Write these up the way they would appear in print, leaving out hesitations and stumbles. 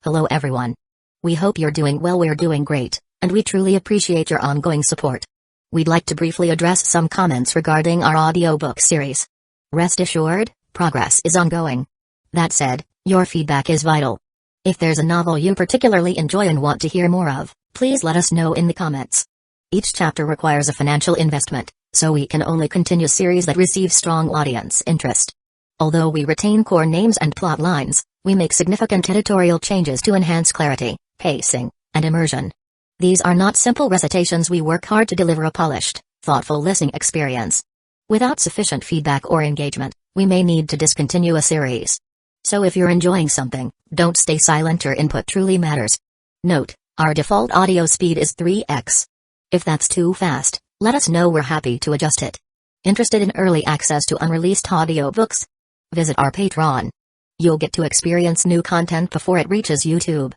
Hello everyone. We hope you're doing well. We're doing great, and we truly appreciate your ongoing support. We'd like to briefly address some comments regarding our audiobook series. Rest assured, progress is ongoing. That said, your feedback is vital. If there's a novel you particularly enjoy and want to hear more of, please let us know in the comments. Each chapter requires a financial investment, so we can only continue series that receive strong audience interest. Although we retain core names and plot lines, we make significant editorial changes to enhance clarity, pacing, and immersion. These are not simple recitations. We work hard to deliver a polished, thoughtful listening experience. Without sufficient feedback or engagement, we may need to discontinue a series. So if you're enjoying something, don't stay silent. Your input truly matters. Note, our default audio speed is 3x. If that's too fast, let us know. We're happy to adjust it. Interested in early access to unreleased audiobooks? Visit our Patreon. You'll get to experience new content before it reaches YouTube.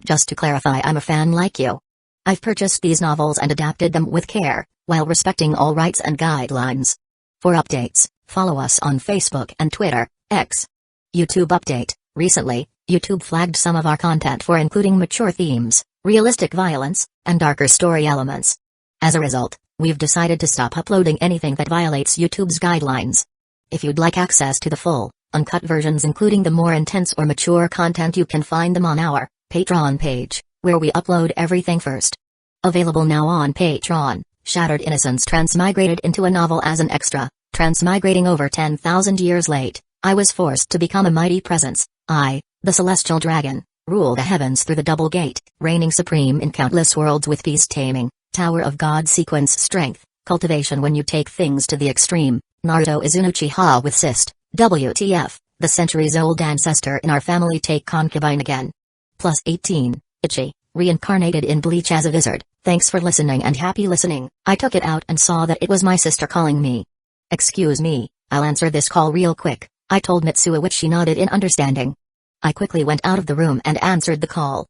Just to clarify, I'm a fan like you. I've purchased these novels and adapted them with care, while respecting all rights and guidelines. For updates, follow us on Facebook and Twitter, X. YouTube update: recently, YouTube flagged some of our content for including mature themes, realistic violence, and darker story elements. As a result, we've decided to stop uploading anything that violates YouTube's guidelines. If you'd like access to the full, uncut versions including the more intense or mature content, you can find them on our Patreon page, where we upload everything first. Available now on Patreon: Shattered Innocence transmigrated into a novel as an extra. Transmigrating over 10,000 years late, I was forced to become a mighty presence. I, the celestial dragon, rule the heavens through the double gate, reigning supreme in countless worlds with peace taming, Tower of God sequence strength, cultivation when you take things to the extreme. Naruto is an Uchiha with cyst. WTF, the centuries-old ancestor in our family take concubine again. Plus 18, Ichi, reincarnated in Bleach as a wizard. Thanks for listening and happy listening. I took it out and saw that it was my sister calling me. Excuse me, I'll answer this call real quick, I told Mitsuo, which she nodded in understanding. I quickly went out of the room and answered the call.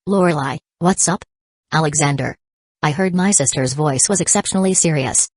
Lorelai, what's up? Alexander. I heard my sister's voice was exceptionally serious.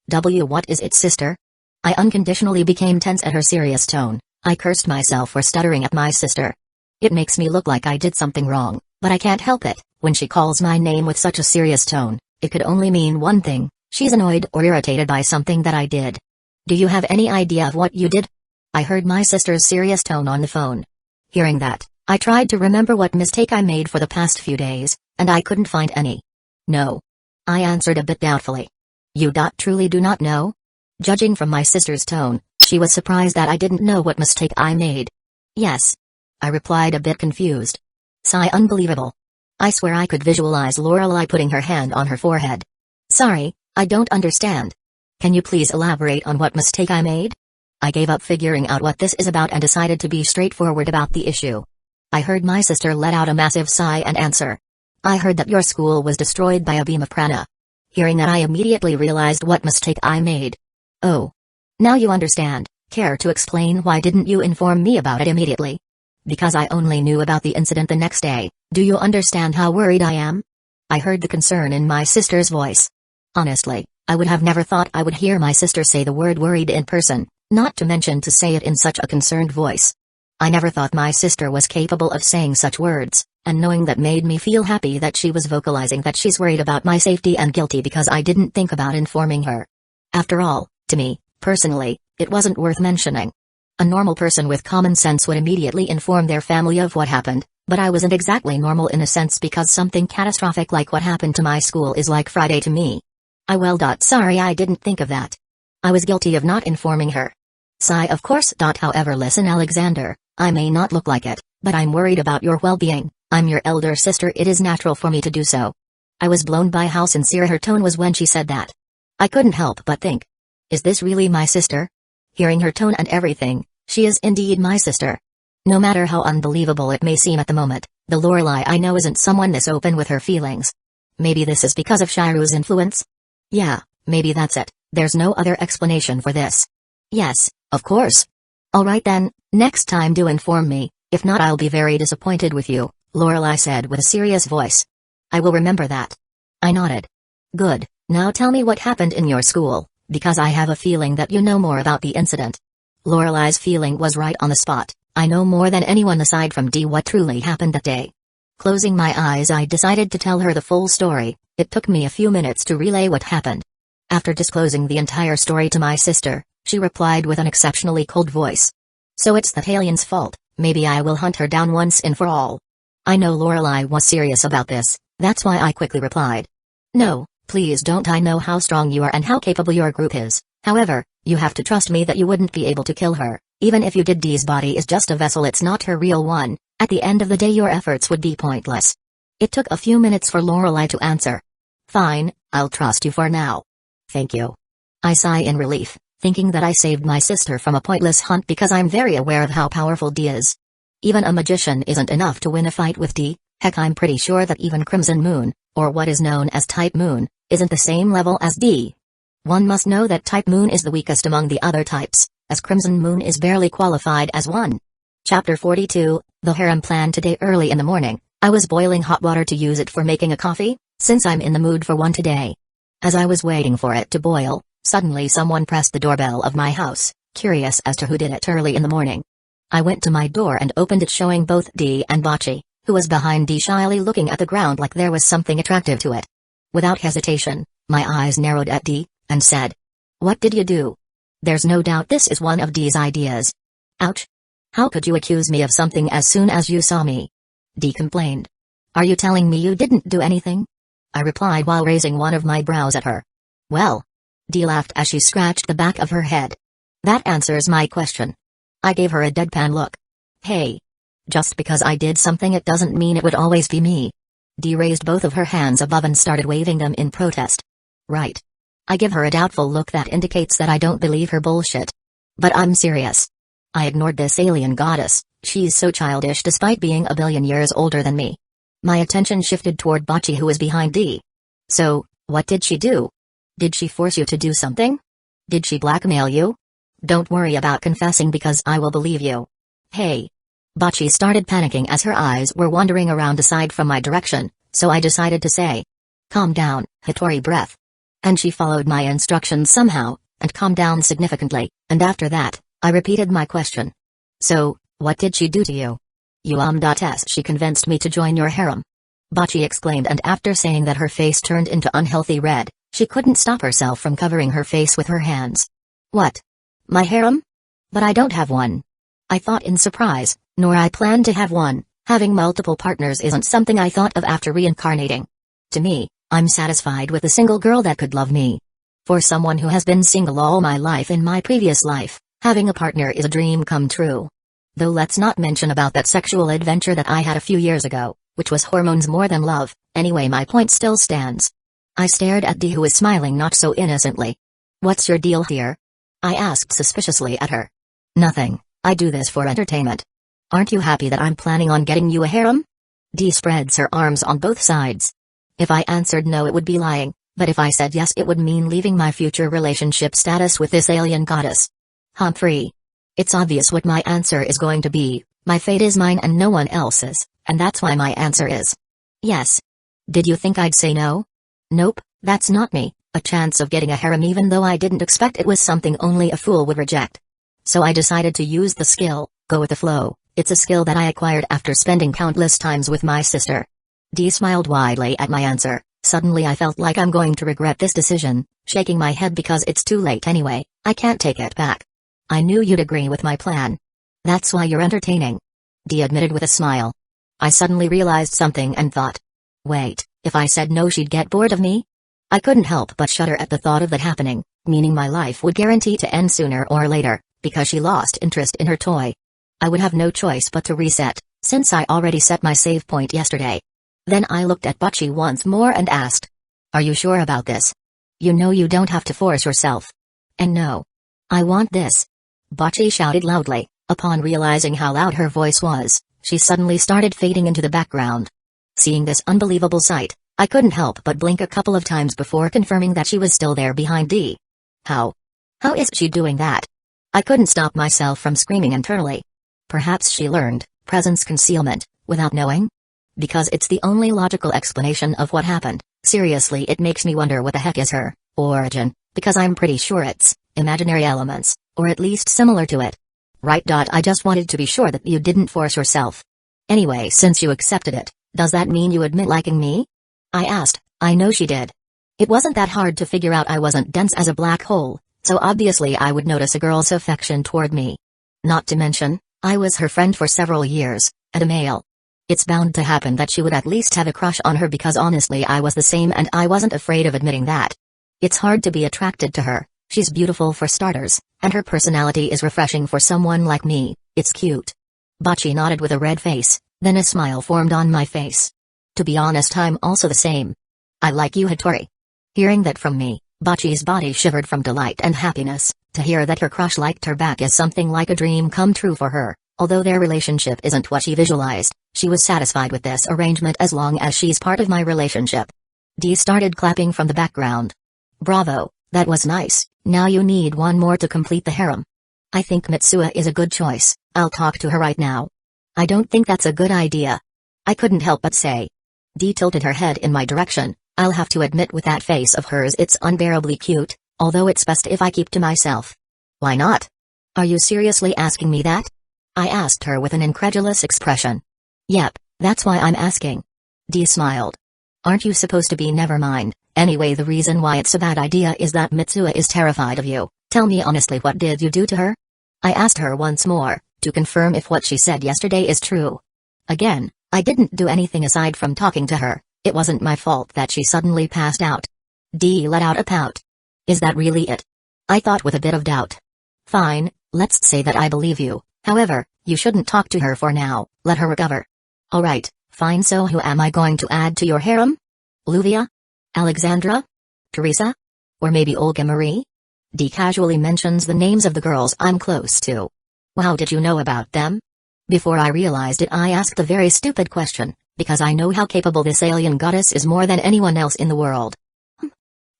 What is it, sister? I unconditionally became tense at her serious tone. I cursed myself for stuttering at my sister. It makes me look like I did something wrong, but I can't help it. When she calls my name with such a serious tone, it could only mean one thing: she's annoyed or irritated by something that I did. Do you have any idea of what you did? I heard my sister's serious tone on the phone. Hearing that, I tried to remember what mistake I made for the past few days, and I couldn't find any. No. I answered a bit doubtfully. You truly do not know? Judging from my sister's tone, she was surprised that I didn't know what mistake I made. Yes. I replied, a bit confused. Sigh, unbelievable. I swear I could visualize Lorelai putting her hand on her forehead. Sorry, I don't understand. Can you please elaborate on what mistake I made? I gave up figuring out what this is about and decided to be straightforward about the issue. I heard my sister let out a massive sigh and answer. I heard that your school was destroyed by a beam of prana. Hearing that, I immediately realized what mistake I made. Oh. Now you understand. Care to explain why didn't you inform me about it immediately? Because I only knew about the incident the next day. Do you understand how worried I am? I heard the concern in my sister's voice. Honestly, I would have never thought I would hear my sister say the word worried in person, not to mention to say it in such a concerned voice. I never thought my sister was capable of saying such words, and knowing that made me feel happy that she was vocalizing that she's worried about my safety and guilty because I didn't think about informing her. After all, to me, personally, it wasn't worth mentioning. A normal person with common sense would immediately inform their family of what happened, but I wasn't exactly normal in a sense because something catastrophic like what happened to my school is like Friday to me. Sorry, I didn't think of that. I was guilty of not informing her. Sigh, of course. However, listen, Alexander, I may not look like it, but I'm worried about your well-being. I'm your elder sister, it is natural for me to do so. I was blown by how sincere her tone was when she said that. I couldn't help but think, is this really my sister? Hearing her tone and everything, she is indeed my sister. No matter how unbelievable it may seem at the moment, the Lorelai I know isn't someone this open with her feelings. Maybe this is because of Shiru's influence? Yeah, maybe that's it. There's no other explanation for this. Yes, of course. Alright then, next time do inform me, if not I'll be very disappointed with you, Lorelai said with a serious voice. I will remember that. I nodded. Good, now tell me what happened in your school, because I have a feeling that you know more about the incident. Lorelai's feeling was right on the spot. I know more than anyone aside from D what truly happened that day. Closing my eyes, I decided to tell her the full story. It took me a few minutes to relay what happened. After disclosing the entire story to my sister, she replied with an exceptionally cold voice. So it's that alien's fault. Maybe I will hunt her down once and for all. I know Lorelei was serious about this, that's why I quickly replied. No, please don't. I know how strong you are and how capable your group is. However, you have to trust me that you wouldn't be able to kill her. Even if you did, Dee's body is just a vessel, it's not her real one. At the end of the day your efforts would be pointless. It took a few minutes for Lorelei to answer. Fine, I'll trust you for now. Thank you. I sigh in relief, thinking that I saved my sister from a pointless hunt because I'm very aware of how powerful Dee is. Even a magician isn't enough to win a fight with Dee. Heck, I'm pretty sure that even Crimson Moon, or what is known as Type Moon, isn't the same level as Dee. One must know that Type Moon is the weakest among the other types, as Crimson Moon is barely qualified as one. Chapter 42, The Harem Plan. Today early in the morning, I was boiling hot water to use it for making a coffee, since I'm in the mood for one today. As I was waiting for it to boil, suddenly someone pressed the doorbell of my house, curious as to who did it early in the morning. I went to my door and opened it, showing both Dee and Bocce, who was behind Dee shyly looking at the ground like there was something attractive to it. Without hesitation, my eyes narrowed at Dee, and said, "What did you do?" There's no doubt this is one of Dee's ideas. Ouch. How could you accuse me of something as soon as you saw me? Dee complained. Are you telling me you didn't do anything? I replied while raising one of my brows at her. Well. Dee laughed as she scratched the back of her head. That answers my question. I gave her a deadpan look. Hey. Just because I did something it doesn't mean it would always be me. Dee raised both of her hands above and started waving them in protest. Right. I give her a doubtful look that indicates that I don't believe her bullshit. But I'm serious. I ignored this alien goddess. She's so childish despite being a billion years older than me. My attention shifted toward Bocce, who was behind Dee. So, what did she do? Did she force you to do something? Did she blackmail you? Don't worry about confessing because I will believe you. Hey. Bocce started panicking as her eyes were wandering around aside from my direction, so I decided to say. Calm down, Hattori breath. And she followed my instructions somehow, and calmed down significantly, and after that, I repeated my question. So, what did she do to you? She convinced me to join your harem. Bocce exclaimed, and after saying that her face turned into unhealthy red, she couldn't stop herself from covering her face with her hands. What? My harem? But I don't have one. I thought in surprise, nor I plan to have one. Having multiple partners isn't something I thought of after reincarnating. To me, I'm satisfied with a single girl that could love me. For someone who has been single all my life in my previous life, having a partner is a dream come true. Though let's not mention about that sexual adventure that I had a few years ago, which was hormones more than love. Anyway, my point still stands. I stared at Dee, who was smiling not so innocently. What's your deal here? I asked suspiciously at her. Nothing, I do this for entertainment. Aren't you happy that I'm planning on getting you a harem? Dee spreads her arms on both sides. If I answered no it would be lying, but if I said yes it would mean leaving my future relationship status with this alien goddess. Humphrey. It's obvious what my answer is going to be. My fate is mine and no one else's, and that's why my answer is yes. Did you think I'd say no? Nope, that's not me. A chance of getting a harem even though I didn't expect it was something only a fool would reject. So I decided to use the skill, go with the flow. It's a skill that I acquired after spending countless times with my sister. Dee smiled widely at my answer. Suddenly I felt like I'm going to regret this decision, shaking my head because it's too late anyway. I can't take it back. I knew you'd agree with my plan. That's why you're entertaining. Dee admitted with a smile. I suddenly realized something and thought. Wait, if I said no she'd get bored of me? I couldn't help but shudder at the thought of that happening, meaning my life would guarantee to end sooner or later, because she lost interest in her toy. I would have no choice but to reset, since I already set my save point yesterday. Then I looked at Bocce once more and asked. Are you sure about this? You know you don't have to force yourself. And no. I want this. Bocce shouted loudly. Upon realizing how loud her voice was, she suddenly started fading into the background. Seeing this unbelievable sight, I couldn't help but blink a couple of times before confirming that she was still there behind Dee. How? How is she doing that? I couldn't stop myself from screaming internally. Perhaps she learned presence concealment without knowing? Because it's the only logical explanation of what happened. Seriously, it makes me wonder what the heck is her origin, because I'm pretty sure it's imaginary elements, or at least similar to it. Right. I just wanted to be sure that you didn't force yourself. Anyway, since you accepted it, Does that mean you admit liking me? I asked. I know she did. It wasn't that hard to figure out I wasn't dense as a black hole, so obviously I would notice a girl's affection toward me. Not to mention, I was her friend for several years, and a male. It's bound to happen that she would at least have a crush on her because honestly I was the same and I wasn't afraid of admitting that. It's hard to be attracted to her, she's beautiful for starters, and her personality is refreshing for someone like me, it's cute. Bocce nodded with a red face, then a smile formed on my face. To be honest, I'm also the same. I like you, Hattori. Hearing that from me, Bocce's body shivered from delight and happiness. To hear that her crush liked her back is something like a dream come true for her. Although their relationship isn't what she visualized, she was satisfied with this arrangement as long as she's part of my relationship. Dee started clapping from the background. Bravo, that was nice. Now you need one more to complete the harem. I think Mitsuha is a good choice. I'll talk to her right now. I don't think that's a good idea. I couldn't help but say. Dee tilted her head in my direction. I'll have to admit with that face of hers it's unbearably cute, although it's best if I keep to myself. Why not? Are you seriously asking me that? I asked her with an incredulous expression. Yep, that's why I'm asking. Dee smiled. Aren't you supposed to be? Never mind. Anyway, the reason why it's a bad idea is that Mitsuha is terrified of you. Tell me honestly, what did you do to her? I asked her once more, to confirm if what she said yesterday is true. Again, I didn't do anything aside from talking to her. It wasn't my fault that she suddenly passed out. Dee let out a pout. Is that really it? I thought with a bit of doubt. Fine, let's say that I believe you. However, you shouldn't talk to her for now, let her recover. Alright, fine, so who am I going to add to your harem? Luvia? Alexandra? Teresa? Or maybe Olga Marie? Dee casually mentions the names of the girls I'm close to. Wow, did you know about them? Before I realized it, I asked a very stupid question, because I know how capable this alien goddess is more than anyone else in the world.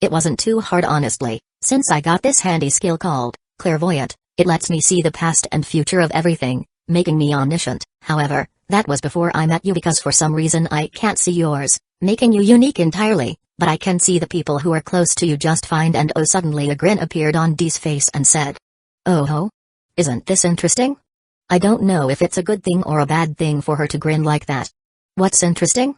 It wasn't too hard honestly, since I got this handy skill called clairvoyant. It lets me see the past and future of everything, making me omniscient. However, that was before I met you because for some reason I can't see yours, making you unique entirely, but I can see the people who are close to you just fine. And oh, suddenly a grin appeared on Dee's face and said, "Oh ho? Isn't this interesting?" I don't know if it's a good thing or a bad thing for her to grin like that. What's interesting?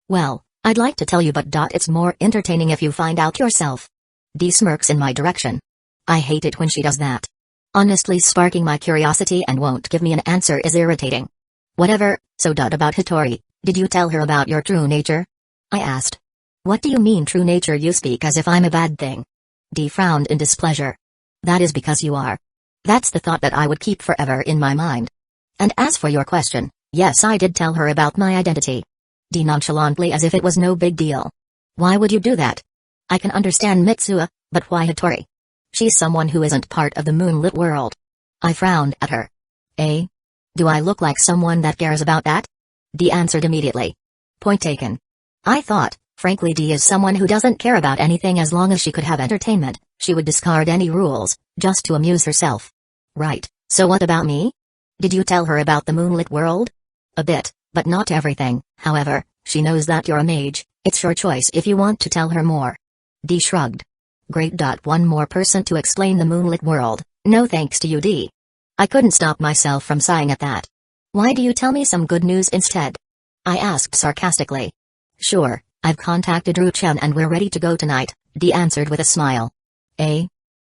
Well, I'd like to tell you, but it's more entertaining if you find out yourself. Dee smirks in my direction. I hate it when she does that. Honestly, sparking my curiosity and won't give me an answer is irritating. Whatever, so about Hattori, did you tell her about your true nature? I asked. What do you mean true nature? You speak as if I'm a bad thing. Dee frowned in displeasure. That is because you are. That's the thought that I would keep forever in my mind. And as for your question, yes, I did tell her about my identity. Dee nonchalantly, as if it was no big deal. Why would you do that? I can understand Mitsuha, but why Hattori? She's someone who isn't part of the moonlit world. I frowned at her. Eh? Do I look like someone that cares about that? Dee answered immediately. Point taken. I thought, frankly, Dee is someone who doesn't care about anything as long as she could have entertainment. She would discard any rules, just to amuse herself. Right, so what about me? Did you tell her about the moonlit world? A bit, but not everything. However, she knows that you're a mage. It's your choice if you want to tell her more. Dee shrugged. Great. One more person to explain the moonlit world. No thanks to you, Dee. I couldn't stop myself from sighing at that. Why do you tell me some good news instead? I asked sarcastically. Sure, I've contacted Ruchen and we're ready to go tonight, Dee answered with a smile. Eh?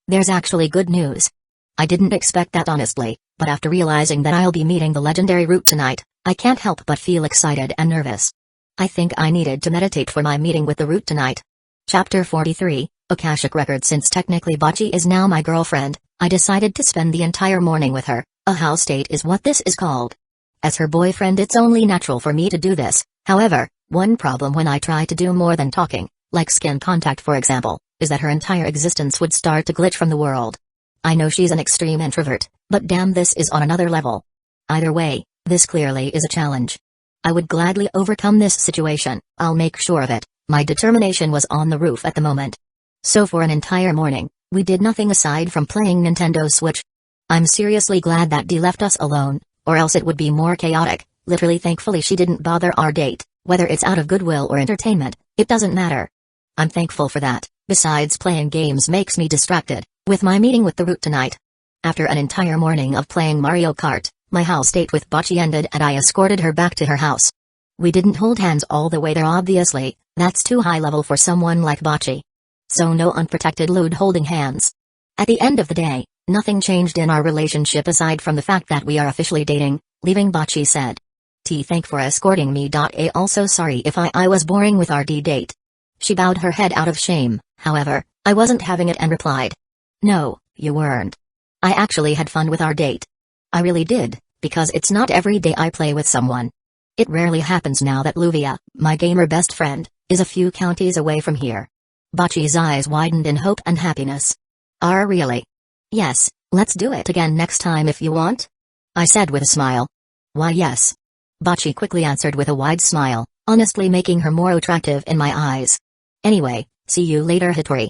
There's actually good news. I didn't expect that honestly, but after realizing that I'll be meeting the legendary Root tonight, I can't help but feel excited and nervous. I think I needed to meditate for my meeting with the Root tonight. Chapter 43, Akashic Record. Since technically Bocce is now my girlfriend, I decided to spend the entire morning with her. A house date is what this is called. As her boyfriend, it's only natural for me to do this. However, one problem when I try to do more than talking, like skin contact for example, is that her entire existence would start to glitch from the world. I know she's an extreme introvert, but damn, this is on another level. Either way, this clearly is a challenge. I would gladly overcome this situation. I'll make sure of it. My determination was on the roof at the moment. So for an entire morning, we did nothing aside from playing Nintendo Switch. I'm seriously glad that Dee left us alone, or else it would be more chaotic. Literally, thankfully she didn't bother our date. Whether it's out of goodwill or entertainment, it doesn't matter. I'm thankful for that. Besides, playing games makes me distracted, with my meeting with the Root tonight. After an entire morning of playing Mario Kart, my house date with Bocce ended and I escorted her back to her house. We didn't hold hands all the way there obviously, that's too high level for someone like Bocce. So no unprotected lewd holding hands. At the end of the day, nothing changed in our relationship aside from the fact that we are officially dating, leaving Bocce said. Thank for escorting me. Also sorry if I was boring with our date. She bowed her head out of shame, however, I wasn't having it and replied. No, you weren't. I actually had fun with our date. I really did, because it's not every day I play with someone. It rarely happens now that Luvia, my gamer best friend, is a few counties away from here. Bocce's eyes widened in hope and happiness. Really? Yes, let's do it again next time if you want? I said with a smile. Why yes. Bocce quickly answered with a wide smile, honestly making her more attractive in my eyes. Anyway, see you later Hitori.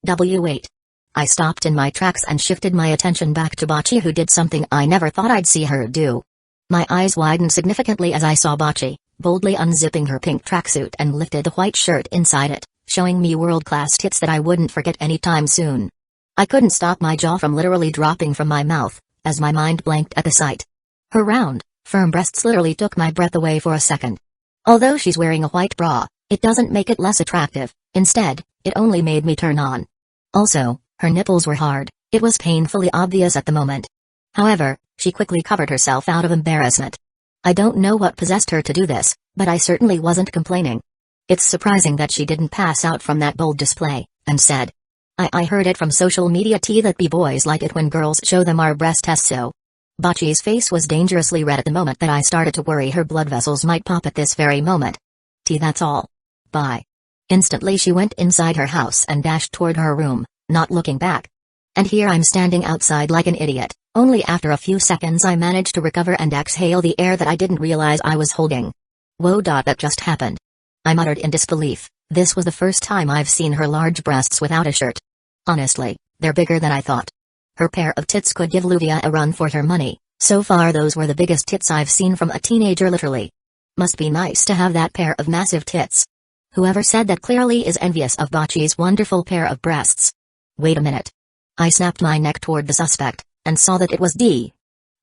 Wait. I stopped in my tracks and shifted my attention back to Bocce, who did something I never thought I'd see her do. My eyes widened significantly as I saw Bocce, boldly unzipping her pink tracksuit and lifted the white shirt inside it, showing me world-class tits that I wouldn't forget anytime soon. I couldn't stop my jaw from literally dropping from my mouth, as my mind blanked at the sight. Her round, firm breasts literally took my breath away for a second. Although she's wearing a white bra, it doesn't make it less attractive, instead, it only made me turn on. Also, her nipples were hard, it was painfully obvious at the moment. However, she quickly covered herself out of embarrassment. I don't know what possessed her to do this, but I certainly wasn't complaining. It's surprising that she didn't pass out from that bold display, and said. I heard it from social media that b-boys like it when girls show them our breast tests so. Bocce's face was dangerously red at the moment that I started to worry her blood vessels might pop at this very moment. That's all. Bye. Instantly she went inside her house and dashed toward her room, not looking back. And here I'm standing outside like an idiot. Only after a few seconds I managed to recover and exhale the air that I didn't realize I was holding. Whoa. That just happened. I muttered in disbelief. This was the first time I've seen her large breasts without a shirt. Honestly, they're bigger than I thought. Her pair of tits could give Luvia a run for her money. So far those were the biggest tits I've seen from a teenager literally. Must be nice to have that pair of massive tits. Whoever said that clearly is envious of Bocce's wonderful pair of breasts. Wait a minute. I snapped my neck toward the suspect, and saw that it was D.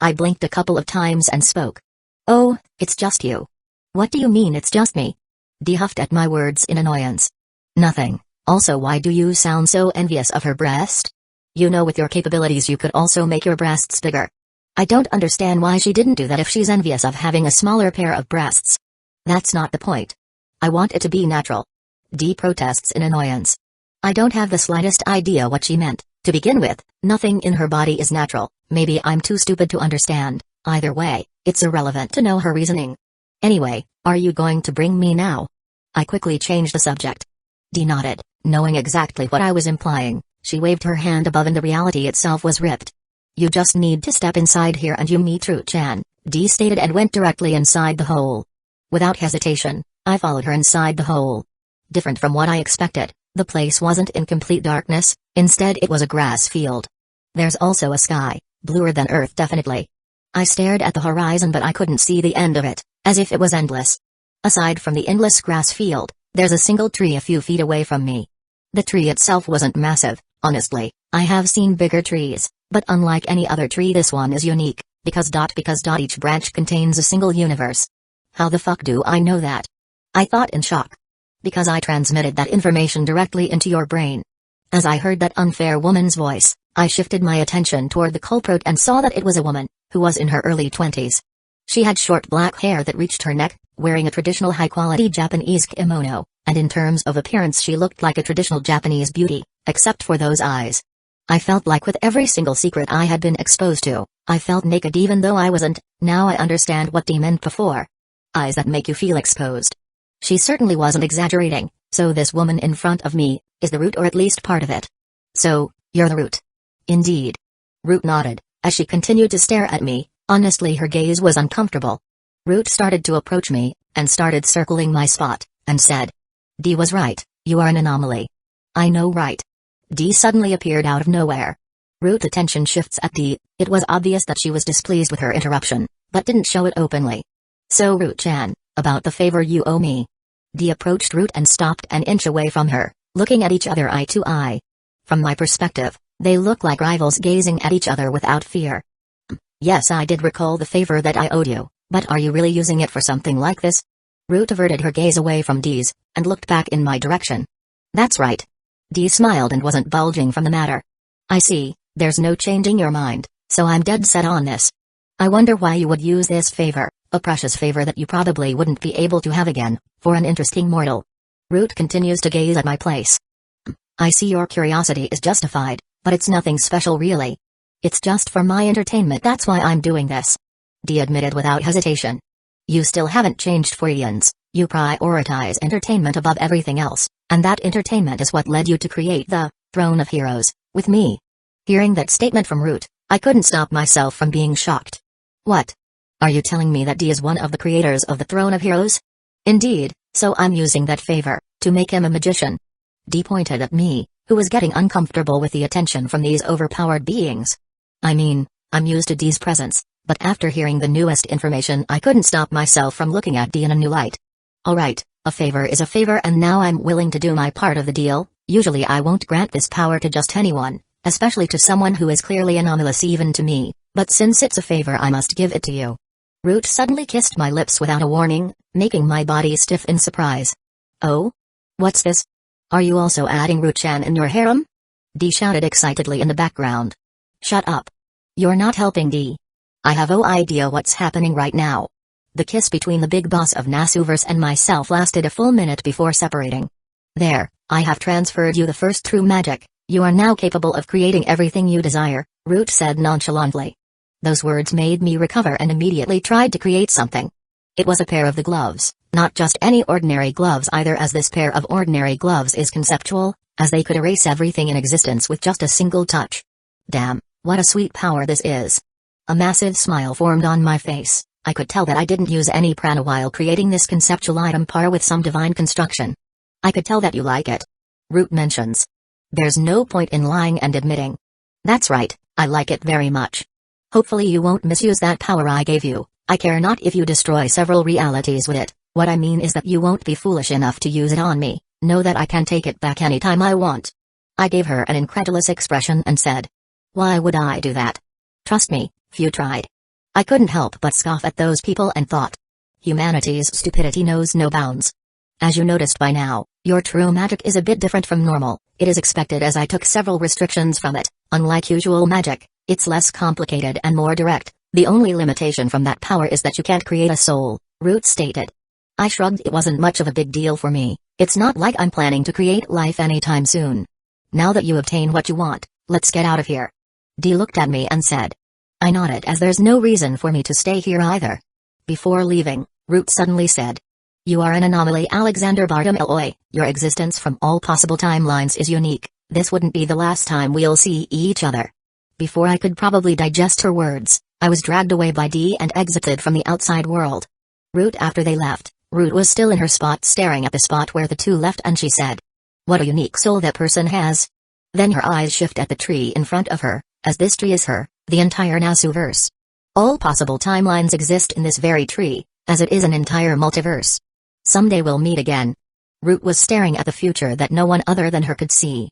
I blinked a couple of times and spoke. Oh, it's just you. What do you mean it's just me? D huffed at my words in annoyance. Nothing. Also, why do you sound so envious of her breast? You know with your capabilities you could also make your breasts bigger. I don't understand why she didn't do that if she's envious of having a smaller pair of breasts. That's not the point. I want it to be natural. D protests in annoyance. I don't have the slightest idea what she meant. To begin with, nothing in her body is natural. Maybe I'm too stupid to understand. Either way, it's irrelevant to know her reasoning. Anyway, are you going to bring me now? I quickly changed the subject. D nodded, knowing exactly what I was implying. She waved her hand above and the reality itself was ripped. You just need to step inside here and you meet Ru-chan, D stated and went directly inside the hole. Without hesitation, I followed her inside the hole. Different from what I expected, the place wasn't in complete darkness, instead it was a grass field. There's also a sky, bluer than earth definitely. I stared at the horizon but I couldn't see the end of it, as if it was endless. Aside from the endless grass field, there's a single tree a few feet away from me. The tree itself wasn't massive, honestly, I have seen bigger trees, but unlike any other tree this one is unique, because each branch contains a single universe. How the fuck do I know that? I thought in shock. Because I transmitted that information directly into your brain. As I heard that unfair woman's voice, I shifted my attention toward the culprit and saw that it was a woman, who was in her early 20s. She had short black hair that reached her neck, wearing a traditional high-quality Japanese kimono, and in terms of appearance she looked like a traditional Japanese beauty, except for those eyes. I felt like with every single secret I had been exposed to, I felt naked even though I wasn't. Now I understand what D meant before. Eyes that make you feel exposed. She certainly wasn't exaggerating, so this woman in front of me is the root or at least part of it. So, you're the root. Indeed. Root nodded, as she continued to stare at me. Honestly her gaze was uncomfortable. Root started to approach me, and started circling my spot, and said. D was right, you are an anomaly. I know right. D suddenly appeared out of nowhere. Root's attention shifts at D. It was obvious that she was displeased with her interruption, but didn't show it openly. So Root-chan, about the favor you owe me. D approached Root and stopped an inch away from her, looking at each other eye to eye. From my perspective, they look like rivals gazing at each other without fear. Yes, I did recall the favor that I owed you, but are you really using it for something like this? Root averted her gaze away from Dee's, and looked back in my direction. That's right. Dee smiled and wasn't bulging from the matter. I see, there's no changing your mind, so I'm dead set on this. I wonder why you would use this favor, a precious favor that you probably wouldn't be able to have again, for an interesting mortal. Root continues to gaze at my place. I see your curiosity is justified, but it's nothing special really. It's just for my entertainment, that's why I'm doing this. Dee admitted without hesitation. You still haven't changed for eons, you prioritize entertainment above everything else, and that entertainment is what led you to create the Throne of Heroes, with me. Hearing that statement from Root, I couldn't stop myself from being shocked. What? Are you telling me that Dee is one of the creators of the Throne of Heroes? Indeed, so I'm using that favor, to make him a magician. Dee pointed at me, who was getting uncomfortable with the attention from these overpowered beings. I mean, I'm used to Dee's presence, but after hearing the newest information I couldn't stop myself from looking at Dee in a new light. Alright, a favor is a favor and now I'm willing to do my part of the deal. Usually I won't grant this power to just anyone, especially to someone who is clearly anomalous even to me, but since it's a favor I must give it to you. Root suddenly kissed my lips without a warning, making my body stiff in surprise. Oh? What's this? Are you also adding Root-chan in your harem? Dee shouted excitedly in the background. Shut up. You're not helping Dee. I have no idea what's happening right now. The kiss between the big boss of Nasuverse and myself lasted a full minute before separating. There, I have transferred you the first true magic, you are now capable of creating everything you desire, Root said nonchalantly. Those words made me recover and immediately tried to create something. It was a pair of the gloves, not just any ordinary gloves either, as this pair of ordinary gloves is conceptual, as they could erase everything in existence with just a single touch. Damn, what a sweet power this is. A massive smile formed on my face. I could tell that I didn't use any prana while creating this conceptual item par with some divine construction. I could tell that you like it. Root mentions. There's no point in lying and admitting. That's right, I like it very much. Hopefully you won't misuse that power I gave you. I care not if you destroy several realities with it, what I mean is that you won't be foolish enough to use it on me. Know that I can take it back anytime I want. I gave her an incredulous expression and said. Why would I do that? Trust me, if you tried. I couldn't help but scoff at those people and thought. Humanity's stupidity knows no bounds. As you noticed by now, your true magic is a bit different from normal. It is expected as I took several restrictions from it. Unlike usual magic, it's less complicated and more direct. The only limitation from that power is that you can't create a soul, Root stated. I shrugged. It wasn't much of a big deal for me. It's not like I'm planning to create life anytime soon. Now that you obtain what you want, let's get out of here. Dee looked at me and said. I nodded, as there's no reason for me to stay here either. Before leaving, Root suddenly said. You are an anomaly, Alexander Bartolomei. Your existence from all possible timelines is unique. This wouldn't be the last time we'll see each other. Before I could probably digest her words, I was dragged away by Dee and exited from the outside world. Root after they left, Root was still in her spot staring at the spot where the two left, and she said. What a unique soul that person has. Then her eyes shift at the tree in front of her, as this tree is her, the entire Nasuverse. All possible timelines exist in this very tree, as it is an entire multiverse. Someday we'll meet again. Root was staring at the future that no one other than her could see.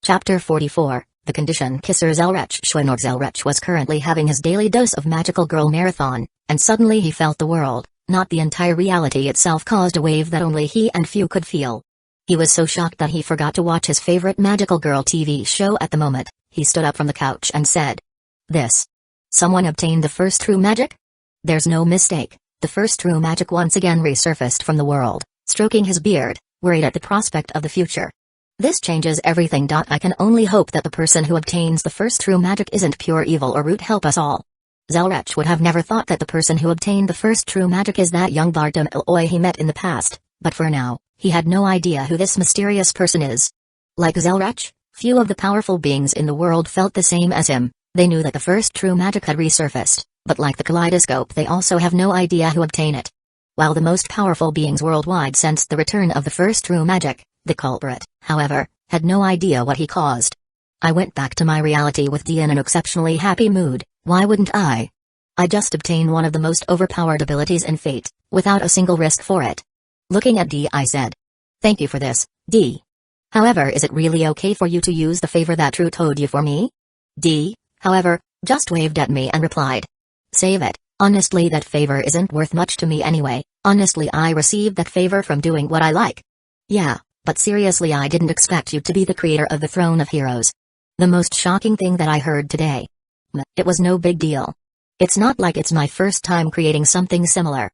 Chapter 44, The Condition Kisser. Zelrech Schwenor. Zelrech was currently having his daily dose of magical girl marathon, and suddenly he felt the world, not the entire reality itself, caused a wave that only he and few could feel. He was so shocked that he forgot to watch his favorite magical girl TV show at the moment. He stood up from the couch and said. This. Someone obtained the first true magic? There's no mistake, the first true magic once again resurfaced from the world, stroking his beard, worried at the prospect of the future. This changes everything. I can only hope that the person who obtains the first true magic isn't pure evil, or Root help us all. Zelrech would have never thought that the person who obtained the first true magic is that young Bartolomei he met in the past, but for now, he had no idea who this mysterious person is. Like Zelrech, few of the powerful beings in the world felt the same as him. They knew that the first true magic had resurfaced, but like the kaleidoscope, they also have no idea who obtained it. While the most powerful beings worldwide sensed the return of the first true magic, the culprit, however, had no idea what he caused. I went back to my reality with Dee in an exceptionally happy mood. Why wouldn't I? I just obtained one of the most overpowered abilities in Fate, without a single risk for it. Looking at Dee, I said. Thank you for this, Dee. However, is it really okay for you to use the favor that Root owed you for me? Dee, however, just waved at me and replied. Save it, honestly that favor isn't worth much to me anyway. Honestly, I received that favor from doing what I like. Yeah, but seriously, I didn't expect you to be the creator of the Throne of Heroes. The most shocking thing that I heard today. It was no big deal. It's not like it's my first time creating something similar.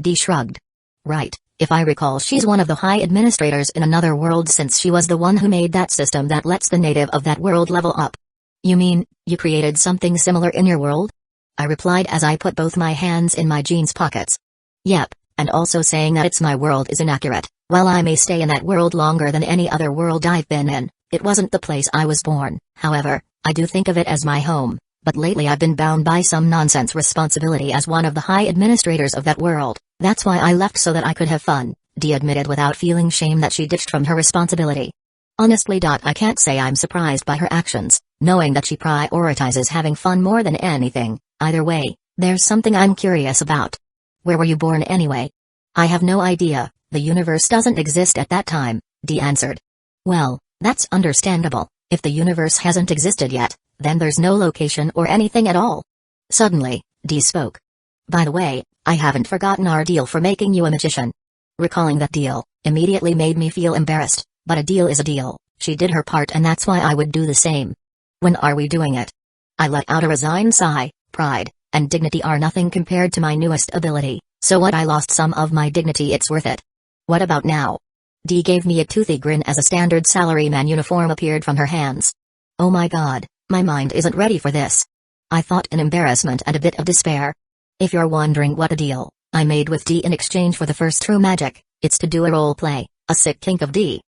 D shrugged. Right, if I recall, she's one of the high administrators in another world, since she was the one who made that system that lets the native of that world level up. You mean, you created something similar in your world? I replied as I put both my hands in my jeans pockets. Yep, and also saying that it's my world is inaccurate. While I may stay in that world longer than any other world I've been in, it wasn't the place I was born. However, I do think of it as my home, but lately I've been bound by some nonsense responsibility as one of the high administrators of that world. That's why I left, so that I could have fun, Dee admitted without feeling shame that she ditched from her responsibility. Honestly, I can't say I'm surprised by her actions, knowing that she prioritizes having fun more than anything. Either way, there's something I'm curious about. Where were you born anyway? I have no idea, the universe doesn't exist at that time, Dee answered. Well, that's understandable. If the universe hasn't existed yet, then there's no location or anything at all. Suddenly, Dee spoke. By the way, I haven't forgotten our deal for making you a magician. Recalling that deal immediately made me feel embarrassed, but a deal is a deal. She did her part, and that's why I would do the same. When are we doing it? I let out a resigned sigh. Pride and dignity are nothing compared to my newest ability, so what I lost some of my dignity, it's worth it. What about now? Dee gave me a toothy grin as a standard salaryman uniform appeared from her hands. Oh my god, my mind isn't ready for this. I thought in embarrassment and a bit of despair. If you're wondering what a deal I made with Dee in exchange for the first true magic, it's to do a role play, a sick kink of Dee.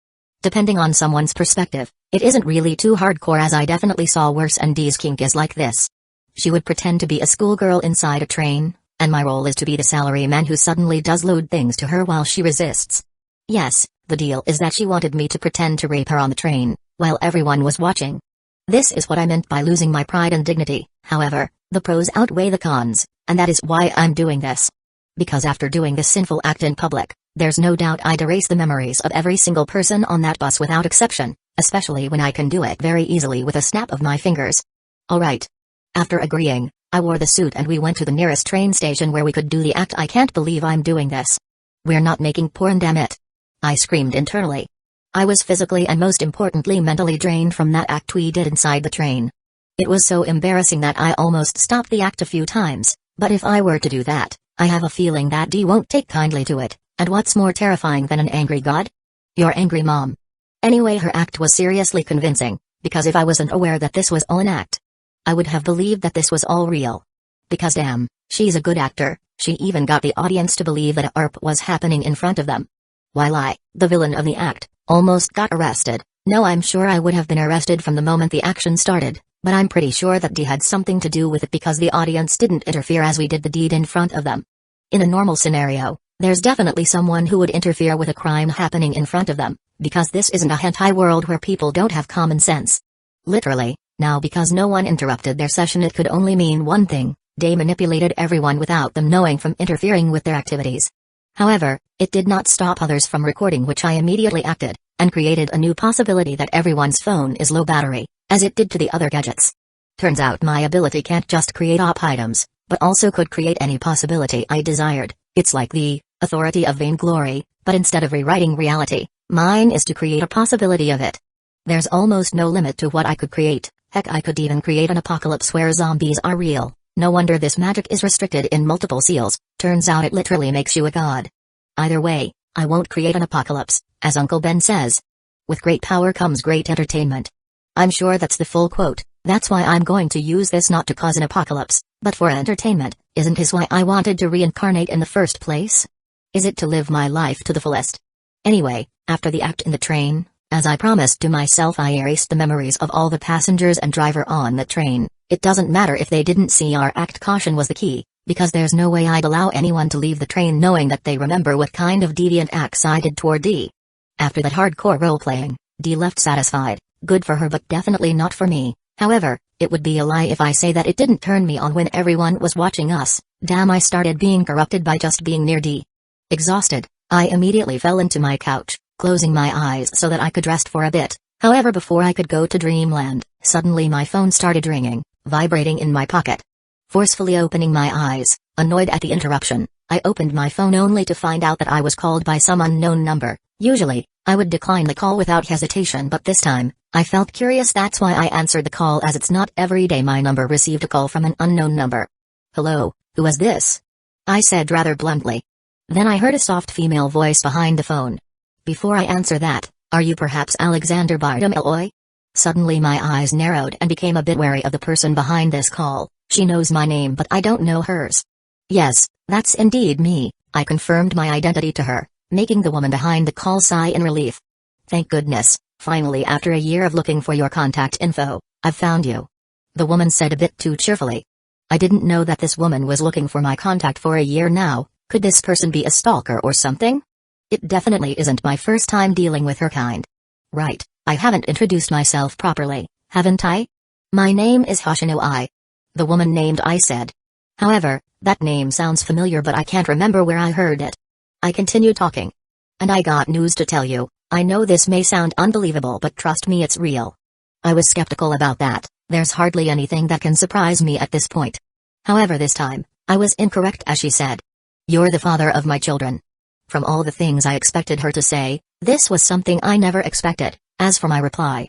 Depending on someone's perspective, it isn't really too hardcore, as I definitely saw worse, and Dee's kink is like this. She would pretend to be a schoolgirl inside a train, and my role is to be the salaryman who suddenly does load things to her while she resists. Yes, the deal is that she wanted me to pretend to rape her on the train, while everyone was watching. This is what I meant by losing my pride and dignity. However, the pros outweigh the cons, and that is why I'm doing this. Because after doing this sinful act in public, there's no doubt I'd erase the memories of every single person on that bus without exception, especially when I can do it very easily with a snap of my fingers. Alright. After agreeing, I wore the suit and we went to the nearest train station where we could do the act. I can't believe I'm doing this. We're not making porn, damn it. I screamed internally. I was physically and most importantly mentally drained from that act we did inside the train. It was so embarrassing that I almost stopped the act a few times, but if I were to do that, I have a feeling that Dee won't take kindly to it, and what's more terrifying than an angry god? Your angry mom. Anyway, her act was seriously convincing, because if I wasn't aware that this was all an act, I would have believed that this was all real. Because damn, she's a good actor, she even got the audience to believe that a ARP was happening in front of them. While I, the villain of the act, almost got arrested. No, I'm sure I would have been arrested from the moment the action started, but I'm pretty sure that Dee had something to do with it because the audience didn't interfere as we did the deed in front of them. In a normal scenario, there's definitely someone who would interfere with a crime happening in front of them, because this isn't a hentai world where people don't have common sense. Literally. Now, because no one interrupted their session, it could only mean one thing: they manipulated everyone without them knowing from interfering with their activities. However, it did not stop others from recording, which I immediately acted, and created a new possibility that everyone's phone is low battery, as it did to the other gadgets. Turns out my ability can't just create op items, but also could create any possibility I desired. It's like the authority of vainglory, but instead of rewriting reality, mine is to create a possibility of it. There's almost no limit to what I could create. Heck, I could even create an apocalypse where zombies are real. No wonder this magic is restricted in multiple seals. Turns out it literally makes you a god. Either way, I won't create an apocalypse, as Uncle Ben says. With great power comes great entertainment. I'm sure that's the full quote. That's why I'm going to use this, not to cause an apocalypse, but for entertainment. Isn't this why I wanted to reincarnate in the first place? Is it to live my life to the fullest? Anyway, after the act in the train, as I promised to myself, I erased the memories of all the passengers and driver on the train. It doesn't matter if they didn't see our act. Caution was the key, because there's no way I'd allow anyone to leave the train knowing that they remember what kind of deviant acts I did toward Dee. After that hardcore role-playing, Dee left satisfied. Good for her, but definitely not for me. However, it would be a lie if I say that it didn't turn me on when everyone was watching us. Damn, I started being corrupted by just being near Dee. Exhausted, I immediately fell into my couch, closing my eyes so that I could rest for a bit. However, before I could go to dreamland, suddenly my phone started ringing, vibrating in my pocket. Forcefully opening my eyes, annoyed at the interruption, I opened my phone only to find out that I was called by some unknown number. Usually, I would decline the call without hesitation, but this time, I felt curious. That's why I answered the call, as it's not every day my number received a call from an unknown number. "Hello, who is this?" I said rather bluntly. Then I heard a soft female voice behind the phone. "Before I answer that, are you perhaps Alexander Bardem Eloy?" Suddenly my eyes narrowed and became a bit wary of the person behind this call. She knows my name but I don't know hers. "Yes, that's indeed me," I confirmed my identity to her, making the woman behind the call sigh in relief. "Thank goodness, finally, after a year of looking for your contact info, I've found you," the woman said a bit too cheerfully. I didn't know that this woman was looking for my contact for a year now. Could this person be a stalker or something? It definitely isn't my first time dealing with her kind. Right, I haven't introduced myself properly, haven't I? "My name is Hoshino I," the woman named I said. "However, that name sounds familiar but I can't remember where I heard it." I continued talking. "And I got news to tell you. I know this may sound unbelievable but trust me, it's real." I was skeptical about that. There's hardly anything that can surprise me at this point. However, this time, I was incorrect as she said, "You're the father of my children." From all the things I expected her to say, this was something I never expected. As for my reply,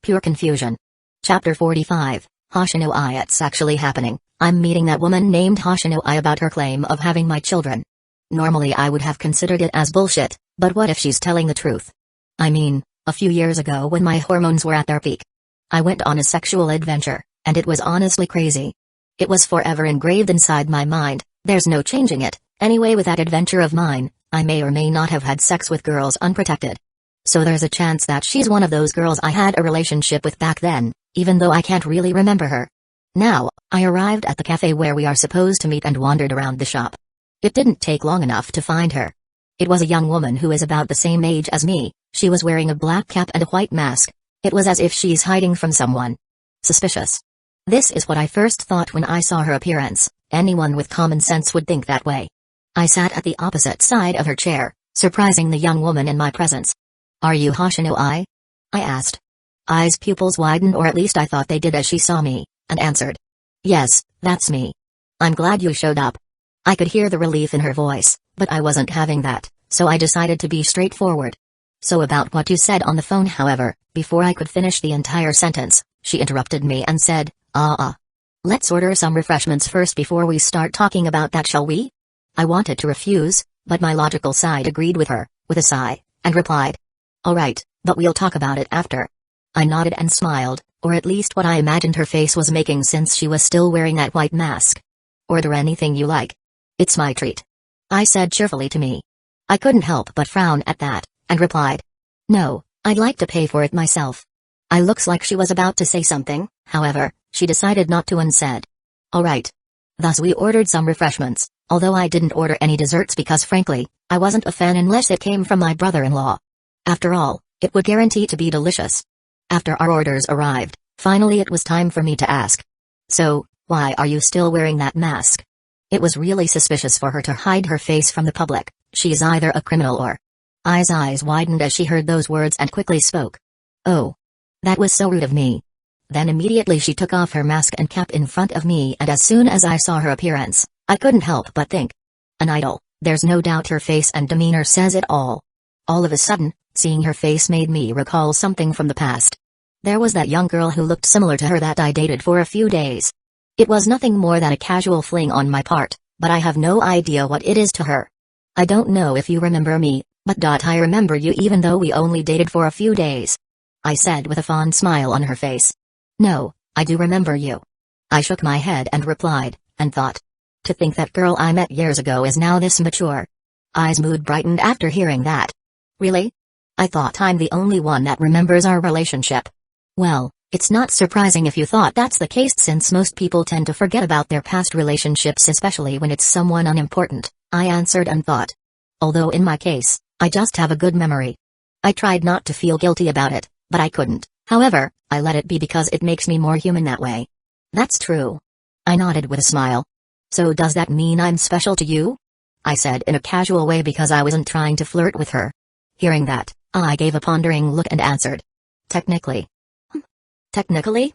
pure confusion. Chapter 45, Hoshino I. It's actually happening. I'm meeting that woman named Hoshino I about her claim of having my children. Normally I would have considered it as bullshit, but what if she's telling the truth? I mean, a few years ago when my hormones were at their peak, I went on a sexual adventure, and it was honestly crazy. It was forever engraved inside my mind, there's no changing it. Anyway, with that adventure of mine, I may or may not have had sex with girls unprotected. So there's a chance that she's one of those girls I had a relationship with back then, even though I can't really remember her. Now, I arrived at the cafe where we are supposed to meet and wandered around the shop. It didn't take long enough to find her. It was a young woman who is about the same age as me. She was wearing a black cap and a white mask. It was as if she's hiding from someone. Suspicious. This is what I first thought when I saw her appearance. Anyone with common sense would think that way. I sat at the opposite side of her chair, surprising the young woman in my presence. "Are you Hoshino I?" I asked. I's pupils widened, or at least I thought they did as she saw me, and answered, "Yes, that's me. I'm glad you showed up." I could hear the relief in her voice, but I wasn't having that, so I decided to be straightforward. "So about what you said on the phone." However, before I could finish the entire sentence, she interrupted me and said, Let's order some refreshments first before we start talking about that, shall we?" I wanted to refuse, but my logical side agreed with her, with a sigh, and replied, "All right, but we'll talk about it after." I nodded and smiled, or at least what I imagined her face was making since she was still wearing that white mask. "Order anything you like. It's my treat," I said cheerfully to me. I couldn't help but frown at that, and replied, "No, I'd like to pay for it myself." I looks like she was about to say something, however, she decided not to and said, "All right." Thus we ordered some refreshments, although I didn't order any desserts because frankly, I wasn't a fan unless it came from my brother-in-law. After all, it would guarantee to be delicious. After our orders arrived, finally it was time for me to ask, "So, why are you still wearing that mask?" It was really suspicious for her to hide her face from the public. She's either a criminal or... I's eyes widened as she heard those words and quickly spoke. "Oh. That was so rude of me." Then immediately she took off her mask and cap in front of me, and as soon as I saw her appearance, I couldn't help but think, an idol. There's no doubt her face and demeanor says it all. All of a sudden, seeing her face made me recall something from the past. There was that young girl who looked similar to her that I dated for a few days. It was nothing more than a casual fling on my part, but I have no idea what it is to her. "I don't know if you remember me, but I remember you even though we only dated for a few days," I said with a fond smile on her face. "No, I do remember you." I shook my head and replied, and thought, to think that girl I met years ago is now this mature. I's mood brightened after hearing that. "Really? I thought I'm the only one that remembers our relationship." "Well, it's not surprising if you thought that's the case since most people tend to forget about their past relationships, especially when it's someone unimportant," I answered and thought. Although in my case, I just have a good memory. I tried not to feel guilty about it, but I couldn't. However, I let it be because it makes me more human that way. "That's true." I nodded with a smile. "So does that mean I'm special to you?" I said in a casual way because I wasn't trying to flirt with her. Hearing that, I gave a pondering look and answered, "Technically." "Technically?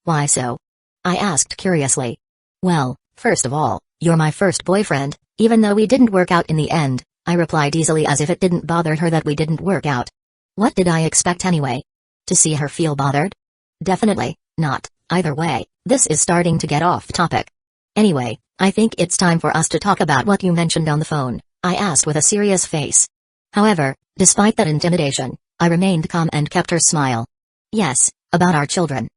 Why so?" I asked curiously. "Well, first of all, you're my first boyfriend, Even though we didn't work out in the end, I replied easily as if it didn't bother her that we didn't work out. What did I expect anyway? To see her feel bothered? Definitely not. Either way, this is starting to get off topic. Anyway, I think it's time for us to talk about what you mentioned on the phone, I asked with a serious face. However, despite that intimidation, I remained calm and kept her smile. Yes, about our children.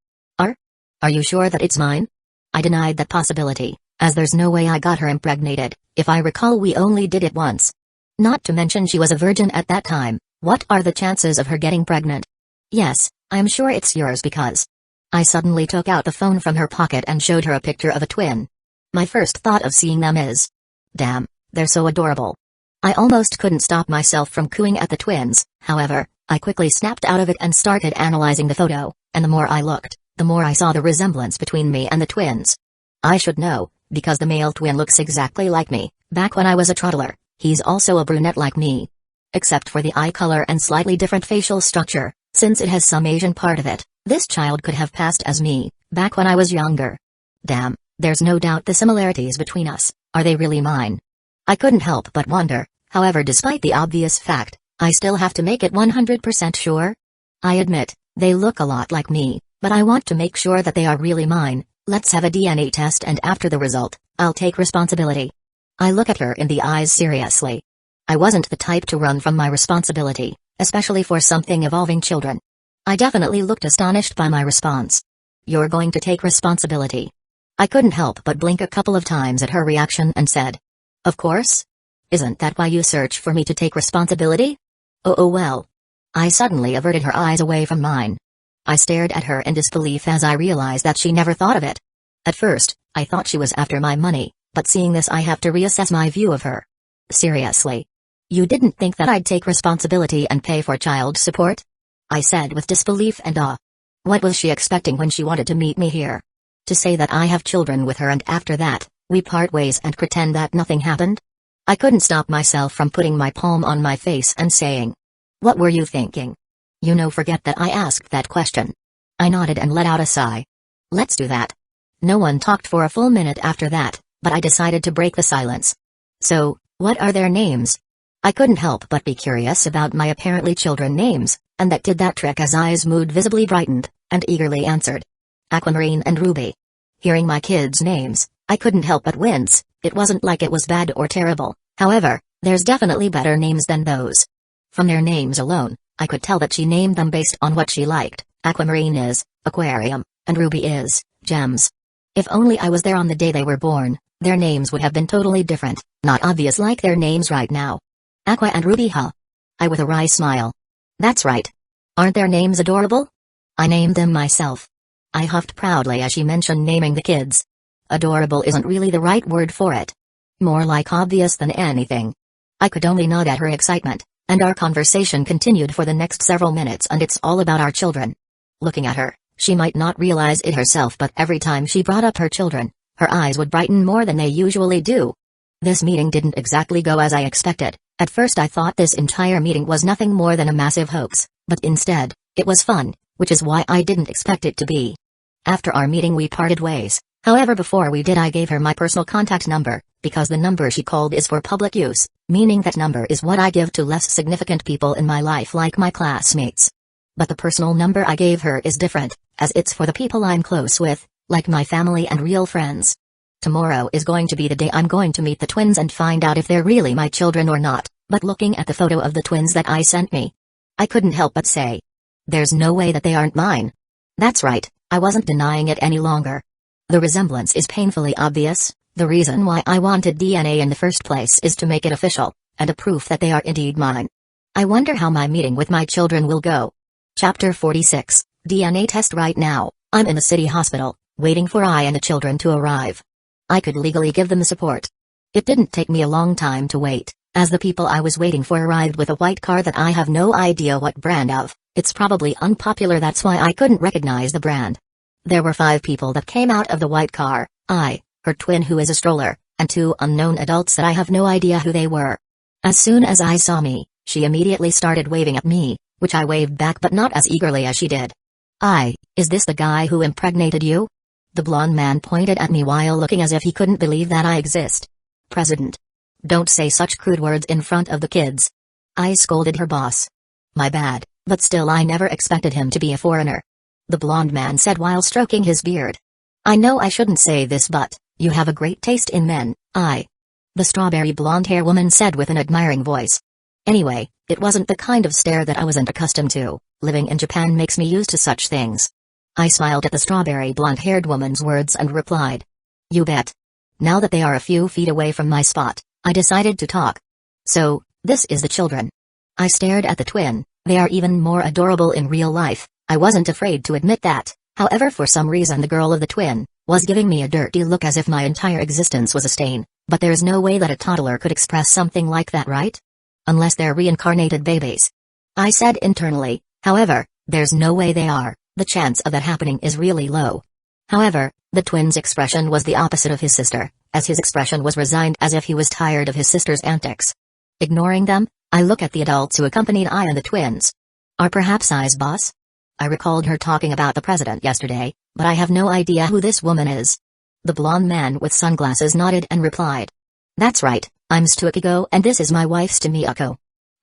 Are you sure that it's mine? I denied that possibility, as there's no way I got her impregnated. If I recall, we only did it once. Not to mention she was a virgin at that time. What are the chances of her getting pregnant? Yes, I'm sure it's yours because... I suddenly took out the phone from her pocket and showed her a picture of a twin. My first thought of seeing them is... damn, they're so adorable. I almost couldn't stop myself from cooing at the twins. However, I quickly snapped out of it and started analyzing the photo, and the more I looked, the more I saw the resemblance between me and the twins. I should know, because the male twin looks exactly like me. Back when I was a toddler, he's also a brunette like me. Except for the eye color and slightly different facial structure, since it has some Asian part of it, this child could have passed as me, back when I was younger. Damn, there's no doubt the similarities between us. Are they really mine? I couldn't help but wonder. However, despite the obvious fact, I still have to make it 100% sure. I admit, they look a lot like me, but I want to make sure that they are really mine. Let's have a DNA test, and after the result, I'll take responsibility. I look at her in the eyes seriously. I wasn't the type to run from my responsibility, especially for something involving children. I definitely looked astonished by my response. You're going to take responsibility? I couldn't help but blink a couple of times at her reaction and said, of course. Isn't that why you search for me, to take responsibility? Oh well. I suddenly averted her eyes away from mine. I stared at her in disbelief as I realized that she never thought of it. At first, I thought she was after my money, but seeing this I have to reassess my view of her. Seriously? You didn't think that I'd take responsibility and pay for child support? I said with disbelief and awe. What was she expecting when she wanted to meet me here? To say that I have children with her and after that, we part ways and pretend that nothing happened? I couldn't stop myself from putting my palm on my face and saying, what were you thinking? Forget that I asked that question. I nodded and let out a sigh. Let's do that. No one talked for a full minute after that, but I decided to break the silence. So, what are their names? I couldn't help but be curious about my apparently children names, and that did that trick as eyes mood visibly brightened, and eagerly answered. Aquamarine and Ruby. Hearing my kids' names, I couldn't help but wince. It wasn't like it was bad or terrible. However, there's definitely better names than those. From their names alone, I could tell that she named them based on what she liked. Aquamarine is aquarium, and Ruby is gems. If only I was there on the day they were born, their names would have been totally different, not obvious like their names right now. Aqua and Ruby, huh? I with a wry smile. That's right. Aren't their names adorable? I named them myself. I huffed proudly as she mentioned naming the kids. Adorable isn't really the right word for it. More like obvious than anything. I could only nod at her excitement, and our conversation continued for the next several minutes, and it's all about our children. Looking at her, she might not realize it herself, but every time she brought up her children, her eyes would brighten more than they usually do. This meeting didn't exactly go as I expected. At first I thought this entire meeting was nothing more than a massive hoax, but instead, it was fun, which is why I didn't expect it to be. After our meeting we parted ways. However, before we did I gave her my personal contact number, because the number she called is for public use, meaning that number is what I give to less significant people in my life like my classmates. But the personal number I gave her is different, as it's for the people I'm close with, like my family and real friends. Tomorrow is going to be the day I'm going to meet the twins and find out if they're really my children or not, but looking at the photo of the twins that I sent me, I couldn't help but say, there's no way that they aren't mine. That's right, I wasn't denying it any longer. The resemblance is painfully obvious. The reason why I wanted DNA in the first place is to make it official, and a proof that they are indeed mine. I wonder how my meeting with my children will go. Chapter 46, DNA test. Right now, I'm in the city hospital, waiting for I and the children to arrive. I could legally give them support. It didn't take me a long time to wait, as the people I was waiting for arrived with a white car that I have no idea what brand of. It's probably unpopular, that's why I couldn't recognize the brand. There were 5 people that came out of the white car, I, her twin who is a stroller, and 2 unknown adults that I have no idea who they were. As soon as I saw me, she immediately started waving at me, which I waved back but not as eagerly as she did. Is this the guy who impregnated you? The blonde man pointed at me while looking as if he couldn't believe that I exist. President. don't say such crude words in front of the kids. I scolded her boss. My bad, but still I never expected him to be a foreigner. The blonde man said while stroking his beard. I know I shouldn't say this, but you have a great taste in men. The strawberry blonde hair woman said with an admiring voice. Anyway, it wasn't the kind of stare that I wasn't accustomed to. Living in Japan makes me used to such things. I smiled at the strawberry blonde-haired woman's words and replied. You bet. Now that they are a few feet away from my spot, I decided to talk. So, this is the children. I stared at the twin. They are even more adorable in real life. I wasn't afraid to admit that. However, for some reason the girl of the twin was giving me a dirty look as if my entire existence was a stain. But there's no way that a toddler could express something like that, right? Unless they're reincarnated babies. I said internally. However, there's no way they are. The chance of that happening is really low. However, the twin's expression was the opposite of his sister, as his expression was resigned as if he was tired of his sister's antics. Ignoring them, I look at the adults who accompanied I and the twins. Are perhaps I's boss? I recalled her talking about the president yesterday, but I have no idea who this woman is. The blonde man with sunglasses nodded and replied. That's right, I'm Stu and this is my wife Miyako.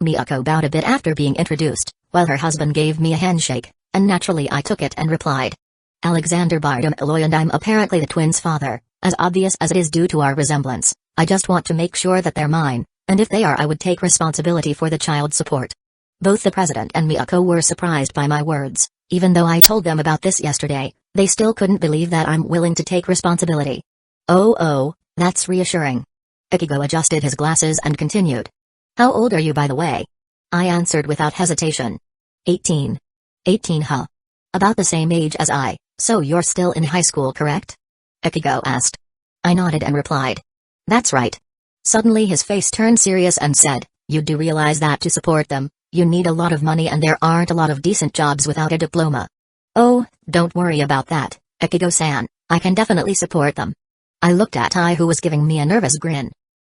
Miyako bowed a bit after being introduced, while her husband gave me a handshake, and naturally I took it and replied. Alexander Bardem Eloy, and I'm apparently the twins' father, as obvious as it is due to our resemblance. I just want to make sure that they're mine, and if they are I would take responsibility for the child support. Both the president and Miyako were surprised by my words. Even though I told them about this yesterday, they still couldn't believe that I'm willing to take responsibility. Oh, that's reassuring. Ichigo adjusted his glasses and continued. How old are you, by the way? I answered without hesitation. 18. 18, huh? About the same age as I, so you're still in high school, correct? Ichigo asked. I nodded and replied. That's right. Suddenly his face turned serious and said, you do realize that to support them, you need a lot of money and there aren't a lot of decent jobs without a diploma. Oh, don't worry about that, Ichigo-san, I can definitely support them. I looked at I, who was giving me a nervous grin.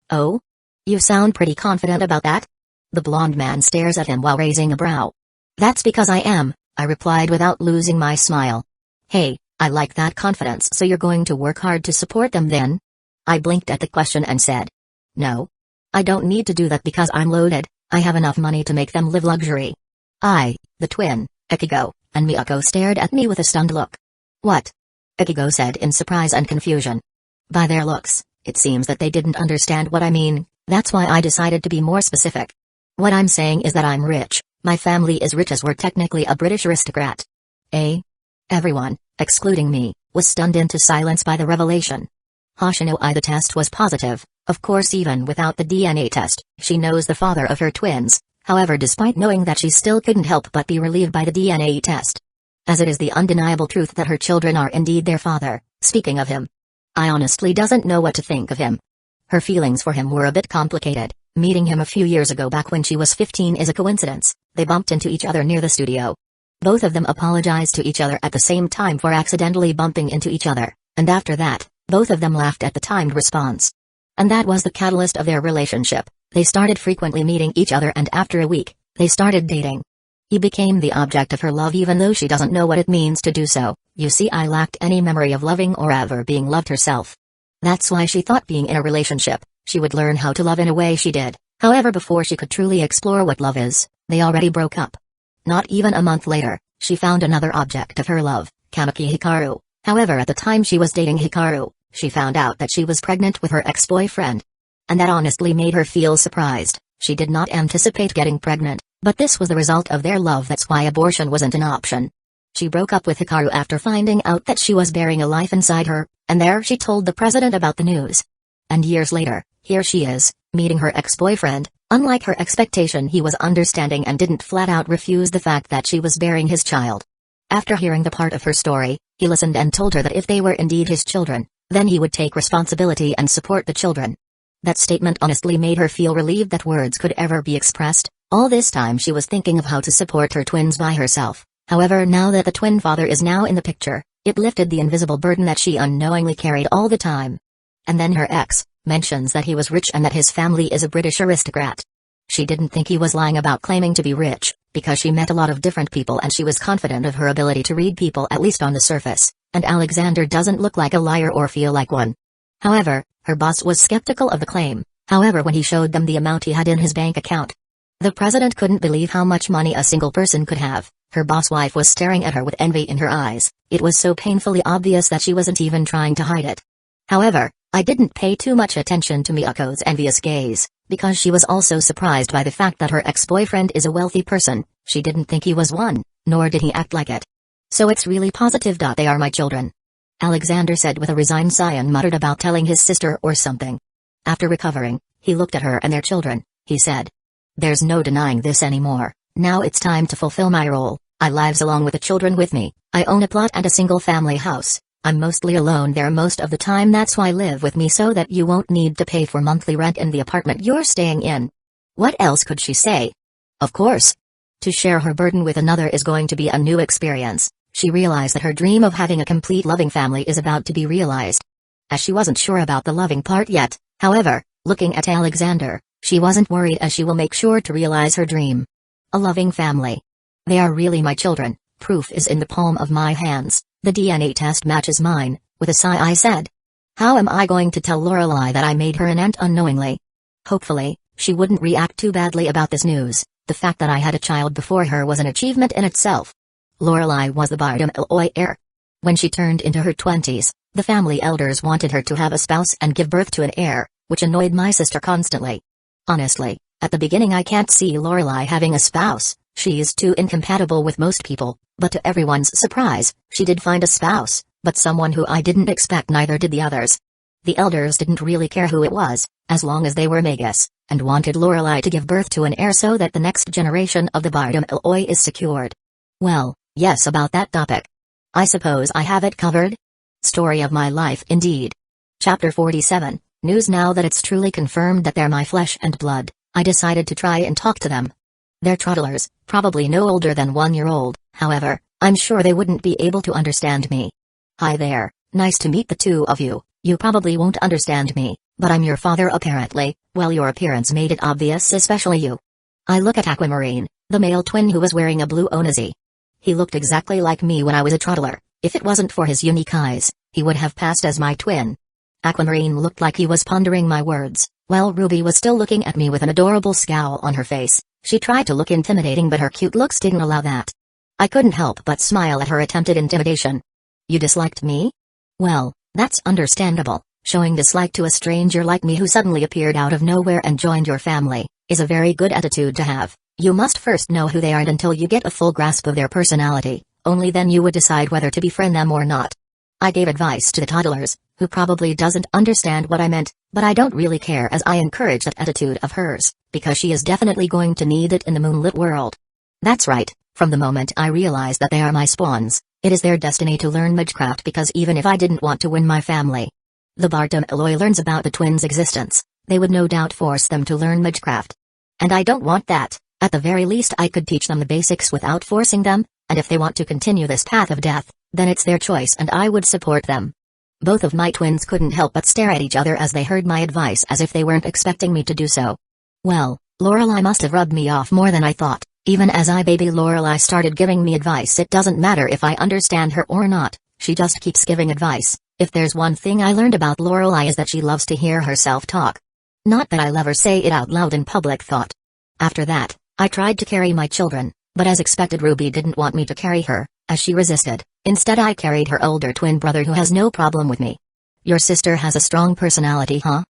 Oh? You sound pretty confident about that? The blonde man stares at him while raising a brow. That's because I am, I replied without losing my smile. Hey, I like that confidence, so you're going to work hard to support them then? I blinked at the question and said. No. I don't need to do that because I'm loaded. I have enough money to make them live luxury. I, the twin, Ichigo, and Miyako stared at me with a stunned look. What? Ichigo said in surprise and confusion. By their looks, it seems that they didn't understand what I mean, that's why I decided to be more specific. What I'm saying is that I'm rich, my family is rich as we're technically a British aristocrat. Eh? Everyone, excluding me, was stunned into silence by the revelation. Hoshino I, the test was positive. Of course, even without the DNA test, she knows the father of her twins. However, despite knowing that, she still couldn't help but be relieved by the DNA test. As it is the undeniable truth that her children are indeed their father. Speaking of him, I honestly doesn't know what to think of him. Her feelings for him were a bit complicated. Meeting him a few years ago back when she was 15 is a coincidence. They bumped into each other near the studio. Both of them apologized to each other at the same time for accidentally bumping into each other, and after that, both of them laughed at the timed response. And that was the catalyst of their relationship. They started frequently meeting each other, and after a week, they started dating. He became the object of her love even though she doesn't know what it means to do so. You see, I lacked any memory of loving or ever being loved herself. That's why she thought being in a relationship, she would learn how to love in a way she did. However, before she could truly explore what love is, they already broke up. Not even a month later, she found another object of her love, Kamiki Hikaru. However, at the time she was dating Hikaru, she found out that she was pregnant with her ex-boyfriend. And that honestly made her feel surprised. She did not anticipate getting pregnant, but this was the result of their love. That's why abortion wasn't an option. She broke up with Hikaru after finding out that she was bearing a life inside her, and there she told the president about the news. And years later, here she is, meeting her ex-boyfriend. Unlike her expectation, he was understanding and didn't flat out refuse the fact that she was bearing his child. After hearing the part of her story, he listened and told her that if they were indeed his children, then he would take responsibility and support the children. That statement honestly made her feel relieved that words could ever be expressed. All this time she was thinking of how to support her twins by herself. However, now that the twin father is now in the picture, it lifted the invisible burden that she unknowingly carried all the time. And then her ex mentions that he was rich and that his family is a British aristocrat. She didn't think he was lying about claiming to be rich, because she met a lot of different people and she was confident of her ability to read people, at least on the surface, and Alexander doesn't look like a liar or feel like one. However, her boss was skeptical of the claim, However, when he showed them the amount he had in his bank account, the president couldn't believe how much money a single person could have. Her boss wife was staring at her with envy in her eyes. It was so painfully obvious that she wasn't even trying to hide it. However, I didn't pay too much attention to Miyako's envious gaze, because she was also surprised by the fact that her ex-boyfriend is a wealthy person. She didn't think he was one, nor did he act like it. So it's really positive. They are my children, Alexander said with a resigned sigh and muttered about telling his sister or something. After recovering, he looked at her and their children. He said, "There's no denying this anymore. Now it's time to fulfill my role. I lives along with the children with me. I own a plot and a single family house. I'm mostly alone there most of the time. That's why live with me so that you won't need to pay for monthly rent in the apartment you're staying in." What else could she say? Of course. To share her burden with another is going to be a new experience. She realized that her dream of having a complete loving family is about to be realized. As she wasn't sure about the loving part yet, however, looking at Alexander, she wasn't worried as she will make sure to realize her dream. A loving family. They are really my children. Proof is in the palm of my hands. The DNA test matches mine. With a sigh I said, "How am I going to tell Lorelei that I made her an aunt unknowingly?" Hopefully, she wouldn't react too badly about this news. The fact that I had a child before her was an achievement in itself. Lorelei was the Bardem heir. When she turned into her 20s, the family elders wanted her to have a spouse and give birth to an heir, which annoyed my sister constantly. Honestly, at the beginning I can't see Lorelei having a spouse. She is too incompatible with most people, but to everyone's surprise, she did find a spouse, but someone who I didn't expect. Neither did the others. The elders didn't really care who it was, as long as they were Magus, and wanted Lorelei to give birth to an heir so that the next generation of the Bardem is secured. Well, yes, about that topic. I suppose I have it covered? Story of my life indeed. Chapter 47, News. Now that it's truly confirmed that they're my flesh and blood, I decided to try and talk to them. They're toddlers, probably no older than 1 year old, however, I'm sure they wouldn't be able to understand me. "Hi there, nice to meet the two of you. You probably won't understand me, but I'm your father apparently. Well, your appearance made it obvious, especially you." I look at Aquamarine, the male twin who was wearing a blue onesie. He looked exactly like me when I was a toddler. If it wasn't for his unique eyes, he would have passed as my twin. Aquamarine looked like he was pondering my words, while Ruby was still looking at me with an adorable scowl on her face. She tried to look intimidating, but her cute looks didn't allow that. I couldn't help but smile at her attempted intimidation. "You disliked me? Well, that's understandable. Showing dislike to a stranger like me who suddenly appeared out of nowhere and joined your family is a very good attitude to have. You must first know who they are, and until you get a full grasp of their personality, only then you would decide whether to befriend them or not." I gave advice to the toddlers, who probably doesn't understand what I meant, but I don't really care as I encourage that attitude of hers, because she is definitely going to need it in the moonlit world. That's right, from the moment I realized that they are my spawns, it is their destiny to learn magecraft, because even if I didn't want to win my family, the Bardem learns about the twins' existence, they would no doubt force them to learn magecraft. And I don't want that. At the very least I could teach them the basics without forcing them, and if they want to continue this path of death, then it's their choice and I would support them. Both of my twins couldn't help but stare at each other as they heard my advice, as if they weren't expecting me to do so. Well, Lorelei must have rubbed me off more than I thought. Even as baby Lorelei started giving me advice, it doesn't matter if I understand her or not, she just keeps giving advice. If there's one thing I learned about Lorelei is that she loves to hear herself talk. Not that I'll ever say it out loud in public thought. After that, I tried to carry my children, but as expected Ruby didn't want me to carry her, as she resisted. Instead I carried her older twin brother, who has no problem with me. "Your sister has a strong personality, huh?"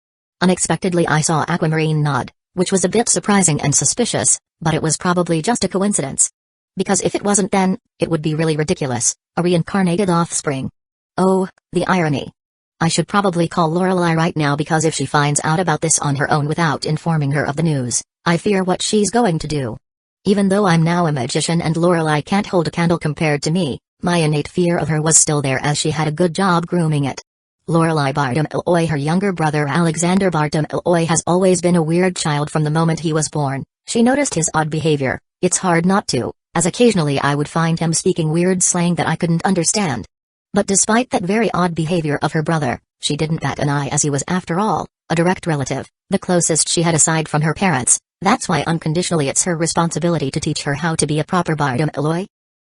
Unexpectedly I saw Aquamarine nod, which was a bit surprising and suspicious, but it was probably just a coincidence. Because if it wasn't, then it would be really ridiculous, a reincarnated offspring. Oh, the irony. I should probably call Lorelei right now, because if she finds out about this on her own without informing her of the news, I fear what she's going to do. Even though I'm now a magician and Lorelei can't hold a candle compared to me, my innate fear of her was still there, as she had a good job grooming it. Lorelei Bardem, her younger brother Alexander Bardem, has always been a weird child from the moment he was born. She noticed his odd behavior. It's hard not to, as occasionally I would find him speaking weird slang that I couldn't understand. But despite that very odd behavior of her brother, she didn't bat an eye, as he was, after all, a direct relative, the closest she had aside from her parents. That's why unconditionally it's her responsibility to teach her how to be a proper Bardem.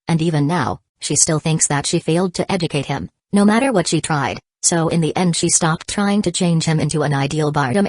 And even now, she still thinks that she failed to educate him, no matter what she tried, so in the end she stopped trying to change him into an ideal Bardem.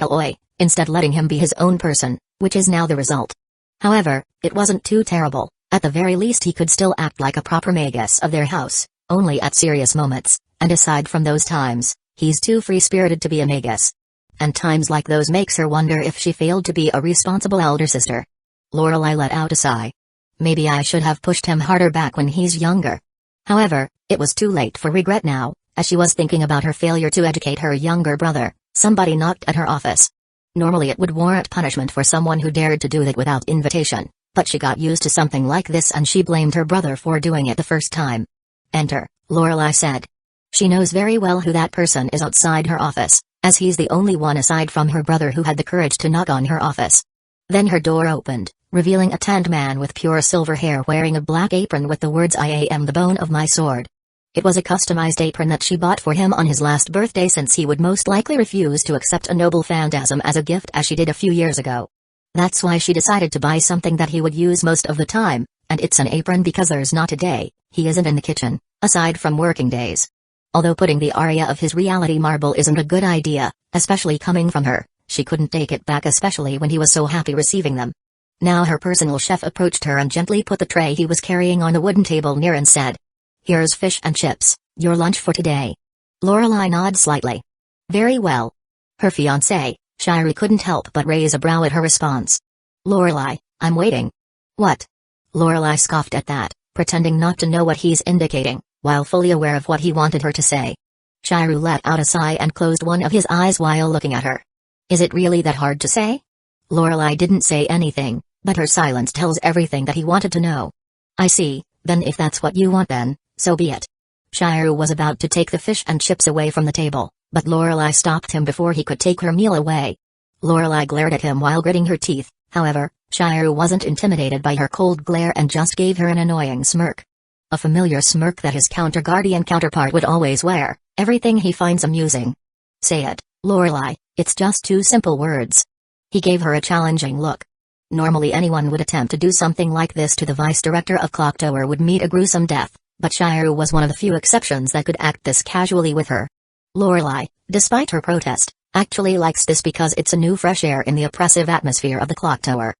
instead letting him be his own person, which is now the result. However, it wasn't too terrible. At the very least he could still act like a proper magus of their house, only at serious moments, and aside from those times, he's too free-spirited to be a magus. And times like those makes her wonder if she failed to be a responsible elder sister. Lorelei let out a sigh. Maybe I should have pushed him harder back when he's younger. However, it was too late for regret now. As she was thinking about her failure to educate her younger brother, somebody knocked at her office. Normally it would warrant punishment for someone who dared to do that without invitation, but she got used to something like this and she blamed her brother for doing it the first time. Enter, Lorelei said. She knows very well who that person is outside her office, as he's the only one aside from her brother who had the courage to knock on her office. Then her door opened, revealing a tanned man with pure silver hair wearing a black apron with the words "I am the bone of my sword." It was a customized apron that she bought for him on his last birthday, since he would most likely refuse to accept a noble phantasm as a gift as she did a few years ago. That's why she decided to buy something that he would use most of the time, and it's an apron because there's not a day he isn't in the kitchen, aside from working days. Although putting the aria of his reality marble isn't a good idea, especially coming from her, she couldn't take it back, especially when he was so happy receiving them. Now her personal chef approached her and gently put the tray he was carrying on the wooden table near and said, "Here's fish and chips, your lunch for today." Lorelei nodded slightly. Very well. Her fiancé, Shiryu, couldn't help but raise a brow at her response. "Lorelei, I'm waiting." "What?" Lorelei scoffed at that, pretending not to know what he's indicating, while fully aware of what he wanted her to say. Shiryu let out a sigh and closed one of his eyes while looking at her. "Is it really that hard to say?" Lorelei didn't say anything, but her silence tells everything that he wanted to know. "I see, then if that's what you want then, so be it." Shiryu was about to take the fish and chips away from the table, but Lorelei stopped him before he could take her meal away. Lorelei glared at him while gritting her teeth, however, Shiryu wasn't intimidated by her cold glare and just gave her an annoying smirk. A familiar smirk that his counter-guardian counterpart would always wear, everything he finds amusing. "Say it, Lorelei, it's just two simple words." He gave her a challenging look. Normally anyone would attempt to do something like this to the vice director of Clock Tower would meet a gruesome death, but Shiryu was one of the few exceptions that could act this casually with her. Lorelei, despite her protest, actually likes this because it's a new fresh air in the oppressive atmosphere of the Clock Tower.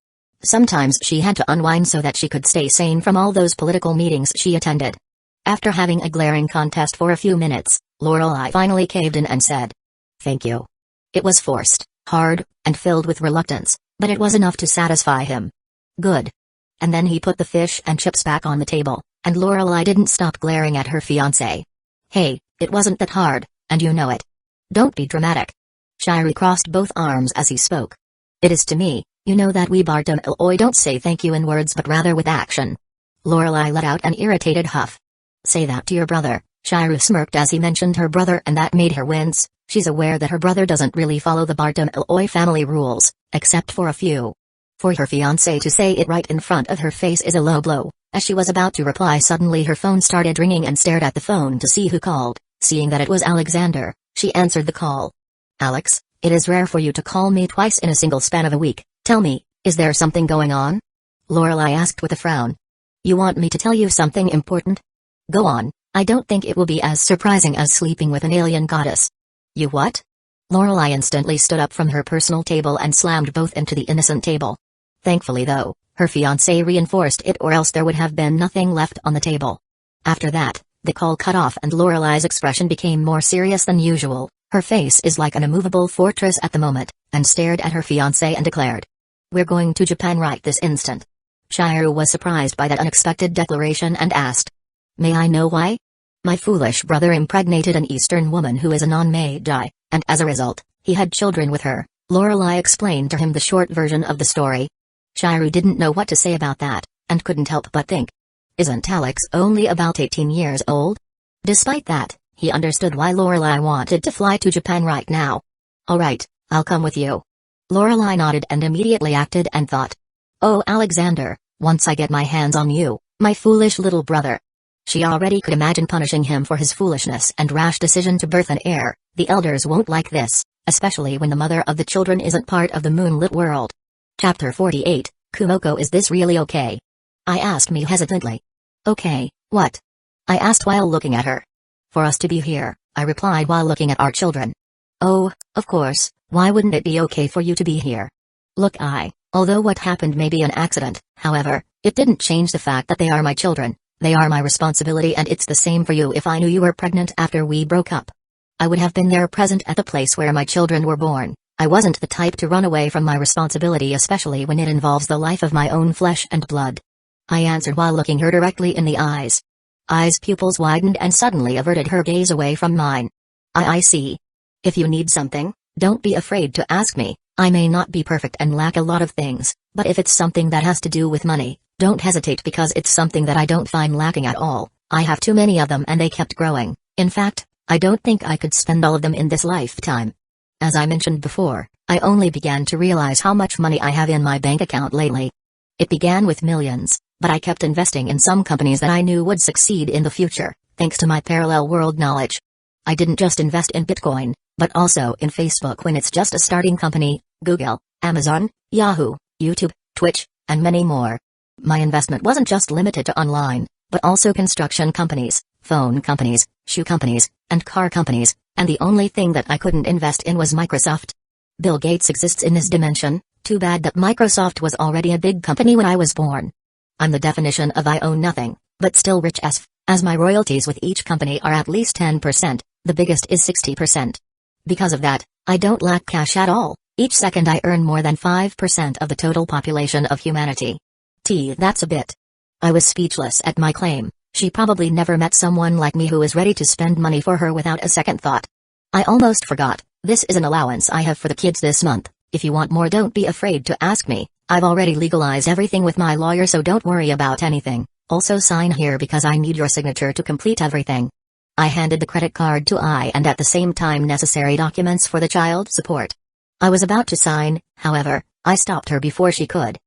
Sometimes she had to unwind so that she could stay sane from all those political meetings she attended. After having a glaring contest for a few minutes, Lorelei finally caved in and said, "Thank you." It was forced, hard, and filled with reluctance, but it was enough to satisfy him. Good. And then he put the fish and chips back on the table, and Lorelei didn't stop glaring at her fiancé. "Hey, it wasn't that hard, and you know it. Don't be dramatic." Shiryu crossed both arms as he spoke. "It is to me, you know that we Bartolomei don't say thank you in words but rather with action." Lorelei let out an irritated huff. "Say that to your brother." Shiryu smirked as he mentioned her brother, and that made her wince. She's aware that her brother doesn't really follow the Bartolomei family rules, except for a few. For her fiancé to say it right in front of her face is a low blow. As she was about to reply, suddenly her phone started ringing and stared at the phone to see who called. Seeing that it was Alexander, she answered the call. "Alex, it is rare for you to call me twice in a single span of a week. Tell me, is there something going on?" Lorelei asked with a frown. "You want me to tell you something important? Go on, I don't think it will be as surprising as sleeping with an alien goddess." "You what?" Lorelei instantly stood up from her personal table and slammed both into the innocent table. Thankfully though, her fiancé reinforced it, or else there would have been nothing left on the table. After that, the call cut off and Lorelei's expression became more serious than usual. Her face is like an immovable fortress at the moment, and stared at her fiancé and declared, "We're going to Japan right this instant." Shiryu was surprised by that unexpected declaration and asked, "May I know why?" "My foolish brother impregnated an Eastern woman who is a non-Magi, and as a result, he had children with her." Lorelei explained to him the short version of the story. Shiryu didn't know what to say about that, and couldn't help but think, isn't Alex only about 18 years old? Despite that, he understood why Lorelei wanted to fly to Japan right now. "Alright, I'll come with you." Lorelei nodded and immediately acted and thought, "Oh Alexander, once I get my hands on you, my foolish little brother." She already could imagine punishing him for his foolishness and rash decision to birth an heir. The elders won't like this, especially when the mother of the children isn't part of the moonlit world. Chapter 48, Kumoko, is this really okay? I asked me hesitantly. "Okay, what?" I asked while looking at her. "For us to be here," I replied while looking at our children. "Oh, of course, Why wouldn't it be okay for you to be here? Look, although what happened may be an accident, however, it didn't change the fact that they are my children. They are my responsibility, and it's the same for you if I knew you were pregnant after we broke up. I would have been there present at the place where my children were born. I wasn't the type to run away from my responsibility, especially when it involves the life of my own flesh and blood. I answered while looking her directly in the eyes. Eyes' pupils widened and suddenly averted her gaze away from mine. I see. If you need something, don't be afraid to ask me. I may not be perfect and lack a lot of things, but if it's something that has to do with money, don't hesitate, because it's something that I don't find lacking at all. I have too many of them and they kept growing. In fact, I don't think I could spend all of them in this lifetime. As I mentioned before, I only began to realize how much money I have in my bank account lately. It began with millions, but I kept investing in some companies that I knew would succeed in the future, thanks to my parallel world knowledge. I didn't just invest in Bitcoin, but also in Facebook when it's just a starting company, Google, Amazon, Yahoo, YouTube, Twitch, and many more. My investment wasn't just limited to online, but also construction companies, phone companies, shoe companies, and car companies, and the only thing that I couldn't invest in was Microsoft. Bill Gates exists in this dimension. Too bad that Microsoft was already a big company when I was born. I'm the definition of I own nothing, but still rich as my royalties with each company are at least 10%, the biggest is 60%. Because of that, I don't lack cash at all. Each second I earn more than 5% of the total population of humanity. That's a bit. I was speechless at my claim. She probably never met someone like me who is ready to spend money for her without a second thought. I almost forgot, this is an allowance I have for the kids this month. If you want more, don't be afraid to ask me. I've already legalized everything with my lawyer, so don't worry about anything. Also sign here because I need your signature to complete everything. I handed the credit card to and at the same time necessary documents for the child support. I was about to sign, however, I stopped her before she could.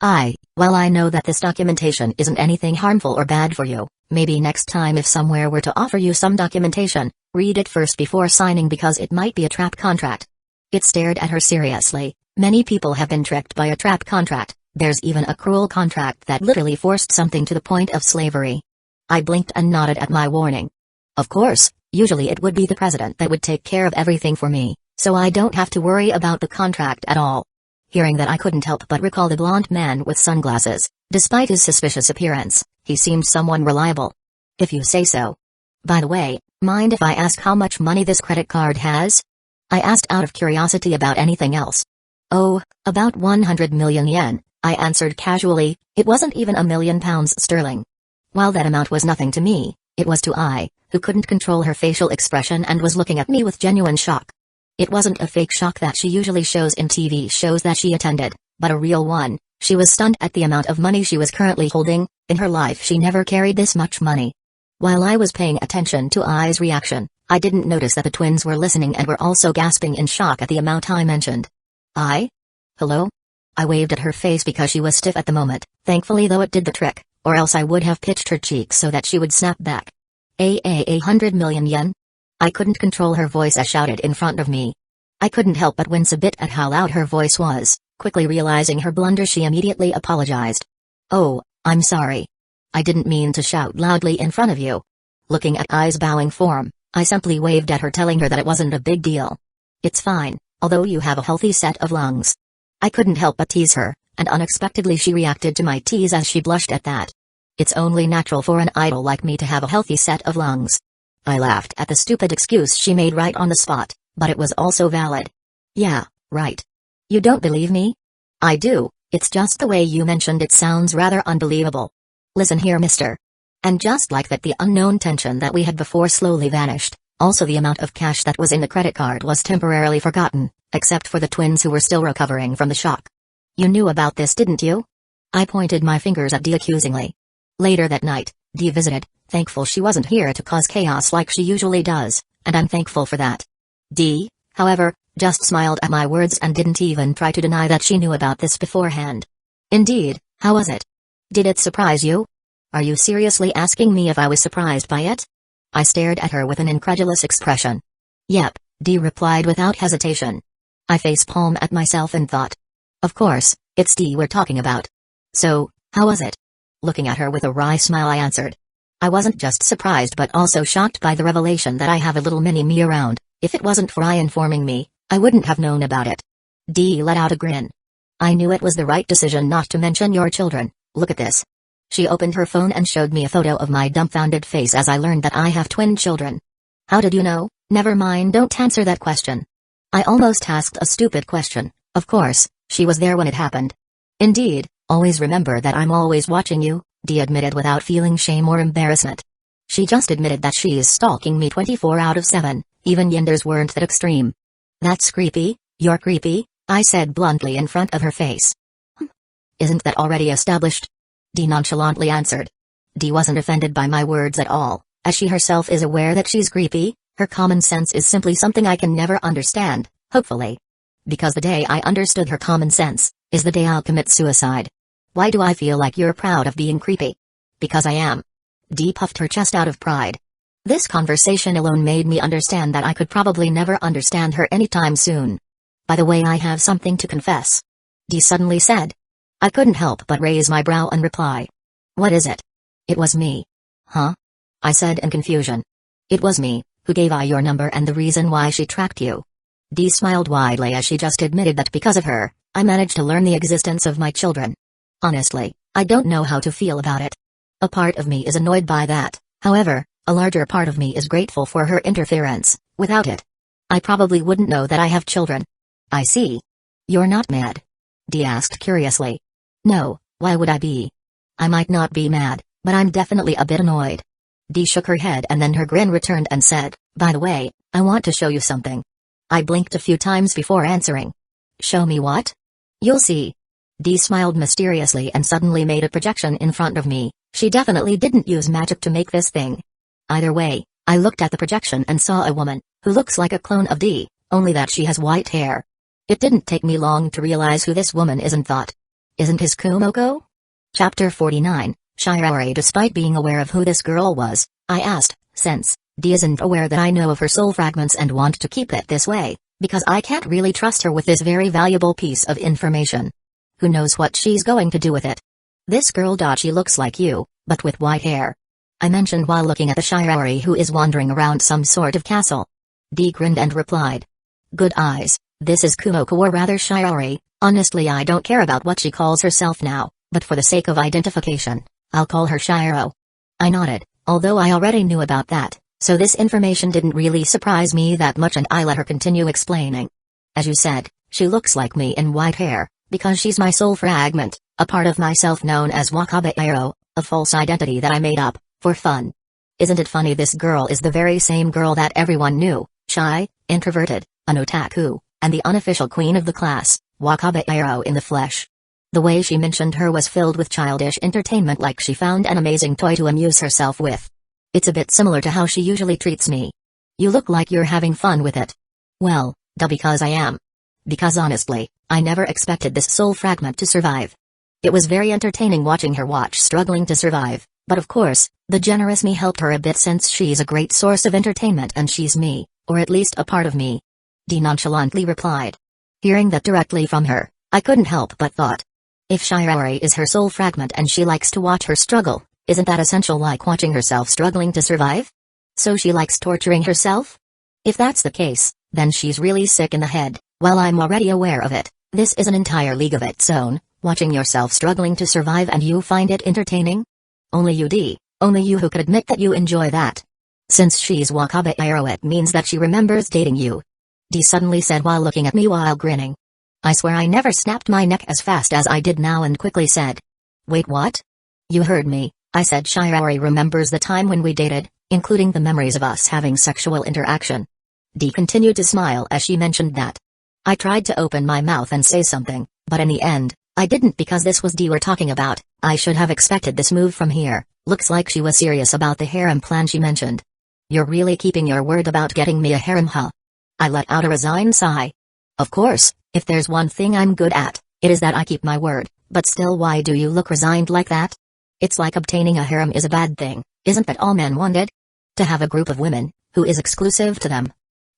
Well, I know that this documentation isn't anything harmful or bad for you. Maybe next time if somewhere were to offer you some documentation, read it first before signing, because it might be a trap contract. It stared at her seriously. Many people have been tricked by a trap contract. There's even a cruel contract that literally forced something to the point of slavery. I blinked and nodded at my warning. Of course, usually it would be the president that would take care of everything for me, so I don't have to worry about the contract at all. Hearing that, I couldn't help but recall the blonde man with sunglasses. Despite his suspicious appearance, he seemed someone reliable. If you say so. By the way, mind if I ask how much money this credit card has? I asked out of curiosity about anything else. Oh, about 100 million yen, I answered casually. It wasn't even £1,000,000. While that amount was nothing to me, it was to who couldn't control her facial expression and was looking at me with genuine shock. It wasn't a fake shock that she usually shows in TV shows that she attended, but a real one. She was stunned at the amount of money she was currently holding. In her life she never carried this much money. While I was paying attention to Ai's reaction, I didn't notice that the twins were listening and were also gasping in shock at the amount I mentioned. Hello? I waved at her face because she was stiff at the moment, thankfully, though it did the trick, or else I would have pitched her cheeks so that she would snap back. 100 million yen? I couldn't control her voice as shouted in front of me. I couldn't help but wince a bit at how loud her voice was. Quickly realizing her blunder, she immediately apologized. Oh, I'm sorry. I didn't mean to shout loudly in front of you. Looking at Ai's bowing form, I simply waved at her, telling her that it wasn't a big deal. It's fine, although you have a healthy set of lungs. I couldn't help but tease her, and unexpectedly she reacted to my tease as she blushed at that. It's only natural for an idol like me to have a healthy set of lungs. I laughed at the stupid excuse she made right on the spot, but it was also valid. Yeah, right. You don't believe me? I do, it's just the way you mentioned it sounds rather unbelievable. Listen here, mister. And just like that, the unknown tension that we had before slowly vanished. Also, the amount of cash that was in the credit card was temporarily forgotten, except for the twins who were still recovering from the shock. You knew about this, didn't you? I pointed my fingers at Dee accusingly. Later that night, Dee visited, thankful she wasn't here to cause chaos like she usually does, and I'm thankful for that. Dee, however, just smiled at my words and didn't even try to deny that she knew about this beforehand. Indeed, how was it? Did it surprise you? Are you seriously asking me if I was surprised by it? I stared at her with an incredulous expression. Yep, Dee replied without hesitation. I facepalmed at myself and thought. Of course, it's Dee we're talking about. So, how was it? Looking at her with a wry smile, I answered. I wasn't just surprised but also shocked by the revelation that I have a little mini-me around. If it wasn't for I informing me, I wouldn't have known about it. Dee let out a grin. I knew it was the right decision not to mention your children. Look at this. She opened her phone and showed me a photo of my dumbfounded face as I learned that I have twin children. How did you know? Never mind, don't answer that question. I almost asked a stupid question. Of course, she was there when it happened. Indeed, always remember that I'm always watching you, Dee admitted without feeling shame or embarrassment. She just admitted that she's stalking me 24 out of 7, even Yinder's weren't that extreme. That's creepy, you're creepy, I said bluntly in front of her face. Isn't that already established? Dee nonchalantly answered. Dee wasn't offended by my words at all, as she herself is aware that she's creepy. Her common sense is simply something I can never understand, hopefully. Because the day I understood her common sense, is the day I'll commit suicide. Why do I feel like you're proud of being creepy? Because I am. Dee puffed her chest out of pride. This conversation alone made me understand that I could probably never understand her anytime soon. By the way, I have something to confess. Dee suddenly said. I couldn't help but raise my brow and reply. What is it? It was me. Huh? I said in confusion. It was me, who gave I your number and the reason why she tracked you. Dee smiled widely as she just admitted that because of her, I managed to learn the existence of my children. Honestly, I don't know how to feel about it. A part of me is annoyed by that, however, a larger part of me is grateful for her interference. Without it, I probably wouldn't know that I have children. I see. You're not mad? Dee asked curiously. No, why would I be? I might not be mad, but I'm definitely a bit annoyed. Dee shook her head and then her grin returned and said, by the way, I want to show you something. I blinked a few times before answering. Show me what? You'll see. Dee smiled mysteriously and suddenly made a projection in front of me. She definitely didn't use magic to make this thing. Either way, I looked at the projection and saw a woman, who looks like a clone of Dee, only that she has white hair. It didn't take me long to realize who this woman is and thought. Isn't his Kumoko? Chapter 49, Shiraori. Despite being aware of who this girl was, I asked, since Dee isn't aware that I know of her soul fragments and want to keep it this way, because I can't really trust her with this very valuable piece of information. Who knows what she's going to do with it? This girl, she looks like you, but with white hair. I mentioned while looking at the Shiraori who is wandering around some sort of castle. Dee grinned and replied. Good eyes, this is Kumoko or rather Shiraori. Honestly, I don't care about what she calls herself now, but for the sake of identification, I'll call her Shiro. I nodded, although I already knew about that, so this information didn't really surprise me that much and I let her continue explaining. As you said, she looks like me in white hair, because she's my soul fragment, a part of myself known as Wakabaero, a false identity that I made up, for fun. Isn't it funny this girl is the very same girl that everyone knew, shy, introverted, an otaku, and the unofficial queen of the class, Wakabaero in the flesh. The way she mentioned her was filled with childish entertainment like she found an amazing toy to amuse herself with. It's a bit similar to how she usually treats me. You look like you're having fun with it. Well, duh, because I am. Because honestly, I never expected this soul fragment to survive. It was very entertaining watching her struggling to survive, but of course, the generous me helped her a bit since she's a great source of entertainment and she's me, or at least a part of me. Dee nonchalantly replied. Hearing that directly from her, I couldn't help but thought. If Shiraori is her soul fragment and she likes to watch her struggle, isn't that essential like watching herself struggling to survive? So she likes torturing herself? If that's the case, then she's really sick in the head. While I'm already aware of it, this is an entire league of its own, watching yourself struggling to survive and you find it entertaining? Only you, Dee, only you who could admit that you enjoy that. Since she's Wakabaero, it means that she remembers dating you. Dee suddenly said while looking at me while grinning. I swear I never snapped my neck as fast as I did now and quickly said. Wait, what? You heard me, I said Shiraori remembers the time when we dated, including the memories of us having sexual interaction. Dee continued to smile as she mentioned that. I tried to open my mouth and say something, but in the end, I didn't because this was Dee we're talking about. I should have expected this move from here. Looks like she was serious about the harem plan she mentioned. You're really keeping your word about getting me a harem, huh? I let out a resigned sigh. Of course, if there's one thing I'm good at, it is that I keep my word, but still, why do you look resigned like that? It's like obtaining a harem is a bad thing, isn't that all men wanted? To have a group of women, who is exclusive to them.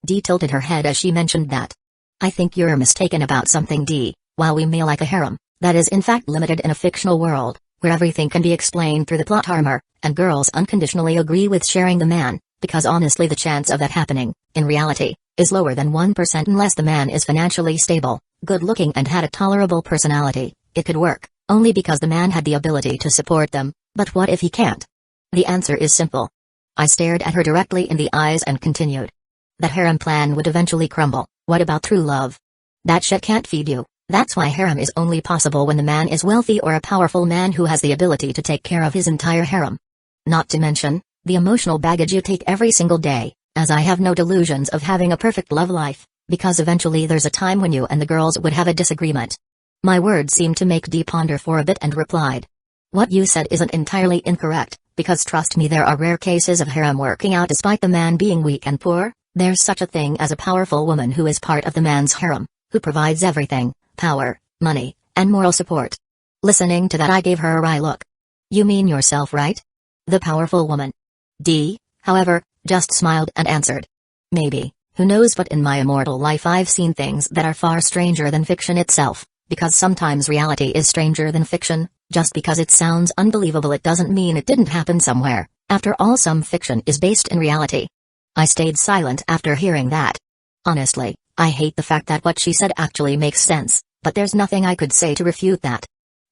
Dee tilted her head as she mentioned that. I think you're mistaken about something, Dee. While we may like a harem, that is in fact limited in a fictional world, where everything can be explained through the plot armor, and girls unconditionally agree with sharing the man, because honestly the chance of that happening, in reality, is lower than 1% unless the man is financially stable, good-looking and had a tolerable personality. It could work, only because the man had the ability to support them, but what if he can't? The answer is simple. I stared at her directly in the eyes and continued. That harem plan would eventually crumble. What about true love? That shit can't feed you. That's why harem is only possible when the man is wealthy or a powerful man who has the ability to take care of his entire harem. Not to mention, the emotional baggage you take every single day, as I have no delusions of having a perfect love life, because eventually there's a time when you and the girls would have a disagreement. My words seemed to make Dee ponder for a bit and replied. What you said isn't entirely incorrect, because trust me, there are rare cases of harem working out despite the man being weak and poor. There's such a thing as a powerful woman who is part of the man's harem, who provides everything, power, money, and moral support. Listening to that, I gave her a wry look. You mean yourself, right? The powerful woman. Dee, however, just smiled and answered. Maybe, who knows, but in my immortal life I've seen things that are far stranger than fiction itself, because sometimes reality is stranger than fiction. Just because it sounds unbelievable it doesn't mean it didn't happen somewhere. After all, some fiction is based in reality. I stayed silent after hearing that. Honestly, I hate the fact that what she said actually makes sense, but there's nothing I could say to refute that.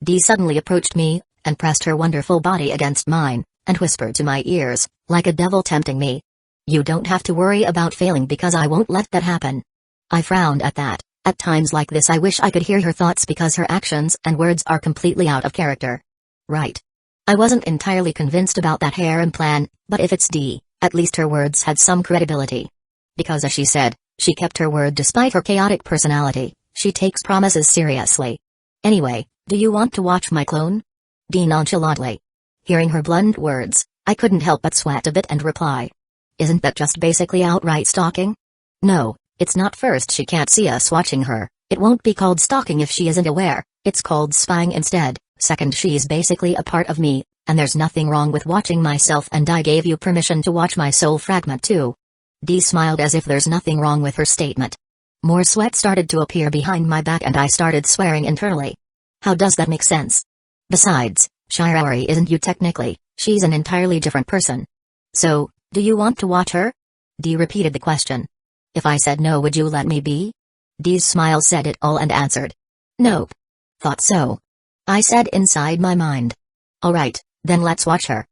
Dee suddenly approached me, and pressed her wonderful body against mine, and whispered to my ears, like a devil tempting me. You don't have to worry about failing because I won't let that happen. I frowned at that. At times like this I wish I could hear her thoughts because her actions and words are completely out of character. Right. I wasn't entirely convinced about that harem plan, but if it's Dee, at least her words had some credibility. Because as she said, she kept her word despite her chaotic personality. She takes promises seriously. Anyway, do you want to watch my clone? Dee nonchalantly. Hearing her blunt words, I couldn't help but sweat a bit and reply. Isn't that just basically outright stalking? No, it's not. First, she can't see us watching her. It won't be called stalking if she isn't aware. It's called spying instead. Second, she's basically a part of me, and there's nothing wrong with watching myself, and I gave you permission to watch my soul fragment too. Dee smiled as if there's nothing wrong with her statement. More sweat started to appear behind my back and I started swearing internally. How does that make sense? Besides, Shiraori isn't you technically, she's an entirely different person. So, do you want to watch her? Dee repeated the question. If I said no, would you let me be? Dee's smile said it all and answered. Nope. Thought so. I said inside my mind. Alright, then let's watch her.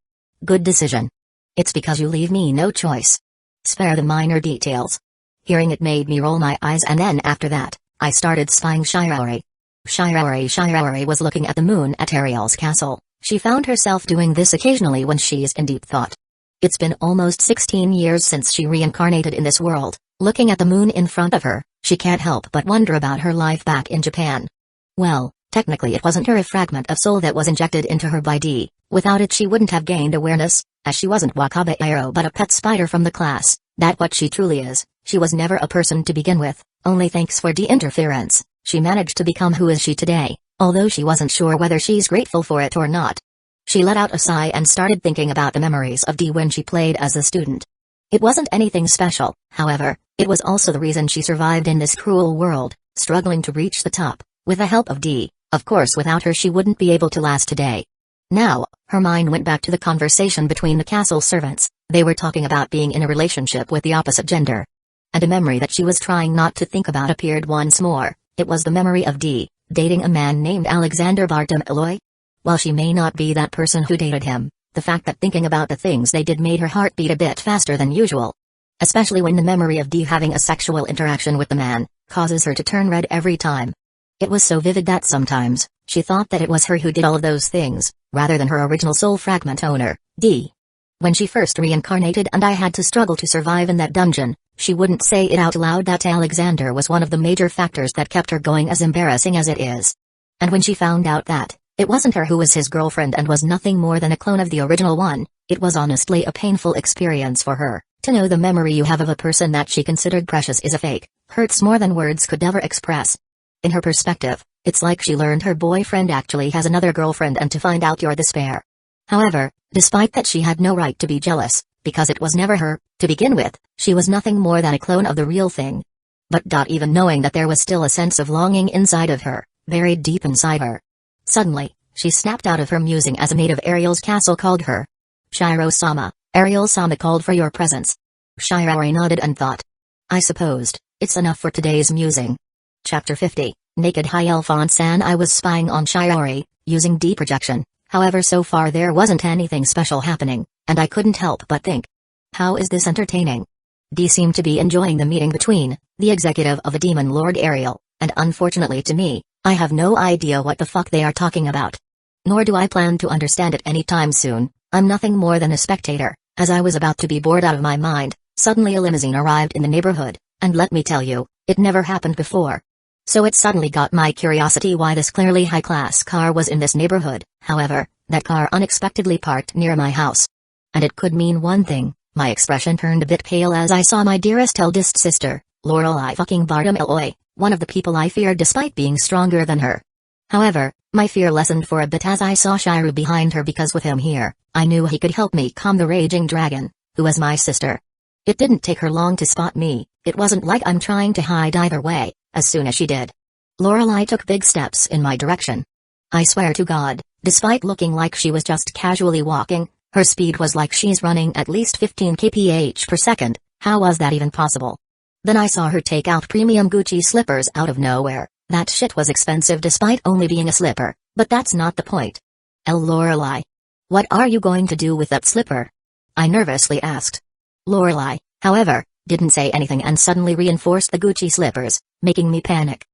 Good decision. It's because you leave me no choice. Spare the minor details. Hearing it made me roll my eyes, and then after that, I started spying Shiraori. Shiraori was looking at the moon at Ariel's castle. She found herself doing this occasionally when she's in deep thought. It's been almost 16 years since she reincarnated in this world. Looking at the moon in front of her, she can't help but wonder about her life back in Japan. Well, technically it wasn't her fragment of soul that was injected into her by Dee. Without it she wouldn't have gained awareness, as she wasn't Wakabe Arrow but a pet spider from the class. That's what she truly is. She was never a person to begin with, only thanks for Dee interference, she managed to become who is she today, although she wasn't sure whether she's grateful for it or not. She let out a sigh and started thinking about the memories of Dee when she played as a student. It wasn't anything special, however, it was also the reason she survived in this cruel world, struggling to reach the top, with the help of Dee. Of course without her she wouldn't be able to last today. Now, her mind went back to the conversation between the castle servants. They were talking about being in a relationship with the opposite gender. And a memory that she was trying not to think about appeared once more. It was the memory of Dee, dating a man named Alexander Bartom Eloy. While she may not be that person who dated him, the fact that thinking about the things they did made her heart beat a bit faster than usual. Especially when the memory of Dee having a sexual interaction with the man causes her to turn red every time. It was so vivid that sometimes, she thought that it was her who did all of those things, rather than her original soul fragment owner, Dee. When she first reincarnated and I had to struggle to survive in that dungeon, she wouldn't say it out loud that Alexander was one of the major factors that kept her going, as embarrassing as it is. And when she found out that it wasn't her who was his girlfriend and was nothing more than a clone of the original one, it was honestly a painful experience for her. To know the memory you have of a person that she considered precious is a fake, hurts more than words could ever express. In her perspective, it's like she learned her boyfriend actually has another girlfriend and to find out you're the spare. However, despite that she had no right to be jealous, because it was never her, to begin with, she was nothing more than a clone of the real thing. But even knowing that there was still a sense of longing inside of her, buried deep inside her. Suddenly, she snapped out of her musing as a maid of Ariel's castle called her. Shiro-sama, Ariel-sama called for your presence. Shiori nodded and thought. I supposed, it's enough for today's musing. Chapter 50, Naked Hierophant-san. I was spying on Shiori, using D projection, however so far there wasn't anything special happening, and I couldn't help but think. How is this entertaining? D seemed to be enjoying the meeting between the executive of a demon lord Ariel, and unfortunately to me, I have no idea what the fuck they are talking about. Nor do I plan to understand it anytime soon. I'm nothing more than a spectator. As I was about to be bored out of my mind, suddenly a limousine arrived in the neighborhood, and let me tell you, it never happened before. So it suddenly got my curiosity why this clearly high-class car was in this neighborhood. However, that car unexpectedly parked near my house. And it could mean one thing. My expression turned a bit pale as I saw my dearest eldest sister, Lorelei fucking Bardem Eloy, one of the people I feared despite being stronger than her. However, my fear lessened for a bit as I saw Shiru behind her because with him here, I knew he could help me calm the raging dragon, who was my sister. It didn't take her long to spot me. It wasn't like I'm trying to hide either way. As soon as she did, Lorelei took big steps in my direction. I swear to God, despite looking like she was just casually walking, her speed was like she's running at least 15 kph per second. How was that even possible? Then I saw her take out premium Gucci slippers out of nowhere. That shit was expensive despite only being a slipper, but that's not the point. Lorelei. What are you going to do with that slipper? I nervously asked. Lorelei, however, didn't say anything and suddenly reinforced the Gucci slippers, making me panic.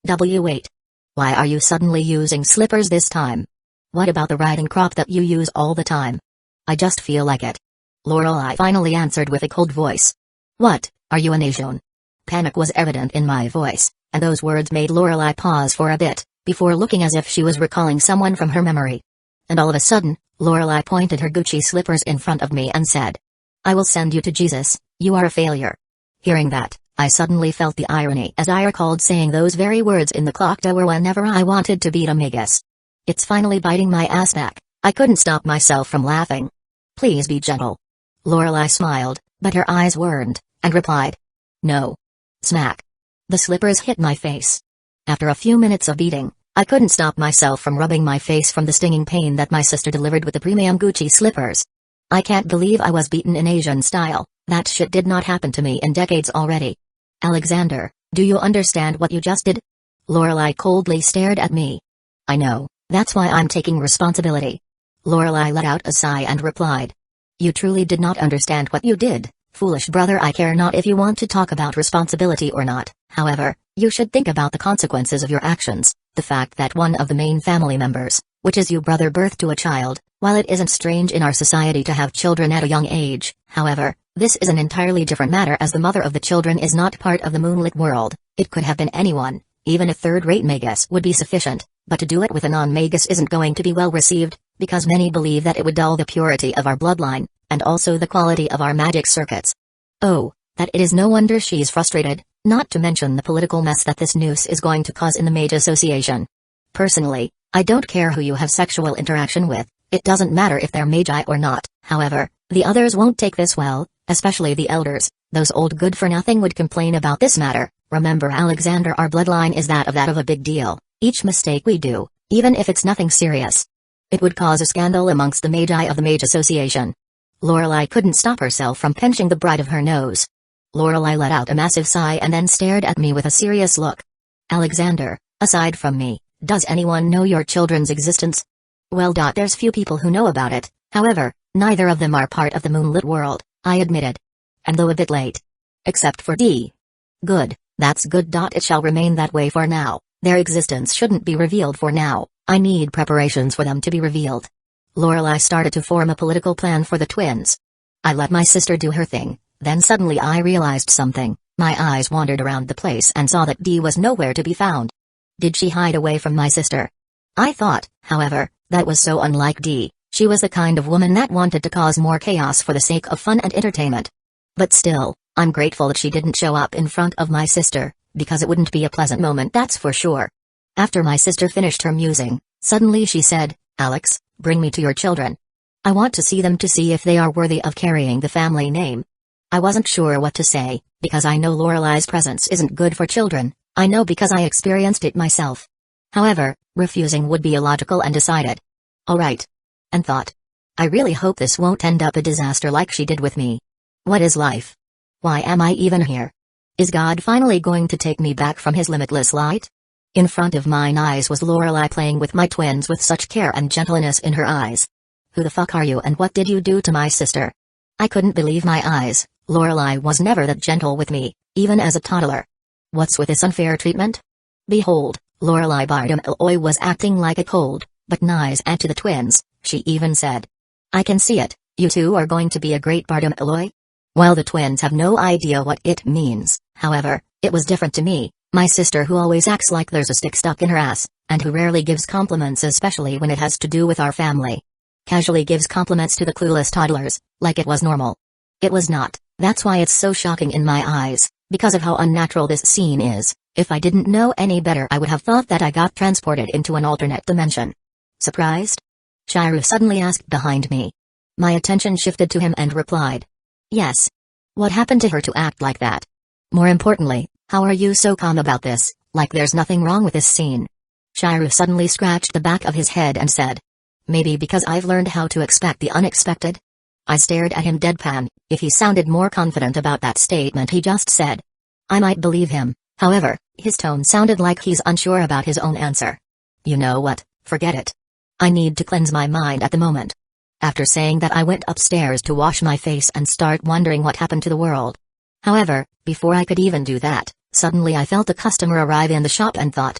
Wait. Why are you suddenly using slippers this time? What about the riding crop that you use all the time? I just feel like it. Lorelei finally answered with a cold voice. What, are you an Asian? Panic was evident in my voice, and those words made Lorelei pause for a bit, before looking as if she was recalling someone from her memory. And all of a sudden, Lorelei pointed her Gucci slippers in front of me and said, I will send you to Jesus, you are a failure. Hearing that, I suddenly felt the irony as I recalled saying those very words in the clock tower whenever I wanted to beat a magus. It's finally biting my ass back. I couldn't stop myself from laughing. Please be gentle. Lorelei smiled, but her eyes weren't, and replied. No. Smack. The slippers hit my face. After a few minutes of beating, I couldn't stop myself from rubbing my face from the stinging pain that my sister delivered with the premium Gucci slippers. I can't believe I was beaten in Asian style. That shit did not happen to me in decades already. Alexander, do you understand what you just did? Lorelei coldly stared at me. I know, that's why I'm taking responsibility. Lorelei let out a sigh and replied. You truly did not understand what you did, foolish brother. I care not if you want to talk about responsibility or not. However, you should think about the consequences of your actions. The fact that one of the main family members, which is you brother, birth to a child, while it isn't strange in our society to have children at a young age, however, this is an entirely different matter as the mother of the children is not part of the moonlit world. It could have been anyone, even a third-rate magus would be sufficient, but to do it with a non-magus isn't going to be well received, because many believe that it would dull the purity of our bloodline, and also the quality of our magic circuits. Oh, that it is no wonder she's frustrated, not to mention the political mess that this noose is going to cause in the Mage Association. Personally, I don't care who you have sexual interaction with, it doesn't matter if they're magi or not. However, the others won't take this well, especially the elders. Those old good-for-nothing would complain about this matter. Remember, Alexander, our bloodline is that of a big deal. Each mistake we do, even if it's nothing serious, it would cause a scandal amongst the magi of the Mage Association. Lorelei couldn't stop herself from pinching the bridge of her nose. Lorelei let out a massive sigh and then stared at me with a serious look. Alexander, aside from me, does anyone know your children's existence? Well, there's few people who know about it. However, neither of them are part of the moonlit world, I admitted. And though a bit late. Except for D. Good, that's good. It shall remain that way for now. Their existence shouldn't be revealed for now. I need preparations for them to be revealed. Lorelei started to form a political plan for the twins. I let my sister do her thing, then suddenly I realized something. My eyes wandered around the place and saw that D was nowhere to be found. Did she hide away from my sister? I thought, however, that was so unlike D. She was the kind of woman that wanted to cause more chaos for the sake of fun and entertainment. But still, I'm grateful that she didn't show up in front of my sister, because it wouldn't be a pleasant moment, that's for sure. After my sister finished her musing, suddenly she said, Alex, bring me to your children. I want to see them to see if they are worthy of carrying the family name. I wasn't sure what to say, because I know Lorelei's presence isn't good for children. I know because I experienced it myself. However, refusing would be illogical and decided. Alright. And thought. I really hope this won't end up a disaster like she did with me. What is life? Why am I even here? Is God finally going to take me back from his limitless light? In front of mine eyes was Lorelei playing with my twins with such care and gentleness in her eyes. Who the fuck are you and what did you do to my sister? I couldn't believe my eyes. Lorelei was never that gentle with me, even as a toddler. What's with this unfair treatment? Behold, Lorelei Bardomiloi was acting like a cold, but nice aunt to the twins. She even said, "I can see it, you two are going to be a great Bardomiloi." While the twins have no idea what it means, however, it was different to me, my sister who always acts like there's a stick stuck in her ass, and who rarely gives compliments especially when it has to do with our family. Casually gives compliments to the clueless toddlers, like it was normal. It was not, that's why it's so shocking in my eyes, because of how unnatural this scene is. If I didn't know any better I would have thought that I got transported into an alternate dimension. Surprised? Chiru suddenly asked behind me. My attention shifted to him and replied, "Yes. What happened to her to act like that? More importantly, how are you so calm about this, like there's nothing wrong with this scene?" Chiru suddenly scratched the back of his head and said, "Maybe because I've learned how to expect the unexpected?" I stared at him deadpan. If he sounded more confident about that statement he just said, I might believe him. However, his tone sounded like he's unsure about his own answer. You know what, forget it. I need to cleanse my mind at the moment. After saying that I went upstairs to wash my face and start wondering what happened to the world. However, before I could even do that, suddenly I felt a customer arrive in the shop and thought,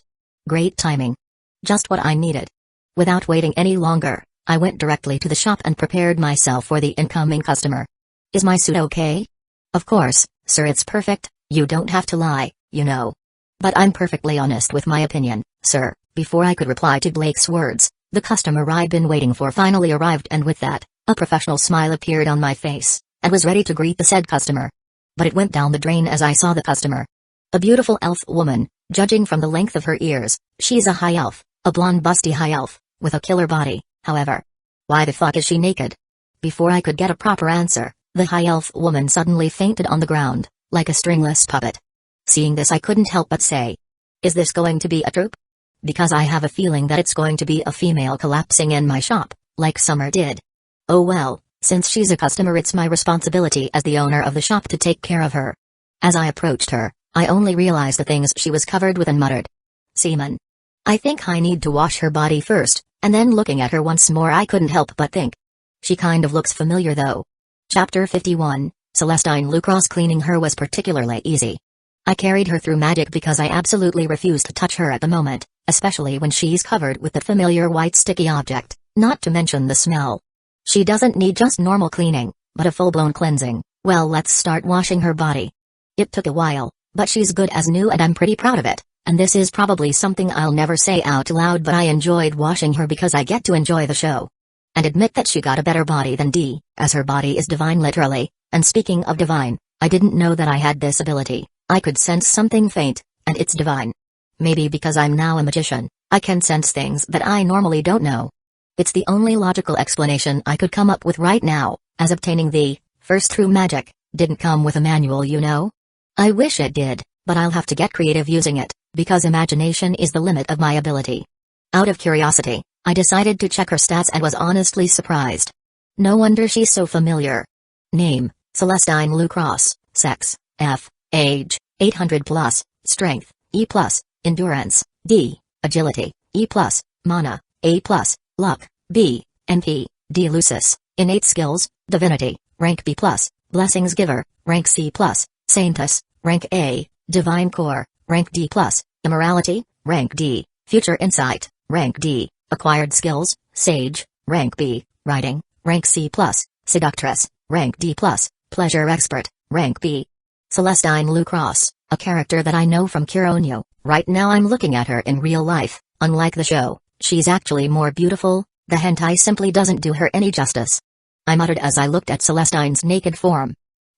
great timing. Just what I needed. Without waiting any longer, I went directly to the shop and prepared myself for the incoming customer. Is my suit okay? Of course, sir, it's perfect, you don't have to lie, you know. But I'm perfectly honest with my opinion, sir. Before I could reply to Blake's words, the customer I'd been waiting for finally arrived, and with that, a professional smile appeared on my face, and was ready to greet the said customer. But it went down the drain as I saw the customer. A beautiful elf woman, judging from the length of her ears, she's a high elf, a blonde busty high elf, with a killer body, however. Why the fuck is she naked? Before I could get a proper answer, the high elf woman suddenly fainted on the ground, like a stringless puppet. Seeing this I couldn't help but say, is this going to be a trope? Because I have a feeling that it's going to be a female collapsing in my shop, like Summer did. Oh well, since she's a customer it's my responsibility as the owner of the shop to take care of her. As I approached her, I only realized the things she was covered with and muttered. Semen. I think I need to wash her body first, and then looking at her once more I couldn't help but think. She kind of looks familiar though. Chapter 51, Celestine Lucross. Cleaning her was particularly easy. I carried her through magic because I absolutely refused to touch her at the moment, especially when she's covered with that familiar white sticky object, not to mention the smell. She doesn't need just normal cleaning, but a full-blown cleansing. Well, let's start washing her body. It took a while, but she's good as new and I'm pretty proud of it, and this is probably something I'll never say out loud, but I enjoyed washing her because I get to enjoy the show. And admit that she got a better body than D, as her body is divine literally, and speaking of divine, I didn't know that I had this ability. I could sense something faint, and it's divine. Maybe because I'm now a magician, I can sense things that I normally don't know. It's the only logical explanation I could come up with right now, as obtaining the first true magic didn't come with a manual, you know? I wish it did, but I'll have to get creative using it, because imagination is the limit of my ability. Out of curiosity, I decided to check her stats and was honestly surprised. No wonder she's so familiar. Name, Celestine Lucross. Sex, F. Age, 800 plus, Strength, E plus, Endurance, D, Agility, E plus, Mana, A plus, Luck, B, MP, D. Lucis, Innate Skills, Divinity, Rank B plus, Blessings Giver, Rank C plus, Saintess, Rank A, Divine Core, Rank D plus, Immorality, Rank D, Future Insight, Rank D, Acquired Skills, Sage, Rank B, Writing, Rank C plus, Seductress, Rank D plus, Pleasure Expert, Rank B. Celestine Lucross, a character that I know from Kuronyo. Right now I'm looking at her in real life. Unlike the show, she's actually more beautiful. The hentai simply doesn't do her any justice. I muttered as I looked at Celestine's naked form.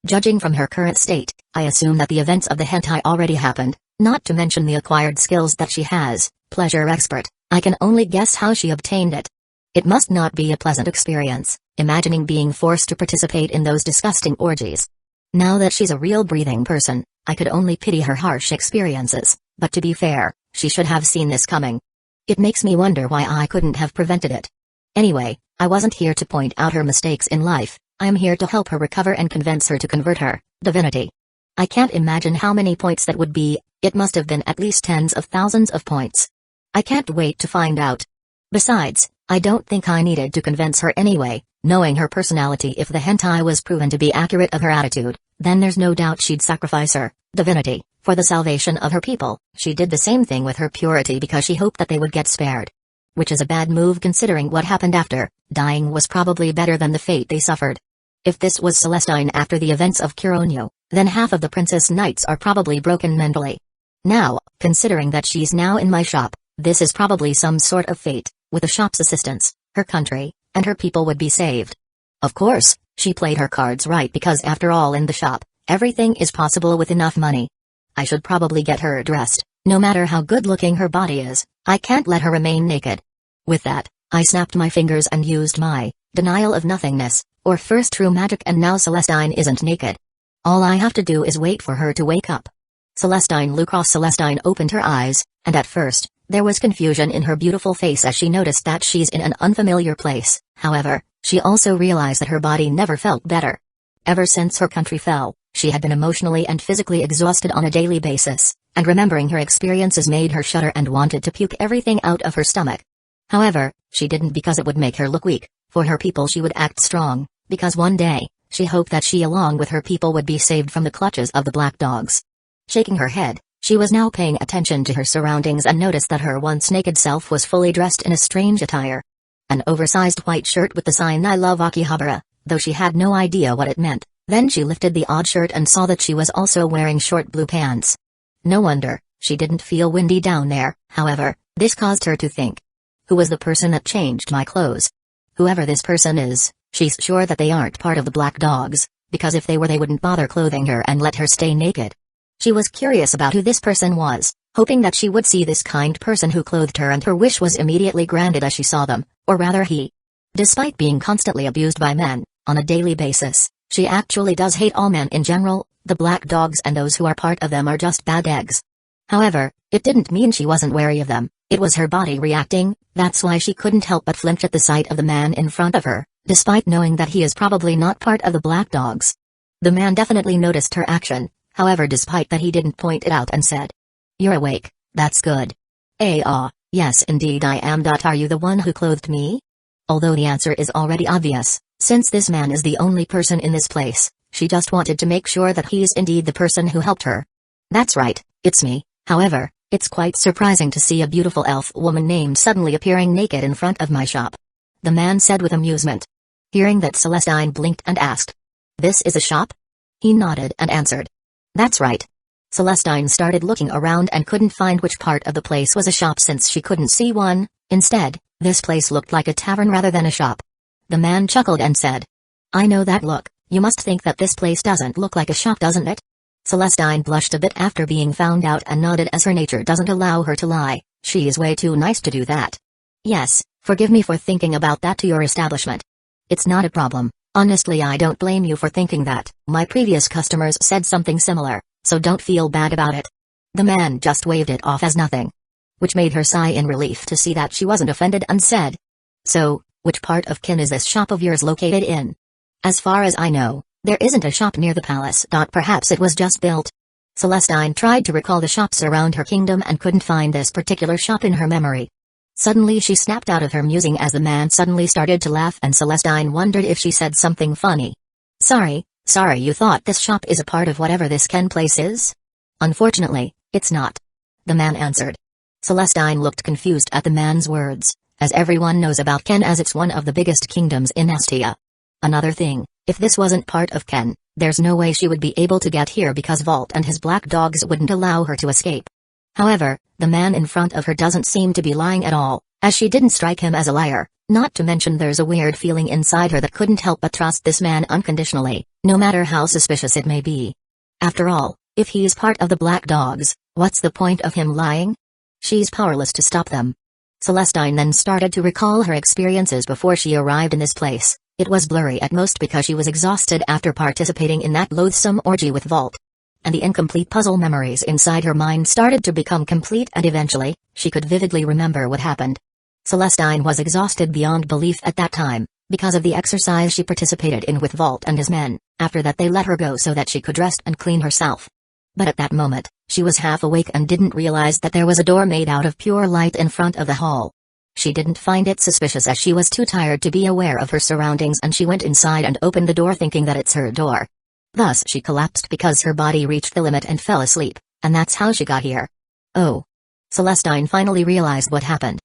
Judging from her current state, I assume that the events of the hentai already happened, not to mention the acquired skills that she has. Pleasure Expert, I can only guess how she obtained it. It must not be a pleasant experience, imagining being forced to participate in those disgusting orgies. Now that she's a real breathing person, I could only pity her harsh experiences, but to be fair, she should have seen this coming. It makes me wonder why I couldn't have prevented it. Anyway, I wasn't here to point out her mistakes in life, I am here to help her recover and convince her to convert her divinity. I can't imagine how many points that would be, it must have been at least tens of thousands of points. I can't wait to find out. Besides, I don't think I needed to convince her anyway, knowing her personality. If the hentai was proven to be accurate of her attitude, then there's no doubt she'd sacrifice her divinity for the salvation of her people. She did the same thing with her purity because she hoped that they would get spared. Which is a bad move considering what happened after. Dying was probably better than the fate they suffered. If this was Celestine after the events of Kuronyo, then half of the Princess Knights are probably broken mentally. Now, considering that she's now in my shop, this is probably some sort of fate. With the shop's assistance, her country, and her people would be saved. Of course, she played her cards right because after all in the shop, everything is possible with enough money. I should probably get her dressed, no matter how good looking her body is, I can't let her remain naked. With that, I snapped my fingers and used my denial of nothingness, or first true magic, and now Celestine isn't naked. All I have to do is wait for her to wake up. Celestine Lucross. Celestine opened her eyes, and at first, there was confusion in her beautiful face as she noticed that she's in an unfamiliar place. However, she also realized that her body never felt better. Ever since her country fell, she had been emotionally and physically exhausted on a daily basis, and remembering her experiences made her shudder and wanted to puke everything out of her stomach. However, she didn't because it would make her look weak. For her people she would act strong, because one day, she hoped that she along with her people would be saved from the clutches of the black dogs. Shaking her head, she was now paying attention to her surroundings and noticed that her once naked self was fully dressed in a strange attire. An oversized white shirt with the sign "I love Akihabara," though she had no idea what it meant. Then she lifted the odd shirt and saw that she was also wearing short blue pants. No wonder, she didn't feel windy down there. However, this caused her to think. Who was the person that changed my clothes? Whoever this person is, she's sure that they aren't part of the black dogs, because if they were they wouldn't bother clothing her and let her stay naked. She was curious about who this person was, hoping that she would see this kind person who clothed her, and her wish was immediately granted as she saw them, or rather he. Despite being constantly abused by men, on a daily basis, she actually does hate all men in general. The black dogs and those who are part of them are just bad eggs. However, it didn't mean she wasn't wary of them, it was her body reacting. That's why she couldn't help but flinch at the sight of the man in front of her, despite knowing that he is probably not part of the black dogs. The man definitely noticed her action, however despite that he didn't point it out and said, "You're awake, that's good." Yes indeed I am. Are you the one who clothed me? Although the answer is already obvious, since this man is the only person in this place, she just wanted to make sure that he's indeed the person who helped her. That's right, it's me. However, it's quite surprising to see a beautiful elf woman named suddenly appearing naked in front of my shop. The man said with amusement. Hearing that, Celestine blinked and asked, "This is a shop?" He nodded and answered, "That's right." Celestine started looking around and couldn't find which part of the place was a shop since she couldn't see one. Instead, this place looked like a tavern rather than a shop. The man chuckled and said, "I know that look. You must think that this place doesn't look like a shop, doesn't it?" Celestine blushed a bit after being found out and nodded as her nature doesn't allow her to lie. She is way too nice to do that. "Yes, forgive me for thinking about that to your establishment." "It's not a problem. Honestly, I don't blame you for thinking that. My previous customers said something similar, so don't feel bad about it." The man just waved it off as nothing, which made her sigh in relief to see that she wasn't offended, and said, "So, which part of Kin is this shop of yours located in?" "As far as I know, there isn't a shop near the palace. Perhaps it was just built." Celestine tried to recall the shops around her kingdom and couldn't find this particular shop in her memory. Suddenly she snapped out of her musing as the man suddenly started to laugh, and Celestine wondered if she said something funny. Sorry, you thought this shop is a part of whatever this Ken place is?" "Unfortunately, it's not," the man answered. Celestine looked confused at the man's words, as everyone knows about Ken as it's one of the biggest kingdoms in Estia. Another thing, if this wasn't part of Ken, there's no way she would be able to get here because Vault and his black dogs wouldn't allow her to escape. However, the man in front of her doesn't seem to be lying at all, as she didn't strike him as a liar, not to mention there's a weird feeling inside her that couldn't help but trust this man unconditionally, no matter how suspicious it may be. After all, if he's part of the black dogs, what's the point of him lying? She's powerless to stop them. Celestine then started to recall her experiences before she arrived in this place. It was blurry at most because she was exhausted after participating in that loathsome orgy with Vault. And the incomplete puzzle memories inside her mind started to become complete, and eventually, she could vividly remember what happened. Celestine was exhausted beyond belief at that time, because of the exercise she participated in with Vault and his men. After that they let her go so that she could rest and clean herself. But at that moment, she was half awake and didn't realize that there was a door made out of pure light in front of the hall. She didn't find it suspicious as she was too tired to be aware of her surroundings, and she went inside and opened the door thinking that it's her door. Thus she collapsed because her body reached the limit and fell asleep, and that's how she got here. Oh. Celestine finally realized what happened.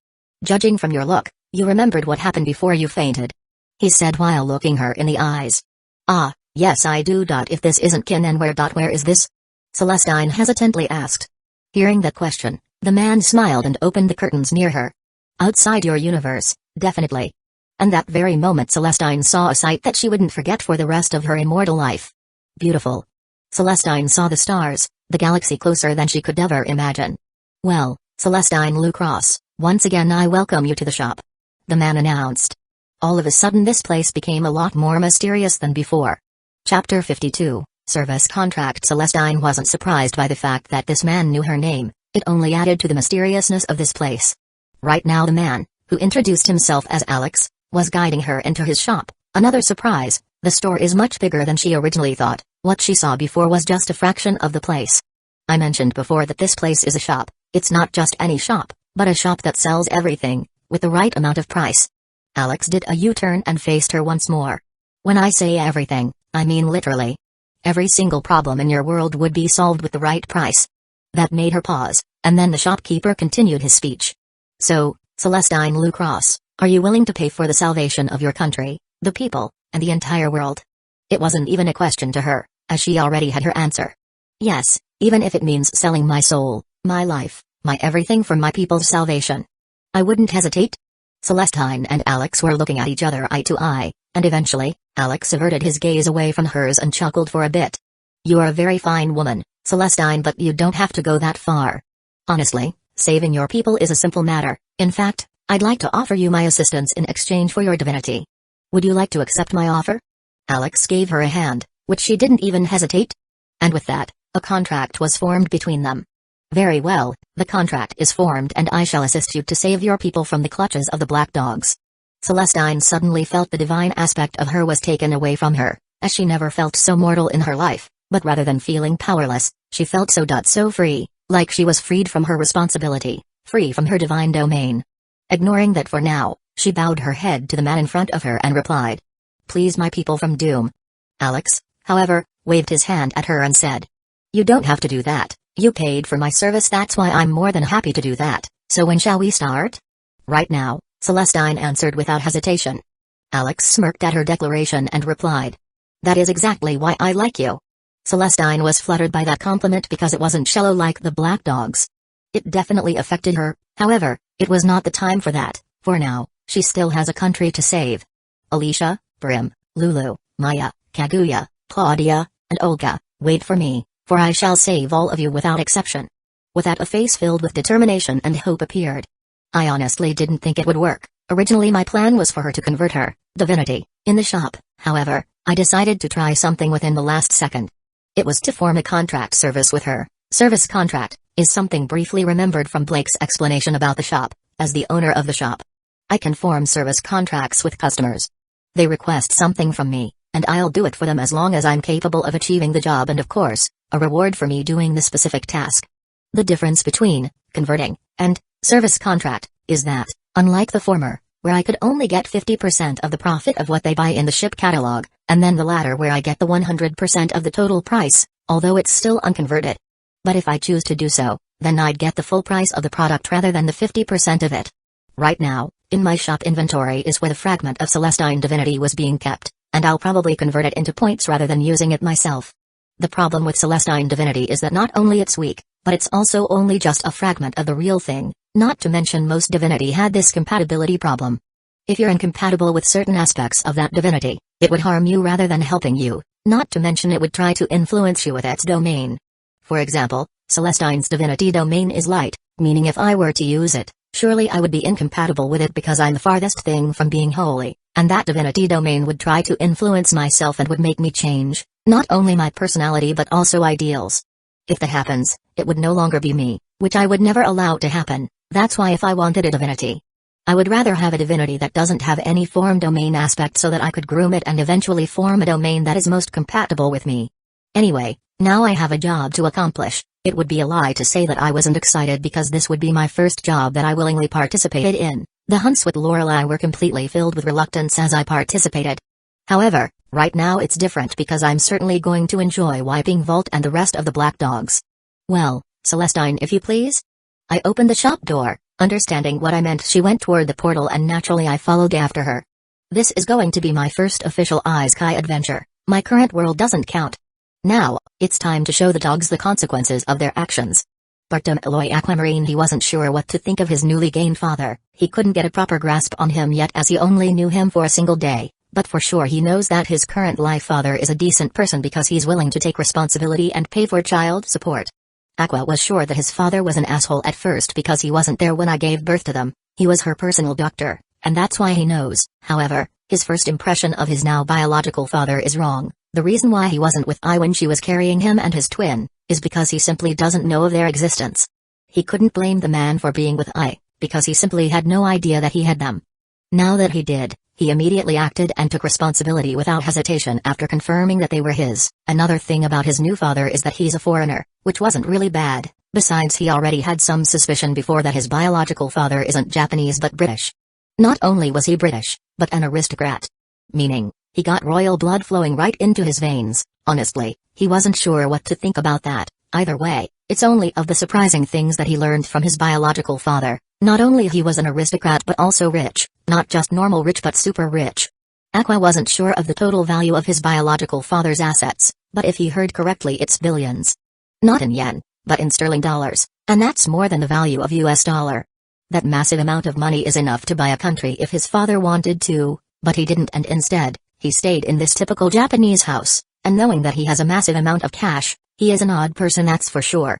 Judging from your look, you remembered what happened before you fainted, he said while looking her in the eyes. Ah, yes I do. If this isn't kin, and where is this? Celestine hesitantly asked. Hearing that question, the man smiled and opened the curtains near her. Outside your universe, definitely. And that very moment Celestine saw a sight that she wouldn't forget for the rest of her immortal life. Beautiful. Celestine saw the stars, the galaxy closer than she could ever imagine. Well, Celestine Lucross, once again I welcome you to the shop, the man announced. All of a sudden this place became a lot more mysterious than before. Chapter 52, Service Contract. Celestine wasn't surprised by the fact that this man knew her name, it only added to the mysteriousness of this place. Right now the man, who introduced himself as Alex, was guiding her into his shop. Another surprise, the store is much bigger than she originally thought. What she saw before was just a fraction of the place. I mentioned before that this place is a shop. It's not just any shop, but a shop that sells everything, with the right amount of price. Alex did a U-turn and faced her once more. When I say everything, I mean literally. Every single problem in your world would be solved with the right price. That made her pause, and then the shopkeeper continued his speech. So, Celestine Lucross, are you willing to pay for the salvation of your country, the people, and the entire world? It wasn't even a question to her, as she already had her answer. Yes, even if it means selling my soul, my life, my everything for my people's salvation. I wouldn't hesitate. Celestine and Alex were looking at each other eye to eye, and eventually, Alex averted his gaze away from hers and chuckled for a bit. You are a very fine woman, Celestine, but you don't have to go that far. Honestly, saving your people is a simple matter. In fact, I'd like to offer you my assistance in exchange for your divinity. Would you like to accept my offer? Alex gave her a hand, which she didn't even hesitate. And with that, a contract was formed between them. Very well, the contract is formed and I shall assist you to save your people from the clutches of the Black Dogs. Celestine suddenly felt the divine aspect of her was taken away from her, as she never felt so mortal in her life, but rather than feeling powerless, she felt so free, like she was freed from her responsibility, free from her divine domain. Ignoring that for now, she bowed her head to the man in front of her and replied, Please my people from doom. Alex, however, waved his hand at her and said, You don't have to do that. You paid for my service, that's why I'm more than happy to do that, so when shall we start? Right now, Celestine answered without hesitation. Alex smirked at her declaration and replied, That is exactly why I like you. Celestine was fluttered by that compliment because it wasn't shallow like the Black Dogs. It definitely affected her, however, it was not the time for that, for now, she still has a country to save. Alicia, Brim, Lulu, Maya, Kaguya, Claudia, and Olga, wait for me, for I shall save all of you without exception. With that a face filled with determination and hope appeared. I honestly didn't think it would work. Originally my plan was for her to convert her divinity in the shop, however, I decided to try something within the last second. It was to form a contract service with her. Service contract is something briefly remembered from Blake's explanation about the shop. As the owner of the shop, I can form service contracts with customers. They request something from me, and I'll do it for them as long as I'm capable of achieving the job and of course, a reward for me doing the specific task. The difference between converting and service contract is that, unlike the former, where I could only get 50% of the profit of what they buy in the ship catalog, and then the latter where I get the 100% of the total price, although it's still unconverted. But if I choose to do so, then I'd get the full price of the product rather than the 50% of it. Right now, in my shop inventory is where the fragment of Celestine divinity was being kept, and I'll probably convert it into points rather than using it myself. The problem with Celestine divinity is that not only it's weak, but it's also only just a fragment of the real thing, not to mention most divinity had this compatibility problem. If you're incompatible with certain aspects of that divinity, it would harm you rather than helping you, not to mention it would try to influence you with its domain. For example, Celestine's divinity domain is light, meaning if I were to use it, surely I would be incompatible with it because I'm the farthest thing from being holy, and that divinity domain would try to influence myself and would make me change, not only my personality but also ideals. If that happens, it would no longer be me, which I would never allow to happen. That's why if I wanted a divinity I would rather have a divinity that doesn't have any form domain aspect so that I could groom it and eventually form a domain that is most compatible with me. Anyway, now I have a job to accomplish. It would be a lie to say that I wasn't excited because this would be my first job that I willingly participated in. The hunts with Lorelei were completely filled with reluctance as I participated. However, right now it's different because I'm certainly going to enjoy wiping Vault and the rest of the black dogs. Well, Celestine, if you please? I opened the shop door. Understanding what I meant, she went toward the portal and naturally I followed after her. This is going to be my first official Isekai adventure. My current world doesn't count. Now, it's time to show the dogs the consequences of their actions. Bartolomeo Aquamarine, he wasn't sure what to think of his newly gained father. He couldn't get a proper grasp on him yet as he only knew him for a single day, but for sure he knows that his current life father is a decent person because he's willing to take responsibility and pay for child support. Aqua was sure that his father was an asshole at first because he wasn't there when I gave birth to them. He was her personal doctor, and that's why he knows. However, his first impression of his now biological father is wrong. The reason why he wasn't with I when she was carrying him and his twin is because he simply doesn't know of their existence. He couldn't blame the man for being with I, because he simply had no idea that he had them. Now that he did, he immediately acted and took responsibility without hesitation after confirming that they were his. Another thing about his new father is that he's a foreigner, which wasn't really bad. Besides, he already had some suspicion before that his biological father isn't Japanese but British. Not only was he British, but an aristocrat. Meaning, he got royal blood flowing right into his veins. Honestly, he wasn't sure what to think about that. Either way, it's only of the surprising things that he learned from his biological father. Not only he was an aristocrat but also rich, not just normal rich but super rich. Aqua wasn't sure of the total value of his biological father's assets, but if he heard correctly it's billions. Not in yen, but in sterling dollars, and that's more than the value of US dollar. That massive amount of money is enough to buy a country if his father wanted to, but he didn't, and instead, he stayed in this typical Japanese house, and knowing that he has a massive amount of cash, he is an odd person, that's for sure.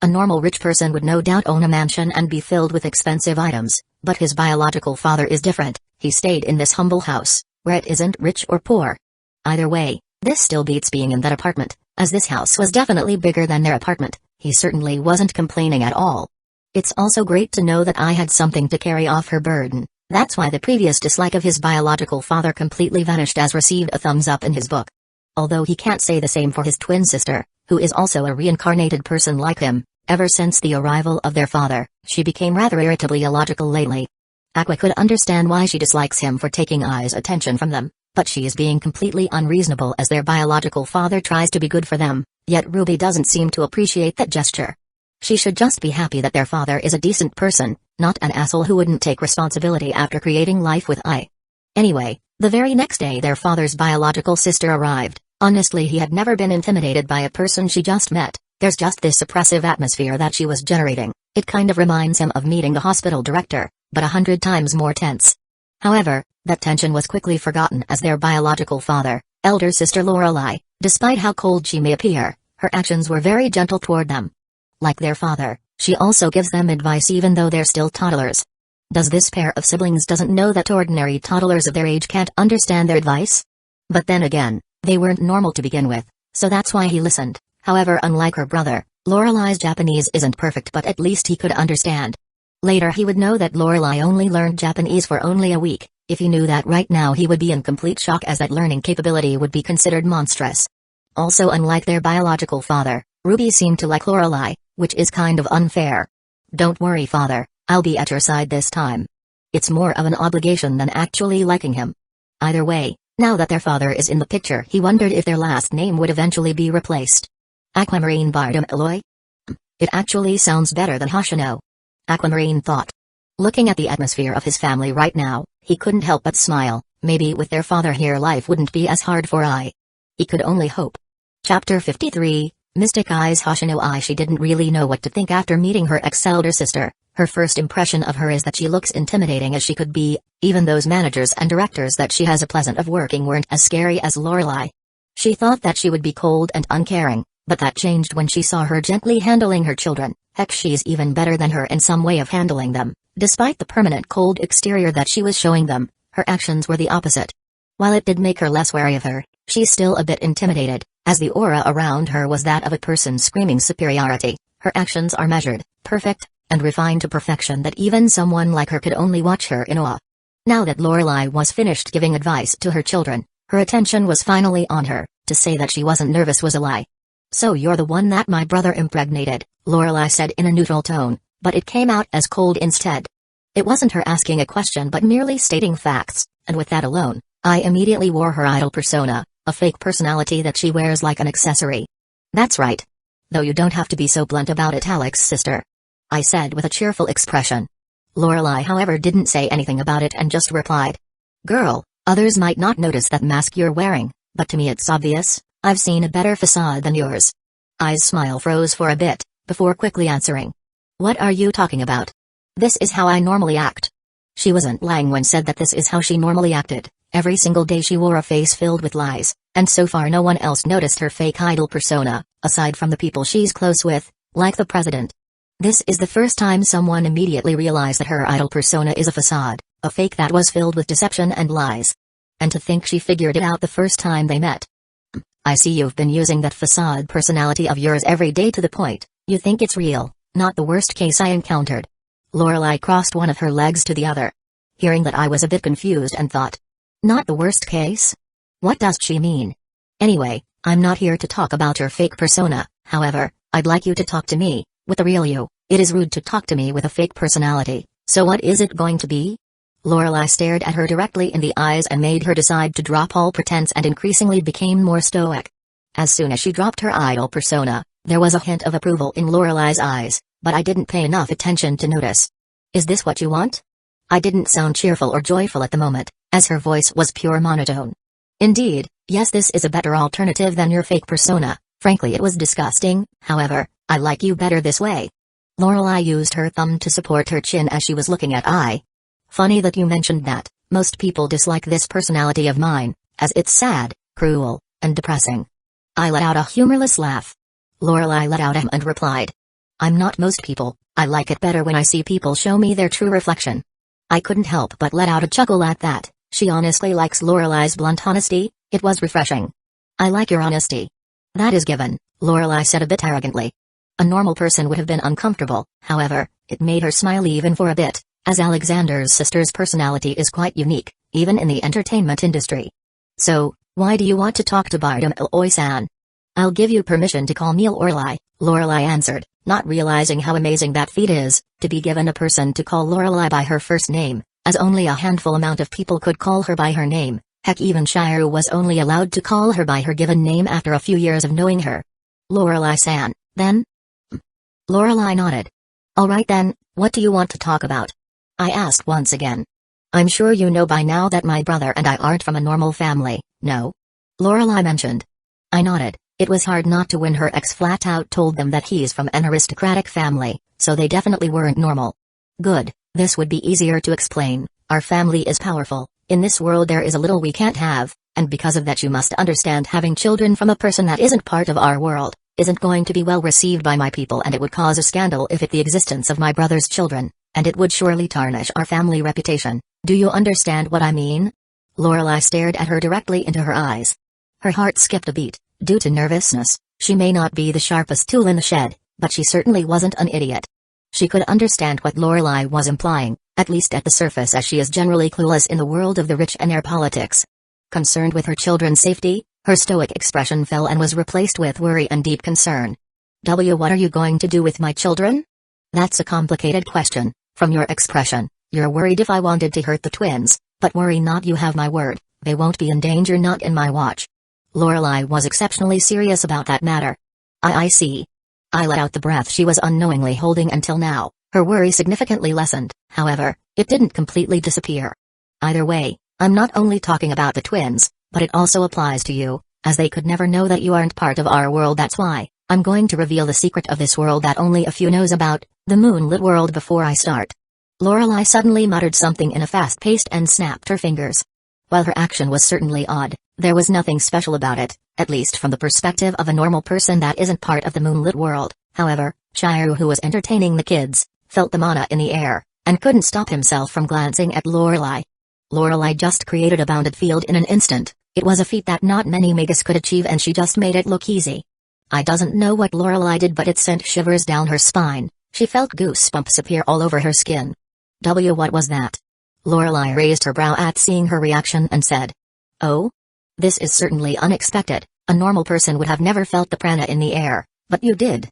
A normal rich person would no doubt own a mansion and be filled with expensive items, but his biological father is different. He stayed in this humble house, where it isn't rich or poor. Either way, this still beats being in that apartment, as this house was definitely bigger than their apartment. He certainly wasn't complaining at all. It's also great to know that I had something to carry off her burden. That's why the previous dislike of his biological father completely vanished as received a thumbs up in his book. Although he can't say the same for his twin sister, who is also a reincarnated person like him. Ever since the arrival of their father, she became rather irritably illogical lately. Aqua could understand why she dislikes him for taking Ai's attention from them, but she is being completely unreasonable as their biological father tries to be good for them, yet Ruby doesn't seem to appreciate that gesture. She should just be happy that their father is a decent person, not an asshole who wouldn't take responsibility after creating life with I. Anyway, the very next day their father's biological sister arrived. Honestly, he had never been intimidated by a person she just met. There's just this oppressive atmosphere that she was generating. It kind of reminds him of meeting the hospital director, but 100 times more tense. However, that tension was quickly forgotten as their biological father, elder sister Lorelei, despite how cold she may appear, her actions were very gentle toward them. Like their father, she also gives them advice even though they're still toddlers. Does this pair of siblings doesn't know that ordinary toddlers of their age can't understand their advice? But then again, they weren't normal to begin with, so that's why he listened. However, unlike her brother, Lorelei's Japanese isn't perfect, but at least he could understand. Later he would know that Lorelei only learned Japanese for only a week. If he knew that right now he would be in complete shock as that learning capability would be considered monstrous. Also, unlike their biological father, Ruby seemed to like Lorelei, which is kind of unfair. Don't worry, father, I'll be at your side this time. It's more of an obligation than actually liking him. Either way, now that their father is in the picture, he wondered if their last name would eventually be replaced. Aquamarine Bardem Eloy? It actually sounds better than Hoshino. Aquamarine thought. Looking at the atmosphere of his family right now, he couldn't help but smile. Maybe with their father here life wouldn't be as hard for I. He could only hope. Chapter 53, Mystic Eyes Hoshino I. She didn't really know what to think after meeting her ex-elder sister. Her first impression of her is that she looks intimidating as she could be. Even those managers and directors that she has a pleasant of working weren't as scary as Lorelei. She thought that she would be cold and uncaring. But that changed when she saw her gently handling her children. Heck, she's even better than her in some way of handling them. Despite the permanent cold exterior that she was showing them, her actions were the opposite. While it did make her less wary of her, she's still a bit intimidated, as the aura around her was that of a person screaming superiority. Her actions are measured, perfect, and refined to perfection that even someone like her could only watch her in awe. Now that Lorelai was finished giving advice to her children, her attention was finally on her. To say that she wasn't nervous was a lie. "So you're the one that my brother impregnated," Lorelai said in a neutral tone, but it came out as cold instead. It wasn't her asking a question but merely stating facts, and with that alone, I immediately wore her idol persona, a fake personality that she wears like an accessory. "That's right. Though you don't have to be so blunt about it, Alex, sister," I said with a cheerful expression. Lorelai, however, didn't say anything about it and just replied, "Girl, others might not notice that mask you're wearing, but to me it's obvious. I've seen a better facade than yours." I's smile froze for a bit, before quickly answering, "What are you talking about? This is how I normally act." She wasn't lying when said that this is how she normally acted. Every single day she wore a face filled with lies, and so far no one else noticed her fake idol persona, aside from the people she's close with, like the president. This is the first time someone immediately realized that her idol persona is a facade, a fake that was filled with deception and lies. And to think she figured it out the first time they met. "I see you've been using that facade personality of yours every day to the point you think it's real, not the worst case I encountered." Lorelai crossed one of her legs to the other. Hearing that, I was a bit confused and thought, "Not the worst case? What does she mean? Anyway, I'm not here to talk about your fake persona. However, I'd like you to talk to me with the real you. It is rude to talk to me with a fake personality, so what is it going to be?" Lorelai stared at her directly in the eyes and made her decide to drop all pretense and increasingly became more stoic. As soon as she dropped her idol persona, there was a hint of approval in Lorelai's eyes, but I didn't pay enough attention to notice. "Is this what you want?" I didn't sound cheerful or joyful at the moment, as her voice was pure monotone. "Indeed, yes, this is a better alternative than your fake persona. Frankly, it was disgusting. However, I like you better this way." Lorelai used her thumb to support her chin as she was looking at I. "Funny that you mentioned that. Most people dislike this personality of mine, as it's sad, cruel, and depressing." I let out a humorless laugh. Lorelai let out and replied, "I'm not most people. I like it better when I see people show me their true reflection." I couldn't help but let out a chuckle at that. She honestly likes Lorelai's blunt honesty. It was refreshing. "I like your honesty." "That is given," Lorelai said a bit arrogantly. A normal person would have been uncomfortable, however, it made her smile even for a bit, as Alexander's sister's personality is quite unique, even in the entertainment industry. "So, why do you want to talk to Bardem Iloi-san?" "I'll give you permission to call me Lorelai," Lorelai answered, not realizing how amazing that feat is, to be given a person to call Lorelai by her first name, as only a handful amount of people could call her by her name. Heck, even Shiro was only allowed to call her by her given name after a few years of knowing her. "Lorelai-san, then?" Lorelai nodded. "All right then, what do you want to talk about?" I asked once again. "I'm sure you know by now that my brother and I aren't from a normal family, no?" Lorelai mentioned. I nodded. It was hard not to when her ex flat out told them that he's from an aristocratic family, so they definitely weren't normal. "Good, this would be easier to explain. Our family is powerful. In this world there is a little we can't have, and because of that you must understand having children from a person that isn't part of our world isn't going to be well received by my people, and it would cause a scandal if it the existence of my brother's children, and it would surely tarnish our family reputation. Do you understand what I mean?" Lorelai stared at her directly into her eyes. Her heart skipped a beat. Due to nervousness, she may not be the sharpest tool in the shed, but she certainly wasn't an idiot. She could understand what Lorelai was implying, at least at the surface, as she is generally clueless in the world of the rich and their politics. Concerned with her children's safety, her stoic expression fell and was replaced with worry and deep concern. What are you going to do with my children?" "That's a complicated question. From your expression, you're worried if I wanted to hurt the twins, but worry not, you have my word, they won't be in danger, not in my watch." Lorelai was exceptionally serious about that matter. I see." I let out the breath she was unknowingly holding until now. Her worry significantly lessened, however, it didn't completely disappear. "Either way, I'm not only talking about the twins, but it also applies to you, as they could never know that you aren't part of our world. That's why I'm going to reveal the secret of this world that only a few knows about, the moonlit world, before I start." Lorelai suddenly muttered something in a fast pace and snapped her fingers. While her action was certainly odd, there was nothing special about it, at least from the perspective of a normal person that isn't part of the moonlit world. However, Shiro, who was entertaining the kids, felt the mana in the air, and couldn't stop himself from glancing at Lorelai. Lorelai just created a bounded field in an instant. It was a feat that not many mages could achieve, and she just made it look easy. I doesn't know what Lorelai did, but it sent shivers down her spine. She felt goosebumps appear all over her skin. What was that? Lorelei raised her brow at seeing her reaction and said, "Oh? This is certainly unexpected. A normal person would have never felt the prana in the air, but you did.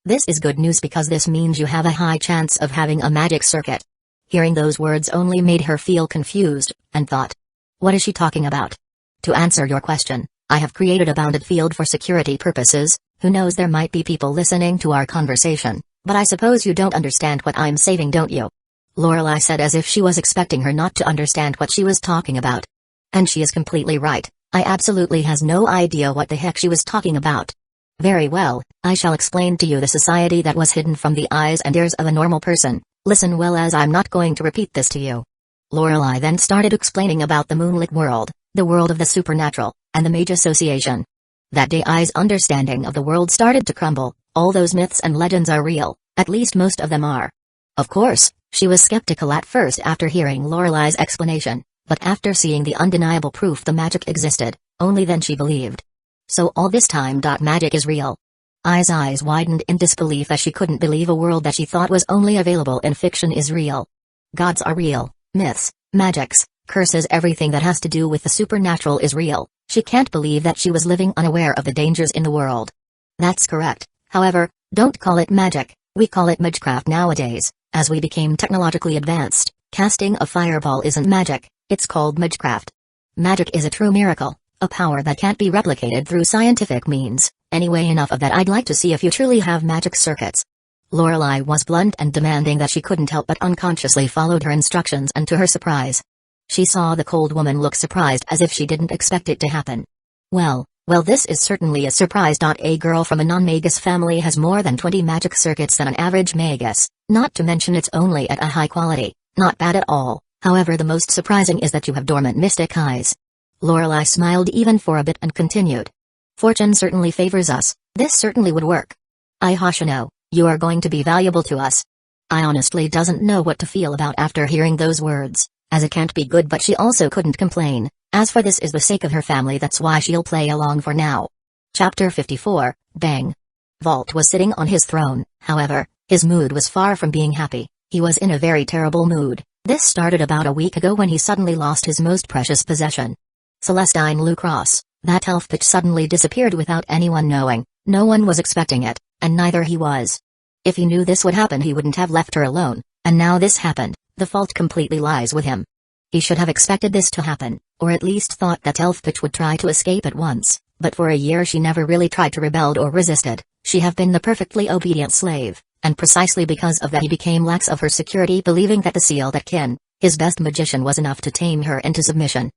This is good news because this means you have a high chance of having a magic circuit." Hearing those words only made her feel confused, and thought, what is she talking about? To answer your question, I have created a bounded field for security purposes. Who knows, there might be people listening to our conversation, but I suppose you don't understand what I'm saying, don't you? Lorelei said as if she was expecting her not to understand what she was talking about. And she is completely right. I absolutely has no idea what the heck she was talking about. Very well, I shall explain to you the society that was hidden from the eyes and ears of a normal person. Listen well, as I'm not going to repeat this to you. Lorelei then started explaining about the moonlit world, the world of the supernatural, and the Mage Association. That day Ai's understanding of the world started to crumble. All those myths and legends are real, at least most of them are. Of course, she was skeptical at first after hearing Lorelei's explanation, but after seeing the undeniable proof the magic existed, only then she believed. So all this time magic is real. Ai's eyes widened in disbelief as she couldn't believe a world that she thought was only available in fiction is real. Gods are real, myths, magics, curses, everything that has to do with the supernatural is real. She can't believe that she was living unaware of the dangers in the world. That's correct. However, don't call it magic, we call it magecraft nowadays. As we became technologically advanced, casting a fireball isn't magic, it's called magecraft. Magic is a true miracle, a power that can't be replicated through scientific means. Anyway, enough of that. I'd like to see if you truly have magic circuits. Lorelei was blunt and demanding that she couldn't help but unconsciously followed her instructions, and to her surprise, she saw the cold woman look surprised as if she didn't expect it to happen. Well, this is certainly a surprise. A girl from a non-magus family has more than 20 magic circuits than an average magus, not to mention it's only at a high quality. Not bad at all. However, the most surprising is that you have dormant mystic eyes. Lorelei smiled even for a bit and continued. Fortune certainly favors us. This certainly would work. I Hoshino, you are going to be valuable to us. I honestly doesn't know what to feel about after hearing those words, as it can't be good, but she also couldn't complain. As for this is the sake of her family, that's why she'll play along for now. Chapter 54, Bang. Vault was sitting on his throne. However, his mood was far from being happy. He was in a very terrible mood. This started about a week ago when he suddenly lost his most precious possession. Celestine Lucross, that elf bitch, suddenly disappeared without anyone knowing. No one was expecting it, and neither he was. If he knew this would happen, he wouldn't have left her alone, and now this happened. The fault completely lies with him. He should have expected this to happen, or at least thought that elf bitch would try to escape at once, but for a year she never really tried to rebel or resisted. She have been the perfectly obedient slave, and precisely because of that he became lax of her security, believing that the seal that kin, his best magician, was enough to tame her into submission.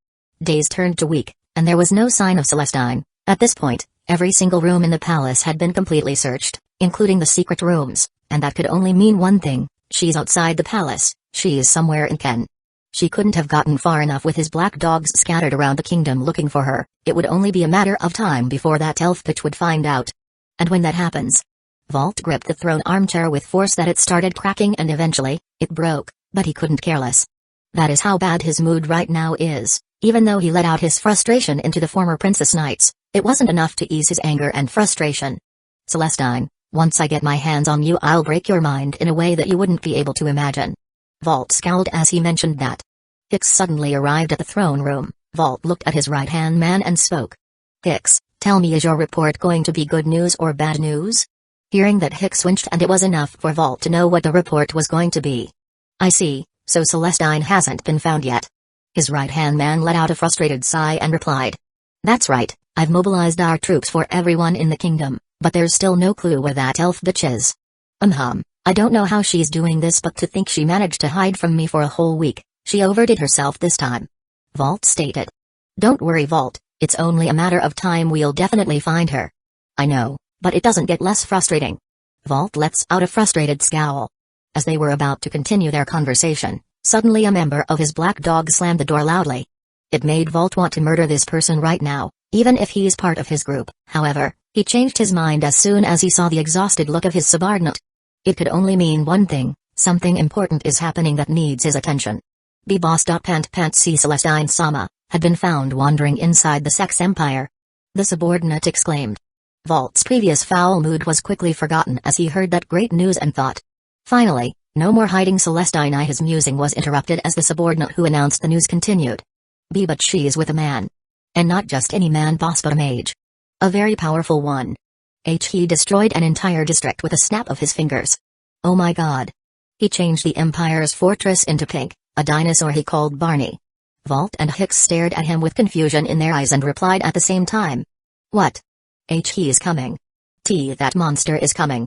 Days turned to week, and there was no sign of Celestine. At this point, every single room in the palace had been completely searched, including the secret rooms, and that could only mean one thing: she's outside the palace, she is somewhere in Ken. She couldn't have gotten far enough with his black dogs scattered around the kingdom looking for her. It would only be a matter of time before that elf bitch would find out. And when that happens, Vault gripped the throne armchair with force that it started cracking, and eventually, it broke, but he couldn't care less. That is how bad his mood right now is. Even though he let out his frustration into the former Princess Knights, it wasn't enough to ease his anger and frustration. Celestine, once I get my hands on you, I'll break your mind in a way that you wouldn't be able to imagine. Vault scowled as he mentioned that. Hicks suddenly arrived at the throne room. Vault looked at his right-hand man and spoke. Hicks, tell me, is your report going to be good news or bad news? Hearing that, Hicks winced, and it was enough for Vault to know what the report was going to be. I see, so Celestine hasn't been found yet. His right-hand man let out a frustrated sigh and replied. That's right, I've mobilized our troops for everyone in the kingdom, but there's still no clue where that elf bitch is. I don't know how she's doing this, but to think she managed to hide from me for a whole week. She overdid herself this time. Vault stated. Don't worry, Vault, it's only a matter of time, we'll definitely find her. I know, but it doesn't get less frustrating. Vault lets out a frustrated scowl. As they were about to continue their conversation, suddenly a member of his black dog slammed the door loudly. It made Vault want to murder this person right now, even if he's part of his group. However, he changed his mind as soon as he saw the exhausted look of his subordinate. It could only mean one thing: something important is happening that needs his attention. B-Boss. C. Celestine Sama had been found wandering inside the Sex Empire. The subordinate exclaimed. Vault's previous foul mood was quickly forgotten as he heard that great news and thought. Finally, no more hiding Celestine. His musing was interrupted as the subordinate who announced the news continued. But she's with a man. And not just any man boss but a mage. A very powerful one. He destroyed an entire district with a snap of his fingers. Oh my god. He changed the Empire's fortress into pig, a dinosaur he called Barney. Vault and Hicks stared at him with confusion in their eyes and replied at the same time. What? He is coming. That monster is coming.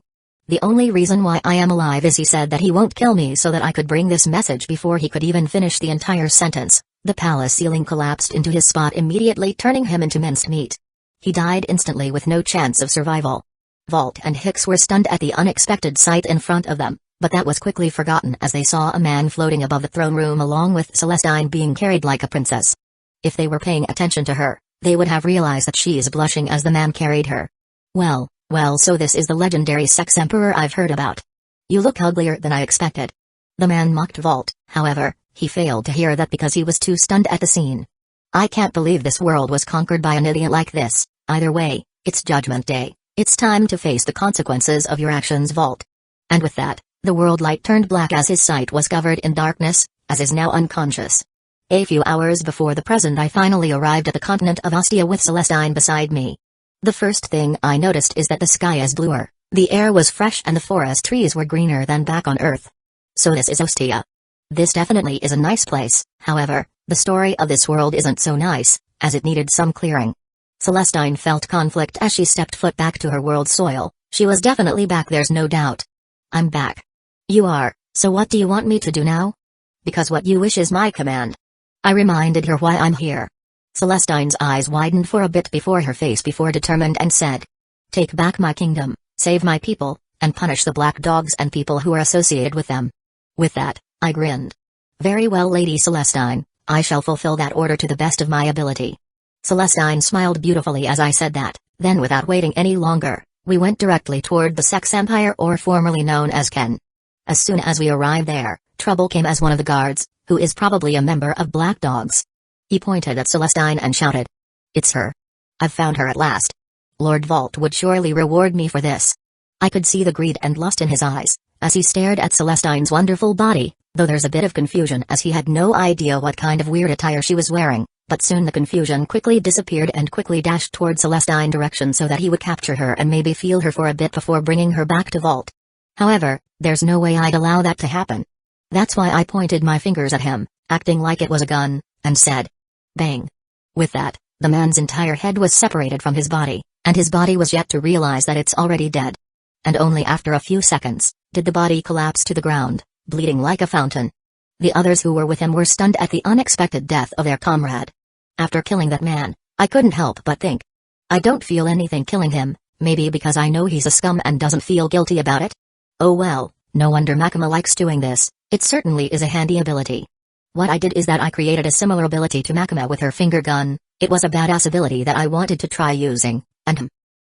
The only reason why I am alive is he said that he won't kill me so that I could bring this message. Before he could even finish the entire sentence, the palace ceiling collapsed into his spot, immediately turning him into minced meat. He died instantly with no chance of survival. Vault and Hicks were stunned at the unexpected sight in front of them, but that was quickly forgotten as they saw a man floating above the throne room along with Celestine being carried like a princess. If they were paying attention to her, they would have realized that she is blushing as the man carried her. Well, so this is the legendary sex emperor I've heard about. You look uglier than I expected. The man mocked Vault, however, he failed to hear that because he was too stunned at the scene. I can't believe this world was conquered by an idiot like this. Either way, it's Judgment Day. It's time to face the consequences of your actions, Vault. And with that, the world light turned black as his sight was covered in darkness, as is now unconscious. A few hours before the present, I finally arrived at the continent of Ostia with Celestine beside me. The first thing I noticed is that the sky is bluer, the air was fresh and the forest trees were greener than back on Earth. So this is Ostia. This definitely is a nice place. However, the story of this world isn't so nice, as it needed some clearing. Celestine felt conflict as she stepped foot back to her world's soil. She was definitely back, there's no doubt. I'm back. You are, so what do you want me to do now? Because what you wish is my command. I reminded her why I'm here. Celestine's eyes widened for a bit before her face before determined and said. Take back my kingdom, save my people, and punish the black dogs and people who are associated with them. With that, I grinned. Very well, Lady Celestine, I shall fulfill that order to the best of my ability. Celestine smiled beautifully as I said that, then without waiting any longer, we went directly toward the Sex Empire, or formerly known as Ken. As soon as we arrived there, trouble came as one of the guards, who is probably a member of Black Dogs. He pointed at Celestine and shouted. It's her. I've found her at last. Lord Vault would surely reward me for this. I could see the greed and lust in his eyes, as he stared at Celestine's wonderful body, though there's a bit of confusion as he had no idea what kind of weird attire she was wearing, but soon the confusion quickly disappeared and quickly dashed toward Celestine's direction so that he would capture her and maybe feel her for a bit before bringing her back to Vault. However, there's no way I'd allow that to happen. That's why I pointed my fingers at him, acting like it was a gun, and said, bang. With that, the man's entire head was separated from his body, and his body was yet to realize that it's already dead. And only after a few seconds, did the body collapse to the ground, bleeding like a fountain. The others who were with him were stunned at the unexpected death of their comrade. After killing that man, I couldn't help but think. I don't feel anything killing him, maybe because I know he's a scum and doesn't feel guilty about it? Oh well, no wonder Makima likes doing this, it certainly is a handy ability. What I did is that I created a similar ability to Makima with her finger gun. It was a badass ability that I wanted to try using, and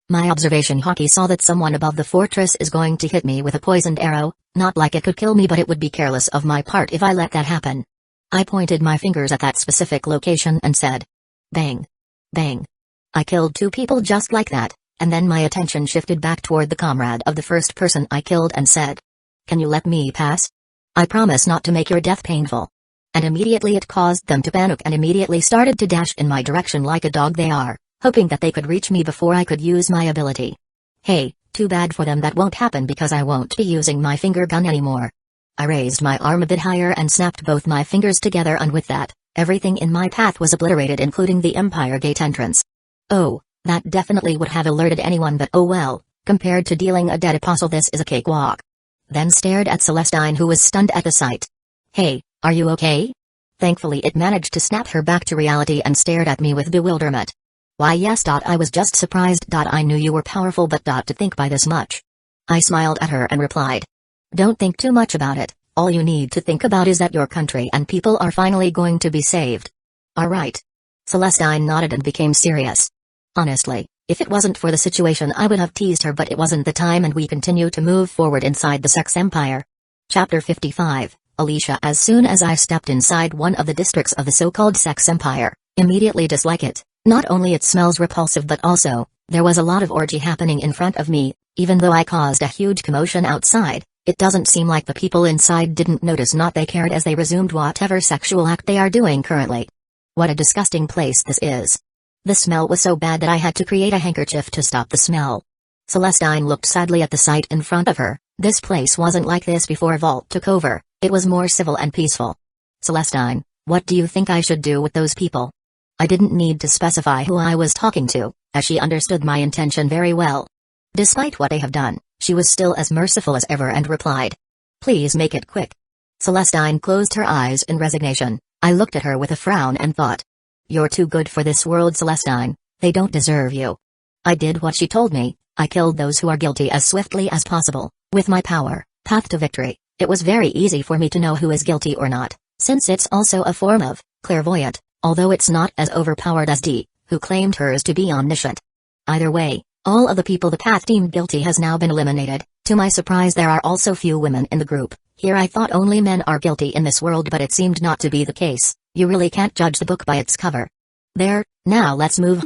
my observation hockey saw that someone above the fortress is going to hit me with a poisoned arrow, not like it could kill me, but it would be careless of my part if I let that happen. I pointed my fingers at that specific location and said, bang. Bang. I killed 2 people just like that, and then my attention shifted back toward the comrade of the first person I killed and said, can you let me pass? I promise not to make your death painful. And immediately it caused them to panic and immediately started to dash in my direction like a dog they are, hoping that they could reach me before I could use my ability. Hey, too bad for them, that won't happen because I won't be using my finger gun anymore. I raised my arm a bit higher and snapped both my fingers together, and with that, everything in my path was obliterated, including the Empire Gate entrance. Oh, that definitely would have alerted anyone, but oh well, compared to dealing a dead apostle this is a cakewalk. Then stared at Celestine, who was stunned at the sight. Hey, are you okay? Thankfully it managed to snap her back to reality and stared at me with bewilderment. Why yes. I was just surprised. I knew you were powerful, but to think by this much. I smiled at her and replied. Don't think too much about it, all you need to think about is that your country and people are finally going to be saved. Alright. Celestine nodded and became serious. Honestly, if it wasn't for the situation I would have teased her, but it wasn't the time, and we continue to move forward inside the Sex Empire. Chapter 55, Alicia. As soon as I stepped inside one of the districts of the so-called Sex Empire, immediately dislike it. Not only it smells repulsive, but also, there was a lot of orgy happening in front of me. Even though I caused a huge commotion outside, It doesn't seem like the people inside didn't notice, not they cared, as they resumed whatever sexual act they are doing currently. What a disgusting place this is. The smell was so bad that I had to create a handkerchief to stop the smell. Celestine looked sadly at the sight in front of her. This place wasn't like this before Vault took over, it was more civil and peaceful. Celestine, what do you think I should do with those people? I didn't need to specify who I was talking to, as she understood my intention very well. Despite what they have done, she was still as merciful as ever and replied, "Please make it quick." Celestine closed her eyes in resignation. I looked at her with a frown and thought, "You're too good for this world, Celestine. They don't deserve you." I did what she told me. I killed those who are guilty as swiftly as possible. With my power, Path to Victory, it was very easy for me to know who is guilty or not, since it's also a form of clairvoyant, although it's not as overpowered as D, who claimed hers to be omniscient. Either way, all of the people the Path deemed guilty has now been eliminated. To my surprise, there are also few women in the group. Here I thought only men are guilty in this world, but it seemed not to be the case. You really can't judge the book by its cover. There, now let's move.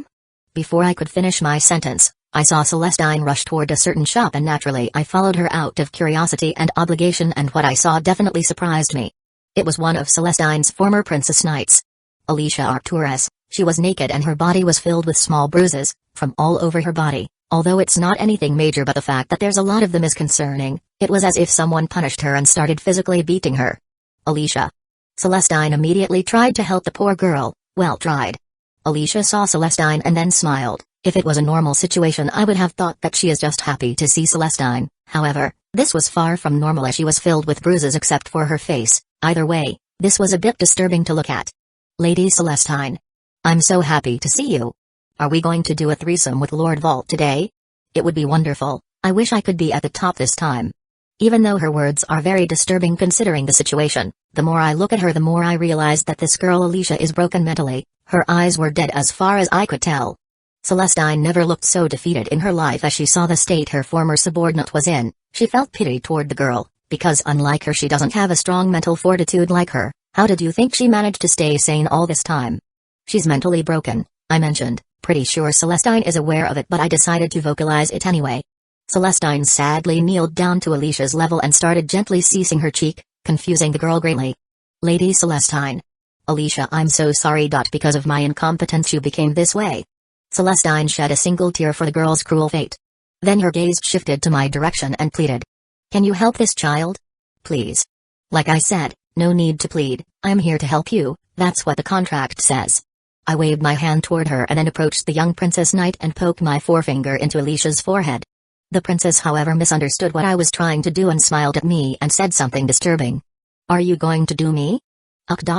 Before I could finish my sentence, I saw Celestine rush toward a certain shop, and naturally I followed her out of curiosity and obligation, and what I saw definitely surprised me. It was one of Celestine's former princess knights, Alicia Arcturus. She was naked and her body was filled with small bruises, from all over her body. Although it's not anything major, but the fact that there's a lot of them is concerning. It was as if someone punished her and started physically beating her. Alicia. Celestine immediately tried to help the poor girl. Well tried. Alicia saw Celestine and then smiled. If it was a normal situation, I would have thought that she is just happy to see Celestine. However, this was far from normal, as she was filled with bruises except for her face. Either way, this was a bit disturbing to look at. Lady Celestine. I'm so happy to see you. Are we going to do a threesome with Lord Vault today? It would be wonderful. I wish I could be at the top this time. Even though her words are very disturbing considering the situation, the more I look at her, the more I realize that this girl Alicia is broken mentally. Her eyes were dead as far as I could tell. Celestine never looked so defeated in her life as she saw the state her former subordinate was in. She felt pity toward the girl, because unlike her, she doesn't have a strong mental fortitude like her. How did you think she managed to stay sane all this time? She's mentally broken, I mentioned. Pretty sure Celestine is aware of it, but I decided to vocalize it anyway. Celestine sadly kneeled down to Alicia's level and started gently seizing her cheek, confusing the girl greatly. Lady Celestine. Alicia, I'm so sorry. Because of my incompetence you became this way. Celestine shed a single tear for the girl's cruel fate. Then her gaze shifted to my direction and pleaded. Can you help this child? Please. Like I said, no need to plead, I'm here to help you, that's what the contract says. I waved my hand toward her and then approached the young princess knight and poked my forefinger into Alicia's forehead. The princess, however, misunderstood what I was trying to do and smiled at me and said something disturbing. Are you going to do me?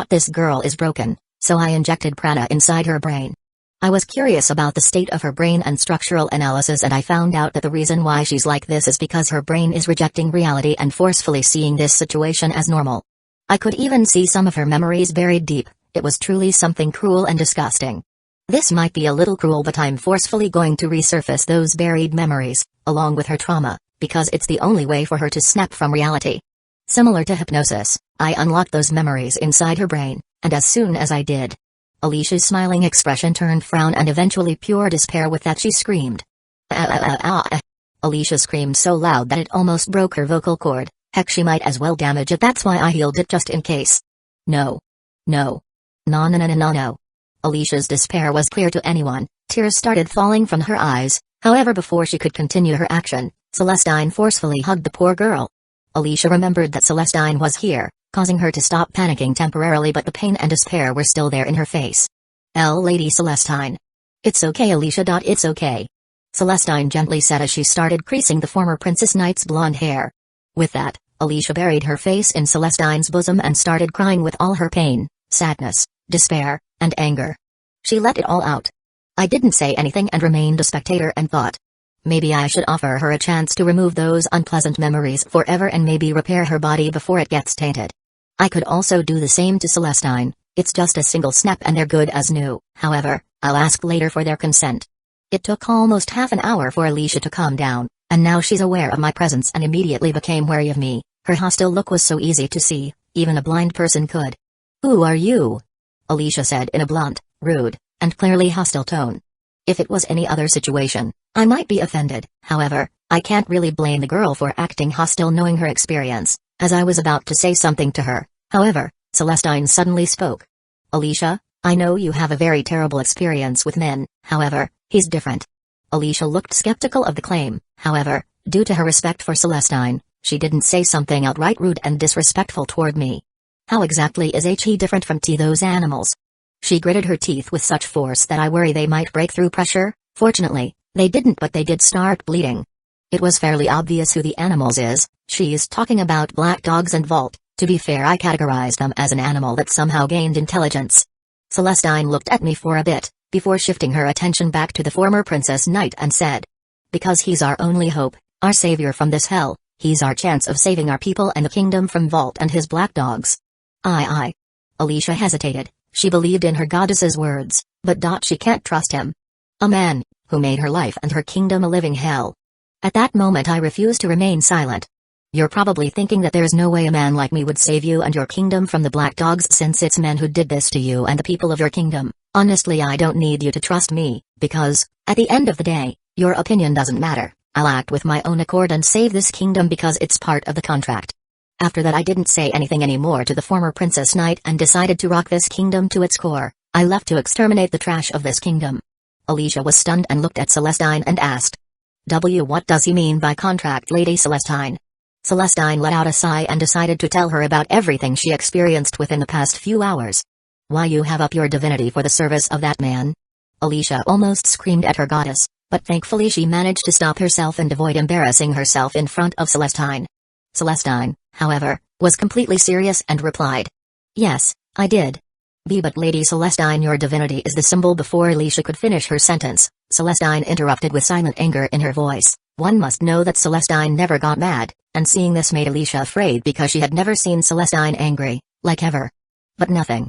This girl is broken, so I injected prana inside her brain. I was curious about the state of her brain and structural analysis, and I found out that the reason why she's like this is because her brain is rejecting reality and forcefully seeing this situation as normal. I could even see some of her memories buried deep. It was truly something cruel and disgusting. This might be a little cruel, but I'm forcefully going to resurface those buried memories, along with her trauma, because it's the only way for her to snap from reality. Similar to hypnosis, I unlocked those memories inside her brain, and as soon as I did, Alicia's smiling expression turned frown and eventually pure despair. With that she screamed. Alicia screamed so loud that it almost broke her vocal cord. Heck, she might as well damage it, that's why I healed it just in case. No. No. No. Alicia's despair was clear to anyone. Tears started falling from her eyes. However, before she could continue her action, Celestine forcefully hugged the poor girl. Alicia remembered that Celestine was here, causing her to stop panicking temporarily, but the pain and despair were still there in her face. Lady Celestine. It's okay, Alicia. It's okay. Celestine gently said as she started creasing the former princess knight's blonde hair. With that, Alicia buried her face in Celestine's bosom and started crying with all her pain, sadness, despair, and anger. She let it all out. I didn't say anything and remained a spectator and thought, maybe I should offer her a chance to remove those unpleasant memories forever and maybe repair her body before it gets tainted. I could also do the same to Celestine. It's just a single snap and they're good as new. However, I'll ask later for their consent. It took almost half an hour for Alicia to calm down, and now she's aware of my presence and immediately became wary of me. Her hostile look was so easy to see, even a blind person could. Who are you? Alicia said in a blunt, rude, and clearly hostile tone. If it was any other situation, I might be offended. However, I can't really blame the girl for acting hostile knowing her experience, as I was about to say something to her. However, Celestine suddenly spoke. Alicia, I know you have a very terrible experience with men, however, he's different. Alicia looked skeptical of the claim, however, due to her respect for Celestine, she didn't say something outright rude and disrespectful toward me. How exactly is he different from those animals? She gritted her teeth with such force that I worry they might break through pressure. Fortunately, they didn't, but they did start bleeding. It was fairly obvious who the animals is. She's talking about black dogs and Vault. To be fair, I categorized them as an animal that somehow gained intelligence. Celestine looked at me for a bit, before shifting her attention back to the former Princess Knight and said, because he's our only hope, our savior from this hell, he's our chance of saving our people and the kingdom from Vault and his black dogs. I. Alicia hesitated. She believed in her goddess's words, but she can't trust him. A man, who made her life and her kingdom a living hell. At that moment I refused to remain silent. You're probably thinking that there's no way a man like me would save you and your kingdom from the black dogs since it's men who did this to you and the people of your kingdom. Honestly, I don't need you to trust me, because, at the end of the day, your opinion doesn't matter. I'll act with my own accord and save this kingdom because it's part of the contract. After that I didn't say anything anymore to the former Princess Knight and decided to rock this kingdom to its core. I left to exterminate the trash of this kingdom. Alicia was stunned and looked at Celestine and asked, what does he mean by contract, Lady Celestine? Celestine let out a sigh and decided to tell her about everything she experienced within the past few hours. Why you have up your divinity for the service of that man? Alicia almost screamed at her goddess, but thankfully she managed to stop herself and avoid embarrassing herself in front of Celestine. Celestine, however, was completely serious and replied, yes, I did. But Lady Celestine, your divinity is the symbol. Before Alicia could finish her sentence, Celestine interrupted with silent anger in her voice. One must know that Celestine never got mad, and seeing this made Alicia afraid because she had never seen Celestine angry, like ever. But nothing.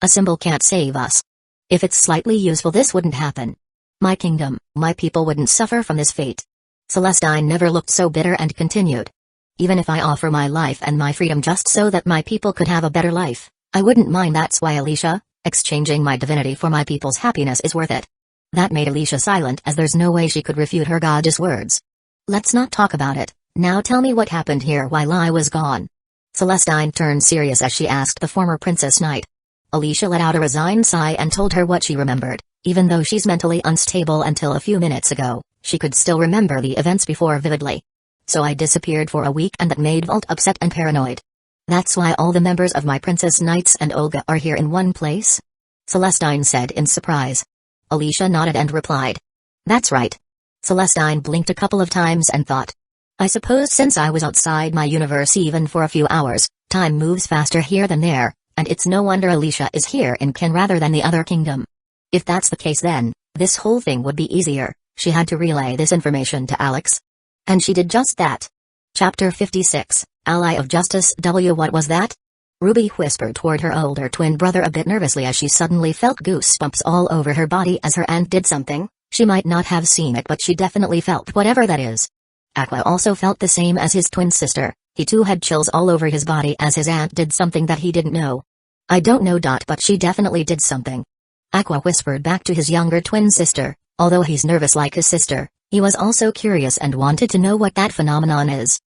A symbol can't save us. If it's slightly useful, this wouldn't happen. My kingdom, my people wouldn't suffer from this fate. Celestine never looked so bitter and continued. Even if I offer my life and my freedom just so that my people could have a better life, I wouldn't mind. That's why, Alicia, exchanging my divinity for my people's happiness is worth it. That made Alicia silent, as there's no way she could refute her goddess words. Let's not talk about it. Now tell me what happened here while I was gone. Celestine turned serious as she asked the former Princess Knight. Alicia let out a resigned sigh and told her what she remembered. Even though she's mentally unstable until a few minutes ago, she could still remember the events before vividly. So I disappeared for a week and that made Vault upset and paranoid. That's why all the members of my Princess Knights and Olga are here in one place? Celestine said in surprise. Alicia nodded and replied. That's right. Celestine blinked a couple of times and thought. I suppose since I was outside my universe even for a few hours, time moves faster here than there, and it's no wonder Alicia is here in Ken rather than the other kingdom. If that's the case, then this whole thing would be easier. She had to relay this information to Alex. And she did just that. Chapter 56, Ally of Justice. What was that? Ruby whispered toward her older twin brother a bit nervously as she suddenly felt goosebumps all over her body as her aunt did something. She might not have seen it, but she definitely felt whatever that is. Aqua also felt the same as his twin sister. He too had chills all over his body as his aunt did something that he didn't know. I don't know. But she definitely did something. Aqua whispered back to his younger twin sister. Although he's nervous like his sister, he was also curious and wanted to know what that phenomenon is.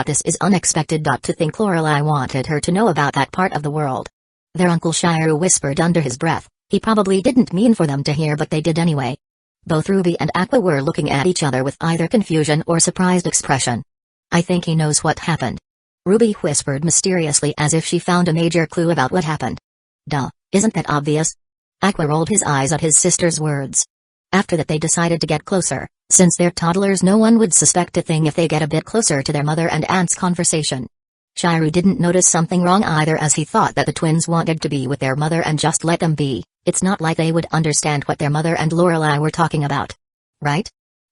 This is unexpected. To think Lorelei wanted her to know about that part of the world. Their Uncle Shiro whispered under his breath. He probably didn't mean for them to hear, but they did anyway. Both Ruby and Aqua were looking at each other with either confusion or surprised expression. I think he knows what happened. Ruby whispered mysteriously as if she found a major clue about what happened. Isn't that obvious? Aqua rolled his eyes at his sister's words. After that they decided to get closer. Since they're toddlers, no one would suspect a thing if they get a bit closer to their mother and aunt's conversation. Shiro didn't notice something wrong either, as he thought that the twins wanted to be with their mother and just let them be. It's not like they would understand what their mother and Lorelei were talking about. Right?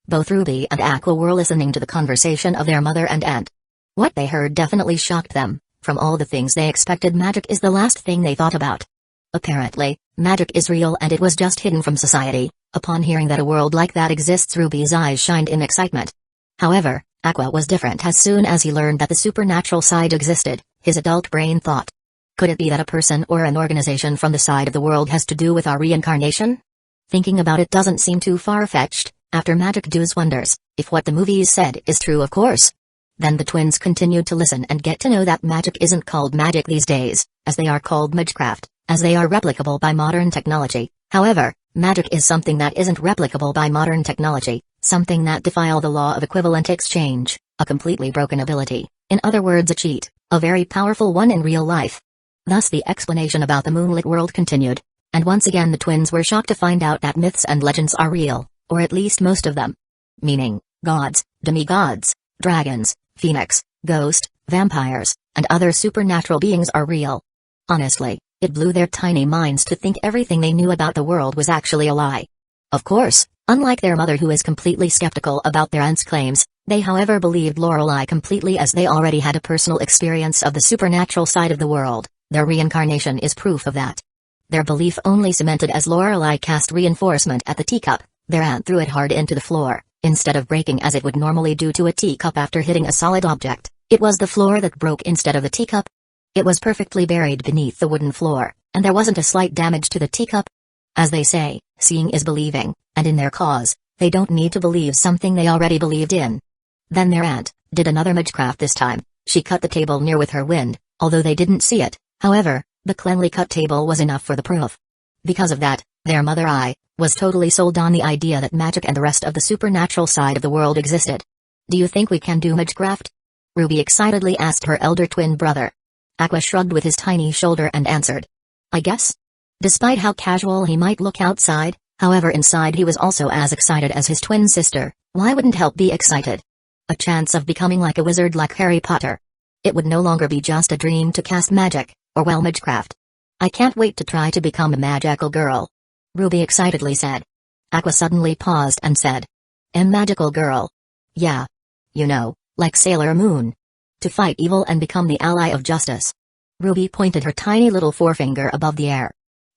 Both Ruby and Aqua were listening to the conversation of their mother and aunt. What they heard definitely shocked them. From all the things they expected, magic is the last thing they thought about. Apparently, magic is real and it was just hidden from society. Upon hearing that a world like that exists, Ruby's eyes shined in excitement. However, Aqua was different. As soon as he learned that the supernatural side existed, his adult brain thought. Could it be that a person or an organization from the side of the world has to do with our reincarnation? Thinking about it doesn't seem too far-fetched. After magic does wonders, if what the movies said is true, of course. Then the twins continued to listen and get to know that magic isn't called magic these days, as they are called magecraft, as they are replicable by modern technology. However, magic is something that isn't replicable by modern technology, something that defies the law of equivalent exchange, a completely broken ability, in other words a cheat, a very powerful one in real life. Thus the explanation about the moonlit world continued, and once again the twins were shocked to find out that myths and legends are real, or at least most of them. Meaning, gods, demigods, dragons, phoenix, ghost, vampires, and other supernatural beings are real. Honestly, it blew their tiny minds to think everything they knew about the world was actually a lie. Of course, unlike their mother who is completely skeptical about their aunt's claims, they however believed Lorelei completely as they already had a personal experience of the supernatural side of the world. Their reincarnation is proof of that. Their belief only cemented as Lorelei cast reinforcement at the teacup. Their aunt threw it hard into the floor, instead of breaking as it would normally do to a teacup after hitting a solid object. It was the floor that broke instead of the teacup. It was perfectly buried beneath the wooden floor, and there wasn't a slight damage to the teacup. As they say, seeing is believing, and in their cause, they don't need to believe something they already believed in. Then their aunt did another magecraft this time. She cut the table near with her wind, although they didn't see it. However, the cleanly cut table was enough for the proof. Because of that, their mother was totally sold on the idea that magic and the rest of the supernatural side of the world existed. Do you think we can do magecraft? Ruby excitedly asked her elder twin brother. Aqua shrugged with his tiny shoulder and answered. I guess. Despite how casual he might look outside, however inside he was also as excited as his twin sister. Why wouldn't help be excited? A chance of becoming like a wizard like Harry Potter. It would no longer be just a dream to cast magic, or well magecraft. I can't wait to try to become a magical girl. Ruby excitedly said. Aqua suddenly paused and said. A magical girl? Yeah. You know, like Sailor Moon. To fight evil and become the ally of justice. Ruby pointed her tiny little forefinger above the air.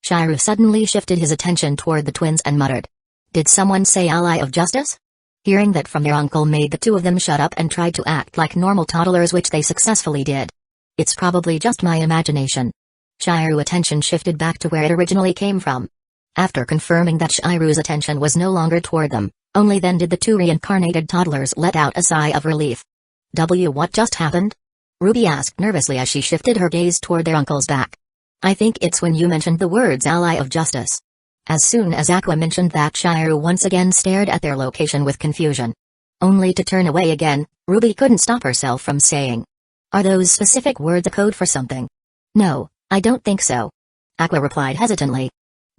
Shiru suddenly shifted his attention toward the twins and muttered. Did someone say ally of justice? Hearing that from their uncle made the two of them shut up and tried to act like normal toddlers, which they successfully did. It's probably just my imagination. Shiru's attention shifted back to where it originally came from. After confirming that Shiru's attention was no longer toward them, only then did the two reincarnated toddlers let out a sigh of relief. What just happened? Ruby asked nervously as she shifted her gaze toward their uncle's back. I think it's when you mentioned the words ally of justice. As soon as Aqua mentioned that, Shiru once again stared at their location with confusion. Only to turn away again, Ruby couldn't stop herself from saying. Are those specific words a code for something? No, I don't think so. Aqua replied hesitantly.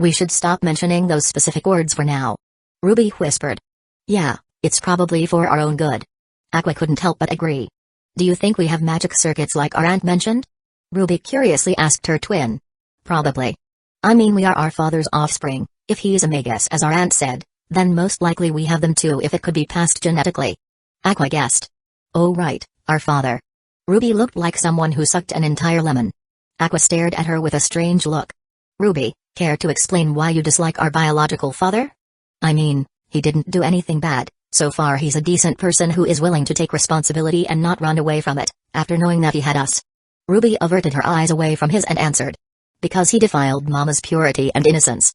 We should stop mentioning those specific words for now. Ruby whispered. Yeah, it's probably for our own good. Aqua couldn't help but agree. Do you think we have magic circuits like our aunt mentioned? Ruby curiously asked her twin. Probably. I mean, we are our father's offspring. If he's a magus as our aunt said, then most likely we have them too if it could be passed genetically. Aqua guessed. Oh right, our father. Ruby looked like someone who sucked an entire lemon. Aqua stared at her with a strange look. Ruby, care to explain why you dislike our biological father? I mean, he didn't do anything bad. So far he's a decent person who is willing to take responsibility and not run away from it, after knowing that he had us. Ruby averted her eyes away from his and answered. Because he defiled Mama's purity and innocence.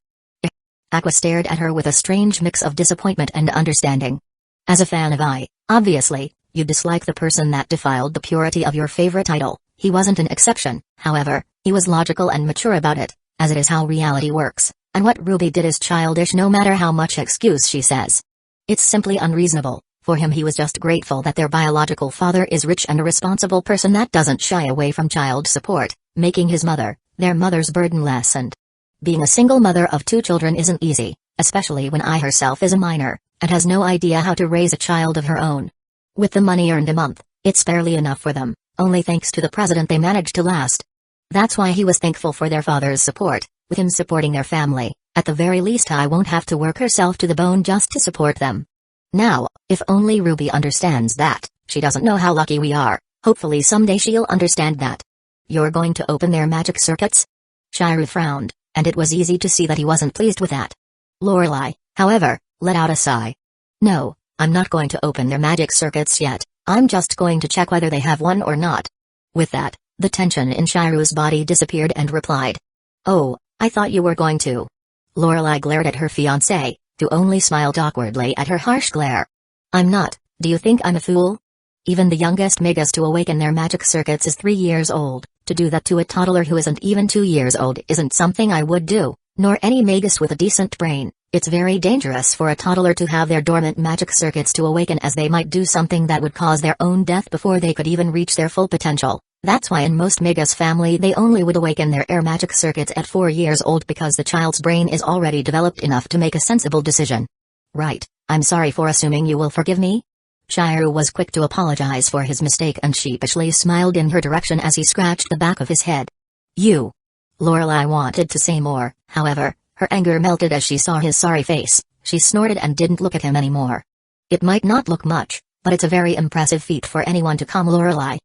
Aqua stared at her with a strange mix of disappointment and understanding. As a fan of obviously, you dislike the person that defiled the purity of your favorite idol. He wasn't an exception, however, he was logical and mature about it, as it is how reality works, and what Ruby did is childish no matter how much excuse she says. It's simply unreasonable. For him he was just grateful that their biological father is rich and a responsible person that doesn't shy away from child support, making his mother, their mother's burden lessened. Being a single mother of two children isn't easy, especially when herself is a minor, and has no idea how to raise a child of her own. With the money earned a month, it's barely enough for them, only thanks to the president they managed to last. That's why he was thankful for their father's support, with him supporting their family. At the very least I won't have to work herself to the bone just to support them. Now, if only Ruby understands that, she doesn't know how lucky we are, hopefully someday she'll understand that. You're going to open their magic circuits? Shiru frowned, and it was easy to see that he wasn't pleased with that. Lorelei, however, let out a sigh. No, I'm not going to open their magic circuits yet, I'm just going to check whether they have one or not. With that, the tension in Shiru's body disappeared and replied. Oh, I thought you were going to. Lorelei glared at her fiancé, Tu only smiled awkwardly at her harsh glare. I'm not, do you think I'm a fool? Even the youngest Magus to awaken their magic circuits is 3 years old. To do that to a toddler who isn't even 2 years old isn't something I would do, nor any Magus with a decent brain. It's very dangerous for a toddler to have their dormant magic circuits to awaken, as they might do something that would cause their own death before they could even reach their full potential. That's why in most Magus family they only would awaken their air magic circuits at 4 years old, because the child's brain is already developed enough to make a sensible decision. Right, I'm sorry for assuming you will forgive me? Shiryu was quick to apologize for his mistake and sheepishly smiled in her direction as he scratched the back of his head. You. Lorelei wanted to say more, however, her anger melted as she saw his sorry face. She snorted and didn't look at him anymore. It might not look much, but it's a very impressive feat for anyone to calm Lorelei.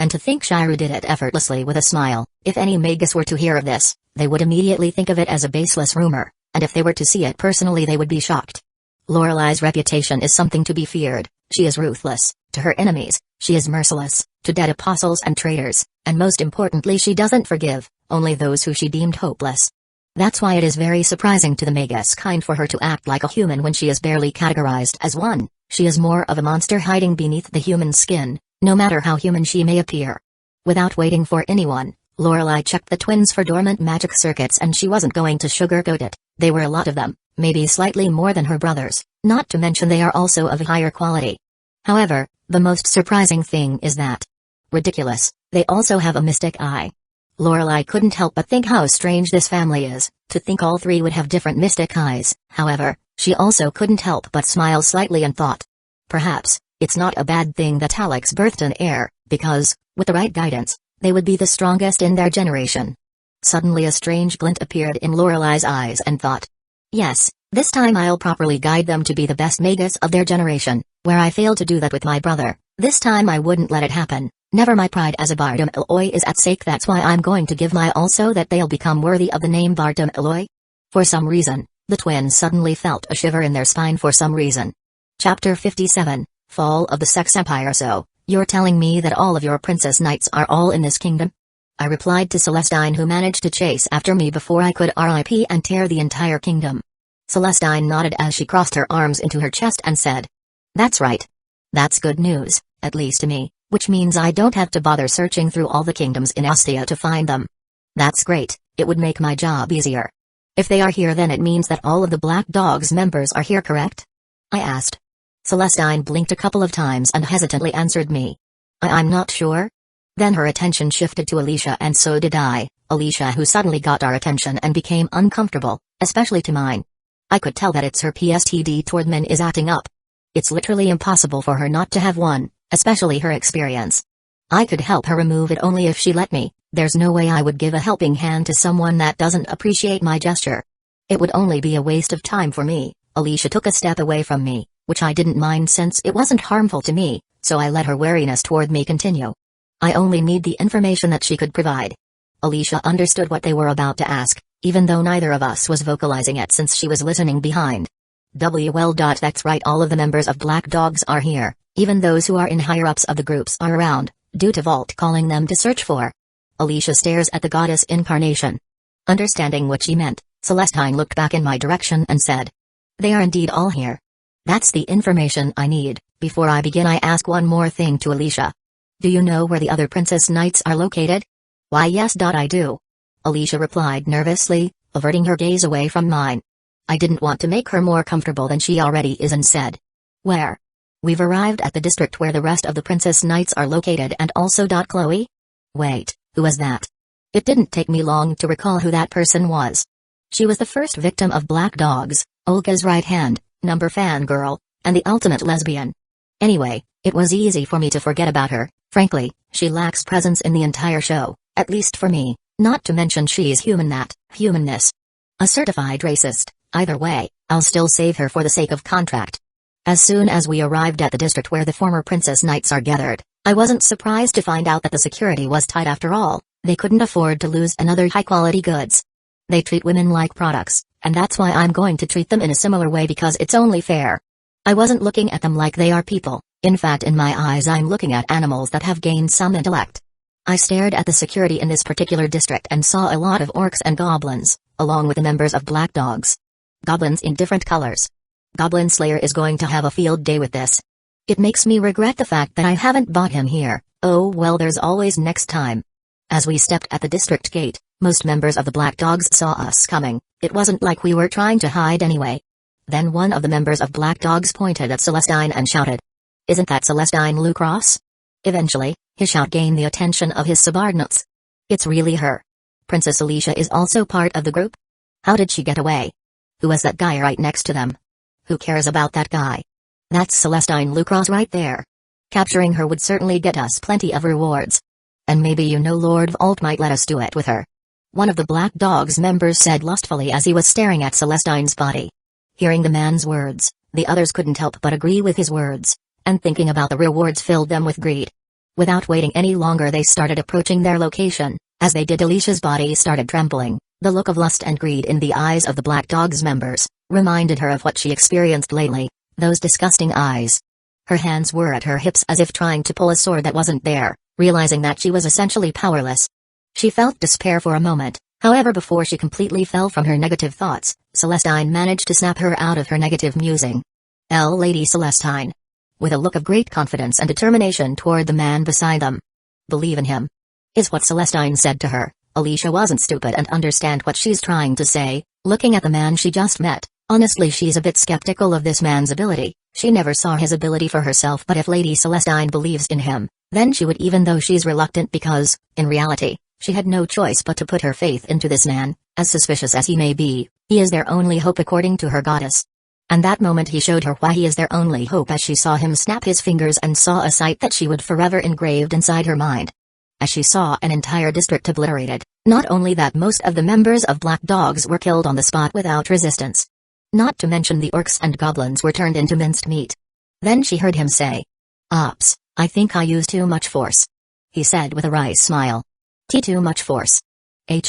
And to think Shiryu did it effortlessly with a smile. If any Magus were to hear of this, they would immediately think of it as a baseless rumor, and if they were to see it personally they would be shocked. Lorelei's reputation is something to be feared. She is ruthless to her enemies, she is merciless to dead apostles and traitors, and most importantly she doesn't forgive, only those who she deemed hopeless. That's why it is very surprising to the Magus kind for her to act like a human when she is barely categorized as one. She is more of a monster hiding beneath the human skin, no matter how human she may appear. Without waiting for anyone, Lorelei checked the twins for dormant magic circuits, and she wasn't going to sugarcoat it. There were a lot of them, maybe slightly more than her brothers, not to mention they are also of a higher quality. However, the most surprising thing is that ridiculous, they also have a mystic eye. Lorelei couldn't help but think how strange this family is, to think all three would have different mystic eyes. However, she also couldn't help but smile slightly and thought, perhaps it's not a bad thing that Alex birthed an heir, because, with the right guidance, they would be the strongest in their generation. Suddenly a strange glint appeared in Lorelei's eyes and thought, yes, this time I'll properly guide them to be the best Magus of their generation. Where I failed to do that with my brother, this time I wouldn't let it happen. Never, my pride as a Bardem Eloi is at stake. That's why I'm going to give my all so that they'll become worthy of the name Bardem Eloi. For some reason, the twins suddenly felt a shiver in their spine for some reason. Chapter 57, Fall of the Sex Empire. So, you're telling me that all of your princess knights are all in this kingdom? I replied to Celestine, who managed to chase after me before I could RIP and tear the entire kingdom. Celestine nodded as she crossed her arms into her chest and said, that's right. That's good news, at least to me, which means I don't have to bother searching through all the kingdoms in Ostia to find them. That's great, it would make my job easier. If they are here, then it means that all of the Black Dogs members are here, correct? I asked. Celestine blinked a couple of times and hesitantly answered me. I'm not sure. Then her attention shifted to Alicia, and so did I. Alicia, who suddenly got our attention and became uncomfortable, especially to mine. I could tell that it's her PSTD toward men is acting up. It's literally impossible for her not to have one, especially her experience. I could help her remove it only if she let me. There's no way I would give a helping hand to someone that doesn't appreciate my gesture. It would only be a waste of time for me. Alicia took a step away from me, which I didn't mind since it wasn't harmful to me, so I let her wariness toward me continue. I only need the information that she could provide. Alicia understood what they were about to ask, even though neither of us was vocalizing it since she was listening behind. Well, that's right, all of the members of Black Dogs are here, even those who are in higher-ups of the groups are around, due to Vault calling them to search for. Alicia stares at the goddess incarnation. Understanding what she meant, Celestine looked back in my direction and said, they are indeed all here. That's the information I need. Before I begin, I ask one more thing to Alicia. Do you know where the other princess knights are located? Why, yes, I do. Alicia replied nervously, averting her gaze away from mine. I didn't want to make her more comfortable than she already is and said, where? We've arrived at the district where the rest of the princess knights are located, and also Chloe? Wait, who was that? It didn't take me long to recall who that person was. She was the first victim of Black Dogs, Olga's right hand, number fangirl, and the ultimate lesbian. Anyway, it was easy for me to forget about her. Frankly, she lacks presence in the entire show, at least for me, not to mention she's humanness. A certified racist. Either way, I'll still save her for the sake of contract. As soon as we arrived at the district where the former princess knights are gathered, I wasn't surprised to find out that the security was tight after all. They couldn't afford to lose another high-quality goods. They treat women like products, and that's why I'm going to treat them in a similar way, because it's only fair. I wasn't looking at them like they are people. In fact, in my eyes I'm looking at animals that have gained some intellect. I stared at the security in this particular district and saw a lot of orcs and goblins, along with the members of Black Dogs. Goblins in different colors, Goblin Slayer is going to have a field day with this. It makes me regret the fact that I haven't bought him here. Oh well, there's always next time. As we stepped at the district gate, most members of the Black Dogs saw us coming. It wasn't like we were trying to hide anyway. Then one of the members of Black Dogs pointed at Celestine and shouted, "Isn't that Celestine Lucross?" Eventually, his shout gained the attention of his subordinates. It's really her. Princess Alicia is also part of the group? How did she get away? Who was that guy right next to them? Who cares about that guy? That's Celestine Lucross right there. Capturing her would certainly get us plenty of rewards. And maybe Lord Vault might let us do it with her. One of the Black Dogs members said lustfully as he was staring at Celestine's body. Hearing the man's words, the others couldn't help but agree with his words, and thinking about the rewards filled them with greed. Without waiting any longer, they started approaching their location. As they did, Alicia's body started trembling. The look of lust and greed in the eyes of the Black Dogs members reminded her of what she experienced lately, those disgusting eyes. Her hands were at her hips as if trying to pull a sword that wasn't there, realizing that she was essentially powerless. She felt despair for a moment, however before she completely fell from her negative thoughts, Celestine managed to snap her out of her negative musing. Lady Celestine. With a look of great confidence and determination toward the man beside them. Believe in him. Is what Celestine said to her. Alicia wasn't stupid and understand what she's trying to say, looking at the man she just met. Honestly, she's a bit skeptical of this man's ability. She never saw his ability for herself, but if Lady Celestine believes in him, then she would, even though she's reluctant because, in reality, she had no choice but to put her faith into this man. As suspicious as he may be, he is their only hope according to her goddess. And that moment he showed her why he is their only hope as she saw him snap his fingers and saw a sight that she would forever engraved inside her mind. As she saw an entire district obliterated, not only that, most of the members of Black Dogs were killed on the spot without resistance. Not to mention the orcs and goblins were turned into minced meat. Then she heard him say, "Ops, I think I used too much force." He said with a wry smile. Too much force.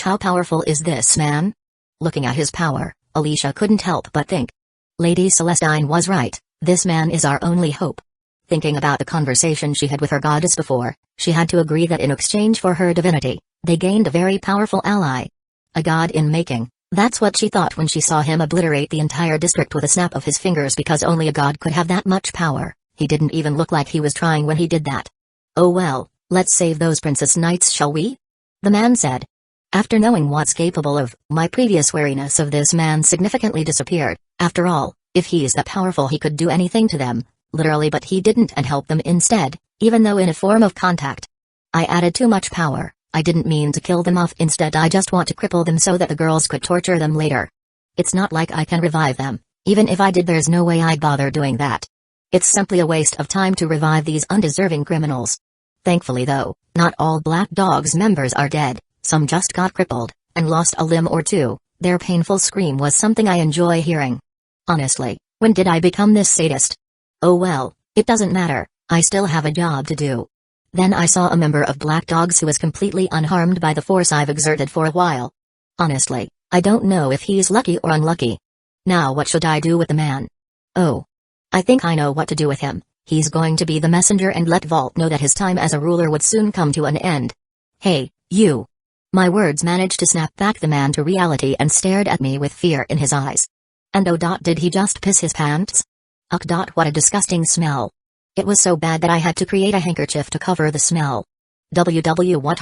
How powerful is this man? Looking at his power, Alicia couldn't help but think. Lady Celestine was right, this man is our only hope. Thinking about the conversation she had with her goddess before, she had to agree that in exchange for her divinity, they gained a very powerful ally. A god in making, that's what she thought when she saw him obliterate the entire district with a snap of his fingers, because only a god could have that much power. He didn't even look like he was trying when he did that. Oh well, let's save those princess knights, shall we? The man said. After knowing what's capable of, my previous wariness of this man significantly disappeared. After all, if he's that powerful, he could do anything to them. Literally, but he didn't, and help them instead, even though in a form of contact. I added too much power. I didn't mean to kill them off, instead I just want to cripple them so that the girls could torture them later. It's not like I can revive them. Even if I did, there's no way I'd bother doing that. It's simply a waste of time to revive these undeserving criminals. Thankfully though, not all Black Dogs members are dead, some just got crippled, and lost a limb or two. Their painful scream was something I enjoy hearing. Honestly, when did I become this sadist? Oh well, it doesn't matter, I still have a job to do. Then I saw a member of Black Dogs who was completely unharmed by the force I've exerted for a while. Honestly, I don't know if he's lucky or unlucky. Now what should I do with the man? Oh. I think I know what to do with him. He's going to be the messenger and let Vault know that his time as a ruler would soon come to an end. Hey, you. My words managed to snap back the man to reality and stared at me with fear in his eyes. And oh. Did he just piss his pants? Ugh. What a disgusting smell. It was so bad that I had to create a handkerchief to cover the smell. What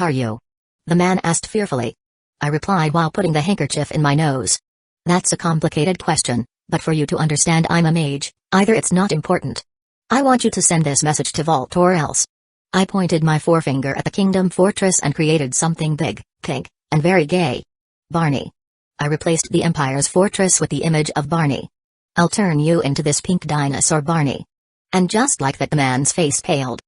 are you? The man asked fearfully. I replied while putting the handkerchief in my nose. That's a complicated question, but for you to understand, I'm a mage. Either it's not important. I want you to send this message to Vault or else. I pointed my forefinger at the Kingdom Fortress and created something big, pink, and very gay. Barney. I replaced the Empire's fortress with the image of Barney. I'll turn you into this pink dinosaur, Barney. And just like that, the man's face paled.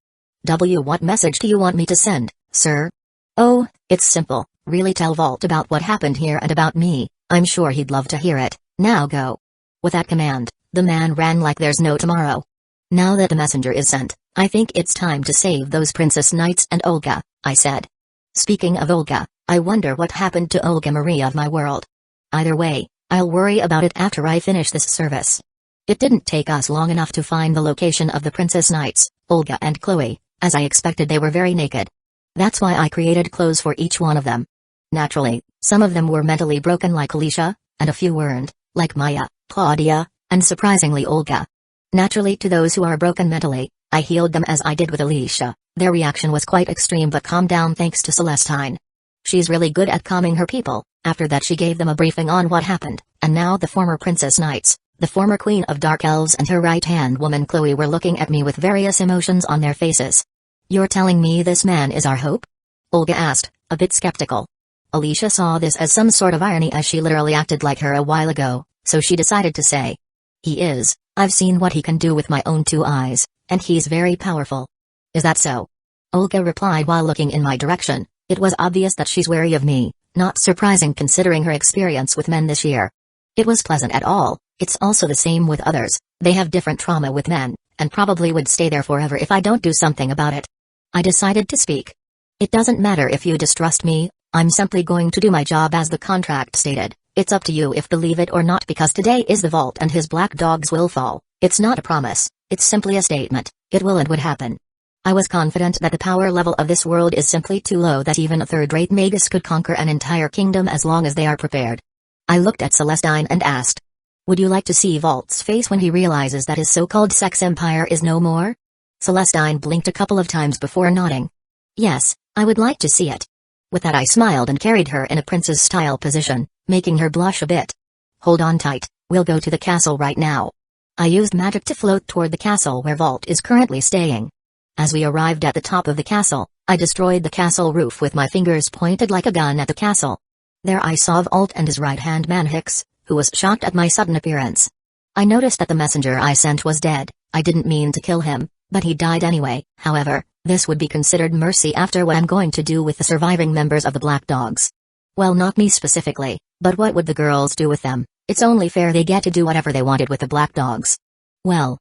What message do you want me to send, sir? Oh, it's simple. Really tell Vault about what happened here and about me. I'm sure he'd love to hear it. Now go. With that command, the man ran like there's no tomorrow. Now that the messenger is sent, I think it's time to save those princess knights and Olga, I said. Speaking of Olga, I wonder what happened to Olga Maria of my world. Either way, I'll worry about it after I finish this service. It didn't take us long enough to find the location of the princess knights, Olga and Chloe. As I expected, they were very naked. That's why I created clothes for each one of them. Naturally, some of them were mentally broken like Alicia, and a few weren't, like Maya, Claudia, And surprisingly Olga. Naturally, to those who are broken mentally, I healed them as I did with Alicia. Their reaction was quite extreme but calmed down thanks to Celestine. She's really good at calming her people. After that she gave them a briefing on what happened, and now the former Princess Knights, the former Queen of Dark Elves and her right-hand woman Chloe were looking at me with various emotions on their faces. "You're telling me this man is our hope?" Olga asked, a bit skeptical. Alicia saw this as some sort of irony as she literally acted like her a while ago, so she decided to say, "He is. I've seen what he can do with my own 2 eyes, and he's very powerful." "Is that so?" Olga replied while looking in my direction. It was obvious that she's wary of me, not surprising considering her experience with men this year. It was pleasant at all. It's also the same with others. They have different trauma with men, and probably would stay there forever if I don't do something about it. I decided to speak. "It doesn't matter if you distrust me, I'm simply going to do my job as the contract stated. It's up to you if believe it or not because today is the vault and his black dogs will fall. It's not a promise, it's simply a statement. It will and would happen." I was confident that the power level of this world is simply too low that even a third-rate magus could conquer an entire kingdom as long as they are prepared. I looked at Celestine and asked, "Would you like to see Vault's face when he realizes that his so-called sex empire is no more?" Celestine blinked a couple of times before nodding. "Yes, I would like to see it." With that I smiled and carried her in a princess-style position, making her blush a bit. "Hold on tight, we'll go to the castle right now." I used magic to float toward the castle where Vault is currently staying. As we arrived at the top of the castle, I destroyed the castle roof with my fingers pointed like a gun at the castle. There I saw Vault and his right-hand man Hicks, who was shocked at my sudden appearance. I noticed that the messenger I sent was dead. I didn't mean to kill him, but he died anyway. However, this would be considered mercy after what I'm going to do with the surviving members of the Black Dogs. Well, not me specifically, but what would the girls do with them? It's only fair they get to do whatever they wanted with the Black Dogs. Well,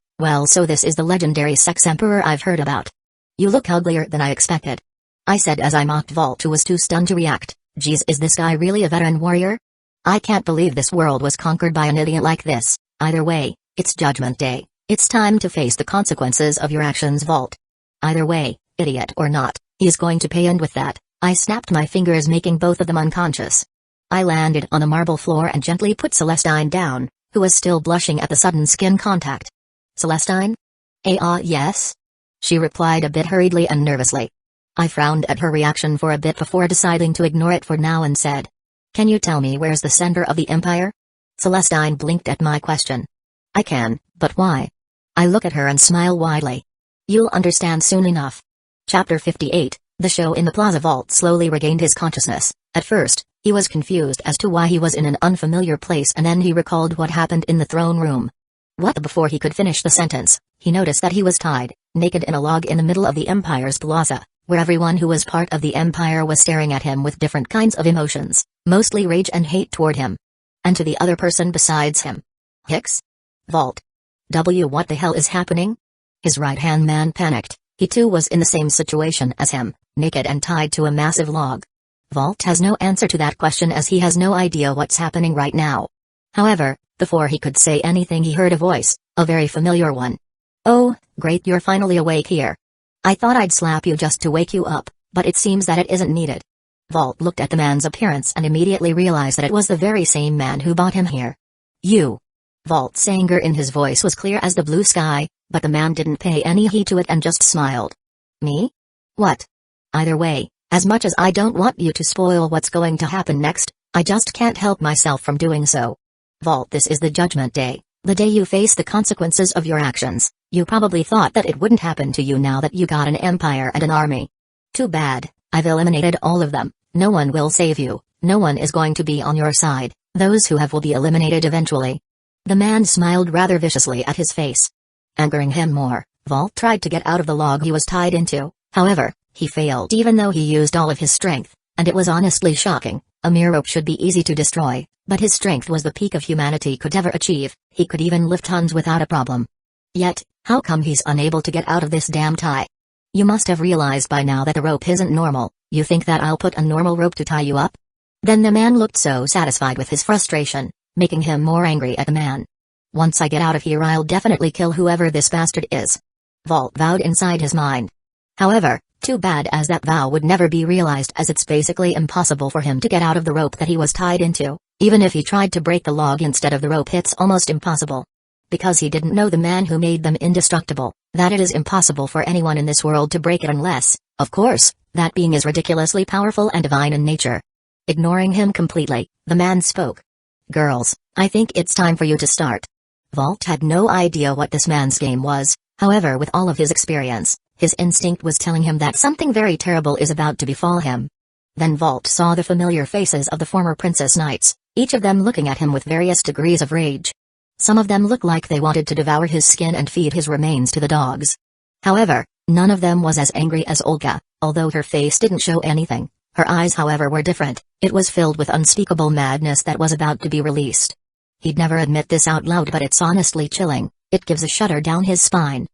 so this is the legendary sex emperor I've heard about. "You look uglier than I expected," I said as I mocked Vault, who was too stunned to react. "Geez, is this guy really a veteran warrior? I can't believe this world was conquered by an idiot like this. Either way, it's Judgment Day. It's time to face the consequences of your actions, Vault. Either way, idiot or not, he's going to pay, and with that, I snapped my fingers making both of them unconscious. I landed on the marble floor and gently put Celestine down, who was still blushing at the sudden skin contact. "Celestine?" Yes?" She replied a bit hurriedly and nervously. I frowned at her reaction for a bit before deciding to ignore it for now and said, "Can you tell me where's the center of the empire?" Celestine blinked at my question. "I can, but why?" I look at her and smile widely. "You'll understand soon enough." Chapter 58, The Show in the Plaza. Vault slowly regained his consciousness. At first, he was confused as to why he was in an unfamiliar place, and then he recalled what happened in the throne room. Before he could finish the sentence, he noticed that he was tied, naked in a log in the middle of the Empire's plaza, where everyone who was part of the Empire was staring at him with different kinds of emotions, mostly rage and hate toward him. And to the other person besides him. Hicks? Vault. What the hell is happening? His right-hand man panicked. He too was in the same situation as him, naked and tied to a massive log. Vault has no answer to that question as he has no idea what's happening right now. However, before he could say anything he heard a voice, a very familiar one. "Oh, great, you're finally awake here. I thought I'd slap you just to wake you up, but it seems that it isn't needed." Vault looked at the man's appearance and immediately realized that it was the very same man who brought him here. "You." Vault's anger in his voice was clear as the blue sky, but the man didn't pay any heed to it and just smiled. "Me? What?" "Either way, as much as I don't want you to spoil what's going to happen next, I just can't help myself from doing so. Vault, this is the Judgment Day, the day you face the consequences of your actions. You probably thought that it wouldn't happen to you now that you got an empire and an army. Too bad, I've eliminated all of them. No one will save you, no one is going to be on your side, those who have will be eliminated eventually." The man smiled rather viciously at his face. Angering him more, Vault tried to get out of the log he was tied into. However, he failed even though he used all of his strength, and it was honestly shocking. A mere rope should be easy to destroy, but his strength was the peak of humanity could ever achieve. He could even lift tons without a problem. Yet, how come he's unable to get out of this damn tie? You must have realized by now that the rope isn't normal. You think that I'll put a normal rope to tie you up? Then the man looked so satisfied with his frustration, making him more angry at the man. "Once I get out of here, I'll definitely kill whoever this bastard is," Vault vowed inside his mind. However, too bad as that vow would never be realized, as it's basically impossible for him to get out of the rope that he was tied into. Even if he tried to break the log instead of the rope, it's almost impossible. because he didn't know the man who made them indestructible, that it is impossible for anyone in this world to break it unless, of course, that being is ridiculously powerful and divine in nature. Ignoring him completely, the man spoke. Girls, I think it's time for you to start. Vault had no idea what this man's game was, however with all of his experience, his instinct was telling him that something very terrible is about to befall him. Then Vault saw the familiar faces of the former princess knights, each of them looking at him with various degrees of rage. Some of them looked like they wanted to devour his skin and feed his remains to the dogs. However, none of them was as angry as Olga, although her face didn't show anything. Her eyes however were different, it was filled with unspeakable madness that was about to be released. He'd never admit this out loud but it's honestly chilling, it gives a shudder down his spine.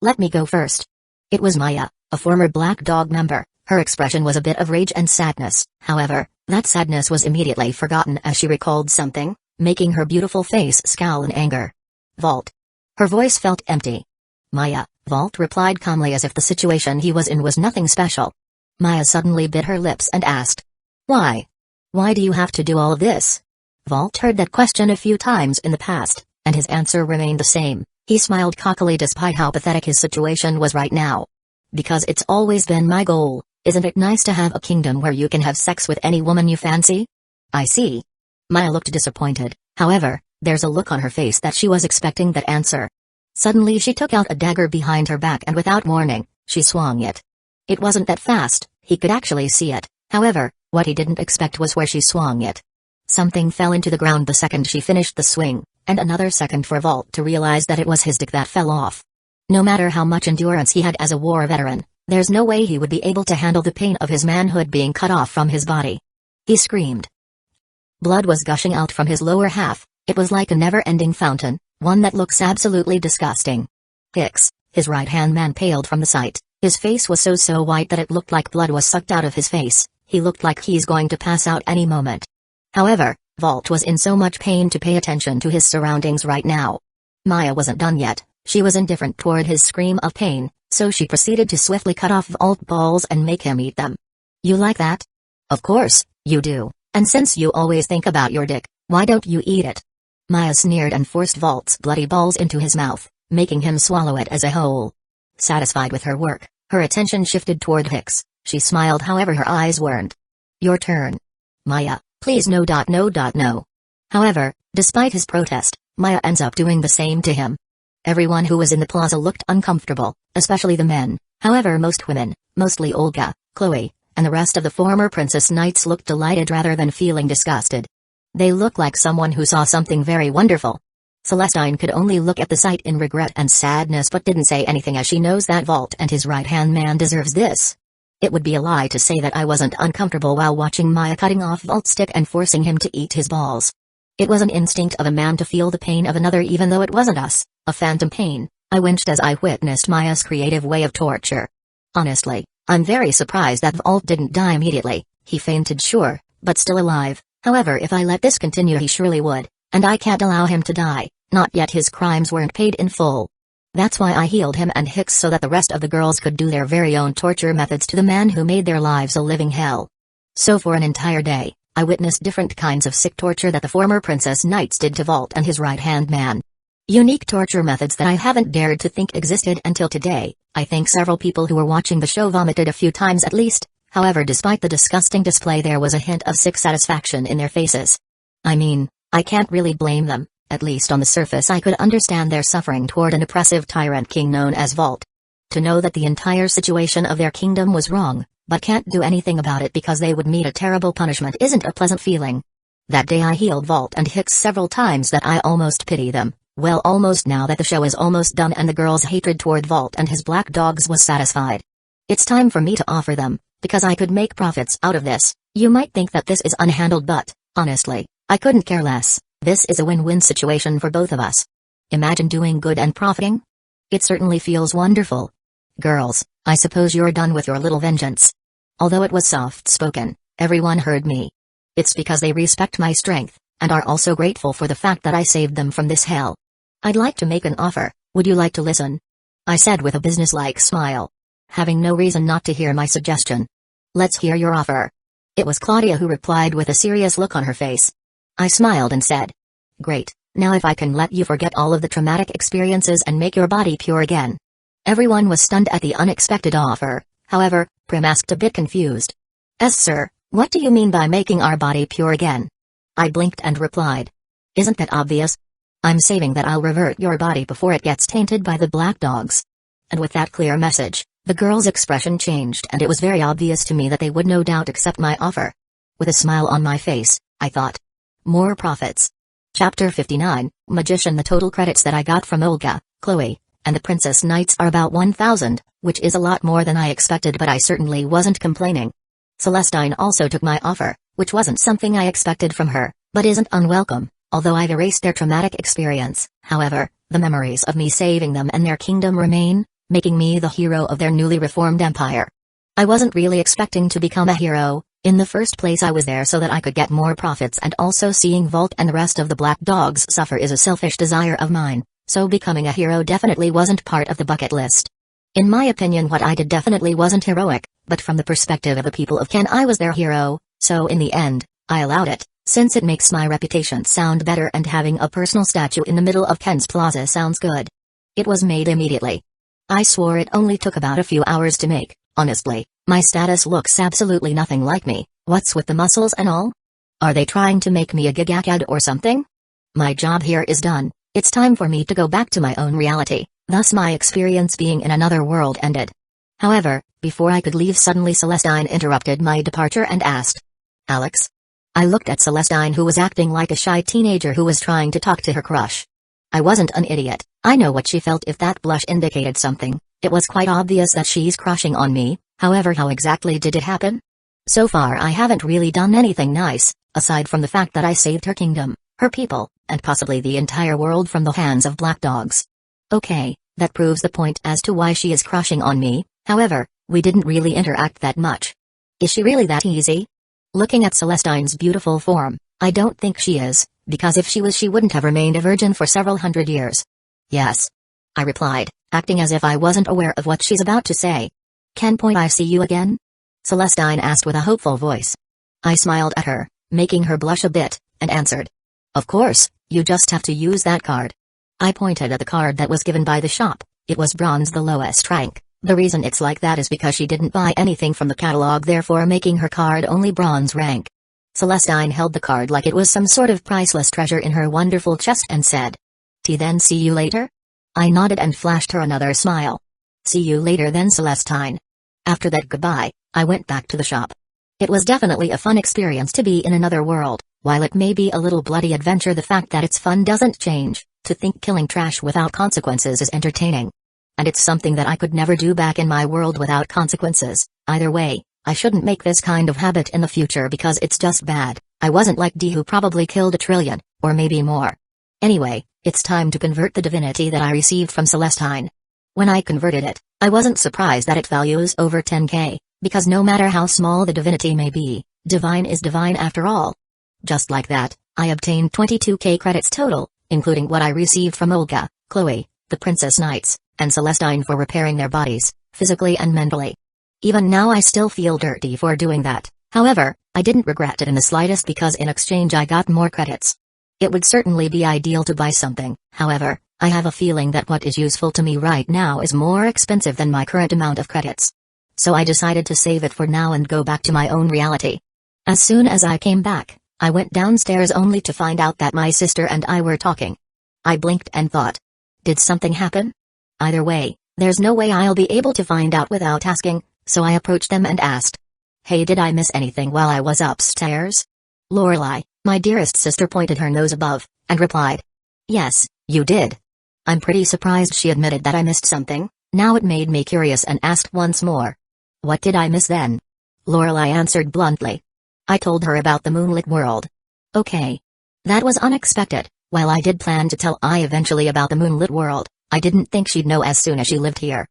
Let me go first. It was Maya, a former Black Dog member. Her expression was a bit of rage and sadness, however, that sadness was immediately forgotten as she recalled something, making her beautiful face scowl in anger. Vault. Her voice felt empty. Maya, Vault replied calmly as if the situation he was in was nothing special. Maya suddenly bit her lips and asked. Why? Why do you have to do all of this? Vault heard that question a few times in the past, and his answer remained the same. He smiled cockily despite how pathetic his situation was right now. Because it's always been my goal. Isn't it nice to have a kingdom where you can have sex with any woman you fancy? I see. Maya looked disappointed, however, there's a look on her face that she was expecting that answer. Suddenly she took out a dagger behind her back and without warning, she swung it. It wasn't that fast, he could actually see it, however, what he didn't expect was where she swung it. Something fell into the ground the second she finished the swing, and another second for Vault to realize that it was his dick that fell off. No matter how much endurance he had as a war veteran, there's no way he would be able to handle the pain of his manhood being cut off from his body. He screamed. Blood was gushing out from his lower half, it was like a never-ending fountain, one that looks absolutely disgusting. Hicks, his right-hand man paled from the sight, his face was so white that it looked like blood was sucked out of his face, he looked like he's going to pass out any moment. However, Vault was in so much pain to pay attention to his surroundings right now. Maya wasn't done yet, she was indifferent toward his scream of pain, so she proceeded to swiftly cut off Vault balls and make him eat them. You like that? Of course, you do, and since you always think about your dick, why don't you eat it? Maya sneered and forced Vault's bloody balls into his mouth, making him swallow it as a whole. Satisfied with her work, her attention shifted toward Hicks, she smiled however her eyes weren't. Your turn. Maya, please no. However, despite his protest, Maya ends up doing the same to him. Everyone who was in the plaza looked uncomfortable, especially the men, however most women, mostly Olga, Chloe, and the rest of the former princess knights looked delighted rather than feeling disgusted. They looked like someone who saw something very wonderful. Celestine could only look at the sight in regret and sadness but didn't say anything as she knows that Vault and his right-hand man deserves this. It would be a lie to say that I wasn't uncomfortable while watching Maya cutting off Vault's stick and forcing him to eat his balls. It was an instinct of a man to feel the pain of another even though it wasn't us, a phantom pain. I winced as I witnessed Maya's creative way of torture. Honestly, I'm very surprised that Vault didn't die immediately. He fainted sure, but still alive. However, if I let this continue he surely would, and I can't allow him to die, not yet his crimes weren't paid in full. That's why I healed him and Hicks so that the rest of the girls could do their very own torture methods to the man who made their lives a living hell. So for an entire day, I witnessed different kinds of sick torture that the former princess knights did to Vault and his right-hand man. Unique torture methods that I haven't dared to think existed until today. I think several people who were watching the show vomited a few times at least, however despite the disgusting display there was a hint of sick satisfaction in their faces. I mean, I can't really blame them, at least on the surface I could understand their suffering toward an oppressive tyrant king known as Vault. To know that the entire situation of their kingdom was wrong, but can't do anything about it because they would meet a terrible punishment isn't a pleasant feeling. That day I healed Vault and Hicks several times that I almost pity them. Well, almost now that the show is almost done and the girls' hatred toward Vault and his black dogs was satisfied. It's time for me to offer them, because I could make profits out of this. You might think that this is unhandled but, honestly, I couldn't care less. This is a win-win situation for both of us. Imagine doing good and profiting? It certainly feels wonderful. Girls, I suppose you're done with your little vengeance. Although it was soft-spoken, everyone heard me. It's because they respect my strength, and are also grateful for the fact that I saved them from this hell. I'd like to make an offer, would you like to listen? I said with a businesslike smile. Having no reason not to hear my suggestion. Let's hear your offer. It was Claudia who replied with a serious look on her face. I smiled and said. Great, Now if I can let you forget all of the traumatic experiences and make your body pure again." Everyone was stunned at the unexpected offer. However, Prim asked a bit confused. "Yes sir, what do you mean by making our body pure again?" I blinked and replied. "Isn't that obvious? I'm saying that I'll revert your body before it gets tainted by the black dogs." And with that clear message, the girl's expression changed and it was very obvious to me that they would no doubt accept my offer. With a smile on my face, I thought. More profits. Chapter 59, Magician. The total credits that I got from Olga, Chloe, and the Princess Knights are about 1,000, which is a lot more than I expected, but I certainly wasn't complaining. Celestine also took my offer, which wasn't something I expected from her, but isn't unwelcome, although I've erased their traumatic experience. However, the memories of me saving them and their kingdom remain, making me the hero of their newly reformed empire. I wasn't really expecting to become a hero. In the first place, I was there so that I could get more profits, and also seeing Vault and the rest of the black dogs suffer is a selfish desire of mine, so becoming a hero definitely wasn't part of the bucket list. In my opinion, what I did definitely wasn't heroic, but from the perspective of the people of Ken, I was their hero, so in the end, I allowed it, since it makes my reputation sound better and having a personal statue in the middle of Ken's plaza sounds good. It was made immediately. I swore it only took about a few hours to make. Honestly, my status looks absolutely nothing like me. What's with the muscles and all? Are they trying to make me a gigakad or something? My job here is done. It's time for me to go back to my own reality, thus my experience being in another world ended. However, before I could leave, suddenly Celestine interrupted my departure and asked, "Alex?" I looked at Celestine, who was acting like a shy teenager who was trying to talk to her crush. I wasn't an idiot. I know what she felt if that blush indicated something. It was quite obvious that she's crushing on me. However, how exactly did it happen? So far I haven't really done anything nice, aside from the fact that I saved her kingdom, her people, and possibly the entire world from the hands of black dogs. Okay, that proves the point as to why she is crushing on me. However, we didn't really interact that much. Is she really that easy? Looking at Celestine's beautiful form, I don't think she is, because if she was, she wouldn't have remained a virgin for several hundred years. Yes, I replied, acting as if I wasn't aware of what she's about to say. "Can I see you again?" Celestine asked with a hopeful voice. I smiled at her, making her blush a bit, and answered. "Of course, you just have to use that card." I pointed at the card that was given by the shop. It was bronze, the lowest rank. The reason it's like that is because she didn't buy anything from the catalog, therefore making her card only bronze rank. Celestine held the card like it was some sort of priceless treasure in her wonderful chest and said, Then see you later?" I nodded and flashed her another smile. "See you later then, Celestine." After that goodbye, I went back to the shop. It was definitely a fun experience to be in another world. While it may be a little bloody adventure, the fact that it's fun doesn't change. To think killing trash without consequences is entertaining. And it's something that I could never do back in my world without consequences. Either way, I shouldn't make this kind of habit in the future because it's just bad. I wasn't like D, who probably killed 1 trillion, or maybe more. Anyway, it's time to convert the divinity that I received from Celestine. When I converted it, I wasn't surprised that it values over 10k, because no matter how small the divinity may be, divine is divine after all. Just like that, I obtained 22k credits total, including what I received from Olga, Chloe, the Princess Knights, and Celestine for repairing their bodies, physically and mentally. Even now I still feel dirty for doing that. However, I didn't regret it in the slightest because in exchange I got more credits. It would certainly be ideal to buy something. However, I have a feeling that what is useful to me right now is more expensive than my current amount of credits. So I decided to save it for now and go back to my own reality. As soon as I came back, I went downstairs only to find out that my sister and I were talking. I blinked and thought, did something happen? Either way, there's no way I'll be able to find out without asking, so I approached them and asked, "Hey, did I miss anything while I was upstairs?" Lorelei, my dearest sister, pointed her nose above, and replied, "Yes, you did." I'm pretty surprised she admitted that I missed something. Now it made me curious and asked once more, "What did I miss then?" Lorelei answered bluntly. I told her about the moonlit world. Okay. That was unexpected. While I did plan to tell I eventually about the moonlit world, I didn't think she'd know as soon as she lived here.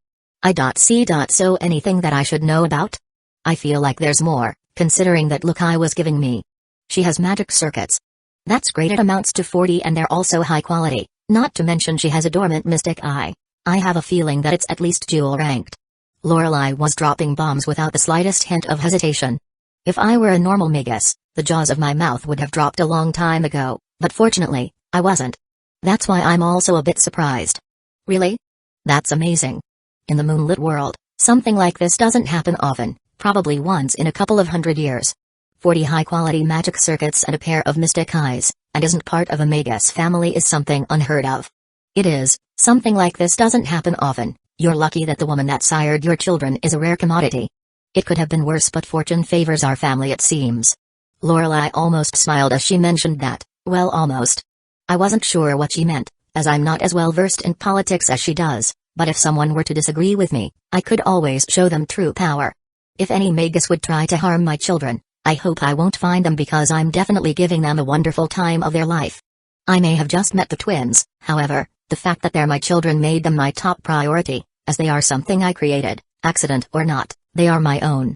So anything that I should know about? I feel like there's more, considering that look I was giving me. She has magic circuits. That's great, it amounts to 40 and they're also high quality, not to mention she has a dormant mystic eye. I have a feeling that it's at least jewel ranked. Lorelei was dropping bombs without the slightest hint of hesitation. If I were a normal magus, the jaws of my mouth would have dropped a long time ago, but fortunately, I wasn't. That's why I'm also a bit surprised. Really? That's amazing. In the moonlit world, something like this doesn't happen often, probably once in a couple of 100 years. 40 high-quality magic circuits and a pair of mystic eyes, and isn't part of a Magus family is something unheard of. It is, something like this doesn't happen often. You're lucky that the woman that sired your children is a rare commodity. It could have been worse, but fortune favors our family, it seems. Lorelei almost smiled as she mentioned that. Well, almost. I wasn't sure what she meant, as I'm not as well versed in politics as she does, but if someone were to disagree with me, I could always show them true power. If any Magus would try to harm my children, I hope I won't find them, because I'm definitely giving them a wonderful time of their life. I may have just met the twins, however, the fact that they're my children made them my top priority, as they are something I created, accident or not, they are my own.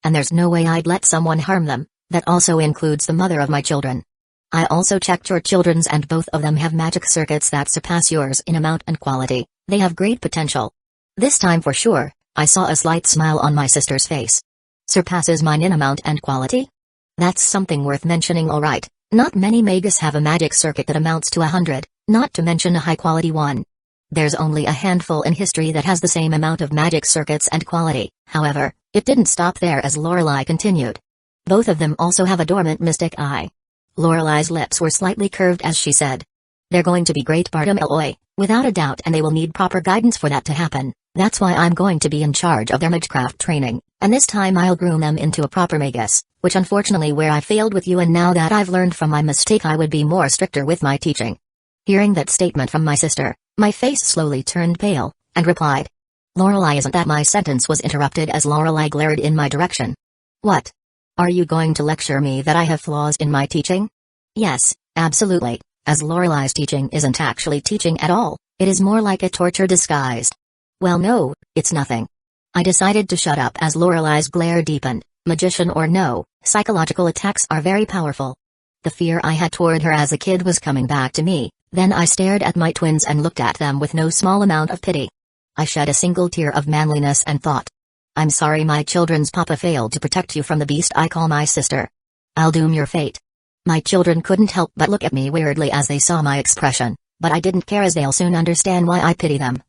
And there's no way I'd let someone harm them. That also includes the mother of my children. I also checked your children's, and both of them have magic circuits that surpass yours in amount and quality. They have great potential. This time for sure. I saw a slight smile on my sister's face. Surpasses mine in amount and quality? That's something worth mentioning, alright. Not many Magus have a magic circuit that amounts to 100, not to mention a high-quality one. There's only a handful in history that has the same amount of magic circuits and quality. However, it didn't stop there, as Lorelei continued. Both of them also have a dormant mystic eye. Lorelei's lips were slightly curved as she said. They're going to be great Bartum Eloi, without a doubt, and they will need proper guidance for that to happen. That's why I'm going to be in charge of their magecraft training, and this time I'll groom them into a proper Magus, which unfortunately where I failed with you, and now that I've learned from my mistake I would be more stricter with my teaching. Hearing that statement from my sister, my face slowly turned pale, and replied. Lorelei, isn't that my sentence was interrupted as Lorelei glared in my direction. What? Are you going to lecture me that I have flaws in my teaching? Yes, absolutely, as Lorelei's teaching isn't actually teaching at all, it is more like a torture disguised. Well, no, it's nothing. I decided to shut up as Lorelei's glare deepened. Magician or no, psychological attacks are very powerful. The fear I had toward her as a kid was coming back to me, then I stared at my twins and looked at them with no small amount of pity. I shed a single tear of manliness and thought. I'm sorry my children's papa failed to protect you from the beast I call my sister. I'll doom your fate. My children couldn't help but look at me weirdly as they saw my expression, but I didn't care, as they'll soon understand why I pity them.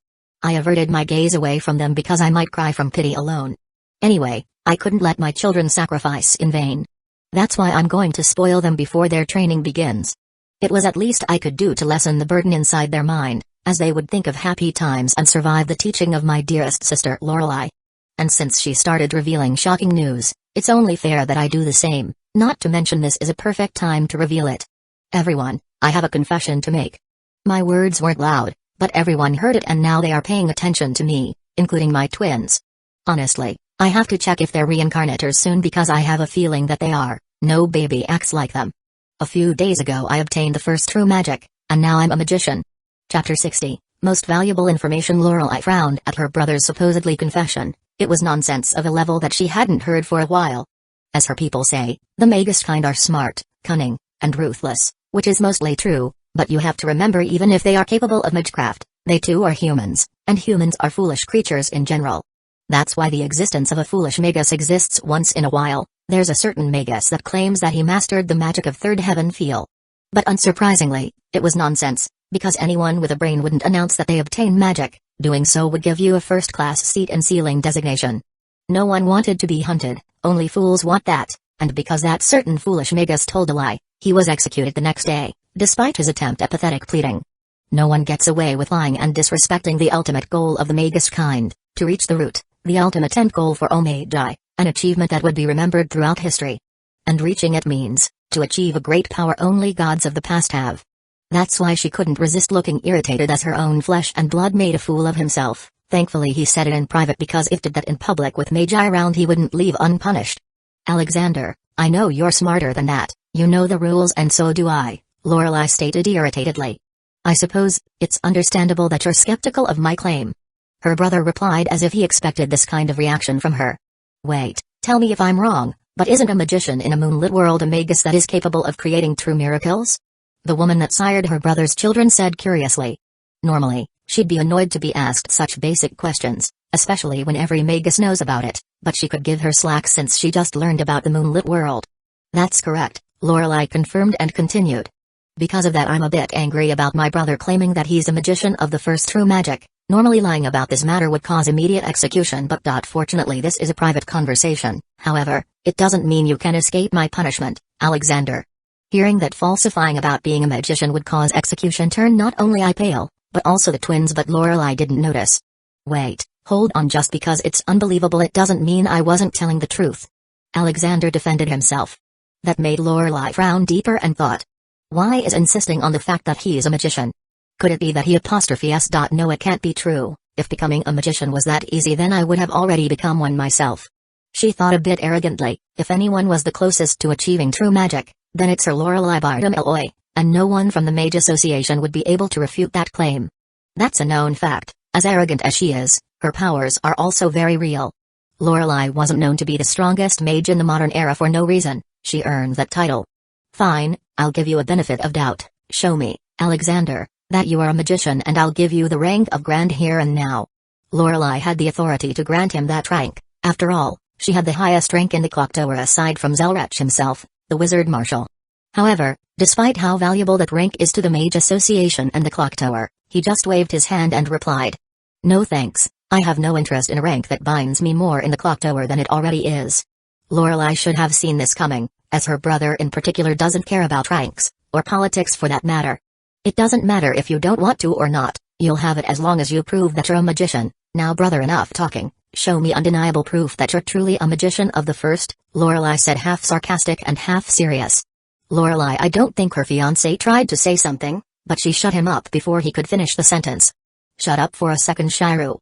I averted my gaze away from them because I might cry from pity alone. Anyway, I couldn't let my children sacrifice in vain. That's why I'm going to spoil them before their training begins. It was at least I could do to lessen the burden inside their mind, as they would think of happy times and survive the teaching of my dearest sister Lorelei. And since she started revealing shocking news, it's only fair that I do the same, not to mention this is a perfect time to reveal it. Everyone, I have a confession to make. My words weren't loud, but everyone heard it, and now they are paying attention to me, including my twins. Honestly, I have to check if they're reincarnators soon, because I have a feeling that they are. No baby acts like them. A few days ago I obtained the first true magic, and now I'm a magician. Chapter 60, Most Valuable Information. Lorelei frowned at her brother's supposedly confession. It was nonsense of a level that she hadn't heard for a while. As her people say, the Magus kind are smart, cunning, and ruthless, which is mostly true, but you have to remember, even if they are capable of magecraft, they too are humans, and humans are foolish creatures in general. That's why the existence of a foolish Magus exists once in a while. There's a certain Magus that claims that he mastered the magic of Third Heaven Feel. But unsurprisingly, it was nonsense, because anyone with a brain wouldn't announce that they obtain magic. Doing so would give you a first-class seat and ceiling designation. No one wanted to be hunted, only fools want that, and because that certain foolish Magus told a lie, he was executed the next day, despite his attempt at pathetic pleading. No one gets away with lying and disrespecting the ultimate goal of the Magus kind, to reach the root, the ultimate end goal for Mage, an achievement that would be remembered throughout history. And reaching it means, to achieve a great power only gods of the past have. That's why she couldn't resist looking irritated as her own flesh and blood made a fool of himself. Thankfully he said it in private, because if did that in public with Mage around he wouldn't leave unpunished. Alexander, I know you're smarter than that, you know the rules and so do I, Lorelei stated irritatedly. I suppose, it's understandable that you're skeptical of my claim. Her brother replied as if he expected this kind of reaction from her. Wait, tell me if I'm wrong, but isn't a magician in a moonlit world a Magus that is capable of creating true miracles? The woman that sired her brother's children said curiously. Normally, she'd be annoyed to be asked such basic questions, especially when every Magus knows about it, but she could give her slack since she just learned about the moonlit world. That's correct, Lorelei confirmed and continued. Because of that I'm a bit angry about my brother claiming that he's a magician of the first true magic. Normally lying about this matter would cause immediate execution, but fortunately this is a private conversation. However, it doesn't mean you can escape my punishment, Alexander. Hearing that falsifying about being a magician would cause execution turned not only I pale, but also the twins, but Lorelai didn't notice. Wait, hold on, just because it's unbelievable it doesn't mean I wasn't telling the truth. Alexander defended himself. That made Lorelai frown deeper and thought. Why is insisting on the fact that he is a magician? Could it be that he apostrophes? No, it can't be true. If becoming a magician was that easy, then I would have already become one myself. She thought a bit arrogantly. If anyone was the closest to achieving true magic, then it's her, Lorelai Bardem Eloy, and no one from the Mage Association would be able to refute that claim. That's a known fact. As arrogant as she is, her powers are also very real. Lorelai wasn't known to be the strongest mage in the modern era for no reason. She earned that title. Fine, I'll give you a benefit of doubt. Show me, Alexander, that you are a magician, and I'll give you the rank of Grand here and now. Lorelai had the authority to grant him that rank. After all, she had the highest rank in the clock tower aside from Zelrach himself, the wizard marshal. However, despite how valuable that rank is to the Mage Association and the clock tower, he just waved his hand and replied. No thanks, I have no interest in a rank that binds me more in the clock tower than it already is. Lorelai should have seen this coming, as her brother in particular doesn't care about ranks, or politics for that matter. It doesn't matter if you don't want to or not, you'll have it as long as you prove that you're a magician. Now brother, enough talking, show me undeniable proof that you're truly a magician of the first, Lorelai said, half sarcastic and half serious. Lorelai, I don't think her fiancé tried to say something, but she shut him up before he could finish the sentence. Shut up for a second, Shiru.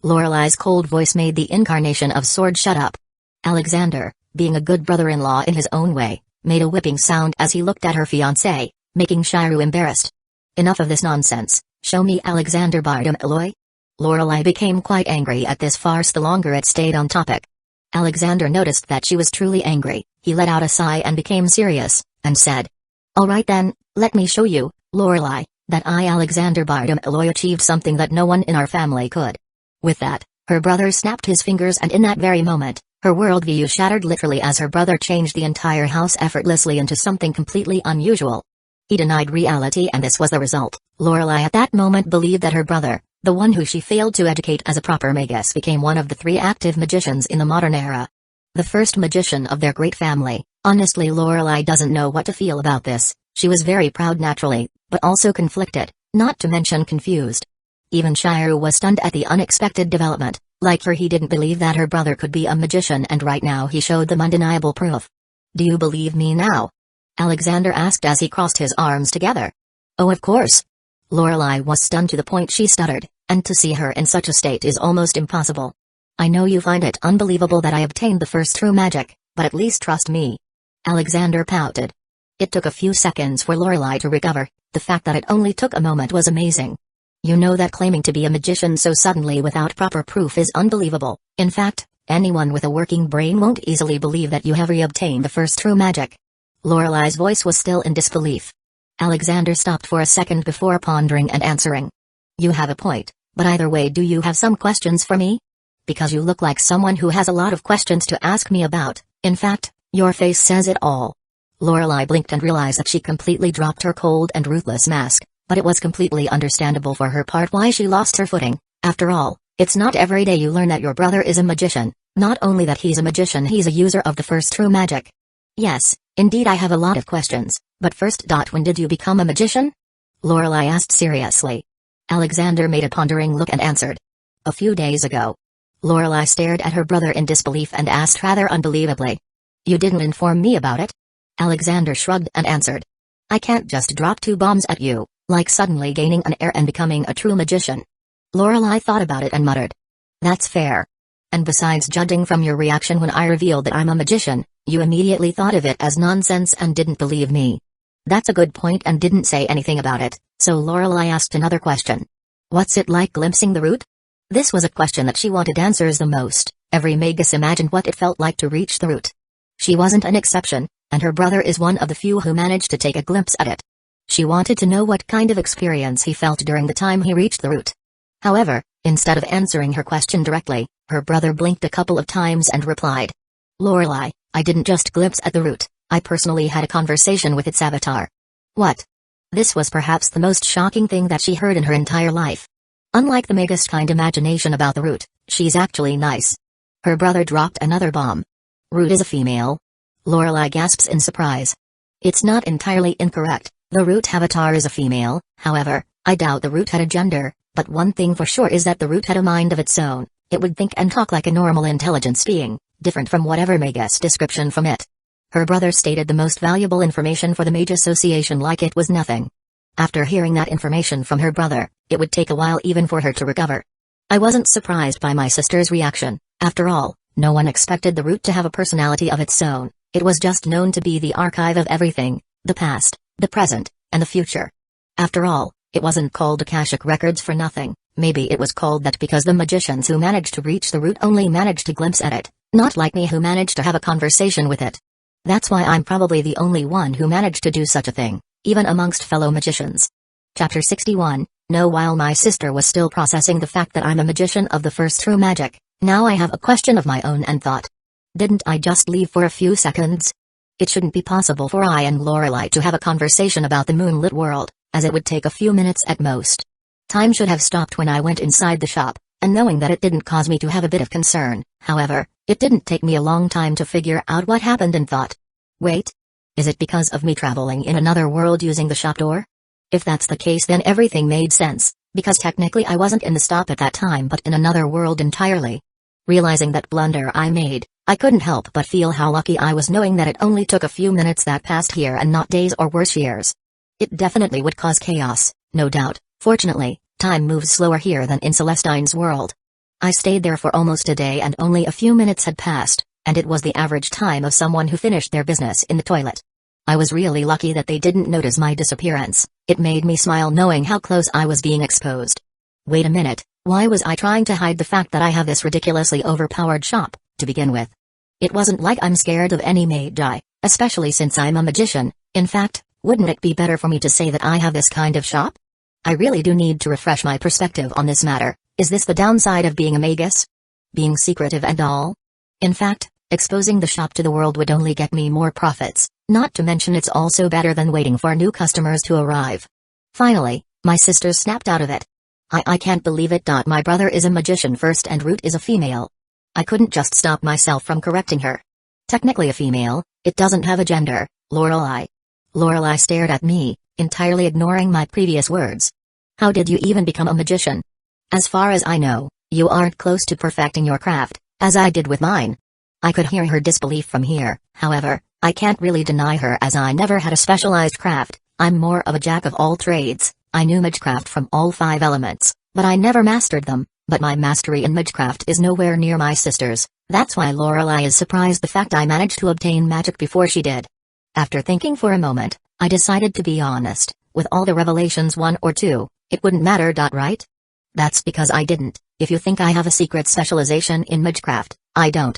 Lorelai's cold voice made the incarnation of sword shut up. Alexander, being a good brother-in-law in his own way, made a whipping sound as he looked at her fiancé, making Shiru embarrassed. Enough of this nonsense, show me Alexander Bardem Eloy. Lorelai became quite angry at this farce the longer it stayed on topic. Alexander noticed that she was truly angry. He let out a sigh and became serious, and said, all right then, let me show you, Lorelai, that I, Alexander Bardem Eloy, achieved something that no one in our family could. With that, her brother snapped his fingers, and in that very moment, her worldview shattered literally as her brother changed the entire house effortlessly into something completely unusual. He denied reality, and this was the result. Lorelai at that moment believed that her brother, the one who she failed to educate as a proper magus, became one of the 3 active magicians in the modern era. The first magician of their great family. Honestly, Lorelai doesn't know what to feel about this. She was very proud naturally, but also conflicted, not to mention confused. Even Shiru was stunned at the unexpected development. Like her, he didn't believe that her brother could be a magician, and right now he showed them undeniable proof. Do you believe me now? Alexander asked as he crossed his arms together. Oh, of course. Lorelai was stunned to the point she stuttered, and to see her in such a state is almost impossible. I know you find it unbelievable that I obtained the first true magic, but at least trust me. Alexander pouted. It took a few seconds for Lorelai to recover. The fact that it only took a moment was amazing. You know that claiming to be a magician so suddenly without proper proof is unbelievable. In fact, anyone with a working brain won't easily believe that you have re-obtained the first true magic. Lorelai's voice was still in disbelief. Alexander stopped for a second before pondering and answering. You have a point, but either way, do you have some questions for me? Because you look like someone who has a lot of questions to ask me about. In fact, your face says it all. Lorelai blinked and realized that she completely dropped her cold and ruthless mask, but it was completely understandable for her part why she lost her footing. After all, it's not every day you learn that your brother is a magician. Not only that he's a magician, he's a user of the first true magic. Yes, indeed I have a lot of questions, but first. When did you become a magician? Lorelai asked seriously. Alexander made a pondering look and answered. A few days ago. Lorelai stared at her brother in disbelief and asked rather unbelievably. You didn't inform me about it? Alexander shrugged and answered. I can't just drop 2 bombs at you, like suddenly gaining an heir and becoming a true magician. Lorelai thought about it and muttered. That's fair. And besides, judging from your reaction when I revealed that I'm a magician, you immediately thought of it as nonsense and didn't believe me. That's a good point, and didn't say anything about it, so Lorelai asked another question. What's it like glimpsing the root? This was a question that she wanted answers the most. Every magus imagined what it felt like to reach the root. She wasn't an exception, and her brother is one of the few who managed to take a glimpse at it. She wanted to know what kind of experience he felt during the time he reached the root. However, instead of answering her question directly, her brother blinked a couple of times and replied. Lorelai, I didn't just glimpse at the root, I personally had a conversation with its avatar. What? This was perhaps the most shocking thing that she heard in her entire life. Unlike the Magus kind imagination about the root, she's actually nice. Her brother dropped another bomb. Root is a female? Lorelei gasps in surprise. It's not entirely incorrect, the root avatar is a female, however, I doubt the root had a gender, but one thing for sure is that the root had a mind of its own. It would think and talk like a normal intelligence being, different from whatever Magus description from it. Her brother stated the most valuable information for the Mage Association like it was nothing. After hearing that information from her brother, it would take a while even for her to recover. I wasn't surprised by my sister's reaction. After all, no one expected the root to have a personality of its own. It was just known to be the archive of everything, the past, the present, and the future. After all, it wasn't called Akashic Records for nothing. Maybe it was called that because the magicians who managed to reach the root only managed to glimpse at it, not like me who managed to have a conversation with it. That's why I'm probably the only one who managed to do such a thing, even amongst fellow magicians. Chapter 61. No. While my sister was still processing the fact that I'm a magician of the first true magic, now I have a question of my own and thought. Didn't I just leave for a few seconds? It shouldn't be possible for I and Lorelei to have a conversation about the moonlit world, as it would take a few minutes at most. Time should have stopped when I went inside the shop, and knowing that it didn't cause me to have a bit of concern, however, it didn't take me a long time to figure out what happened and thought. Wait. Is it because of me traveling in another world using the shop door? If that's the case then everything made sense, because technically I wasn't in the stop at that time but in another world entirely. Realizing that blunder I made, I couldn't help but feel how lucky I was knowing that it only took a few minutes that passed here and not days or worse years. It definitely would cause chaos, no doubt. Fortunately, time moves slower here than in Celestine's world. I stayed there for almost a day and only a few minutes had passed, and it was the average time of someone who finished their business in the toilet. I was really lucky that they didn't notice my disappearance. It made me smile knowing how close I was being exposed. Wait a minute, why was I trying to hide the fact that I have this ridiculously overpowered shop, to begin with? It wasn't like I'm scared of any magi, especially since I'm a magician. In fact, wouldn't it be better for me to say that I have this kind of shop? I really do need to refresh my perspective on this matter. Is this the downside of being a magus? Being secretive and all? In fact, exposing the shop to the world would only get me more profits, not to mention it's also better than waiting for new customers to arrive. Finally, my sister snapped out of it. I can't believe it. My brother is a magician first and Root is a female. I couldn't just stop myself from correcting her. Technically a female, it doesn't have a gender, Lorelei. Lorelei stared at me, entirely ignoring my previous words. How did you even become a magician? As far as I know, you aren't close to perfecting your craft, as I did with mine. I could hear her disbelief from here, however, I can't really deny her as I never had a specialized craft. I'm more of a jack of all trades. I knew magecraft from all 5 elements, but I never mastered them. But my mastery in magecraft is nowhere near my sister's. That's why Lorelei is surprised the fact I managed to obtain magic before she did. After thinking for a moment, I decided to be honest. With all the revelations 1 or 2, it wouldn't matter. Right? That's because I didn't. If you think I have a secret specialization in magecraft, I don't.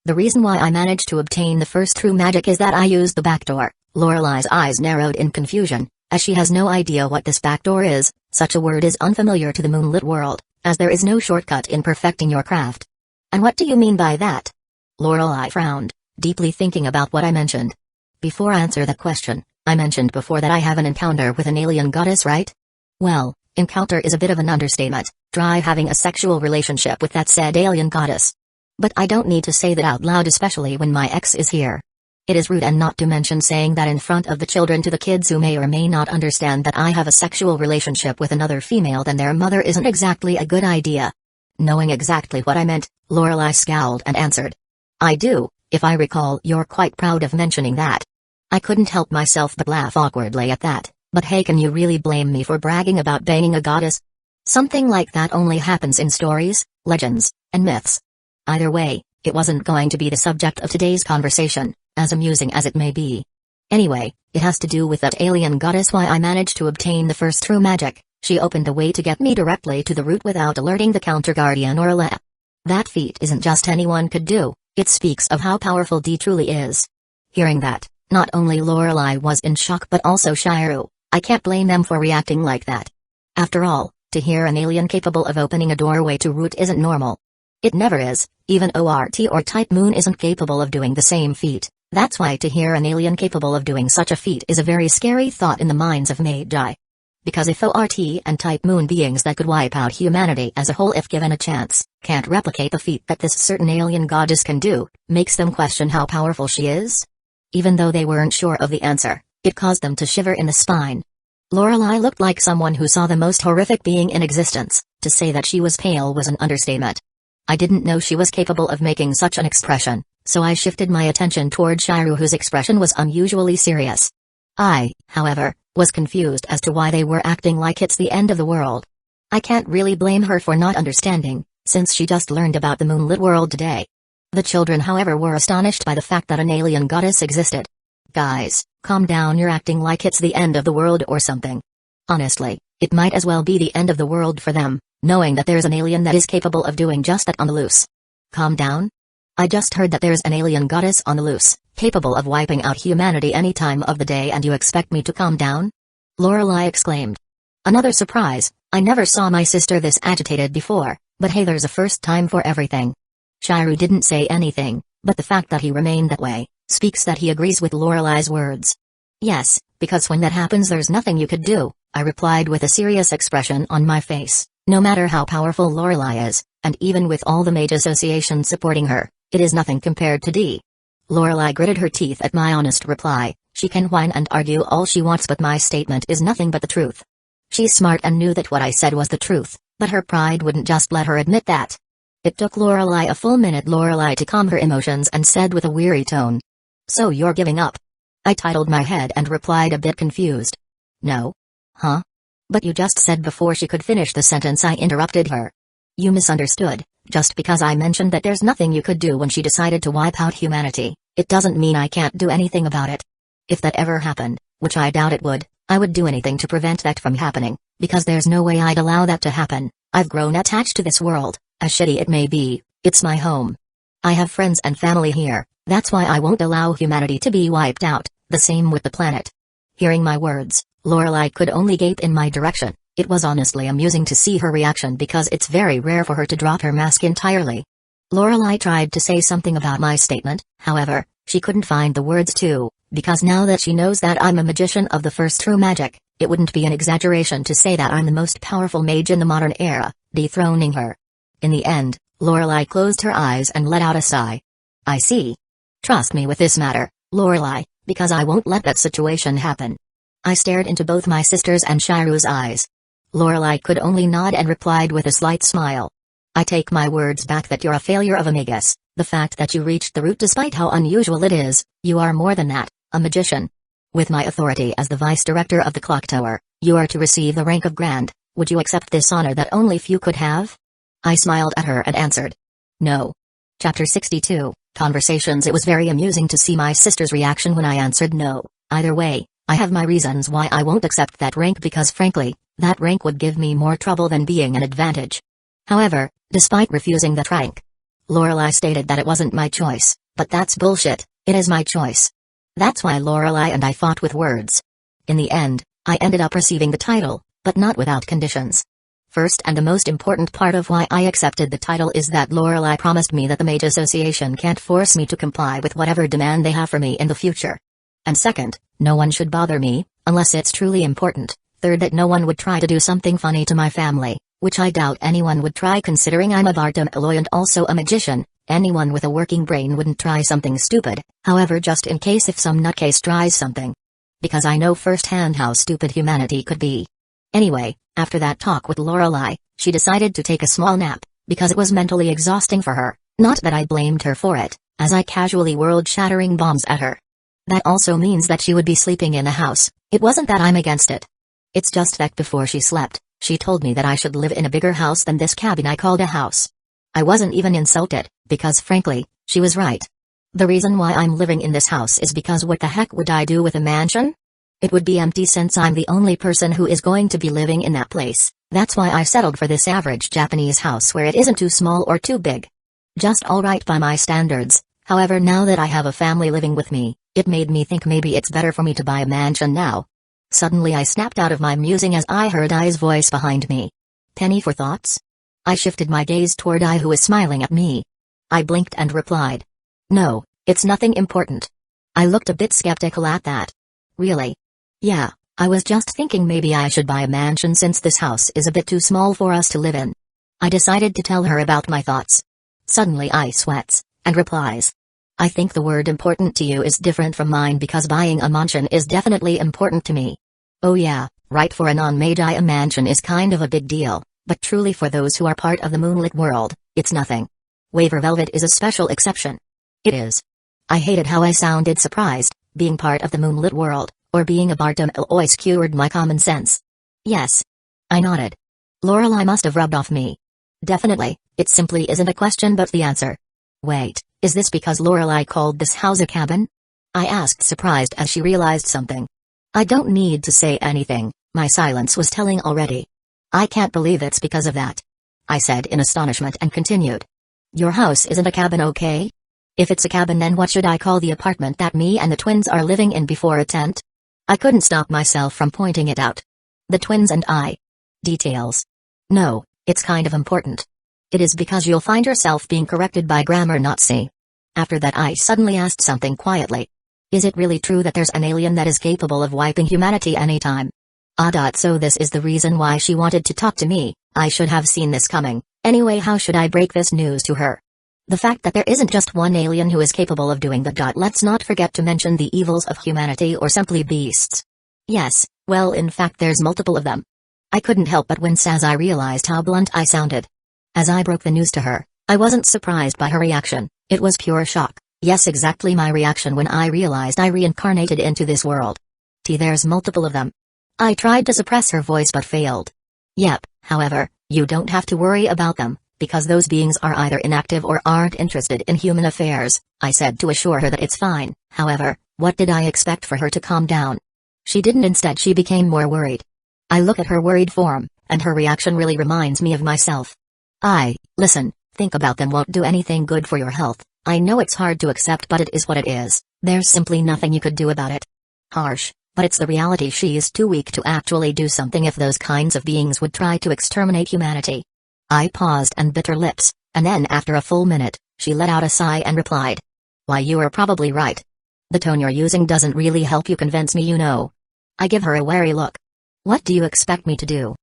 The reason why I managed to obtain the first true magic is that I used the back door. Lorelei's eyes narrowed in confusion, as she has no idea what this back door is. Such a word is unfamiliar to the moonlit world, as there is no shortcut in perfecting your craft. And what do you mean by that? Lorelei frowned, deeply thinking about what I mentioned. Before I answer the question, I mentioned before that I have an encounter with an alien goddess, right? Well, encounter is a bit of an understatement. Try having a sexual relationship with that said alien goddess. But I don't need to say that out loud, especially when my ex is here. It is rude, and not to mention saying that in front of the children to the kids who may or may not understand that I have a sexual relationship with another female than their mother isn't exactly a good idea. Knowing exactly what I meant, Lorelei scowled and answered. I do, if I recall. You're quite proud of mentioning that. I couldn't help myself but laugh awkwardly at that, but hey, can you really blame me for bragging about banging a goddess? Something like that only happens in stories, legends, and myths. Either way, it wasn't going to be the subject of today's conversation, as amusing as it may be. Anyway, it has to do with that alien goddess. Why I managed to obtain the first true magic. She opened a way to get me directly to the root without alerting the counter guardian or Alea. That feat isn't just anyone could do, it speaks of how powerful D truly is. Hearing that, not only Lorelei was in shock but also Shirou. I can't blame them for reacting like that. After all, to hear an alien capable of opening a doorway to root isn't normal. It never is. Even ORT or Type Moon isn't capable of doing the same feat. That's why to hear an alien capable of doing such a feat is a very scary thought in the minds of Magi. Because if ORT and type moon beings that could wipe out humanity as a whole if given a chance, can't replicate the feat that this certain alien goddess can do, makes them question how powerful she is? Even though they weren't sure of the answer, it caused them to shiver in the spine. Lorelei looked like someone who saw the most horrific being in existence. To say that she was pale was an understatement. I didn't know she was capable of making such an expression, so I shifted my attention toward Shiru, whose expression was unusually serious. I, however, was confused as to why they were acting like it's the end of the world. I can't really blame her for not understanding, since she just learned about the moonlit world today. The children, however, were astonished by the fact that an alien goddess existed. Guys, calm down, you're acting like it's the end of the world or something. Honestly, it might as well be the end of the world for them, knowing that there's an alien that is capable of doing just that on the loose. Calm down? I just heard that there's an alien goddess on the loose, capable of wiping out humanity any time of the day, and you expect me to calm down? Lorelei exclaimed. Another surprise, I never saw my sister this agitated before, but hey, there's a first time for everything. Shiru didn't say anything, but the fact that he remained that way speaks that he agrees with Lorelei's words. Yes, because when that happens there's nothing you could do, I replied with a serious expression on my face. No matter how powerful Lorelei is, and even with all the Mage Association supporting her, it is nothing compared to D. Lorelei gritted her teeth at my honest reply. She can whine and argue all she wants, but my statement is nothing but the truth. She's smart and knew that what I said was the truth, but her pride wouldn't just let her admit that. It took Lorelei a full minute to calm her emotions and said with a weary tone. So you're giving up? I titled my head and replied a bit confused. No. Huh? But you just said before she could finish the sentence I interrupted her. You misunderstood. Just because I mentioned that there's nothing you could do when she decided to wipe out humanity, it doesn't mean I can't do anything about it. If that ever happened, which I doubt it would, I would do anything to prevent that from happening, because there's no way I'd allow that to happen. I've grown attached to this world, as shitty it may be, it's my home. I have friends and family here, that's why I won't allow humanity to be wiped out, the same with the planet. Hearing my words, Lorelei could only gape in my direction. It was honestly amusing to see her reaction because it's very rare for her to drop her mask entirely. Lorelei tried to say something about my statement, however, she couldn't find the words to, because now that she knows that I'm a magician of the first true magic, it wouldn't be an exaggeration to say that I'm the most powerful mage in the modern era, dethroning her. In the end, Lorelei closed her eyes and let out a sigh. I see. Trust me with this matter, Lorelei, because I won't let that situation happen. I stared into both my sister's and Shiru's eyes. Lorelei could only nod and replied with a slight smile. I take my words back that you're a failure of a magus. The fact that you reached the root despite how unusual it is, you are more than that, a magician. With my authority as the vice director of the clock tower, you are to receive the rank of Grand. Would you accept this honor that only few could have? I smiled at her and answered. No. Chapter 62, Conversations. It was very amusing to see my sister's reaction when I answered no. Either way, I have my reasons why I won't accept that rank, because frankly, that rank would give me more trouble than being an advantage. However, despite refusing that rank, Lorelei stated that it wasn't my choice, but that's bullshit, it is my choice. That's why Lorelei and I fought with words. In the end, I ended up receiving the title, but not without conditions. First and the most important part of why I accepted the title is that Lorelei promised me that the Mage Association can't force me to comply with whatever demand they have for me in the future. And second, no one should bother me, unless it's truly important. Third, that no one would try to do something funny to my family, which I doubt anyone would try considering I'm a Bartom Eloy and also a magician. Anyone with a working brain wouldn't try something stupid, however, just in case if some nutcase tries something. Because I know firsthand how stupid humanity could be. Anyway, after that talk with Lorelei, she decided to take a small nap, because it was mentally exhausting for her. Not that I blamed her for it, as I casually world-shattering bombs at her. That also means that she would be sleeping in a house. It wasn't that I'm against it. It's just that before she slept, she told me that I should live in a bigger house than this cabin I called a house. I wasn't even insulted, because frankly, she was right. The reason why I'm living in this house is because what the heck would I do with a mansion? It would be empty since I'm the only person who is going to be living in that place. That's why I settled for this average Japanese house where it isn't too small or too big. Just alright by my standards. However, now that I have a family living with me, it made me think maybe it's better for me to buy a mansion now. Suddenly I snapped out of my musing as I heard Ai's voice behind me. Penny for thoughts? I shifted my gaze toward Ai, who was smiling at me. I blinked and replied. No, it's nothing important. I looked a bit skeptical at that. Really? Yeah, I was just thinking maybe I should buy a mansion since this house is a bit too small for us to live in. I decided to tell her about my thoughts. Suddenly I sweats, and replies. I think the word important to you is different from mine because buying a mansion is definitely important to me. Oh yeah, right, for a non-mage a mansion is kind of a big deal, but truly for those who are part of the moonlit world, it's nothing. Waver Velvet is a special exception. It is. I hated how I sounded surprised, being part of the moonlit world, or being a Bartum always cured my common sense. Yes. I nodded. Lorelei must have rubbed off me. Definitely, it simply isn't a question but the answer. Wait, is this because Lorelei called this house a cabin? I asked, surprised as she realized something. I don't need to say anything, my silence was telling already. I can't believe it's because of that. I said in astonishment and continued. Your house isn't a cabin, okay? If it's a cabin, then what should I call the apartment that me and the twins are living in before a tent? I couldn't stop myself from pointing it out. The twins and I. Details. No, it's kind of important. It is because you'll find yourself being corrected by grammar Nazi. After that I suddenly asked something quietly. Is it really true that there's an alien that is capable of wiping humanity anytime? So this is the reason why she wanted to talk to me. I should have seen this coming. Anyway, how should I break this news to her? The fact that there isn't just one alien who is capable of doing that. Let's not forget to mention the evils of humanity or simply beasts. Yes, well, in fact there's multiple of them. I couldn't help but wince as I realized how blunt I sounded. As I broke the news to her, I wasn't surprised by her reaction. It was pure shock. Yes, exactly my reaction when I realized I reincarnated into this world. There's multiple of them. I tried to suppress her voice but failed. Yep, however, you don't have to worry about them, because those beings are either inactive or aren't interested in human affairs, I said to assure her that it's fine. However, what did I expect for her to calm down? She didn't. Instead she became more worried. I look at her worried form, and her reaction really reminds me of myself. Listen, think about them won't do anything good for your health. I know it's hard to accept but it is what it is. There's simply nothing you could do about it. Harsh, but it's the reality. She is too weak to actually do something if those kinds of beings would try to exterminate humanity. I paused and bit her lips, and then after a full minute, she let out a sigh and replied. Why, you are probably right. The tone you're using doesn't really help you convince me, you know. I give her a wary look. What do you expect me to do?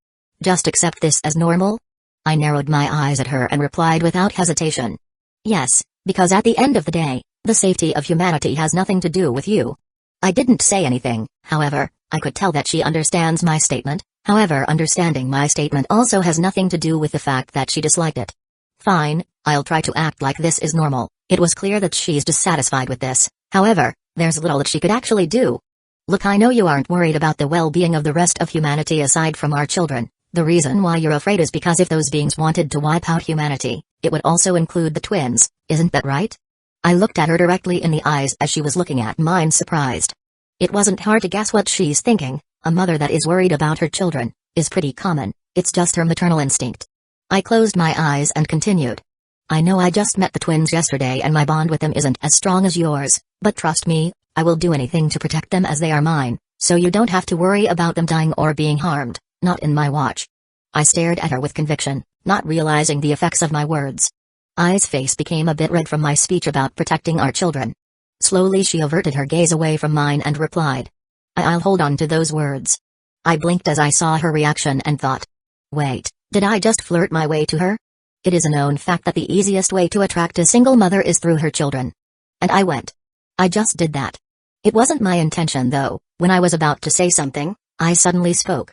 Just accept this as normal? I narrowed my eyes at her and replied without hesitation. Yes, because at the end of the day, the safety of humanity has nothing to do with you. I didn't say anything, however, I could tell that she understands my statement. However, understanding my statement also has nothing to do with the fact that she disliked it. Fine, I'll try to act like this is normal. It was clear that she's dissatisfied with this. However, there's little that she could actually do. Look, I know you aren't worried about the well-being of the rest of humanity aside from our children. The reason why you're afraid is because if those beings wanted to wipe out humanity, it would also include the twins, isn't that right? I looked at her directly in the eyes as she was looking at mine, surprised. It wasn't hard to guess what she's thinking. A mother that is worried about her children is pretty common. It's just her maternal instinct. I closed my eyes and continued. I know I just met the twins yesterday and my bond with them isn't as strong as yours, but trust me, I will do anything to protect them as they are mine, so you don't have to worry about them dying or being harmed, not in my watch. I stared at her with conviction, not realizing the effects of my words. I's face became a bit red from my speech about protecting our children. Slowly she averted her gaze away from mine and replied. I'll hold on to those words. I blinked as I saw her reaction and thought. Wait, did I just flirt my way to her? It is a known fact that the easiest way to attract a single mother is through her children. And I went. I just did that. It wasn't my intention though. When I was about to say something, I suddenly spoke.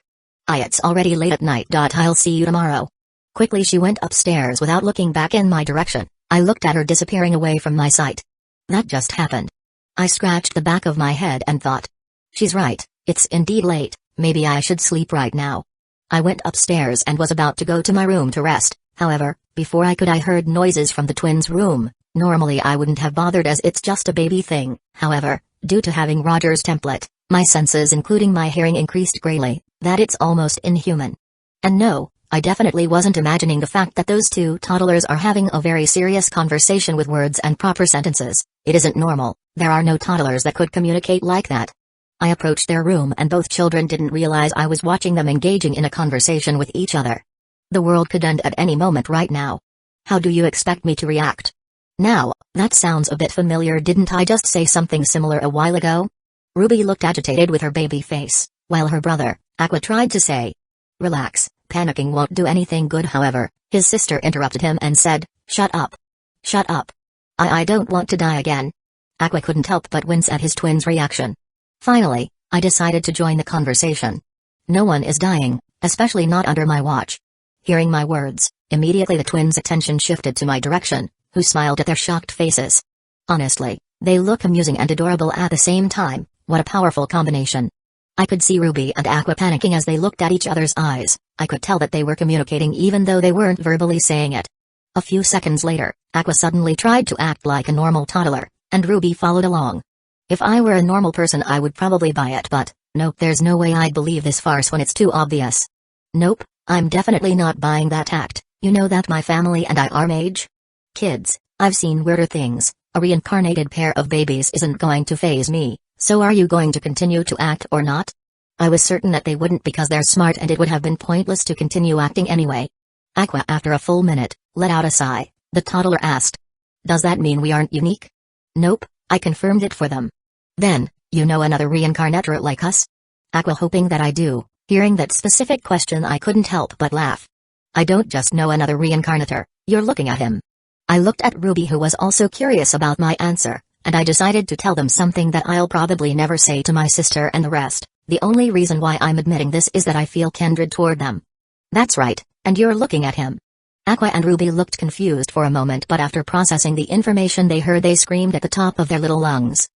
It's already late at night. I'll see you tomorrow. Quickly she went upstairs without looking back in my direction. I looked at her disappearing away from my sight. That just happened. I scratched the back of my head and thought. She's right, it's indeed late, maybe I should sleep right now. I went upstairs and was about to go to my room to rest, however, before I could I heard noises from the twins' room. Normally I wouldn't have bothered as it's just a baby thing, however, due to having Roger's template, my senses including my hearing increased greatly, that it's almost inhuman. And no, I definitely wasn't imagining the fact that those two toddlers are having a very serious conversation with words and proper sentences. It isn't normal, there are no toddlers that could communicate like that. I approached their room and both children didn't realize I was watching them engaging in a conversation with each other. The world could end at any moment right now. How do you expect me to react? Now, That sounds a bit familiar. Didn't I just say something similar a while ago? Ruby looked agitated with her baby face, while her brother, Aqua, tried to say, "Relax, panicking won't do anything good." However, his sister interrupted him and said, "Shut up. Shut up. I don't want to die again." Aqua couldn't help but wince at his twin's reaction. Finally, I decided to join the conversation. "No one is dying, especially not under my watch." Hearing my words, immediately the twins' attention shifted to my direction, who smiled at their shocked faces. Honestly, they look amusing and adorable at the same time. What a powerful combination. I could see Ruby and Aqua panicking as they looked at each other's eyes. I could tell that they were communicating even though they weren't verbally saying it. A few seconds later, Aqua suddenly tried to act like a normal toddler, and Ruby followed along. If I were a normal person I would probably buy it, but nope, there's no way I'd believe this farce when it's too obvious. Nope, I'm definitely not buying that act. You know that my family and I are Mage? Kids, I've seen weirder things. A reincarnated pair of babies isn't going to faze me, so are you going to continue to act or not? I was certain that they wouldn't because they're smart and it would have been pointless to continue acting anyway. Aqua, after a full minute, let out a sigh. The toddler asked, "Does that mean we aren't unique?" "Nope, I confirmed it for them." "Then, you know another reincarnator like us?" Aqua, hoping that I do. Hearing that specific question I couldn't help but laugh. "I don't just know another reincarnator, you're looking at him." I looked at Ruby, who was also curious about my answer, and I decided to tell them something that I'll probably never say to my sister and the rest. The only reason why I'm admitting this is that I feel kindred toward them. "That's right, and you're looking at him." Aqua and Ruby looked confused for a moment, but after processing the information they heard, they screamed at the top of their little lungs.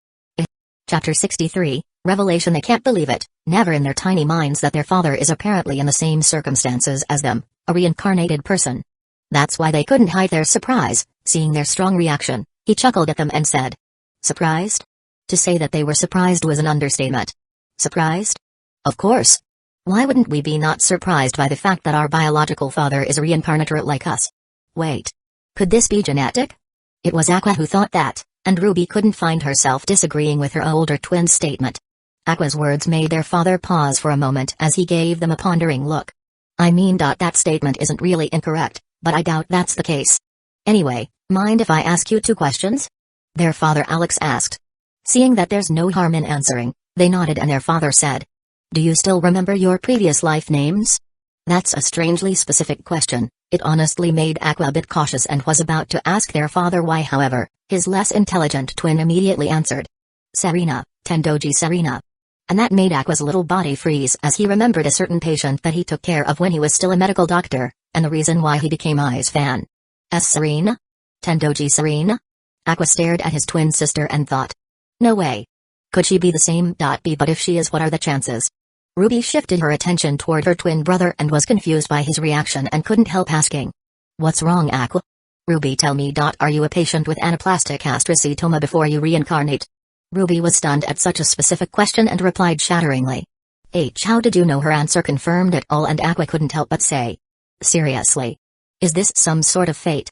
Chapter 63, Revelation. They can't believe it, never in their tiny minds, that their father is apparently in the same circumstances as them, a reincarnated person. That's why they couldn't hide their surprise. Seeing their strong reaction, he chuckled at them and said, "Surprised?" To say that they were surprised was an understatement. Surprised? Of course. Why wouldn't we be not surprised by the fact that our biological father is a reincarnator like us? Wait. Could this be genetic? It was Aqua who thought that, and Ruby couldn't find herself disagreeing with her older twin's statement. Aqua's words made their father pause for a moment as he gave them a pondering look. I mean, that statement isn't really incorrect, but I doubt that's the case. Anyway, mind if I ask you 2 questions? Their father Alex asked. Seeing that there's no harm in answering, they nodded and their father said, "Do you still remember your previous life names?" That's a strangely specific question. It honestly made Aqua a bit cautious and was about to ask their father why. However, his less intelligent twin immediately answered, "Serena, Tendoji Serena." And that made Aqua's little body freeze as he remembered a certain patient that he took care of when he was still a medical doctor, and the reason why he became Ai's fan. Serena? Tendoji Serena? Aqua stared at his twin sister and thought, no way. Could she be the same? But if she is, what are the chances? Ruby shifted her attention toward her twin brother and was confused by his reaction and couldn't help asking, "What's wrong, Aqua?" "Ruby, tell me. Are you a patient with anaplastic astrocytoma before you reincarnate?" Ruby was stunned at such a specific question and replied shatteringly, "How did you know?" Her answer confirmed it all and Aqua couldn't help but say, "Seriously? Is this some sort of fate?"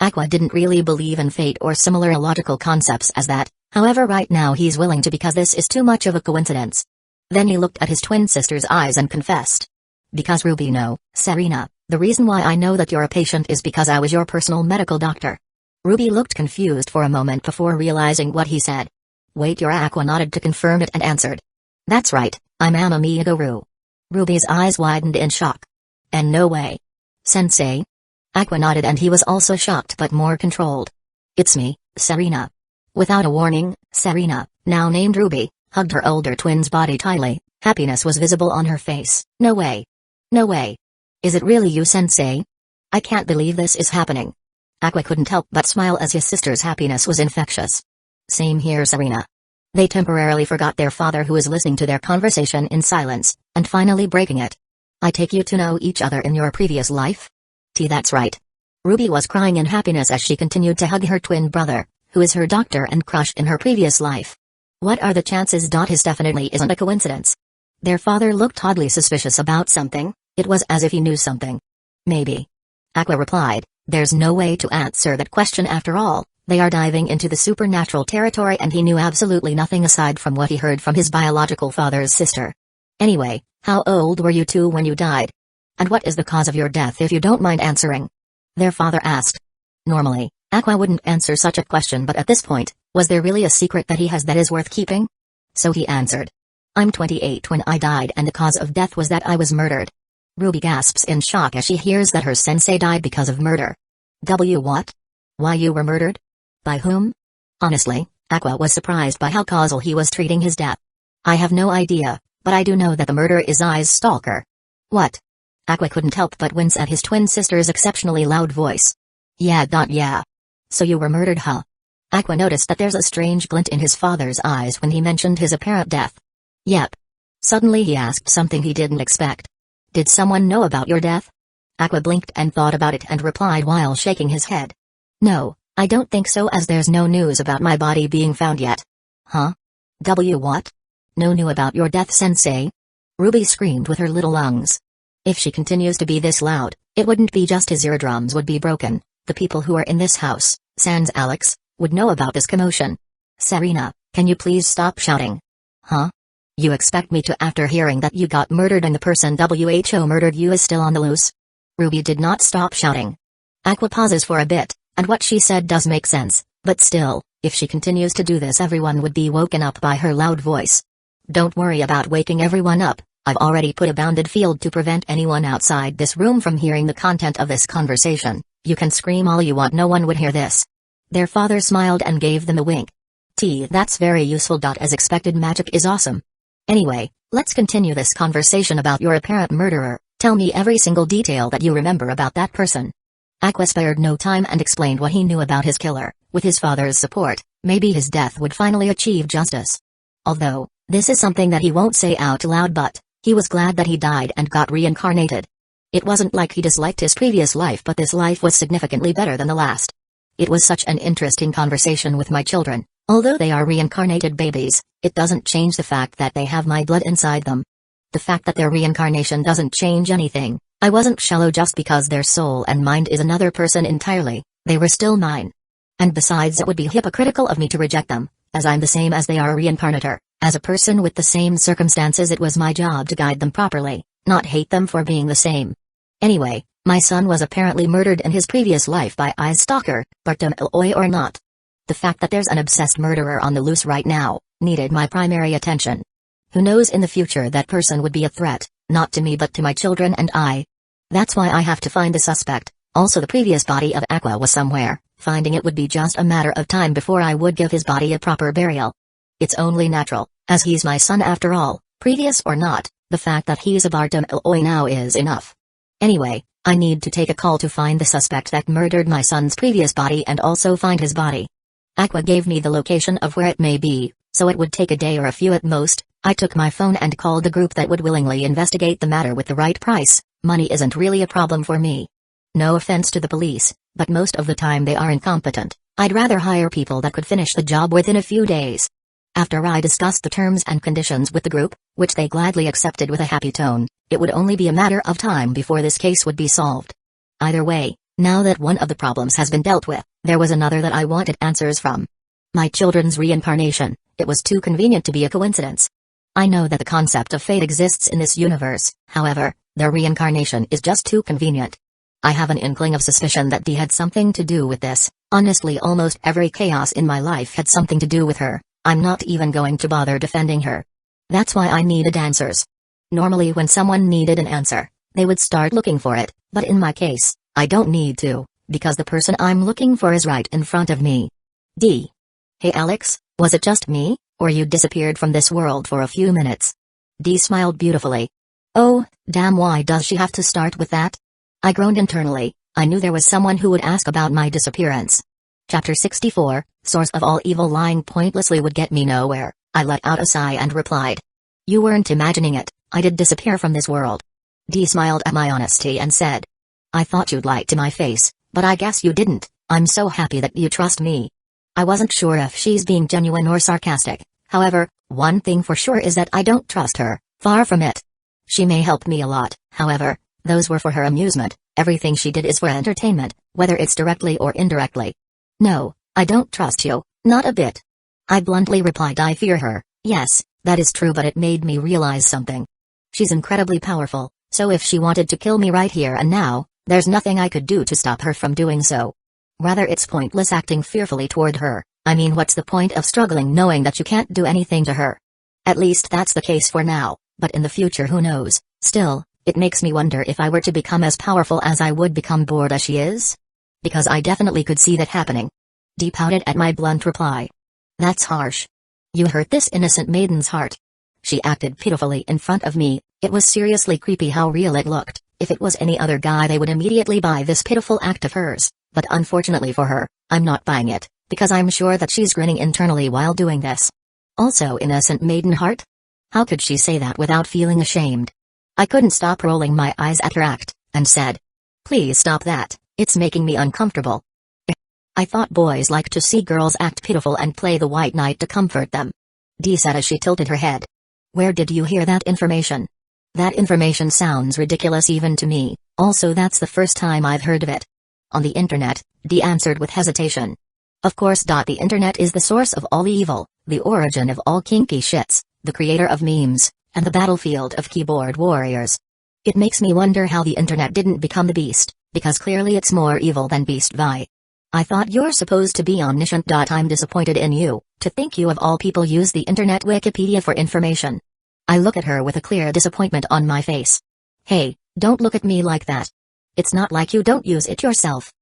Aqua didn't really believe in fate or similar illogical concepts as that, however right now he's willing to because this is too much of a coincidence. Then he looked at his twin sister's eyes and confessed, "Because Ruby, no, Serena, the reason why I know that you're a patient is because I was your personal medical doctor." Ruby looked confused for a moment before realizing what he said. "Wait, your?" Aqua nodded to confirm it and answered, "That's right, I'm Amamigaru." Ruby's eyes widened in shock. "And no way. Sensei?" Aqua nodded and he was also shocked but more controlled. "It's me, Serena." Without a warning, Serena, now named Ruby, hugged her older twin's body tightly. Happiness was visible on her face. "No way. No way. Is it really you, Sensei? I can't believe this is happening." Aqua couldn't help but smile as his sister's happiness was infectious. "Same here, Serena." They temporarily forgot their father, who was listening to their conversation in silence, and finally breaking it. "I take you to know each other in your previous life?" That's right." Ruby was crying in happiness as she continued to hug her twin brother, who is her doctor and crush in her previous life. "What are the chances? His definitely isn't a coincidence." Their father looked oddly suspicious about something. It was as if he knew something. "Maybe." Aqua replied, "There's no way to answer that question after all. They are diving into the supernatural territory and he knew absolutely nothing aside from what he heard from his biological father's sister. Anyway, how old were you 2 when you died? And what is the cause of your death, if you don't mind answering?" Their father asked. "Normally, Aqua wouldn't answer such a question, but at this point, was there really a secret that he has that is worth keeping? So he answered. I'm 28 when I died and the cause of death was that I was murdered. Ruby gasps in shock as she hears that her sensei died because of murder. What? Why you were murdered? By whom? Honestly, Aqua was surprised by how causal he was treating his death. I have no idea, but I do know that the murderer is Ai's stalker. What? Aqua couldn't help but wince at his twin sister's exceptionally loud voice. Yeah. So you were murdered, huh? Aqua noticed that there's a strange glint in his father's eyes when he mentioned his apparent death. Yep. Suddenly he asked something he didn't expect. Did someone know about your death? Aqua blinked and thought about it and replied while shaking his head. No, I don't think so, as there's no news about my body being found yet. Huh? What? No news about your death, sensei? Ruby screamed with her little lungs. If she continues to be this loud, it wouldn't be just his eardrums would be broken. The people who are in this house, sans Alex, would know about this commotion. Serena, can you please stop shouting? Huh? You expect me to, after hearing that you got murdered and the person WHO murdered you is still on the loose? Ruby did not stop shouting. Aqua pauses for a bit, and what she said does make sense, but still, if she continues to do this, everyone would be woken up by her loud voice. Don't worry about waking everyone up. I've already put a bounded field to prevent anyone outside this room from hearing the content of this conversation. You can scream all you want, no one would hear this. Their father smiled and gave them a wink. That's very useful. As expected, magic is awesome. Anyway, let's continue this conversation about your apparent murderer. Tell me every single detail that you remember about that person. Aqua spared no time and explained what he knew about his killer. With his father's support, maybe his death would finally achieve justice. Although, this is something that he won't say out loud, but he was glad that he died and got reincarnated. It wasn't like he disliked his previous life, but this life was significantly better than the last. It was such an interesting conversation with my children. Although they are reincarnated babies, it doesn't change the fact that they have my blood inside them. The fact that their reincarnation doesn't change anything. I wasn't shallow just because their soul and mind is another person entirely. They were still mine. And besides, it would be hypocritical of me to reject them, as I'm the same as they are a reincarnator. As a person with the same circumstances, it was my job to guide them properly, not hate them for being the same. Anyway, my son was apparently murdered in his previous life by Ai's stalker, Bartolomeo or not. The fact that there's an obsessed murderer on the loose right now needed my primary attention. Who knows, in the future that person would be a threat, not to me but to my children and I. That's why I have to find the suspect. Also, the previous body of Aqua was somewhere. Finding it would be just a matter of time before I would give his body a proper burial. It's only natural, as he's my son after all, previous or not. The fact that he's a Bartolomeo now is enough. Anyway, I need to take a call to find the suspect that murdered my son's previous body and also find his body. Aqua gave me the location of where it may be, so it would take a day or a few at most. I took my phone and called the group that would willingly investigate the matter with the right price. Money isn't really a problem for me. No offense to the police, but most of the time they are incompetent. I'd rather hire people that could finish the job within a few days. After I discussed the terms and conditions with the group, which they gladly accepted with a happy tone, it would only be a matter of time before this case would be solved. Either way, now that one of the problems has been dealt with, there was another that I wanted answers from. My children's reincarnation. It was too convenient to be a coincidence. I know that the concept of fate exists in this universe, however, their reincarnation is just too convenient. I have an inkling of suspicion that Dee had something to do with this. Honestly, almost every chaos in my life had something to do with her. I'm not even going to bother defending her. That's why I needed answers. Normally when someone needed an answer, they would start looking for it, but in my case, I don't need to, because the person I'm looking for is right in front of me. Dee. Hey Alex, was it just me, or you disappeared from this world for a few minutes? Dee smiled beautifully. Oh, damn, why does she have to start with that? I groaned internally. I knew there was someone who would ask about my disappearance. Chapter 64, Source of all evil. Lying pointlessly would get me nowhere. I let out a sigh and replied. You weren't imagining it, I did disappear from this world. Dee smiled at my honesty and said. I thought you'd lie to my face, but I guess you didn't. I'm so happy that you trust me. I wasn't sure if she's being genuine or sarcastic. However, one thing for sure is that I don't trust her, far from it. She may help me a lot, however, those were for her amusement. Everything she did is for entertainment, whether it's directly or indirectly. No, I don't trust you, not a bit. I bluntly replied. I fear her. Yes, that is true, but it made me realize something. She's incredibly powerful, so if she wanted to kill me right here and now, there's nothing I could do to stop her from doing so. Rather, it's pointless acting fearfully toward her. I mean, what's the point of struggling knowing that you can't do anything to her? At least that's the case for now, but in the future who knows. Still, it makes me wonder if I were to become as powerful as I would become bored as she is. Because I definitely could see that happening. Dee pouted at my blunt reply. That's harsh. You hurt this innocent maiden's heart. She acted pitifully in front of me. It was seriously creepy how real it looked. If it was any other guy, they would immediately buy this pitiful act of hers, but unfortunately for her, I'm not buying it, because I'm sure that she's grinning internally while doing this. Also, innocent maiden heart? How could she say that without feeling ashamed? I couldn't stop rolling my eyes at her act, and said, "Please stop that, it's making me uncomfortable." I thought boys liked to see girls act pitiful and play the white knight to comfort them. Dee said as she tilted her head. Where did you hear that information? That information sounds ridiculous even to me, also that's the first time I've heard of it. On the internet, Dee answered with hesitation. Of course. The internet is the source of all evil, the origin of all kinky shits, the creator of memes, and the battlefield of keyboard warriors. It makes me wonder how the internet didn't become the beast, because clearly it's more evil than beast vi. I thought you're supposed to be omniscient. I'm disappointed in you, to think you of all people use the internet Wikipedia for information. I look at her with a clear disappointment on my face. Hey, don't look at me like that. It's not like you don't use it yourself.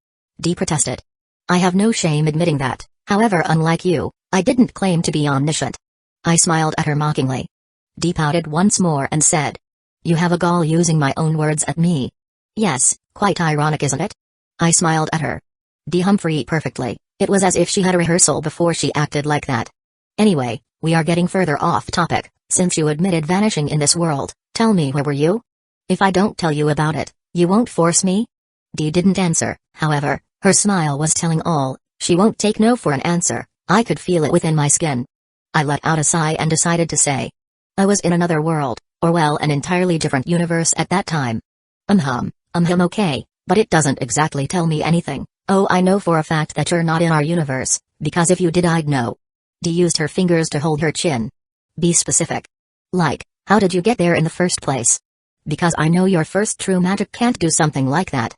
Dee protested. I have no shame admitting that, however, unlike you, I didn't claim to be omniscient. I smiled at her mockingly. Dee pouted once more and said, You have a gall using my own words at me. Yes, quite ironic, isn't it? I smiled at her. Dee Humphrey perfectly, it was as if she had a rehearsal before she acted like that. Anyway, we are getting further off topic. Since you admitted vanishing in this world, tell me, where were you? If I don't tell you about it, you won't force me? Dee didn't answer, however, her smile was telling all. She won't take no for an answer. I could feel it within my skin. I let out a sigh and decided to say. I was in another world, or well, an entirely different universe at that time. Okay, but it doesn't exactly tell me anything. Oh, I know for a fact that you're not in our universe, because if you did I'd know. Dee used her fingers to hold her chin. Be specific. Like, how did you get there in the first place? Because I know your first true magic can't do something like that.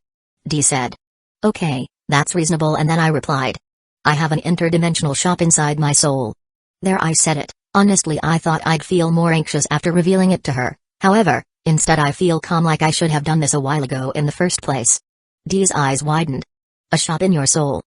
Dee said. Okay, that's reasonable, and then I replied. I have an interdimensional shop inside my soul. There, I said it. Honestly, I thought I'd feel more anxious after revealing it to her. However, instead I feel calm, like I should have done this a while ago in the first place. Dee's eyes widened. A shop in your soul.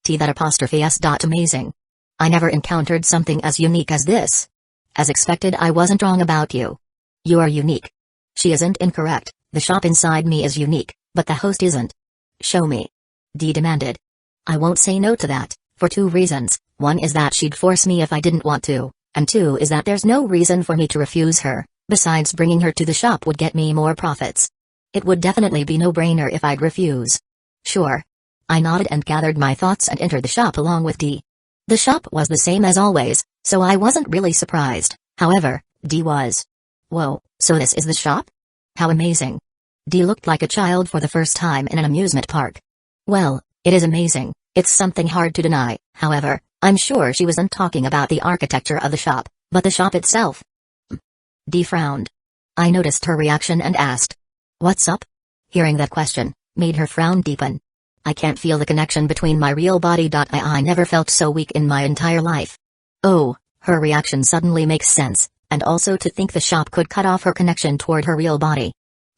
That apostrophe s. Amazing. I never encountered something as unique as this. As expected, I wasn't wrong about you. You are unique. She isn't incorrect. The shop inside me is unique, but the host isn't. Show me. Dee demanded. I won't say no to that, for two reasons. One is that she'd force me if I didn't want to, and two is that there's no reason for me to refuse her. Besides, bringing her to the shop would get me more profits. It would definitely be no-brainer if I'd refuse. Sure. I nodded and gathered my thoughts and entered the shop along with Dee. The shop was the same as always, so I wasn't really surprised. However, Dee was. Whoa, so this is the shop? How amazing. Dee looked like a child for the first time in an amusement park. Well, it is amazing. It's something hard to deny. However, I'm sure she wasn't talking about the architecture of the shop, but the shop itself. Dee frowned. I noticed her reaction and asked. What's up? Hearing that question made her frown deepen. I can't feel the connection between my real body. I never felt so weak in my entire life. Oh, her reaction suddenly makes sense, and also to think the shop could cut off her connection toward her real body.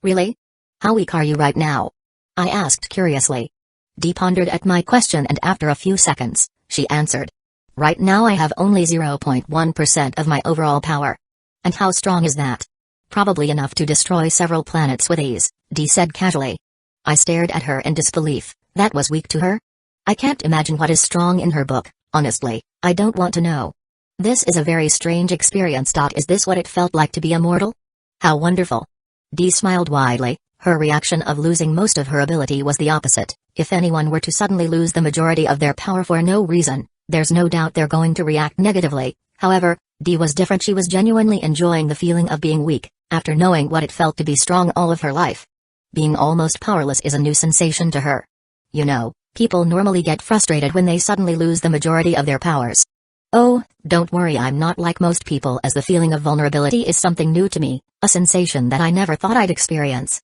Really? How weak are you right now? I asked curiously. Dee pondered at my question, and after a few seconds, she answered. Right now I have only 0.1% of my overall power. And how strong is that? Probably enough to destroy several planets with ease, Dee said casually. I stared at her in disbelief. That was weak to her? I can't imagine what is strong in her book, honestly. I don't want to know. This is a very strange experience. Is this what it felt like to be immortal? How wonderful. Dee smiled widely. Her reaction of losing most of her ability was the opposite. If anyone were to suddenly lose the majority of their power for no reason, there's no doubt they're going to react negatively. However, Dee was different. She was genuinely enjoying the feeling of being weak, after knowing what it felt to be strong all of her life. Being almost powerless is a new sensation to her. You know, people normally get frustrated when they suddenly lose the majority of their powers. Oh, don't worry, I'm not like most people, as the feeling of vulnerability is something new to me, a sensation that I never thought I'd experience.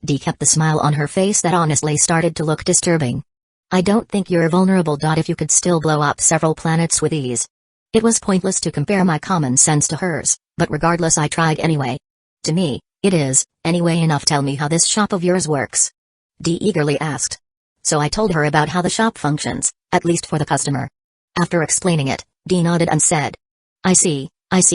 Dee kept the smile on her face that honestly started to look disturbing. I don't think you're vulnerable. If you could still blow up several planets with ease. It was pointless to compare my common sense to hers, but regardless I tried anyway. To me, it is, anyway. Enough. Tell me how this shop of yours works. Dee eagerly asked. So I told her about how the shop functions, at least for the customer. After explaining it, Dee nodded and said, I see,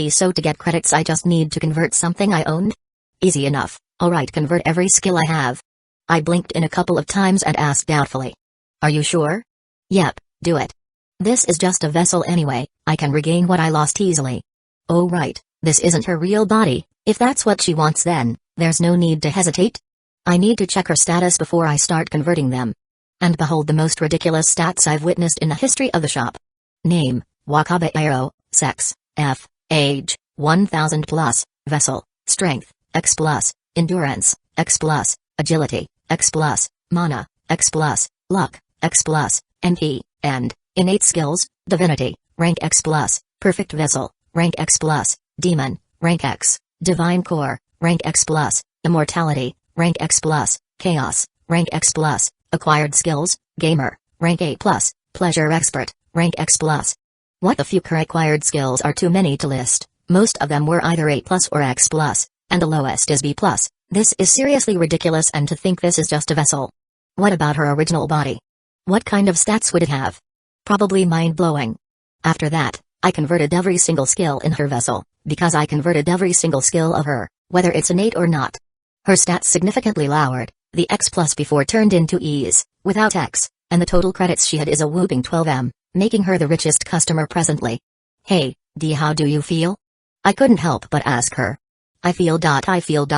so to get credits I just need to convert something I owned? Easy enough, alright, convert every skill I have. I blinked in a couple of times and asked doubtfully. Are you sure? Yep, do it. This is just a vessel anyway, I can regain what I lost easily. Oh right, this isn't her real body, if that's what she wants then, there's no need to hesitate. I need to check her status before I start converting them. And behold the most ridiculous stats I've witnessed in the history of the shop. Name, Wakabe Aero, Sex, F, Age, 1000 plus, Vessel, Strength, X plus, Endurance, X plus, Agility, X plus, Mana, X plus, Luck, X plus, NP, and Innate Skills, Divinity, Rank X plus, Perfect Vessel, Rank X plus, Demon, Rank X, Divine Core, Rank X plus, Immortality, Rank X plus, Chaos, Rank X plus, Acquired Skills, Gamer, Rank A plus, Pleasure Expert, Rank X plus. What the fuck, her acquired skills are too many to list, most of them were either A plus or X plus, and the lowest is B plus. This is seriously ridiculous, and to think this is just a vessel. What about her original body? What kind of stats would it have? Probably mind-blowing. After that, I converted every single skill in her vessel, because I converted every single skill of her, whether it's innate or not. Her stats significantly lowered, the X plus before turned into E's, without X, and the total credits she had is a whooping 12M, making her the richest customer presently. Hey, Dee, how do you feel? I couldn't help but ask her. I feel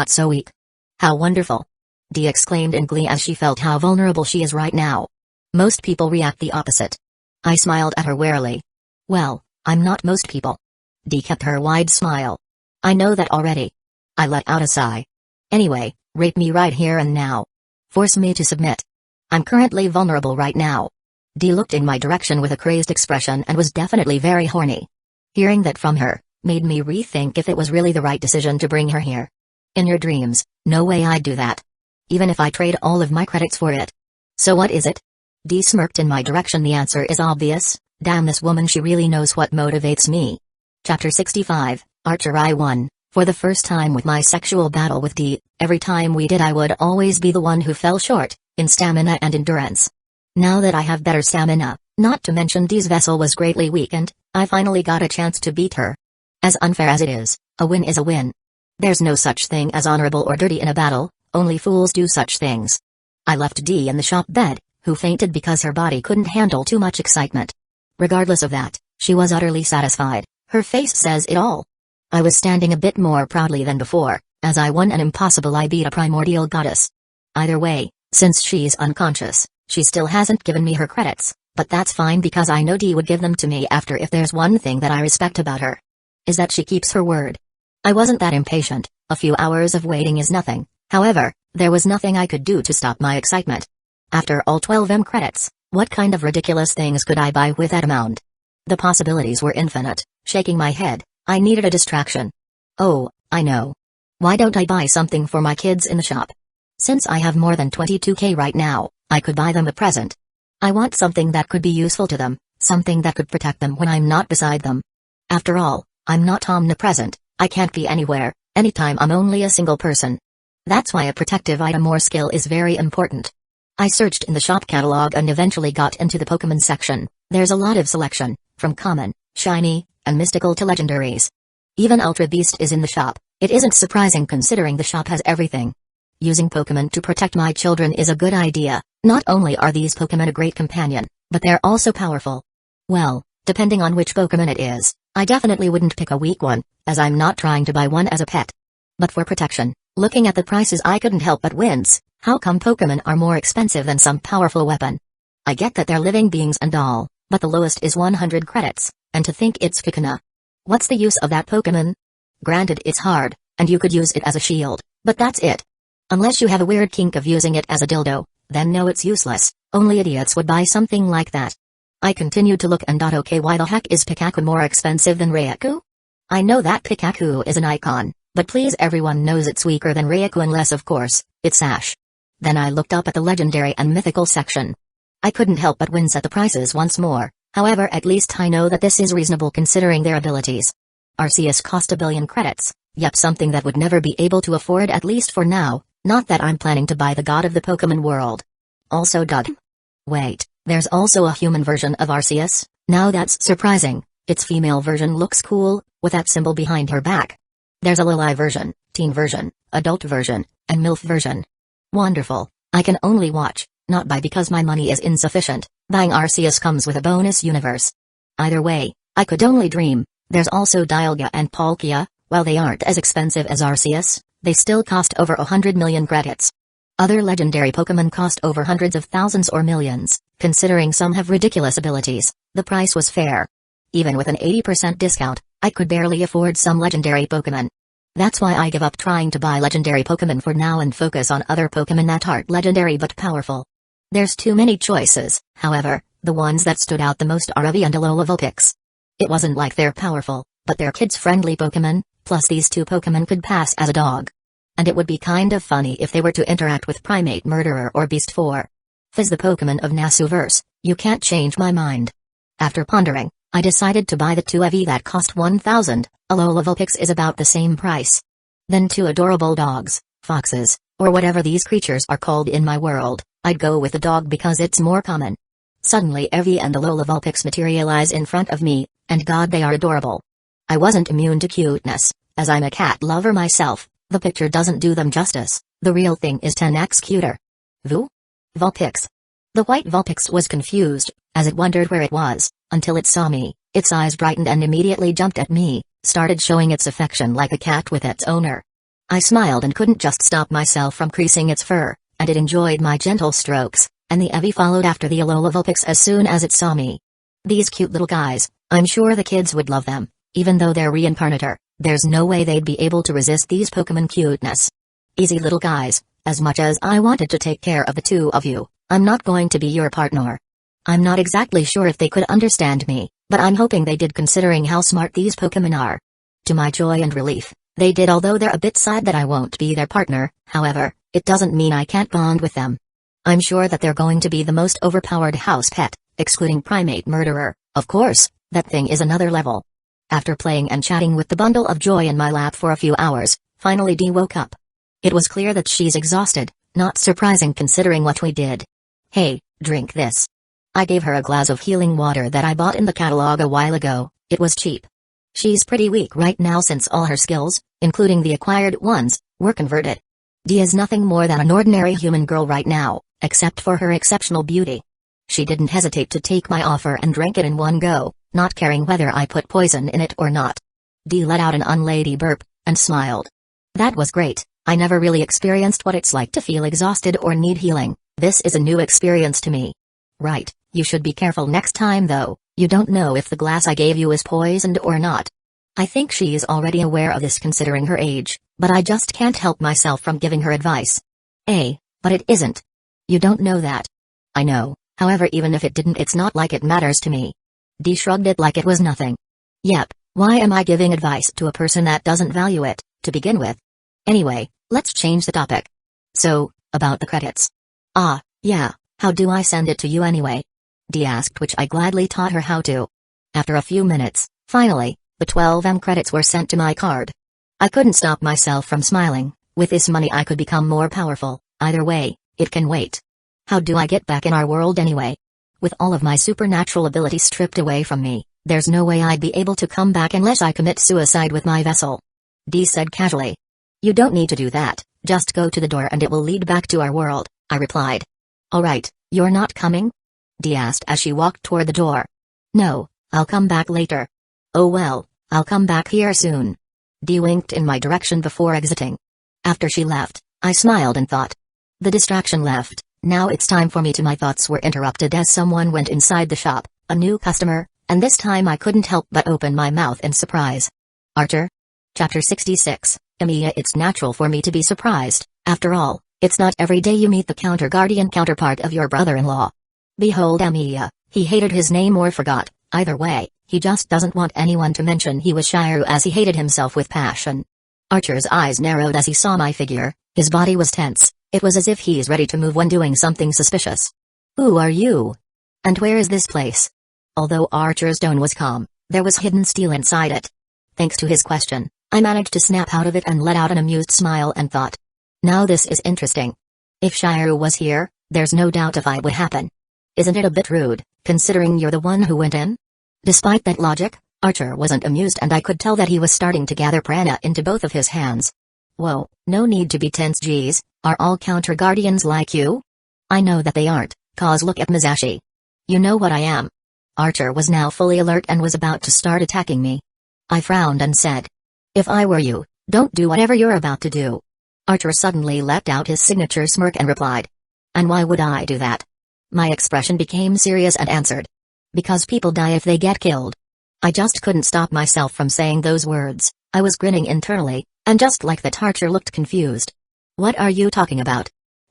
so weak. How wonderful. Dee exclaimed in glee as she felt how vulnerable she is right now. Most people react the opposite. I smiled at her warily. Well, I'm not most people. Dee kept her wide smile. I know that already. I let out a sigh. Anyway, rape me right here and now. Force me to submit. I'm currently vulnerable right now. Dee looked in my direction with a crazed expression and was definitely very horny. Hearing that from her, made me rethink if it was really the right decision to bring her here. In your dreams, no way I'd do that. Even if I trade all of my credits for it. So what is it? Dee smirked in my direction. The answer is obvious. Damn, this woman, she really knows what motivates me. Chapter 65, Archer I won. For the first time with my sexual battle with Dee, every time we did I would always be the one who fell short, in stamina and endurance. Now that I have better stamina, not to mention Dee's vessel was greatly weakened, I finally got a chance to beat her. As unfair as it is, a win is a win. There's no such thing as honorable or dirty in a battle, only fools do such things. I left Dee in the shop bed, who fainted because her body couldn't handle too much excitement. Regardless of that, she was utterly satisfied, her face says it all. I was standing a bit more proudly than before, as I won an impossible. I beat a primordial goddess. Either way, since she's unconscious, she still hasn't given me her credits, but that's fine because I know Dee would give them to me after. If there's one thing that I respect about her, is that she keeps her word. I wasn't that impatient, a few hours of waiting is nothing, however, there was nothing I could do to stop my excitement. After all 12M credits, what kind of ridiculous things could I buy with that amount? The possibilities were infinite. Shaking my head, I needed a distraction. Oh, I know. Why don't I buy something for my kids in the shop? Since I have more than 22k right now, I could buy them a present. I want something that could be useful to them, something that could protect them when I'm not beside them. After all, I'm not omnipresent, I can't be anywhere, anytime. I'm only a single person. That's why a protective item or skill is very important. I searched in the shop catalog and eventually got into the Pokemon section. There's a lot of selection, from common, shiny, and mystical to legendaries. Even Ultra Beast is in the shop. It isn't surprising considering the shop has everything. Using Pokemon to protect my children is a good idea. Not only are these Pokemon a great companion, but they're also powerful. Well, depending on which Pokemon it is, I definitely wouldn't pick a weak one, as I'm not trying to buy one as a pet. But for protection, looking at the prices I couldn't help but wince. How come Pokemon are more expensive than some powerful weapon? I get that they're living beings and all, but the lowest is 100 credits, and to think it's Kakuna. What's the use of that Pokemon? Granted it's hard, and you could use it as a shield, but that's it. Unless you have a weird kink of using it as a dildo, then no, it's useless. Only idiots would buy something like that. I continued to look and okay, why the heck is Pikachu more expensive than Raikou? I know that Pikachu is an icon, but please, everyone knows it's weaker than Raikou unless of course, it's Ash. Then I looked up at the legendary and mythical section. I couldn't help but wince at the prices once more, however at least I know that this is reasonable considering their abilities. Arceus cost 1 billion credits, yep, something that would never be able to afford at least for now, not that I'm planning to buy the god of the Pokemon world. Also Doug. Wait, there's also a human version of Arceus, now that's surprising, its female version looks cool, with that symbol behind her back. There's a Lily version, teen version, adult version, and MILF version. Wonderful, I can only watch, not buy because my money is insufficient. Buying Arceus comes with a bonus universe. Either way, I could only dream. There's also Dialga and Palkia, while they aren't as expensive as Arceus, they still cost over 100 million credits. Other legendary Pokemon cost over hundreds of thousands or millions, considering some have ridiculous abilities, the price was fair. Even with an 80% discount, I could barely afford some legendary Pokemon. That's why I give up trying to buy legendary Pokemon for now and focus on other Pokemon that aren't legendary but powerful. There's too many choices, however, the ones that stood out the most are Eevee and Alola Vulpix. It wasn't like they're powerful, but they're kids-friendly Pokemon, plus these two Pokemon could pass as a dog. And it would be kind of funny if they were to interact with Primate Murderer or Beast 4. Fizz the Pokemon of Nasuverse, you can't change my mind. After pondering, I decided to buy the two Eevee that cost 1,000, Alola Vulpix is about the same price. Then two adorable dogs, foxes, or whatever these creatures are called in my world, I'd go with the dog because it's more common. Suddenly Eevee and Alola Vulpix materialize in front of me, and god they are adorable. I wasn't immune to cuteness, as I'm a cat lover myself, the picture doesn't do them justice, the real thing is 10x cuter. Vulpix. The white Vulpix was confused, as it wondered where it was, until it saw me, its eyes brightened and immediately jumped at me, started showing its affection like a cat with its owner. I smiled and couldn't just stop myself from creasing its fur, and it enjoyed my gentle strokes, and the Eevee followed after the Alola Vulpix as soon as it saw me. These cute little guys, I'm sure the kids would love them, even though they're reincarnator, there's no way they'd be able to resist these Pokemon cuteness. Easy little guys, as much as I wanted to take care of the two of you, I'm not going to be your partner. I'm not exactly sure if they could understand me, but I'm hoping they did considering how smart these Pokemon are. To my joy and relief, they did, although they're a bit sad that I won't be their partner, however, it doesn't mean I can't bond with them. I'm sure that they're going to be the most overpowered house pet, excluding Primate Murderer, of course, that thing is another level. After playing and chatting with the bundle of joy in my lap for a few hours, finally Dee woke up. It was clear that she's exhausted, not surprising considering what we did. Hey, drink this. I gave her a glass of healing water that I bought in the catalog a while ago, it was cheap. She's pretty weak right now since all her skills, including the acquired ones, were converted. Dee is nothing more than an ordinary human girl right now, except for her exceptional beauty. She didn't hesitate to take my offer and drank it in one go, not caring whether I put poison in it or not. Dee let out an unlady burp, and smiled. That was great, I never really experienced what it's like to feel exhausted or need healing, this is a new experience to me. Right, you should be careful next time though, you don't know if the glass I gave you is poisoned or not. I think she is already aware of this considering her age, but I just can't help myself from giving her advice. But it isn't. You don't know that. I know, however even if it didn't it's not like it matters to me. Dee shrugged it like it was nothing. Yep, why am I giving advice to a person that doesn't value it, to begin with? Anyway, let's change the topic. So, about the credits. Yeah, how do I send it to you anyway? Dee asked, which I gladly taught her how to. After a few minutes, finally, the 12M credits were sent to my card. I couldn't stop myself from smiling, with this money I could become more powerful, either way, it can wait. How do I get back in our world anyway? With all of my supernatural abilities stripped away from me, there's no way I'd be able to come back unless I commit suicide with my vessel. Dee said casually. You don't need to do that, just go to the door and it will lead back to our world, I replied. Alright, you're not coming? Dee asked as she walked toward the door. No, I'll come back later. Oh well, I'll come back here soon. Dee winked in my direction before exiting. After she left, I smiled and thought. The distraction left, now it's time for me to. My thoughts were interrupted as someone went inside the shop, a new customer, and this time I couldn't help but open my mouth in surprise. Archer? Chapter 66, Emiya. It's natural for me to be surprised, after all, it's not every day you meet the counter-guardian counterpart of your brother-in-law. Behold Emiya, he hated his name or forgot, either way, he just doesn't want anyone to mention he was Shiryu as he hated himself with passion. Archer's eyes narrowed as he saw my figure, his body was tense, it was as if he's ready to move when doing something suspicious. Who are you? And where is this place? Although Archer's tone was calm, there was hidden steel inside it. Thanks to his question, I managed to snap out of it and let out an amused smile and thought. Now this is interesting. If Shiryu was here, there's no doubt a fight would happen. Isn't it a bit rude, considering you're the one who went in? Despite that logic, Archer wasn't amused and I could tell that he was starting to gather prana into both of his hands. Whoa, no need to be tense, geez. Are all counter-guardians like you? I know that they aren't, cause look at Masashi. You know what I am. Archer was now fully alert and was about to start attacking me. I frowned and said. If I were you, don't do whatever you're about to do. Archer suddenly let out his signature smirk and replied. And why would I do that? My expression became serious and answered. Because people die if they get killed. I just couldn't stop myself from saying those words. I was grinning internally, and just like that Archer looked confused. What are you talking about?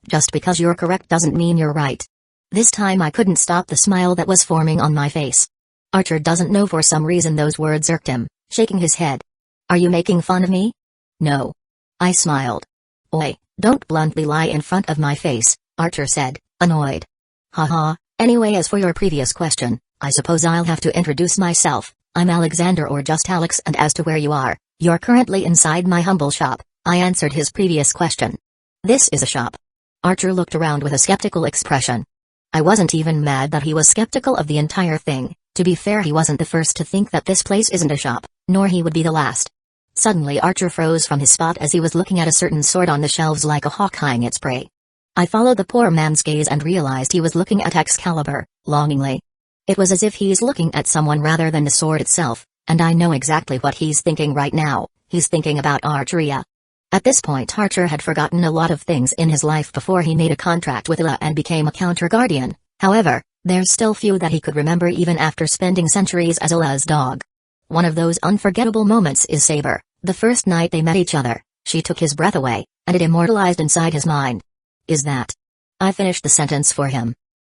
Just because you're correct doesn't mean you're right. This time I couldn't stop the smile that was forming on my face. Archer doesn't know, for some reason those words irked him, shaking his head. Are you making fun of me? No. I smiled. Oi, don't bluntly lie in front of my face, Archer said, annoyed. Haha, anyway, as for your previous question, I suppose I'll have to introduce myself. I'm Alexander, or just Alex, and as to where you are, you're currently inside my humble shop. I answered his previous question. This is a shop. Archer looked around with a skeptical expression. I wasn't even mad that he was skeptical of the entire thing. To be fair, he wasn't the first to think that this place isn't a shop, nor he would be the last. Suddenly Archer froze from his spot as he was looking at a certain sword on the shelves like a hawk eyeing its prey. I followed the poor man's gaze and realized he was looking at Excalibur, longingly. It was as if he's looking at someone rather than the sword itself, and I know exactly what he's thinking right now. He's thinking about Archeria. At this point Archer had forgotten a lot of things in his life before he made a contract with Illa and became a counter-guardian. However, there's still few that he could remember even after spending centuries as Illa's dog. One of those unforgettable moments is Saber. The first night they met each other, she took his breath away, and it immortalized inside his mind. Is that? I finished the sentence for him.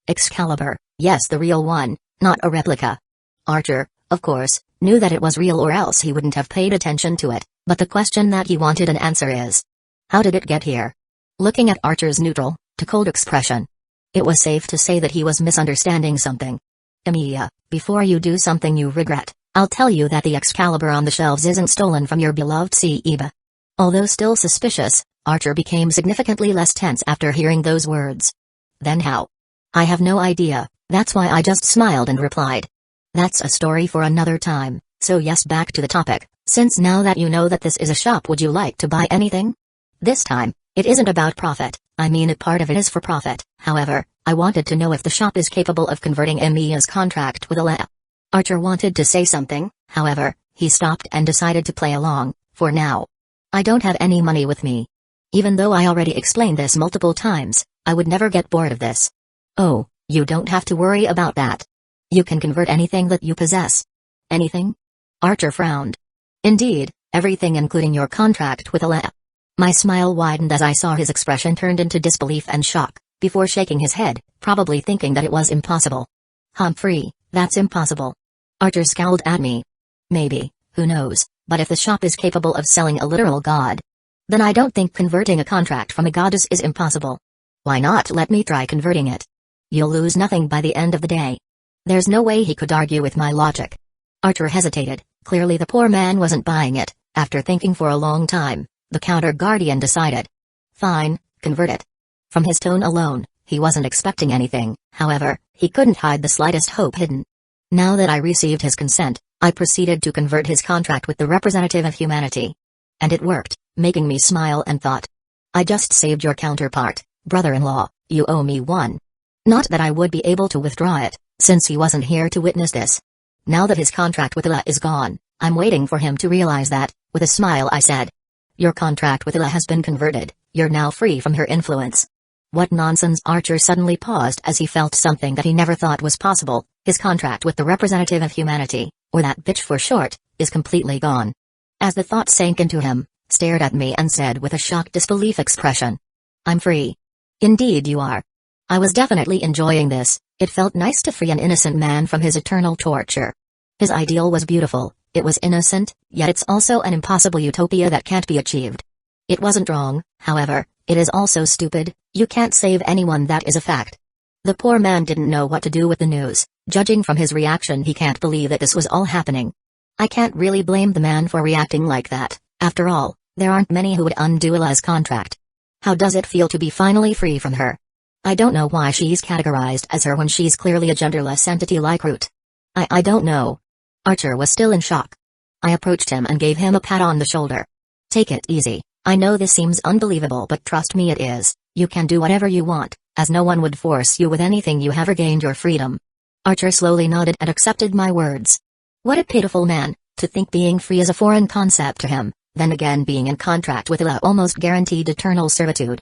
Excalibur, yes, the real one, not a replica. Archer, of course, knew that it was real, or else he wouldn't have paid attention to it, but the question that he wanted an answer is, how did it get here? Looking at Archer's neutral, to cold expression, it was safe to say that he was misunderstanding something. Emilia, before you do something you regret, I'll tell you that the Excalibur on the shelves isn't stolen from your beloved Seiba. Although still suspicious, Archer became significantly less tense after hearing those words. Then how? I have no idea, that's why I just smiled and replied. That's a story for another time, so yes, back to the topic. Since now that you know that this is a shop, would you like to buy anything? This time, it isn't about profit, I mean a part of it is for profit. However, I wanted to know if the shop is capable of converting Emiya's contract with Illa. Archer wanted to say something, however, he stopped and decided to play along, for now. I don't have any money with me. Even though I already explained this multiple times, I would never get bored of this. Oh, you don't have to worry about that. You can convert anything that you possess. Anything? Archer frowned. Indeed, everything, including your contract with Illa. My smile widened as I saw his expression turned into disbelief and shock, before shaking his head, probably thinking that it was impossible. Humphrey, that's impossible. Archer scowled at me. Maybe, who knows, but if the shop is capable of selling a literal god, then I don't think converting a contract from a goddess is impossible. Why not let me try converting it? You'll lose nothing by the end of the day. There's no way he could argue with my logic. Archer hesitated, clearly the poor man wasn't buying it. After thinking for a long time, the counter-guardian decided. Fine, convert it. From his tone alone, he wasn't expecting anything, however, he couldn't hide the slightest hope hidden. Now that I received his consent, I proceeded to convert his contract with the representative of humanity. And it worked, making me smile and thought. I just saved your counterpart, brother-in-law, you owe me one. Not that I would be able to withdraw it, since he wasn't here to witness this. Now that his contract with Illa is gone, I'm waiting for him to realize that. With a smile I said. Your contract with Illa has been converted, you're now free from her influence. What nonsense! Archer suddenly paused as he felt something that he never thought was possible. His contract with the representative of humanity, or that bitch for short, is completely gone. As the thought sank into him, stared at me and said with a shocked disbelief expression. I'm free. Indeed you are. I was definitely enjoying this. It felt nice to free an innocent man from his eternal torture. His ideal was beautiful, it was innocent, yet it's also an impossible utopia that can't be achieved. It wasn't wrong, however, it is also stupid. You can't save anyone, that is a fact. The poor man didn't know what to do with the news. Judging from his reaction, he can't believe that this was all happening. I can't really blame the man for reacting like that. After all, there aren't many who would undo Ila's contract. How does it feel to be finally free from her? I don't know why she's categorized as her when she's clearly a genderless entity like Root. I don't know. Archer was still in shock. I approached him and gave him a pat on the shoulder. Take it easy. I know this seems unbelievable, but trust me, it is. You can do whatever you want, as no one would force you with anything. You have regained your freedom. Archer slowly nodded and accepted my words. What a pitiful man, to think being free is a foreign concept to him, then again being in contract with Ila almost guaranteed eternal servitude.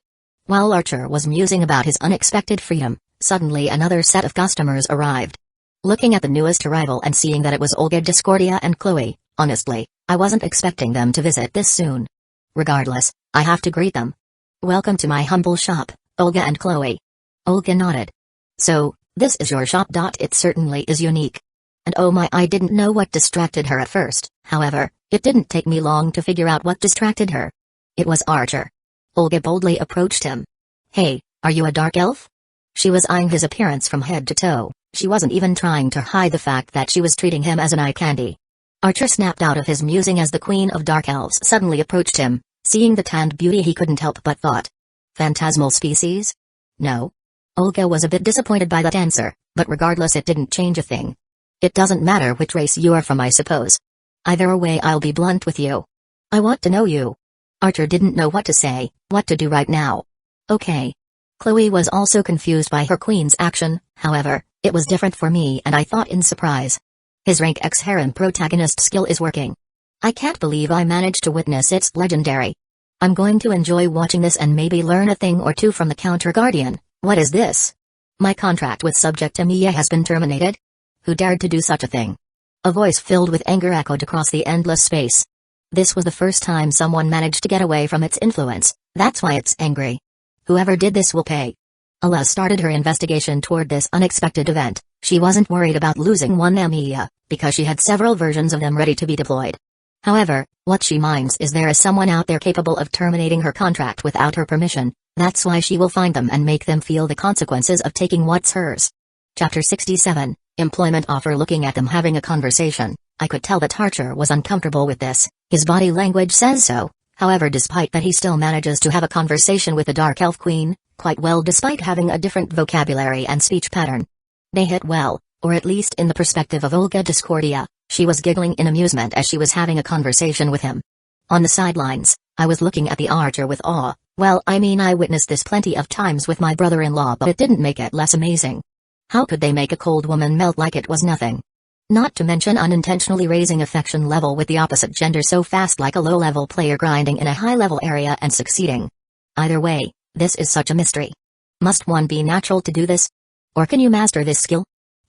While Archer was musing about his unexpected freedom, suddenly another set of customers arrived. Looking at the newest arrival and seeing that it was Olga, Discordia and Chloe, honestly, I wasn't expecting them to visit this soon. Regardless, I have to greet them. Welcome to my humble shop, Olga and Chloe. Olga nodded. So, this is your shop. It certainly is unique. And oh my, I didn't know what distracted her at first. However, it didn't take me long to figure out what distracted her. It was Archer. Olga boldly approached him. Hey, are you a dark elf? She was eyeing his appearance from head to toe. She wasn't even trying to hide the fact that she was treating him as an eye candy. Archer snapped out of his musing as the Queen of Dark Elves suddenly approached him. Seeing the tanned beauty, he couldn't help but thought. Phantasmal species? No. Olga was a bit disappointed by that answer, but regardless it didn't change a thing. It doesn't matter which race you are from, I suppose. Either way, I'll be blunt with you. I want to know you. Archer didn't know what to say, what to do right now. Okay. Chloe was also confused by her queen's action, however, it was different for me and I thought in surprise. His rank X harem protagonist skill is working. I can't believe I managed to witness its legendary. I'm going to enjoy watching this and maybe learn a thing or two from the counter guardian. What is this? My contract with Subject Emiya has been terminated? Who dared to do such a thing? A voice filled with anger echoed across the endless space. This was the first time someone managed to get away from its influence, that's why it's angry. Whoever did this will pay. Ila started her investigation toward this unexpected event. She wasn't worried about losing one Emiya, because she had several versions of them ready to be deployed. However, what she minds is there is someone out there capable of terminating her contract without her permission. That's why she will find them and make them feel the consequences of taking what's hers. Chapter 67, Employment Offer. Looking at them having a conversation, I could tell that Archer was uncomfortable with this. His body language says so. However, despite that, he still manages to have a conversation with the Dark Elf Queen, quite well despite having a different vocabulary and speech pattern. They hit well, or at least in the perspective of Olga Discordia. She was giggling in amusement as she was having a conversation with him. On the sidelines, I was looking at the Archer with awe. Well, I mean, I witnessed this plenty of times with my brother-in-law, but it didn't make it less amazing. How could they make a cold woman melt like it was nothing? Not to mention unintentionally raising affection level with the opposite gender so fast, like a low-level player grinding in a high-level area and succeeding. Either way, this is such a mystery. Must one be natural to do this? Or can you master this skill?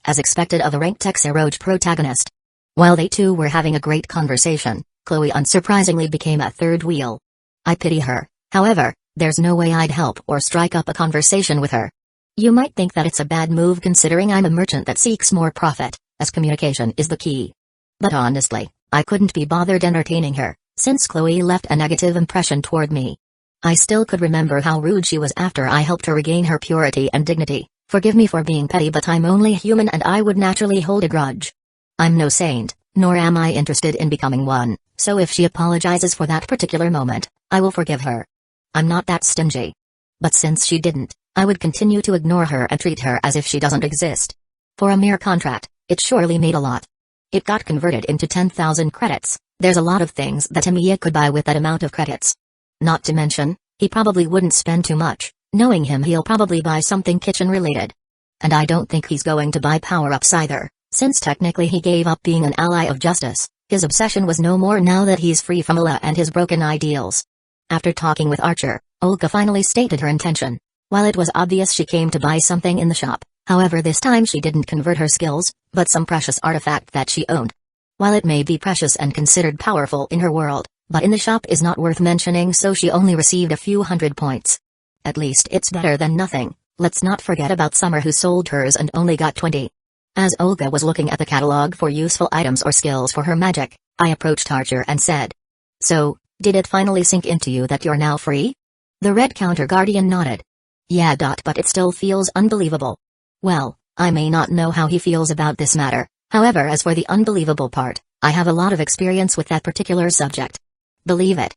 As expected of a ranked Xeroj protagonist. While they two were having a great conversation, Chloe unsurprisingly became a third wheel. I pity her, however, there's no way I'd help or strike up a conversation with her. You might think that it's a bad move considering I'm a merchant that seeks more profit, as communication is the key. But honestly, I couldn't be bothered entertaining her, since Chloe left a negative impression toward me. I still could remember how rude she was after I helped her regain her purity and dignity. Forgive me for being petty, but I'm only human and I would naturally hold a grudge. I'm no saint, nor am I interested in becoming one, so if she apologizes for that particular moment, I will forgive her. I'm not that stingy. But since she didn't, I would continue to ignore her and treat her as if she doesn't exist. For a mere contract, it surely made a lot. It got converted into 10,000 credits. There's a lot of things that Emiya could buy with that amount of credits. Not to mention, he probably wouldn't spend too much. Knowing him, he'll probably buy something kitchen-related. And I don't think he's going to buy power-ups either, since technically he gave up being an ally of justice. His obsession was no more now that he's free from Ila and his broken ideals. After talking with Archer, Olga finally stated her intention. While it was obvious she came to buy something in the shop, however this time she didn't convert her skills, but some precious artifact that she owned. While it may be precious and considered powerful in her world, but in the shop is not worth mentioning, so she only received a few hundred points. At least it's better than nothing. Let's not forget about Summer, who sold hers and only got 20. As Olga was looking at the catalog for useful items or skills for her magic, I approached Archer and said, "So, did it finally sink into you that you're now free?" The red counter guardian nodded. Yeah. But it still feels unbelievable. Well, I may not know how he feels about this matter, however as for the unbelievable part, I have a lot of experience with that particular subject. Believe it.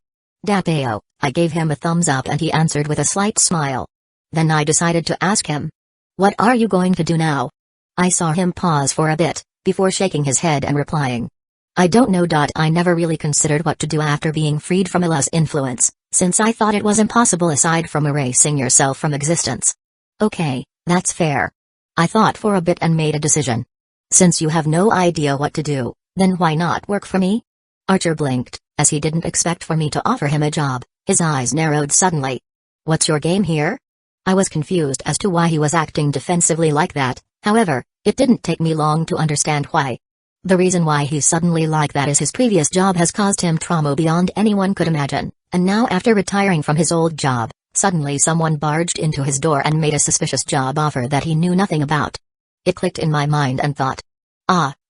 Dapeo, I gave him a thumbs up and he answered with a slight smile. Then I decided to ask him. What are you going to do now? I saw him pause for a bit, before shaking his head and replying. I don't know. I never really considered what to do after being freed from Ila's influence, since I thought it was impossible aside from erasing yourself from existence. Okay, that's fair. I thought for a bit and made a decision. Since you have no idea what to do, then why not work for me? Archer blinked, as he didn't expect for me to offer him a job. His eyes narrowed suddenly. What's your game here? I was confused as to why he was acting defensively like that, however, it didn't take me long to understand why. The reason why he's suddenly like that is his previous job has caused him trauma beyond anyone could imagine, and now after retiring from his old job, suddenly someone barged into his door and made a suspicious job offer that he knew nothing about. It clicked in my mind and thought.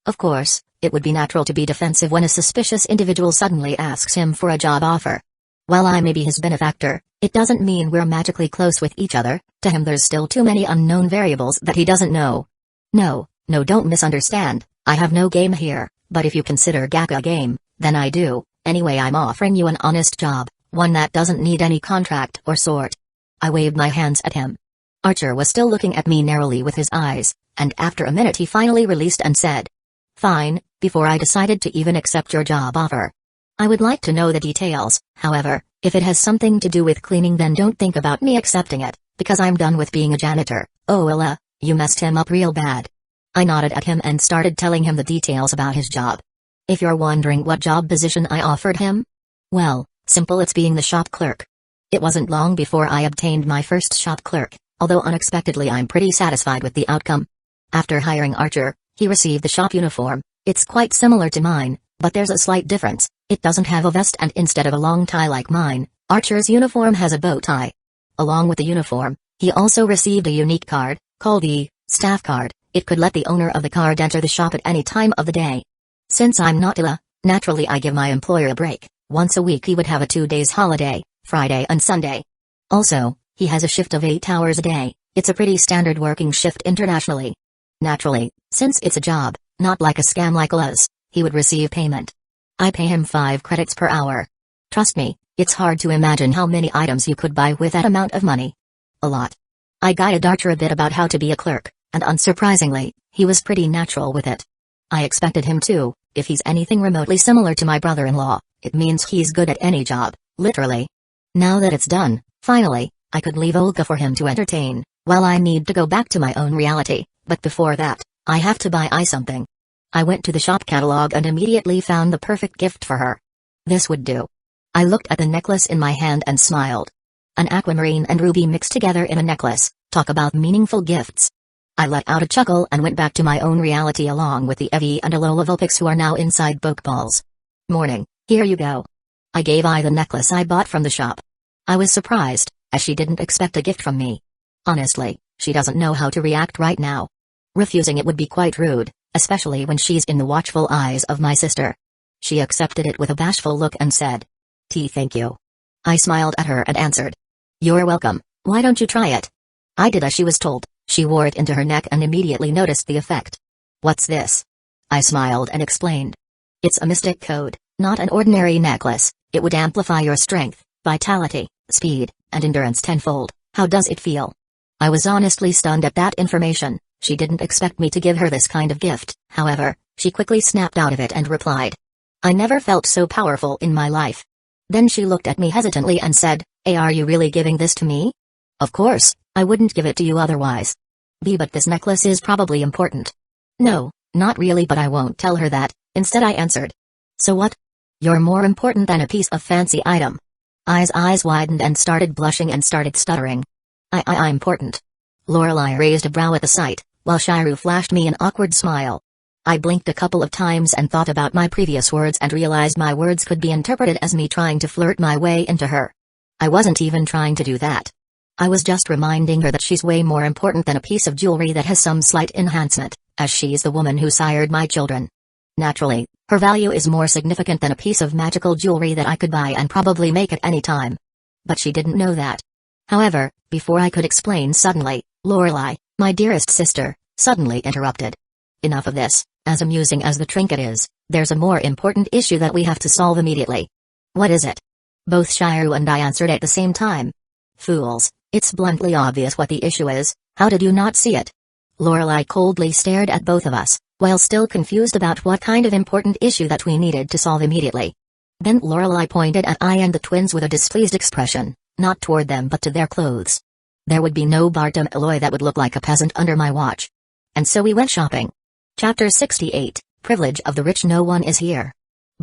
Of course, it would be natural to be defensive when a suspicious individual suddenly asks him for a job offer. While I may be his benefactor, it doesn't mean we're magically close with each other. To him there's still too many unknown variables that he doesn't know. No, don't misunderstand, I have no game here, but if you consider Gaku a game, then I do. Anyway, I'm offering you an honest job, one that doesn't need any contract or sort. I waved my hands at him. Archer was still looking at me narrowly with his eyes, and after a minute he finally released and said, Fine, before I decided to even accept your job offer. I would like to know the details, however, if it has something to do with cleaning then don't think about me accepting it, because I'm done with being a janitor. Oh Illa, you messed him up real bad. I nodded at him and started telling him the details about his job. If you're wondering what job position I offered him? Well, simple, it's being the shop clerk. It wasn't long before I obtained my first shop clerk, although unexpectedly I'm pretty satisfied with the outcome. After hiring Archer, he received the shop uniform. It's quite similar to mine, but there's a slight difference. It doesn't have a vest and instead of a long tie like mine, Archer's uniform has a bow tie. Along with the uniform, he also received a unique card, called the staff card. It could let the owner of the card enter the shop at any time of the day. Since I'm not Illa, naturally I give my employer a break. Once a week he would have a 2 days holiday, Friday and Sunday. Also, he has a shift of 8 hours a day. It's a pretty standard working shift internationally. Naturally, since it's a job, not like a scam like Illa's, he would receive payment. I pay him 5 credits per hour. Trust me, it's hard to imagine how many items you could buy with that amount of money. A lot. I guided Archer a bit about how to be a clerk, and unsurprisingly, he was pretty natural with it. I expected him to. If he's anything remotely similar to my brother-in-law, it means he's good at any job, literally. Now that it's done, finally, I could leave Olga for him to entertain, while I need to go back to my own reality, but before that, I have to buy something. I went to the shop catalog and immediately found the perfect gift for her. This would do. I looked at the necklace in my hand and smiled. An aquamarine and ruby mixed together in a necklace, talk about meaningful gifts. I let out a chuckle and went back to my own reality along with the Evie and Alola Vulpix who are now inside Pokeballs. Morning, here you go. I gave I the necklace I bought from the shop. I was surprised, as she didn't expect a gift from me. Honestly, she doesn't know how to react right now. Refusing it would be quite rude, especially when she's in the watchful eyes of my sister. She accepted it with a bashful look and said, Thank you. I smiled at her and answered, You're welcome, why don't you try it? I did as she was told. She wore it into her neck and immediately noticed the effect. What's this? I smiled and explained. It's a mystic code, not an ordinary necklace. It would amplify your strength, vitality, speed, and endurance tenfold. How does it feel? I was honestly stunned at that information. She didn't expect me to give her this kind of gift. However, she quickly snapped out of it and replied, I never felt so powerful in my life. Then she looked at me hesitantly and said, Hey, are you really giving this to me? Of course, I wouldn't give it to you otherwise. But this necklace is probably important. No, not really, but I won't tell her that. Instead I answered. So what? You're more important than a piece of fancy item. Eyes widened and started blushing and started stuttering. I'm important. Lorelei raised a brow at the sight, while Shiru flashed me an awkward smile. I blinked a couple of times and thought about my previous words and realized my words could be interpreted as me trying to flirt my way into her. I wasn't even trying to do that. I was just reminding her that she's way more important than a piece of jewelry that has some slight enhancement, as she's the woman who sired my children. Naturally, her value is more significant than a piece of magical jewelry that I could buy and probably make at any time. But she didn't know that. However, before I could explain suddenly, Lorelei, My dearest sister, suddenly interrupted. Enough of this. As amusing as the trinket is, there's a more important issue that we have to solve immediately. What is it? Both Shiryu and I answered at the same time. Fools, it's bluntly obvious what the issue is. How did you not see it? Lorelei coldly stared at both of us, while still confused about what kind of important issue that we needed to solve immediately. Then Lorelei pointed at I and the twins with a displeased expression, not toward them but to their clothes. There would be no Bartom alloy that would look like a peasant under my watch. And so we went shopping. Chapter 68, Privilege of the Rich. No one is here.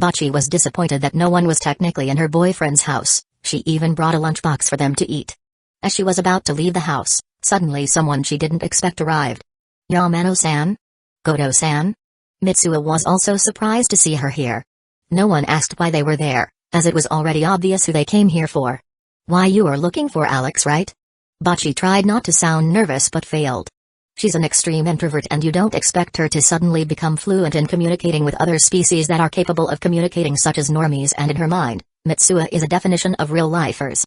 Bocce was disappointed that no one was technically in her boyfriend's house. She even brought a lunchbox for them to eat. As she was about to leave the house, suddenly someone she didn't expect arrived. Yamano-san? Goto-san? Mitsuo was also surprised to see her here. No one asked why they were there, as it was already obvious who they came here for. Why, you are looking for Alex, right? Bocce tried not to sound nervous but failed. She's an extreme introvert and you don't expect her to suddenly become fluent in communicating with other species that are capable of communicating, such as normies, and in her mind, Mitsuo is a definition of real-lifers.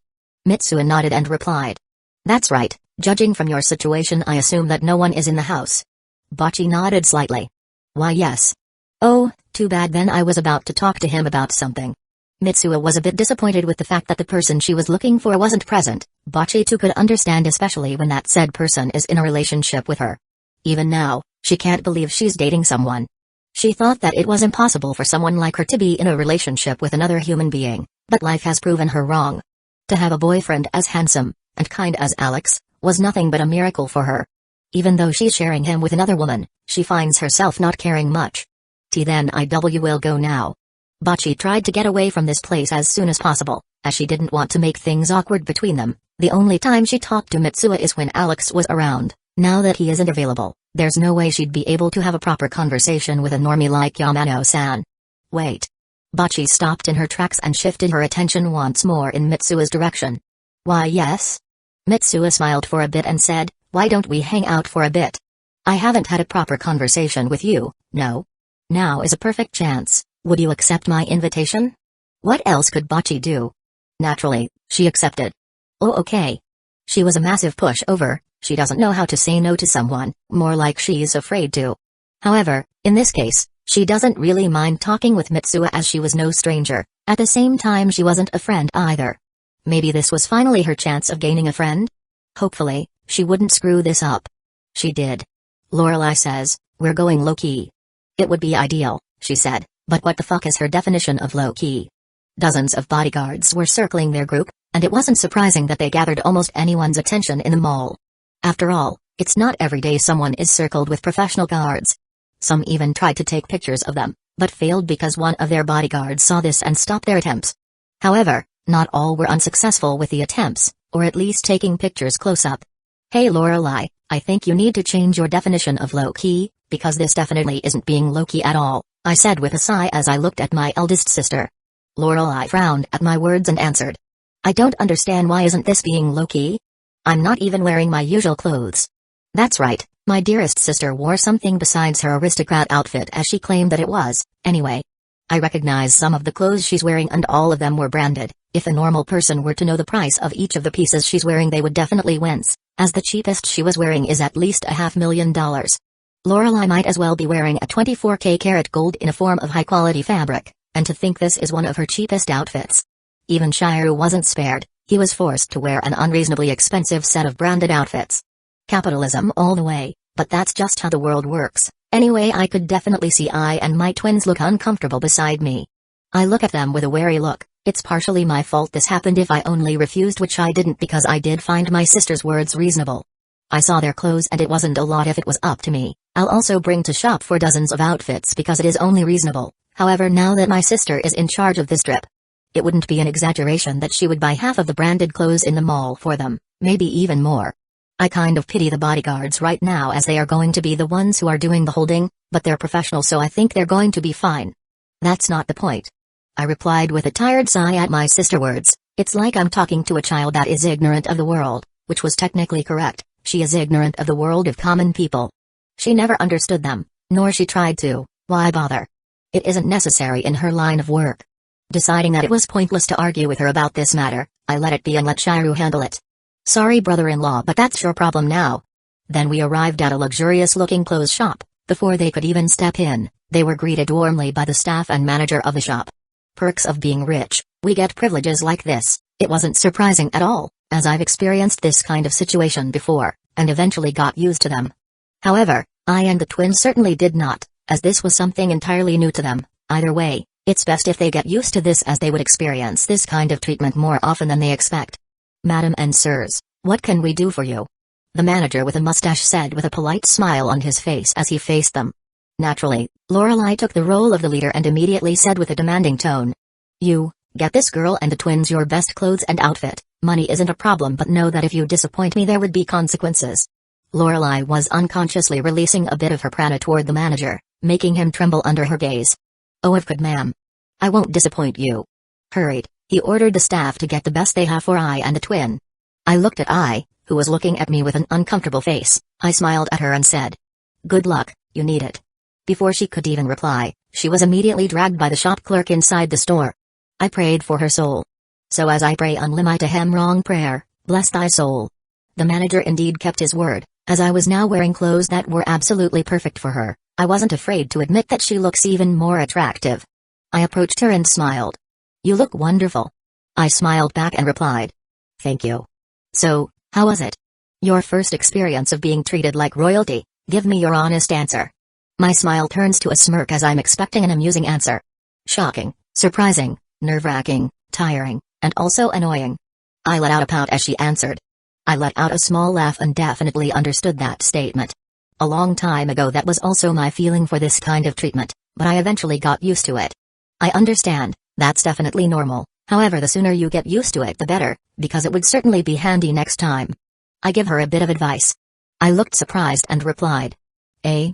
Mitsuo nodded and replied. That's right, judging from your situation I assume that no one is in the house. Bocce nodded slightly. Why yes. Oh, too bad, then I was about to talk to him about something. Mitsuo was a bit disappointed with the fact that the person she was looking for wasn't present. Bocce too could understand, especially when that said person is in a relationship with her. Even now, she can't believe she's dating someone. She thought that it was impossible for someone like her to be in a relationship with another human being, but life has proven her wrong. To have a boyfriend as handsome and kind as Alex was nothing but a miracle for her. Even though she's sharing him with another woman, she finds herself not caring much. Then I will go now. Bocce tried to get away from this place as soon as possible, as she didn't want to make things awkward between them. The only time she talked to Mitsuo is when Alex was around. Now that he isn't available, there's no way she'd be able to have a proper conversation with a normie like Yamano-san. Wait. Bocce stopped in her tracks and shifted her attention once more in Mitsuo's direction. Why yes? Mitsuo smiled for a bit and said, why don't we hang out for a bit? I haven't had a proper conversation with you, no? Now is a perfect chance. Would you accept my invitation? What else could Bocce do? Naturally, she accepted. Oh okay. She was a massive pushover. She doesn't know how to say no to someone, more like she's afraid to. However, in this case, she doesn't really mind talking with Mitsuo as she was no stranger. At the same time she wasn't a friend either. Maybe this was finally her chance of gaining a friend? Hopefully, she wouldn't screw this up. She did. Lorelei says, we're going low-key. It would be ideal, she said, but what the fuck is her definition of low-key? Dozens of bodyguards were circling their group, and it wasn't surprising that they gathered almost anyone's attention in the mall. After all, it's not every day someone is circled with professional guards. Some even tried to take pictures of them, but failed because one of their bodyguards saw this and stopped their attempts. However, not all were unsuccessful with the attempts, or at least taking pictures close up. Hey Lorelei, I think you need to change your definition of low-key, because this definitely isn't being low-key at all, I said with a sigh as I looked at my eldest sister. Lorelei frowned at my words and answered. I don't understand, why isn't this being low-key? I'm not even wearing my usual clothes. That's right, my dearest sister wore something besides her aristocrat outfit, as she claimed that it was, anyway. I recognize some of the clothes she's wearing and all of them were branded. If a normal person were to know the price of each of the pieces she's wearing they would definitely wince, as the cheapest she was wearing is at least $500,000. Lorelei might as well be wearing a 24K karat gold in a form of high-quality fabric, and to think this is one of her cheapest outfits. Even Shiryu wasn't spared, he was forced to wear an unreasonably expensive set of branded outfits. Capitalism all the way, but that's just how the world works. Anyway, I could definitely see I and my twins look uncomfortable beside me. I look at them with a wary look. It's partially my fault this happened if I only refused, which I didn't, because I did find my sister's words reasonable. I saw their clothes and it wasn't a lot. If it was up to me, I'll also bring to shop for dozens of outfits because it is only reasonable. However, now that my sister is in charge of this trip, it wouldn't be an exaggeration that she would buy half of the branded clothes in the mall for them, maybe even more. I kind of pity the bodyguards right now, as they are going to be the ones who are doing the holding, but they're professional, so I think they're going to be fine. That's not the point. I replied with a tired sigh at my sister's words. It's like I'm talking to a child that is ignorant of the world, which was technically correct. She is ignorant of the world of common people. She never understood them, nor she tried to. Why bother? It isn't necessary in her line of work. Deciding that it was pointless to argue with her about this matter, I let it be and let Shiryu handle it. Sorry brother-in-law, but that's your problem now. Then we arrived at a luxurious-looking clothes shop. Before they could even step in, they were greeted warmly by the staff and manager of the shop. Perks of being rich, we get privileges like this. It wasn't surprising at all, as I've experienced this kind of situation before, and eventually got used to them. However, I and the twins certainly did not, as this was something entirely new to them. Either way, it's best if they get used to this, as they would experience this kind of treatment more often than they expect. Madam and sirs, what can we do for you? The manager with a mustache said with a polite smile on his face as he faced them. Naturally, Lorelei took the role of the leader and immediately said with a demanding tone, "You, get this girl and the twins your best clothes and outfit. Money isn't a problem, but know that if you disappoint me there would be consequences." Lorelei was unconsciously releasing a bit of her prana toward the manager, making him tremble under her gaze. "Oh, if could, ma'am. I won't disappoint you." Hurried, he ordered the staff to get the best they have for I and the twin. I looked at I, who was looking at me with an uncomfortable face. I smiled at her and said, "Good luck, you need it." Before she could even reply, she was immediately dragged by the shop clerk inside the store. I prayed for her soul. So as I pray unlimited wrong prayer, bless thy soul. The manager indeed kept his word, as I was now wearing clothes that were absolutely perfect for her. I wasn't afraid to admit that she looks even more attractive. I approached her and smiled. "You look wonderful." I smiled back and replied, "Thank you." "So, how was it? Your first experience of being treated like royalty? Give me your honest answer." My smile turns to a smirk as I'm expecting an amusing answer. "Shocking, surprising, nerve-wracking, tiring, and also annoying." I let out a pout as she answered. I let out a small laugh and definitely understood that statement. A long time ago that was also my feeling for this kind of treatment, but I eventually got used to it. I understand, that's definitely normal, however the sooner you get used to it the better, because it would certainly be handy next time. I give her a bit of advice. I looked surprised and replied, "Eh?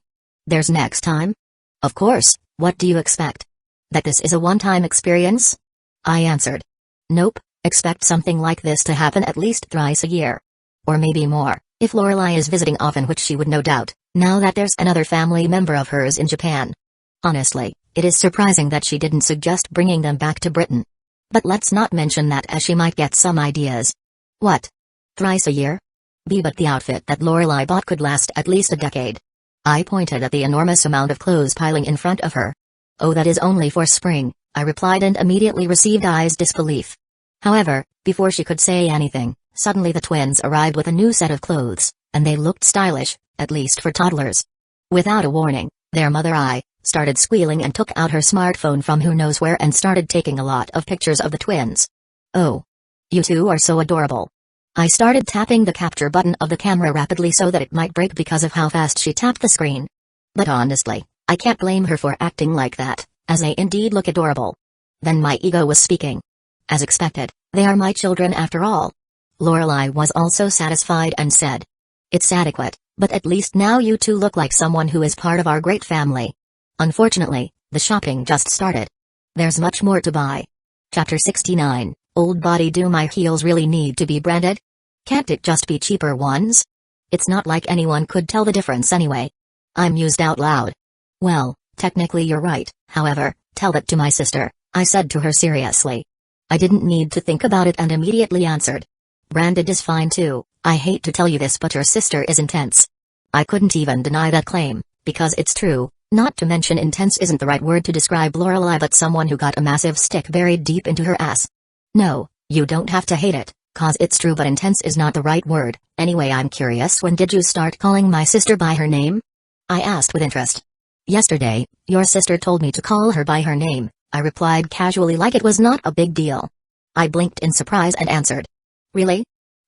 There's next time?" "Of course, what do you expect? That this is a one-time experience?" I answered. "Nope, expect something like this to happen at least thrice a year. Or maybe more, if Lorelei is visiting often, which she would no doubt, now that there's another family member of hers in Japan. Honestly, it is surprising that she didn't suggest bringing them back to Britain. But let's not mention that, as she might get some ideas." "What? Thrice a year?" But the outfit that Lorelei bought could last at least a decade." I pointed at the enormous amount of clothes piling in front of her. "Oh, that is only for spring," I replied, and immediately received I's disbelief. However, before she could say anything, suddenly the twins arrived with a new set of clothes, and they looked stylish, at least for toddlers. Without a warning, their mother I started squealing and took out her smartphone from who knows where and started taking a lot of pictures of the twins. "Oh. You two are so adorable." I started tapping the capture button of the camera rapidly so that it might break because of how fast she tapped the screen. But honestly, I can't blame her for acting like that, as they indeed look adorable. Then my ego was speaking. As expected, they are my children after all. Lorelei was also satisfied and said, "It's adequate, but at least now you two look like someone who is part of our great family." Unfortunately, the shopping just started. There's much more to buy. Chapter 69, Old Body. Do my heels really need to be branded? Can't it just be cheaper ones? It's not like anyone could tell the difference anyway. I mused out loud. "Well, technically you're right, however, tell that to my sister," I said to her seriously. I didn't need to think about it and immediately answered. "Branded is fine too. I hate to tell you this, but your sister is intense." I couldn't even deny that claim, because it's true. Not to mention intense isn't the right word to describe Lorelei, but someone who got a massive stick buried deep into her ass. No, you don't have to hate it, cause it's true, but intense is not the right word. Anyway, I'm curious, when did you start calling my sister by her name? I asked with interest. "Yesterday, your sister told me to call her by her name," I replied casually, like it was not a big deal. I blinked in surprise and answered. "Really?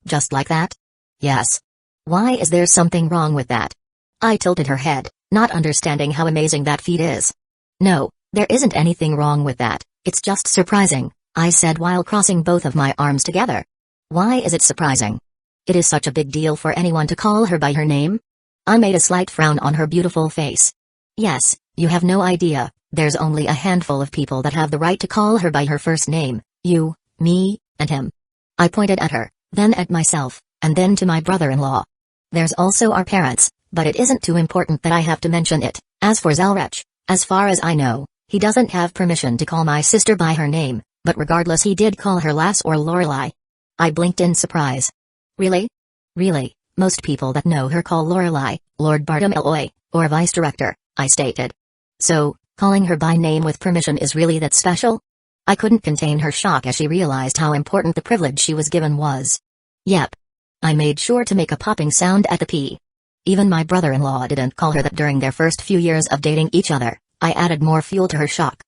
Just like that?" "Yes." "Why, is there something wrong with that?" I tilted her head, not understanding how amazing that feat is. "No, there isn't anything wrong with that, it's just surprising," I said while crossing both of my arms together. "Why is it surprising? It is such a big deal for anyone to call her by her name?" I made a slight frown on her beautiful face. "Yes, you have no idea, there's only a handful of people that have the right to call her by her first name, you, me, and him." I pointed at her, then at myself, and then to my brother-in-law. "There's also our parents, but it isn't too important that I have to mention it. As for Zelrech, as far as I know, he doesn't have permission to call my sister by her name, but regardless he did call her Lass or Lorelei." I blinked in surprise. Really? Really, Most people that know her call Lorelei, Lord Bartum Eloy, or Vice Director, I stated. So, calling her by name with permission is really that special? I couldn't contain her shock as she realized how important the privilege she was given was. Yep. I made sure to make a popping sound at the P. Even my brother-in-law didn't call her that during their first few years of dating each other. I added more fuel to her shock.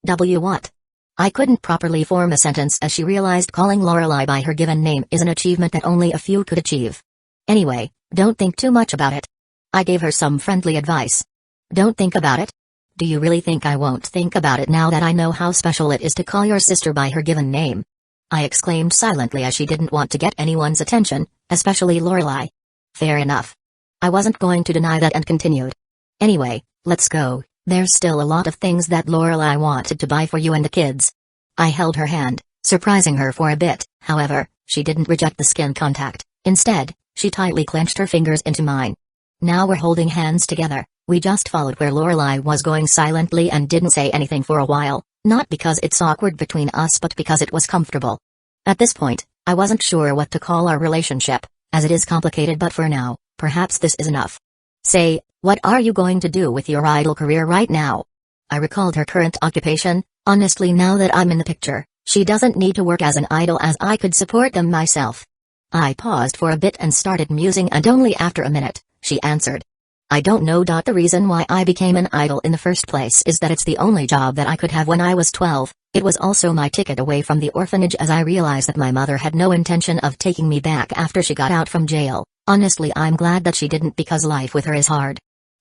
What? I couldn't properly form a sentence as she realized calling Lorelei by her given name is an achievement that only a few could achieve. Anyway, don't think too much about it. I gave her some friendly advice. Don't think about it? Do you really think I won't think about it now that I know how special it is to call your sister by her given name? I exclaimed silently as she didn't want to get anyone's attention, especially Lorelei. Fair enough. I wasn't going to deny that and continued. Anyway, let's go, there's still a lot of things that Lorelei wanted to buy for you and the kids. I held her hand, surprising her for a bit, however, she didn't reject the skin contact. Instead, she tightly clenched her fingers into mine. Now we're holding hands together. We just followed where Lorelei was going silently and didn't say anything for a while, not because it's awkward between us but because it was comfortable. At this point, I wasn't sure what to call our relationship, as it is complicated, but for now, perhaps this is enough. Say, what are you going to do with your idol career right now? I recalled her current occupation. Honestly, now that I'm in the picture, she doesn't need to work as an idol as I could support them myself. I paused for a bit and started musing, and only after a minute, she answered. I don't know. The reason why I became an idol in the first place is that it's the only job that I could have when I was 12. It was also my ticket away from the orphanage, as I realized that my mother had no intention of taking me back after she got out from jail. Honestly, I'm glad that she didn't, because life with her is hard.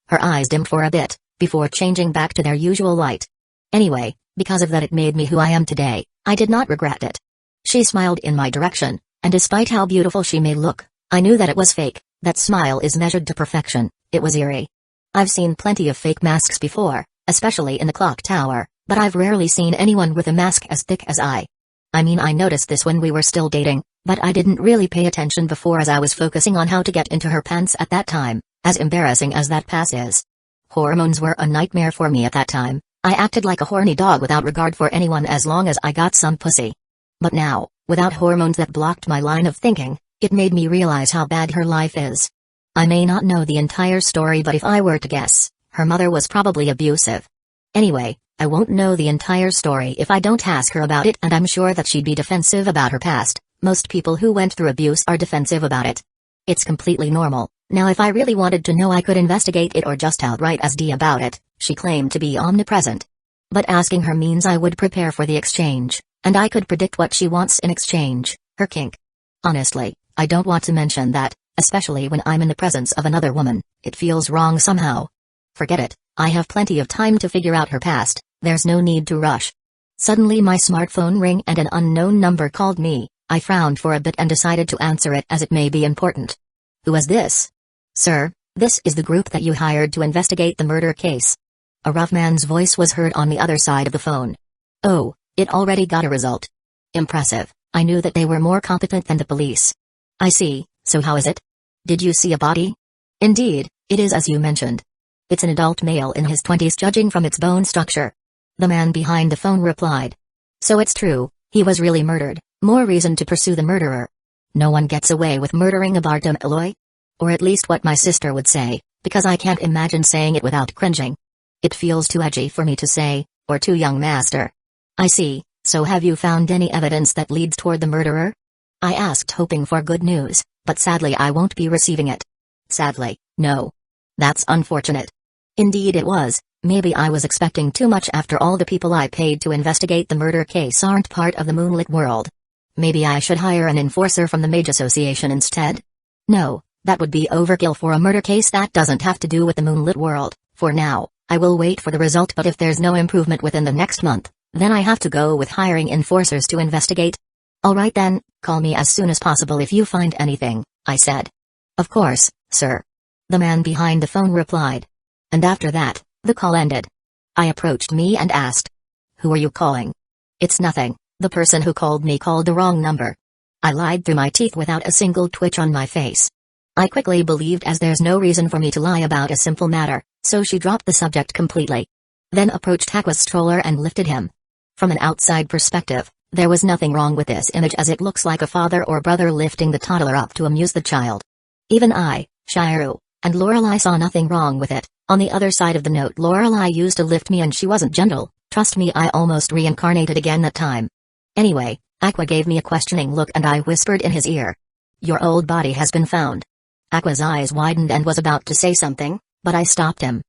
Her eyes dimmed for a bit, before changing back to their usual light. Anyway, because of that it made me who I am today. I did not regret it. She smiled in my direction, and despite how beautiful she may look, I knew that it was fake. That smile is measured to perfection. It was eerie. I've seen plenty of fake masks before, especially in the clock tower, but I've rarely seen anyone with a mask as thick as I noticed this when we were still dating, but I didn't really pay attention before as I was focusing on how to get into her pants at that time, as embarrassing as that pass is. Hormones were a nightmare for me at that time. I acted like a horny dog without regard for anyone as long as I got some pussy. But now, without hormones that blocked my line of thinking, it made me realize how bad her life is. I may not know the entire story, but if I were to guess, her mother was probably abusive. Anyway, I won't know the entire story if I don't ask her about it, and I'm sure that she'd be defensive about her past. Most people who went through abuse are defensive about it. It's completely normal. Now if I really wanted to know, I could investigate it or just outright ask about it. She claimed to be omnipresent. But asking her means I would prepare for the exchange, and I could predict what she wants in exchange, her kink. Honestly, I don't want to mention that, especially when I'm in the presence of another woman. It feels wrong somehow. Forget it, I have plenty of time to figure out her past. There's no need to rush. Suddenly my smartphone rang and an unknown number called me. I frowned for a bit and decided to answer it, as it may be important. Who is this? Sir, this is the group that you hired to investigate the murder case. A rough man's voice was heard on the other side of the phone. Oh, it already got a result. Impressive. I knew that they were more competent than the police. I see, so how is it? Did you see a body? Indeed, it is as you mentioned. It's an adult male in his 20s, judging from its bone structure. The man behind the phone replied. So it's true, he was really murdered. More reason to pursue the murderer. No one gets away with murdering a Bartum Eloy? Or at least what my sister would say, because I can't imagine saying it without cringing. It feels too edgy for me to say, or too young, master. I see, so have you found any evidence that leads toward the murderer? I asked, hoping for good news, but sadly I won't be receiving it. Sadly, no. That's unfortunate. Indeed it was. Maybe I was expecting too much after all. The people I paid to investigate the murder case aren't part of the moonlit world. Maybe I should hire an enforcer from the Mage Association instead? No, that would be overkill for a murder case that doesn't have to do with the moonlit world. For now, I will wait for the result, but if there's no improvement within the next month, then I have to go with hiring enforcers to investigate. Alright then, call me as soon as possible if you find anything, I said. Of course, sir. The man behind the phone replied. And after that, the call ended. I approached me and asked. Who are you calling? It's nothing, the person who called me called the wrong number. I lied through my teeth without a single twitch on my face. I quickly believed, as there's no reason for me to lie about a simple matter, so she dropped the subject completely. Then approached Haku's stroller and lifted him. From an outside perspective, there was nothing wrong with this image, as it looks like a father or brother lifting the toddler up to amuse the child. Even I, Shiryu, and Lorelei saw nothing wrong with it. On the other side of the note, Lorelei used to lift me and she wasn't gentle. Trust me, I almost reincarnated again that time. Anyway, Aqua gave me a questioning look and I whispered in his ear. Your old body has been found. Aqua's eyes widened and was about to say something, but I stopped him.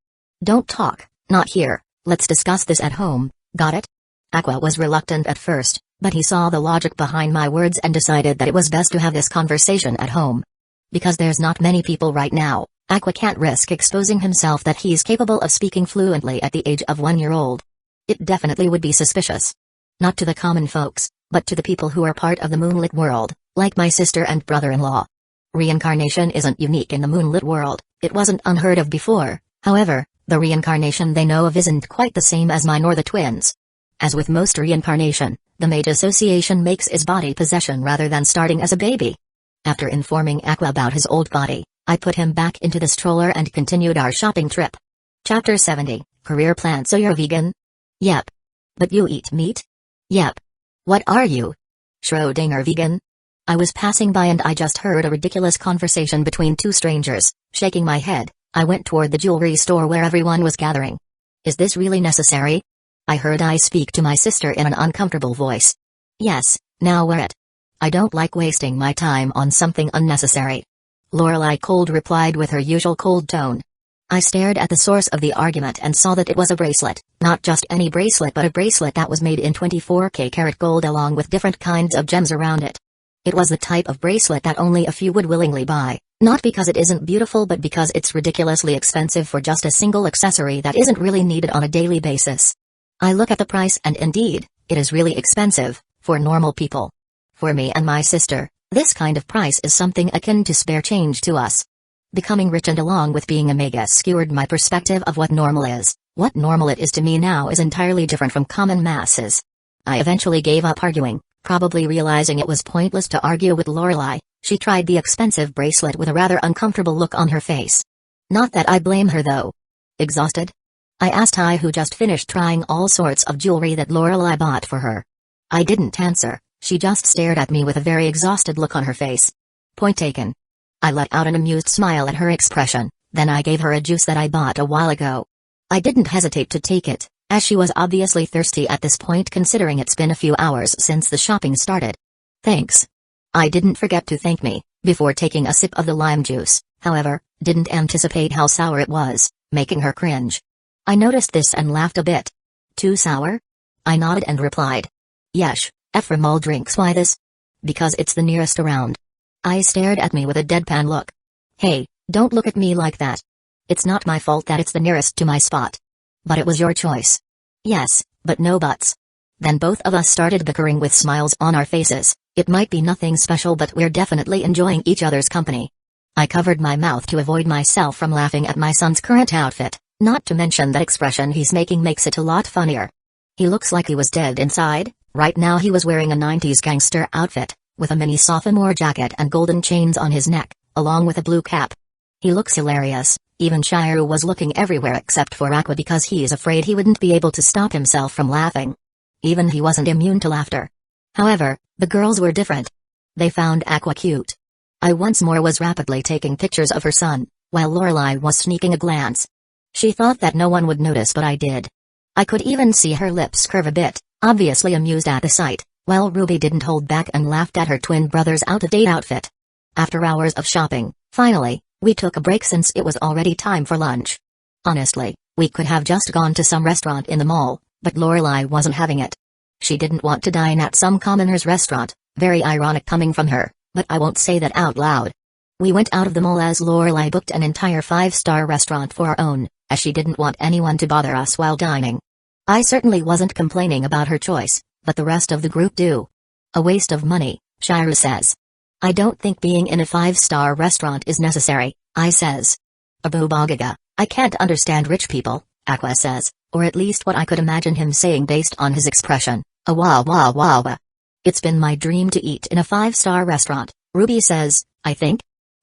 Don't talk, not here, let's discuss this at home, got it? Aqua was reluctant at first, but he saw the logic behind my words and decided that it was best to have this conversation at home. Because there's not many people right now, Aqua can't risk exposing himself that he's capable of speaking fluently at the age of 1 year old. It definitely would be suspicious. Not to the common folks, but to the people who are part of the moonlit world, like my sister and brother-in-law. Reincarnation isn't unique in the moonlit world, it wasn't unheard of before, however, the reincarnation they know of isn't quite the same as mine or the twins. As with most reincarnation, the Mage Association makes his body possession rather than starting as a baby. After informing Aqua about his old body, I put him back into the stroller and continued our shopping trip. Chapter 70, Career Plan. So you're vegan? Yep. But you eat meat? Yep. What are you? Schrödinger vegan? I was passing by and I just heard a ridiculous conversation between two strangers. Shaking my head, I went toward the jewelry store where everyone was gathering. Is this really necessary? I heard I speak to my sister in an uncomfortable voice. Yes, now wear it. I don't like wasting my time on something unnecessary. Lorelei cold replied with her usual cold tone. I stared at the source of the argument and saw that it was a bracelet, not just any bracelet but a bracelet that was made in 24K karat gold along with different kinds of gems around it. It was the type of bracelet that only a few would willingly buy, not because it isn't beautiful but because it's ridiculously expensive for just a single accessory that isn't really needed on a daily basis. I look at the price and indeed, it is really expensive, for normal people. For me and my sister, this kind of price is something akin to spare change to us. Becoming rich and along with being a mage skewed my perspective of what normal is. What normal it is to me now is entirely different from common masses. I eventually gave up arguing, probably realizing it was pointless to argue with Lorelei. She tried the expensive bracelet with a rather uncomfortable look on her face. Not that I blame her though. Exhausted? I asked I who just finished trying all sorts of jewelry that Lorelei bought for her. I didn't answer, she just stared at me with a very exhausted look on her face. Point taken. I let out an amused smile at her expression, then I gave her a juice that I bought a while ago. I didn't hesitate to take it, as she was obviously thirsty at this point considering it's been a few hours since the shopping started. Thanks. I didn't forget to thank me, before taking a sip of the lime juice, however, didn't anticipate how sour it was, making her cringe. I noticed this and laughed a bit. Too sour? I nodded and replied. Yesh, from all drinks. Why this? Because it's the nearest around. I stared at me with a deadpan look. Hey, don't look at me like that. It's not my fault that it's the nearest to my spot. But it was your choice. Yes, but no buts. Then both of us started bickering with smiles on our faces. It might be nothing special but we're definitely enjoying each other's company. I covered my mouth to avoid myself from laughing at my son's current outfit, not to mention that expression he's making makes it a lot funnier. He looks like he was dead inside. Right now he was wearing a 90s gangster outfit, with a mini sophomore jacket and golden chains on his neck, along with a blue cap. He looks hilarious. Even Shiryu was looking everywhere except for Aqua because he is afraid he wouldn't be able to stop himself from laughing. Even he wasn't immune to laughter. However, the girls were different. They found Aqua cute. I once more was rapidly taking pictures of her son, while Lorelei was sneaking a glance. She thought that no one would notice but I did. I could even see her lips curve a bit, obviously amused at the sight, while Ruby didn't hold back and laughed at her twin brother's out-of-date outfit. After hours of shopping, finally, we took a break since it was already time for lunch. Honestly, we could have just gone to some restaurant in the mall, but Lorelei wasn't having it. She didn't want to dine at some commoner's restaurant, very ironic coming from her, but I won't say that out loud. We went out of the mall as Lorelei booked an entire 5-star restaurant for our own, as she didn't want anyone to bother us while dining. I certainly wasn't complaining about her choice, but the rest of the group do. A waste of money, Shiryu says. I don't think being in a 5-star restaurant is necessary, I says. Abubagaga, I can't understand rich people, Aqua says, or at least what I could imagine him saying based on his expression. Wah wah wah wah. It's been my dream to eat in a 5-star restaurant, Ruby says, I think.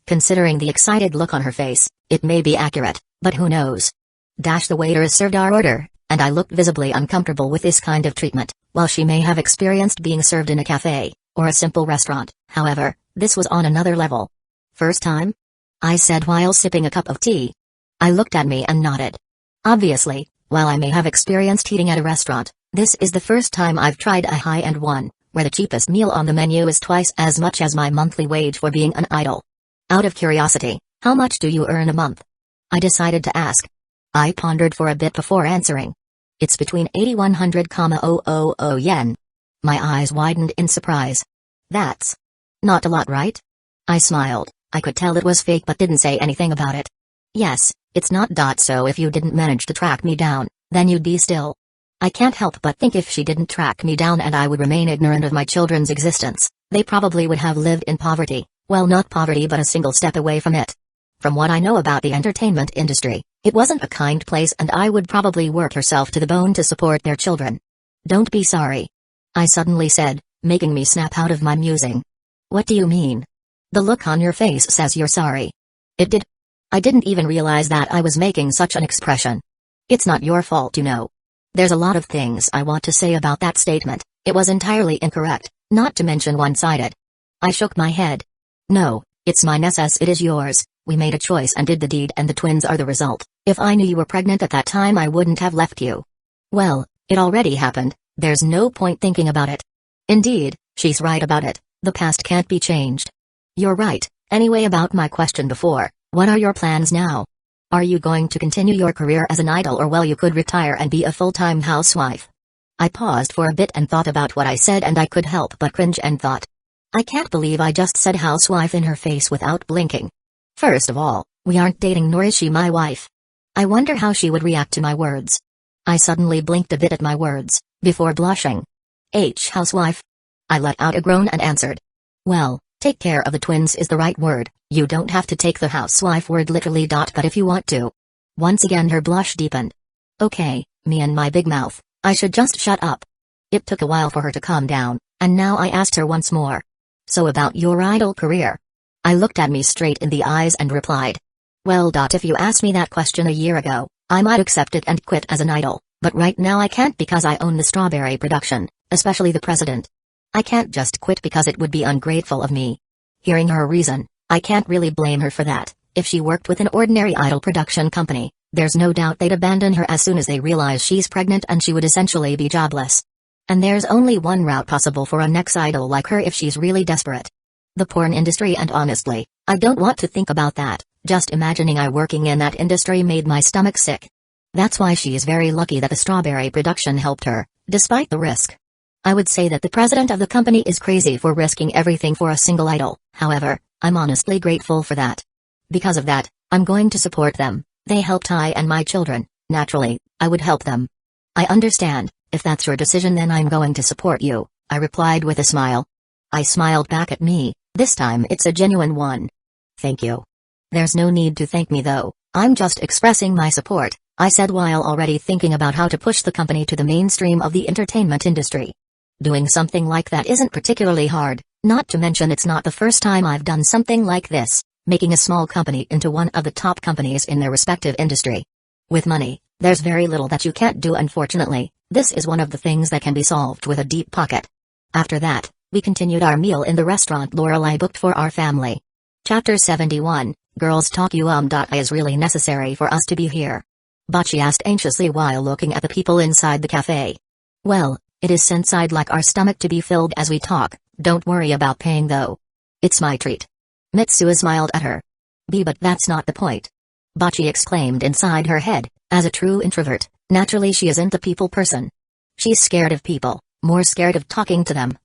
Considering the excited look on her face, it may be accurate, but who knows. The waiter served our order, and I looked visibly uncomfortable with this kind of treatment, while she may have experienced being served in a cafe, or a simple restaurant. However, this was on another level. First time? I said while sipping a cup of tea. I looked at me and nodded. Obviously, while I may have experienced eating at a restaurant, this is the first time I've tried a high-end one, where the cheapest meal on the menu is twice as much as my monthly wage for being an idol. Out of curiosity, how much do you earn a month? I decided to ask. I pondered for a bit before answering. It's between 8,100,000 yen. My eyes widened in surprise. That's not a lot, right? I smiled. I could tell it was fake but didn't say anything about it. Yes, it's not. So if you didn't manage to track me down, then you'd be still. I can't help but think if she didn't track me down and I would remain ignorant of my children's existence, they probably would have lived in poverty. Well, not poverty but a single step away from it. From what I know about the entertainment industry, it wasn't a kind place and I would probably work herself to the bone to support their children. Don't be sorry, I suddenly said, making me snap out of my musing. What do you mean? The look on your face says you're sorry. It did. I didn't even realize that I was making such an expression. It's not your fault, you know. There's a lot of things I want to say about that statement. It was entirely incorrect, not to mention one-sided. I shook my head. No, it's mine as it is yours. We made a choice and did the deed and the twins are the result. If I knew you were pregnant at that time I wouldn't have left you. Well, it already happened, there's no point thinking about it. Indeed, she's right about it, the past can't be changed. You're right. Anyway, about my question before, what are your plans now? Are you going to continue your career as an idol or well you could retire and be a full-time housewife? I paused for a bit and thought about what I said and I could help but cringe and thought. I can't believe I just said housewife in her face without blinking. First of all, we aren't dating nor is she my wife. I wonder how she would react to my words. I suddenly blinked a bit at my words, before blushing. Housewife? I let out a groan and answered. Well, take care of the twins is the right word, you don't have to take the housewife word literally. But if you want to. Once again her blush deepened. Okay, me and my big mouth, I should just shut up. It took a while for her to calm down, and now I asked her once more. So about your idol career? I looked at me straight in the eyes and replied. Well, if you asked me that question a year ago, I might accept it and quit as an idol, but right now I can't because I own the strawberry production, especially the president. I can't just quit because it would be ungrateful of me. Hearing her reason, I can't really blame her for that. If she worked with an ordinary idol production company, there's no doubt they'd abandon her as soon as they realize she's pregnant and she would essentially be jobless. And there's only one route possible for an ex-idol like her if she's really desperate. The porn industry, and honestly, I don't want to think about that. Just imagining I working in that industry made my stomach sick. That's why she is very lucky that the strawberry production helped her, despite the risk. I would say that the president of the company is crazy for risking everything for a single idol, however, I'm honestly grateful for that. Because of that, I'm going to support them. They helped I and my children, naturally, I would help them. I understand, if that's your decision then I'm going to support you, I replied with a smile. I smiled back at me, this time it's a genuine one. Thank you. There's no need to thank me though, I'm just expressing my support, I said while already thinking about how to push the company to the mainstream of the entertainment industry. Doing something like that isn't particularly hard, not to mention it's not the first time I've done something like this, making a small company into one of the top companies in their respective industry. With money, there's very little that you can't do. Unfortunately, this is one of the things that can be solved with a deep pocket. After that, we continued our meal in the restaurant Lorelei booked for our family. Chapter 71, Girls Talk Is really necessary for us to be here? Bocce asked anxiously while looking at the people inside the cafe. Well, it is since I'd like our stomach to be filled as we talk, don't worry about paying though. It's my treat. Mitsuha smiled at her. But that's not the point. Bocce exclaimed inside her head, as a true introvert, naturally she isn't a people person. She's scared of people, more scared of talking to them.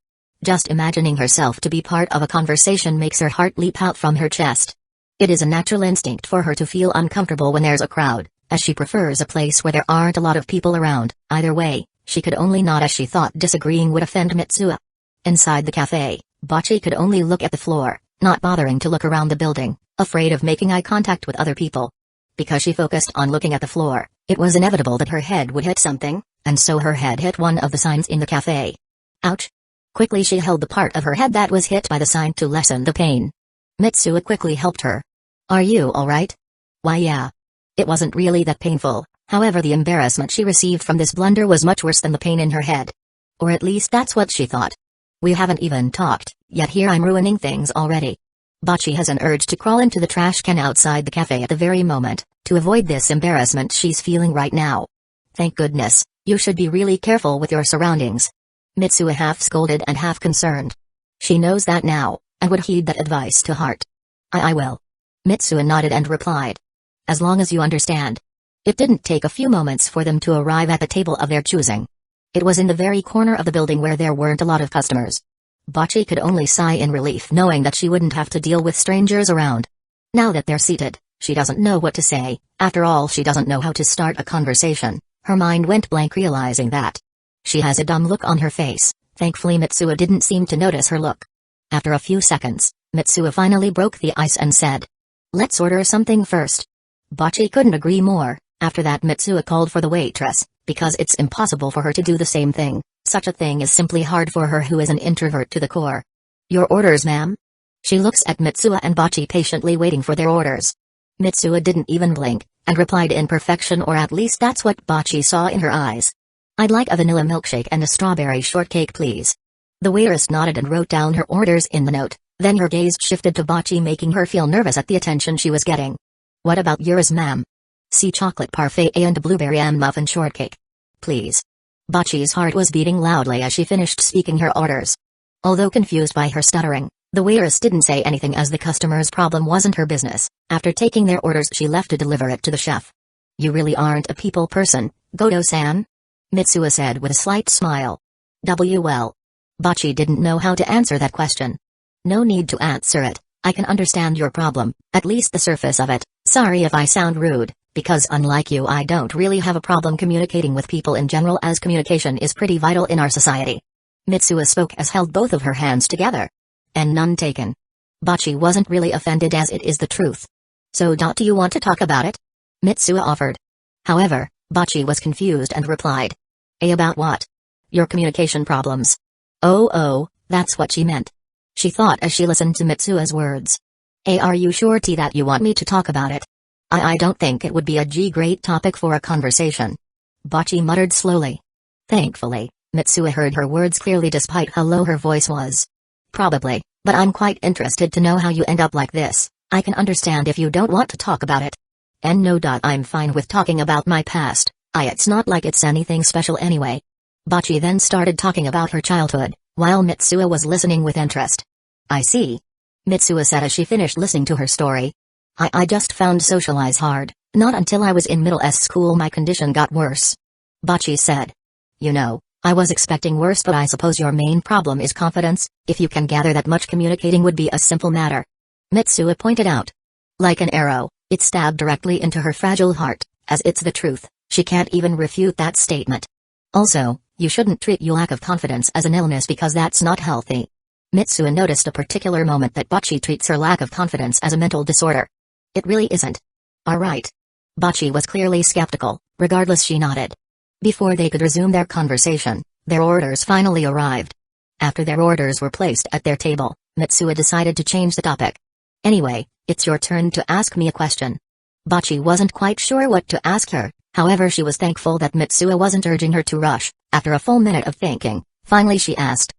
Just imagining herself to be part of a conversation makes her heart leap out from her chest. It is a natural instinct for her to feel uncomfortable when there's a crowd, as she prefers a place where there aren't a lot of people around. Either way, she could only nod as she thought disagreeing would offend Mitsuha. Inside the cafe, Bocce could only look at the floor, not bothering to look around the building, afraid of making eye contact with other people. Because she focused on looking at the floor, it was inevitable that her head would hit something, and so her head hit one of the signs in the cafe. Ouch! Quickly she held the part of her head that was hit by the sign to lessen the pain. Mitsuha quickly helped her. Are you alright? Why yeah. It wasn't really that painful, however the embarrassment she received from this blunder was much worse than the pain in her head. Or at least that's what she thought. We haven't even talked, yet here I'm ruining things already. Bachi has an urge to crawl into the trash can outside the cafe at the very moment, to avoid this embarrassment she's feeling right now. Thank goodness, you should be really careful with your surroundings. Mitsuo half scolded and half concerned. She knows that now, and would heed that advice to heart. I will. Mitsuo nodded and replied. As long as you understand. It didn't take a few moments for them to arrive at the table of their choosing. It was in the very corner of the building where there weren't a lot of customers. Bachi could only sigh in relief knowing that she wouldn't have to deal with strangers around. Now that they're seated, she doesn't know what to say. After all, she doesn't know how to start a conversation. Her mind went blank realizing that. She has a dumb look on her face. Thankfully Mitsuo didn't seem to notice her look. After a few seconds, Mitsuo finally broke the ice and said, "Let's order something first." Bachi couldn't agree more. After that Mitsuo called for the waitress, because it's impossible for her to do the same thing. Such a thing is simply hard for her who is an introvert to the core. "Your orders, ma'am?" She looks at Mitsuo and Bachi patiently waiting for their orders. Mitsuo didn't even blink, and replied in perfection, or at least that's what Bachi saw in her eyes. "I'd like a vanilla milkshake and a strawberry shortcake please." The waitress nodded and wrote down her orders in the note, then her gaze shifted to Bachi, making her feel nervous at the attention she was getting. "What about yours, ma'am?" "Sea chocolate parfait and blueberry muffin shortcake, please." Bachi's heart was beating loudly as she finished speaking her orders. Although confused by her stuttering, the waitress didn't say anything as the customer's problem wasn't her business. After taking their orders she left to deliver it to the chef. "You really aren't a people person, Goto-san?" Mitsuo said with a slight smile. Well. Bachi didn't know how to answer that question. "No need to answer it, I can understand your problem, at least the surface of it. Sorry if I sound rude, because unlike you I don't really have a problem communicating with people in general, as communication is pretty vital in our society." Mitsuo spoke as held both of her hands together. "And none taken." Bachi wasn't really offended as it is the truth. "So do you want to talk about it?" Mitsuo offered. However, Bachi was confused and replied. About what?" "Your communication problems." Oh, that's what she meant. She thought as she listened to Mitsuo's words. Are you sure that you want me to talk about it?" I don't think it would be a great topic for a conversation." Bachi muttered slowly. Thankfully, Mitsuo heard her words clearly despite how low her voice was. "Probably, but I'm quite interested to know how you end up like this. I can understand if you don't want to talk about it." "And no, I'm fine with talking about my past. It's not like it's anything special anyway." Bachi then started talking about her childhood, while Mitsuo was listening with interest. "I see," Mitsuo said as she finished listening to her story. I just found socialize hard. Not until I was in middle school my condition got worse." Bachi said. "You know, I was expecting worse, but I suppose your main problem is confidence. If you can gather that much, communicating would be a simple matter." Mitsuo pointed out. Like an arrow, it stabbed directly into her fragile heart, as it's the truth. She can't even refute that statement. "Also, you shouldn't treat your lack of confidence as an illness because that's not healthy." Mitsuo noticed a particular moment that Bachi treats her lack of confidence as a mental disorder. "It really isn't." "Alright." Bachi was clearly skeptical, regardless she nodded. Before they could resume their conversation, their orders finally arrived. After their orders were placed at their table, Mitsuo decided to change the topic. "Anyway, it's your turn to ask me a question." Bachi wasn't quite sure what to ask her, however she was thankful that Mitsuo wasn't urging her to rush. After a full minute of thinking, finally she asked.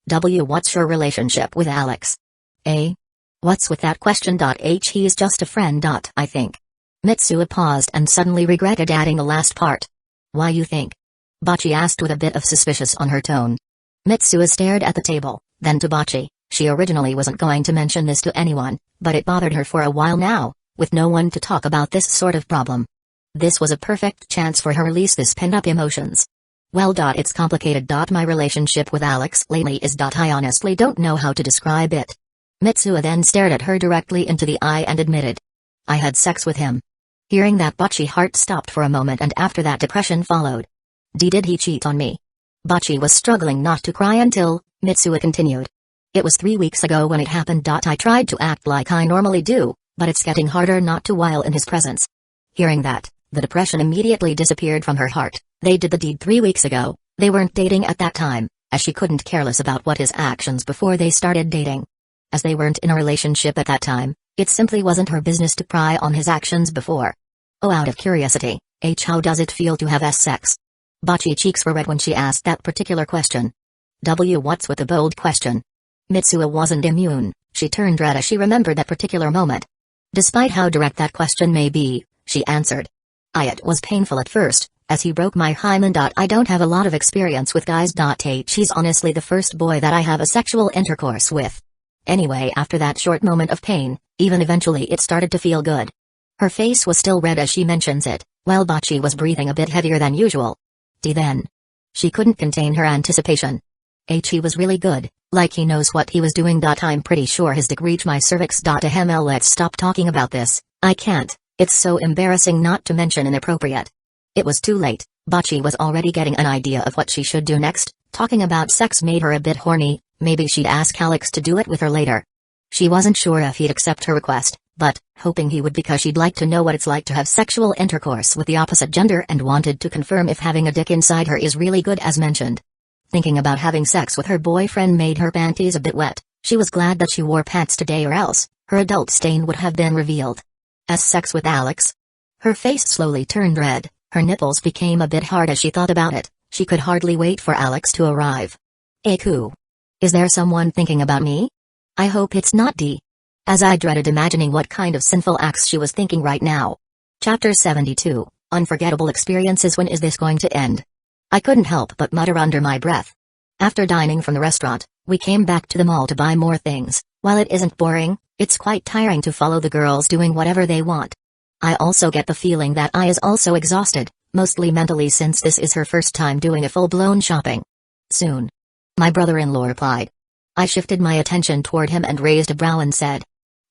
"What's your relationship with Alex?" "What's with that question? He's just a friend. I think." Mitsuo paused and suddenly regretted adding the last part. "Why you think?" Bachi asked with a bit of suspicious on her tone. Mitsuo stared at the table, then to Bachi. She originally wasn't going to mention this to anyone, but it bothered her for a while now, with no one to talk about this sort of problem. This was a perfect chance for her to release this pent-up emotions. "Well, it's complicated. My relationship with Alex lately is. I honestly don't know how to describe it." Mitsuo then stared at her directly into the eye and admitted. "I had sex with him." Hearing that, Bachi's heart stopped for a moment, and after that depression followed. Did he cheat on me?" Bachi was struggling not to cry until Mitsuo continued. "It was 3 weeks ago when it happened. I tried to act like I normally do, but it's getting harder not to while in his presence." Hearing that, the depression immediately disappeared from her heart. They did the deed 3 weeks ago. They weren't dating at that time, as she couldn't care less about what his actions before they started dating. As they weren't in a relationship at that time, it simply wasn't her business to pry on his actions before. Out of curiosity, how does it feel to have sex?" Bachi's cheeks were red when she asked that particular question. What's with the bold question? Mitsuo wasn't immune. She turned red as she remembered that particular moment. Despite how direct that question may be, she answered. It was painful at first, as he broke my hymen. I don't have a lot of experience with guys. He's honestly the first boy that I have a sexual intercourse with. Anyway, after that short moment of pain, even eventually it started to feel good. Her face was still red as she mentions it, while Bocce was breathing a bit heavier than usual. Then. She couldn't contain her anticipation. He was really good, like he knows what he was doing. I'm pretty sure his dick reached my cervix. Let's stop talking about this, I can't, it's so embarrassing, not to mention inappropriate. It was too late. Bocce was already getting an idea of what she should do next. Talking about sex made her a bit horny. Maybe she'd ask Alex to do it with her later. She wasn't sure if he'd accept her request, but, hoping he would because she'd like to know what it's like to have sexual intercourse with the opposite gender and wanted to confirm if having a dick inside her is really good as mentioned. Thinking about having sex with her boyfriend made her panties a bit wet. She was glad that she wore pants today, or else her adult stain would have been revealed. As sex with Alex? Her face slowly turned red, her nipples became a bit hard as she thought about it. She could hardly wait for Alex to arrive. Aku. Is there someone thinking about me? I hope it's not D. As I dreaded imagining what kind of sinful acts she was thinking right now. Chapter 72, Unforgettable Experiences. When is this going to end? I couldn't help but mutter under my breath. After dining from the restaurant, we came back to the mall to buy more things. While it isn't boring, it's quite tiring to follow the girls doing whatever they want. I also get the feeling that I is also exhausted, mostly mentally, since this is her first time doing a full-blown shopping. Soon. My brother-in-law replied. I shifted my attention toward him and raised a brow and said.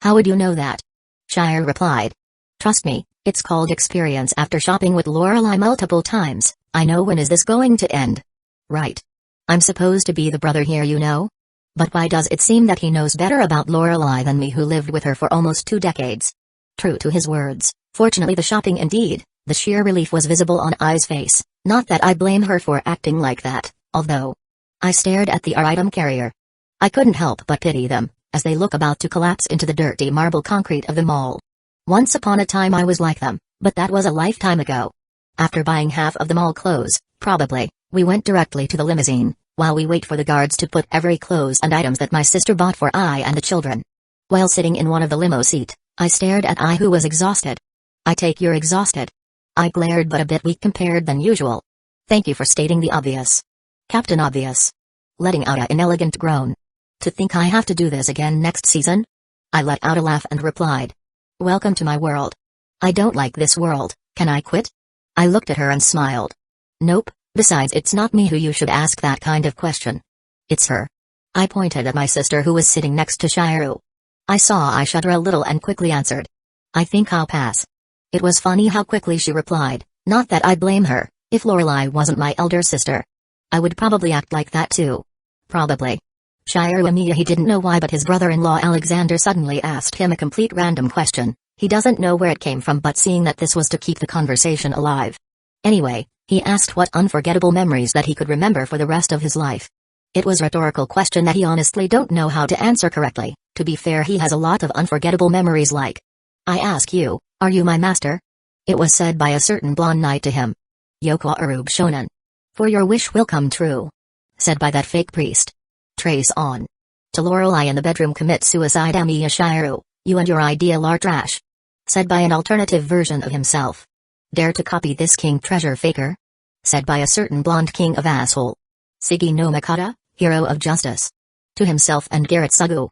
How would you know that? Shire replied. Trust me, it's called experience. After shopping with Lorelei multiple times, I know when is this going to end. Right. I'm supposed to be the brother here, you know? But why does it seem that he knows better about Lorelei than me, who lived with her for almost 2 decades? True to his words, fortunately the shopping indeed, the sheer relief was visible on I's face, not that I blame her for acting like that, although. I stared at the item carrier. I couldn't help but pity them, as they look about to collapse into the dirty marble concrete of the mall. Once upon a time I was like them, but that was a lifetime ago. After buying half of the mall clothes, probably, we went directly to the limousine, while we wait for the guards to put every clothes and items that my sister bought for I and the children. While sitting in one of the limo seat, I stared at I, who was exhausted. I take you're exhausted. I glared, but a bit weak compared than usual. Thank you for stating the obvious. Captain Obvious. Letting out an inelegant groan. To think I have to do this again next season? I let out a laugh and replied. Welcome to my world. I don't like this world, can I quit? I looked at her and smiled. Nope, besides it's not me who you should ask that kind of question. It's her. I pointed at my sister, who was sitting next to Shiro. I saw I shudder a little and quickly answered. I think I'll pass. It was funny how quickly she replied, not that I blame her. If Lorelei wasn't my elder sister, I would probably act like that too. Probably. Shiro Amiya, he didn't know why, but his brother-in-law Alexander suddenly asked him a complete random question. He doesn't know where it came from, but seeing that this was to keep the conversation alive. Anyway, he asked what unforgettable memories that he could remember for the rest of his life. It was a rhetorical question that he honestly don't know how to answer correctly. To be fair, he has a lot of unforgettable memories, like. I ask you, are you my master? It was said by a certain blonde knight to him. Yoko Arub Shonen. For your wish will come true. Said by that fake priest. Trace on. To Lorelei in the bedroom, commit suicide Amiya Shiro, you and your ideal are trash. Said by an alternative version of himself. Dare to copy this king treasure faker? Said by a certain blonde king of asshole. Sigi no Makata, hero of justice. To himself and Garrett Sugu.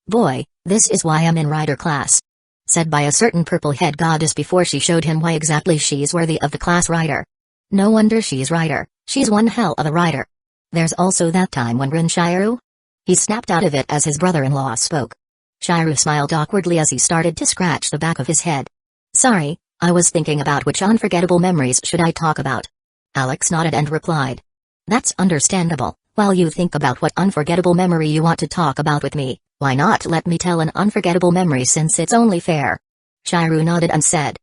Boy, this is why I'm in rider class. Said by a certain purple head goddess before she showed him why exactly she's worthy of the class rider. No wonder she's rider, she's one hell of a rider. There's also that time when Rin Shiro? He snapped out of it as his brother-in-law spoke. Shiro smiled awkwardly as he started to scratch the back of his head. Sorry, I was thinking about which unforgettable memories should I talk about. Alex nodded and replied. That's understandable. While you think about what unforgettable memory you want to talk about with me, why not let me tell an unforgettable memory, since it's only fair? Shiro nodded and said.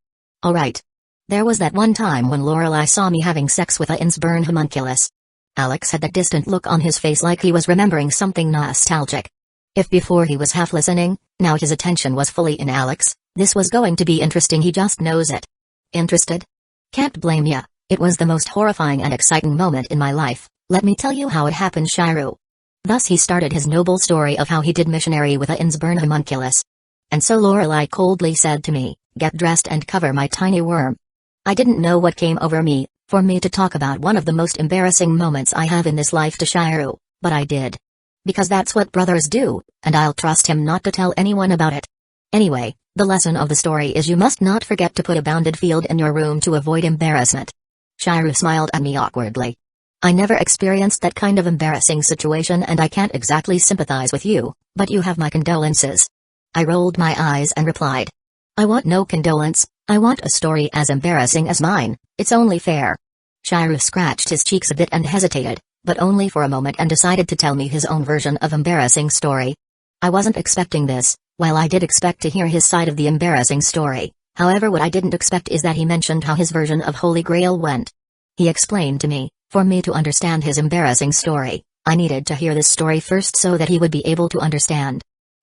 Alright. There was that one time when Lorelei saw me having sex with a Innsburn homunculus. Alex had that distant look on his face like he was remembering something nostalgic. If before he was half listening, now his attention was fully in Alex. This was going to be interesting, he just knows it. Interested? Can't blame ya, it was the most horrifying and exciting moment in my life. Let me tell you how it happened, Shiro. Thus he started his noble story of how he did missionary with a Innsburn homunculus. And so Lorelei coldly said to me, "Get dressed and cover my tiny worm." I didn't know what came over me, for me to talk about one of the most embarrassing moments I have in this life to Shiryu, but I did. Because that's what brothers do, and I'll trust him not to tell anyone about it. Anyway, the lesson of the story is you must not forget to put a bounded field in your room to avoid embarrassment. Shiryu smiled at me awkwardly. I never experienced that kind of embarrassing situation and I can't exactly sympathize with you, but you have my condolences. I rolled my eyes and replied. I want no condolence, I want a story as embarrassing as mine, it's only fair. Shiryu scratched his cheeks a bit and hesitated, but only for a moment, and decided to tell me his own version of embarrassing story. I wasn't expecting this, while I did expect to hear his side of the embarrassing story. However, what I didn't expect is that he mentioned how his version of Holy Grail went. He explained to me, for me to understand his embarrassing story, I needed to hear this story first so that he would be able to understand.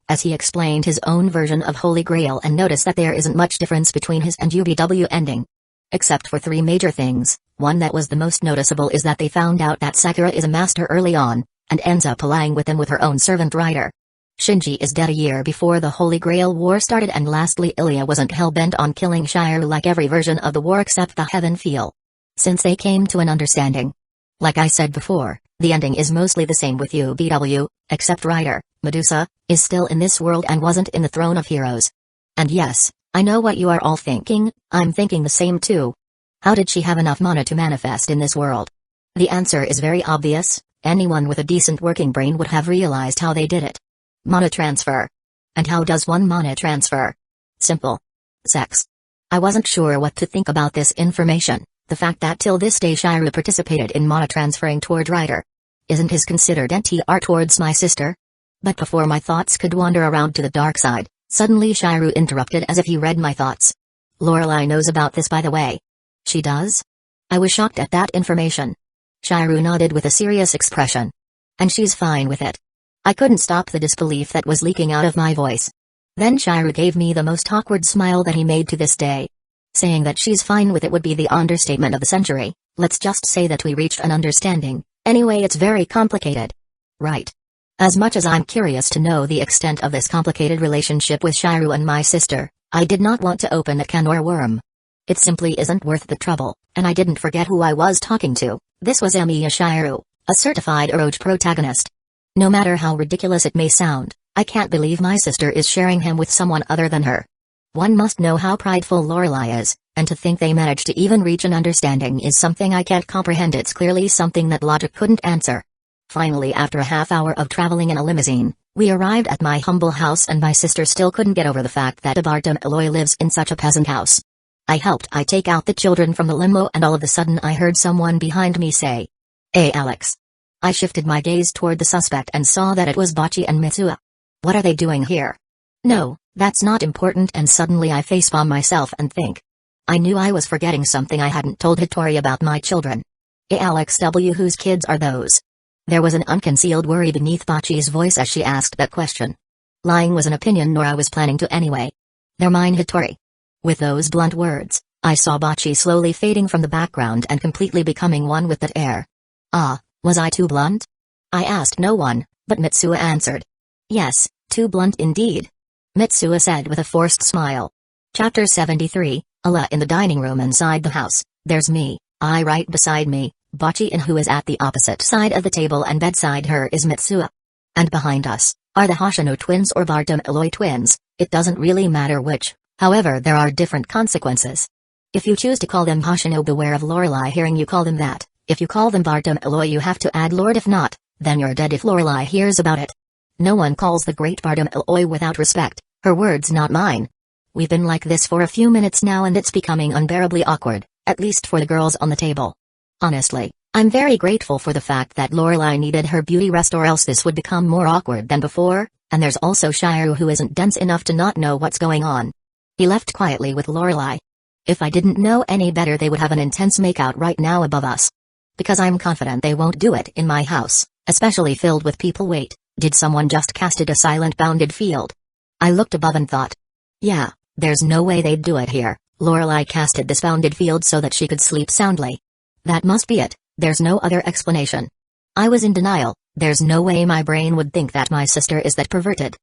As he explained his own version of Holy Grail and noticed that there isn't much difference between his and UBW ending. Except for 3 major things. One that was the most noticeable is that they found out that Sakura is a master early on, and ends up allying with him with her own servant rider. Shinji is dead a year before the Holy Grail War started, and lastly Ilya wasn't hell-bent on killing Shiryu like every version of the war except the Heaven Feel. Since they came to an understanding. Like I said before, the ending is mostly the same with UBW, except Rider, Medusa, is still in this world and wasn't in the Throne of Heroes. And yes, I know what you are all thinking, I'm thinking the same too. How did she have enough mana to manifest in this world? The answer is very obvious, anyone with a decent working brain would have realized how they did it. Mana transfer. And how does one mana transfer? Simple. Sex. I wasn't sure what to think about this information, the fact that till this day Shiryu participated in mana transferring toward Rider. Isn't his considered NTR towards my sister? But before my thoughts could wander around to the dark side, suddenly Shiryu interrupted as if he read my thoughts. Lorelei knows about this, by the way. She does? I was shocked at that information. Shiryu nodded with a serious expression. And she's fine with it. I couldn't stop the disbelief that was leaking out of my voice. Then Shiryu gave me the most awkward smile that he made to this day. Saying that she's fine with it would be the understatement of the century. Let's just say that we reached an understanding. Anyway, it's very complicated. Right. As much as I'm curious to know the extent of this complicated relationship with Shiryu and my sister, I did not want to open a can or worm. It simply isn't worth the trouble, and I didn't forget who I was talking to. This was Emiya Shiryu, a certified Oroge protagonist. No matter how ridiculous it may sound, I can't believe my sister is sharing him with someone other than her. One must know how prideful Lorelei is, and to think they managed to even reach an understanding is something I can't comprehend. It's clearly something that logic couldn't answer. Finally, after a half hour of traveling in a limousine, we arrived at my humble house, and my sister still couldn't get over the fact that Bartom Eloy lives in such a peasant house. I helped take out the children from the limo, and all of a sudden I heard someone behind me say, "Hey Alex." I shifted my gaze toward the suspect and saw that it was Bocchi and Mitsuha. What are they doing here? No, that's not important, and suddenly I facepalm myself and think. I knew I was forgetting something. I hadn't told Hattori about my children. Hey Alex W, whose kids are those? There was an unconcealed worry beneath Bocchi's voice as she asked that question. Lying was an opinion, nor I was planning to anyway. They're mine, Hattori. With those blunt words, I saw Bocchi slowly fading from the background and completely becoming one with that air. Ah, was I too blunt? I asked no one, but Mitsuha answered. Yes, too blunt indeed. Mitsuha said with a forced smile. Chapter 73, Allah. In the dining room inside the house, there's me, I right beside me, Bocchi, and who is at the opposite side of the table, and bedside her is Mitsuha. And behind us are the Hoshino twins or Bartom Eloy twins. It doesn't really matter which, however there are different consequences. If you choose to call them Hoshino, beware of Lorelei hearing you call them that. If you call them Bartom Eloy, you have to add Lord. If not, then you're dead if Lorelei hears about it. No one calls the great Bartom Eloy without respect, her words not mine. We've been like this for a few minutes now, and it's becoming unbearably awkward, at least for the girls on the table. Honestly, I'm very grateful for the fact that Lorelei needed her beauty rest, or else this would become more awkward than before, and there's also Shiryu, who isn't dense enough to not know what's going on. He left quietly with Lorelei. If I didn't know any better, they would have an intense makeout right now above us. Because I'm confident they won't do it in my house, especially filled with people. Wait, did someone just casted a silent bounded field? I looked above and thought. Yeah, there's no way they'd do it here. Lorelei casted this bounded field so that she could sleep soundly. That must be it, there's no other explanation. I was in denial, There's no way my brain would think that my sister is that perverted.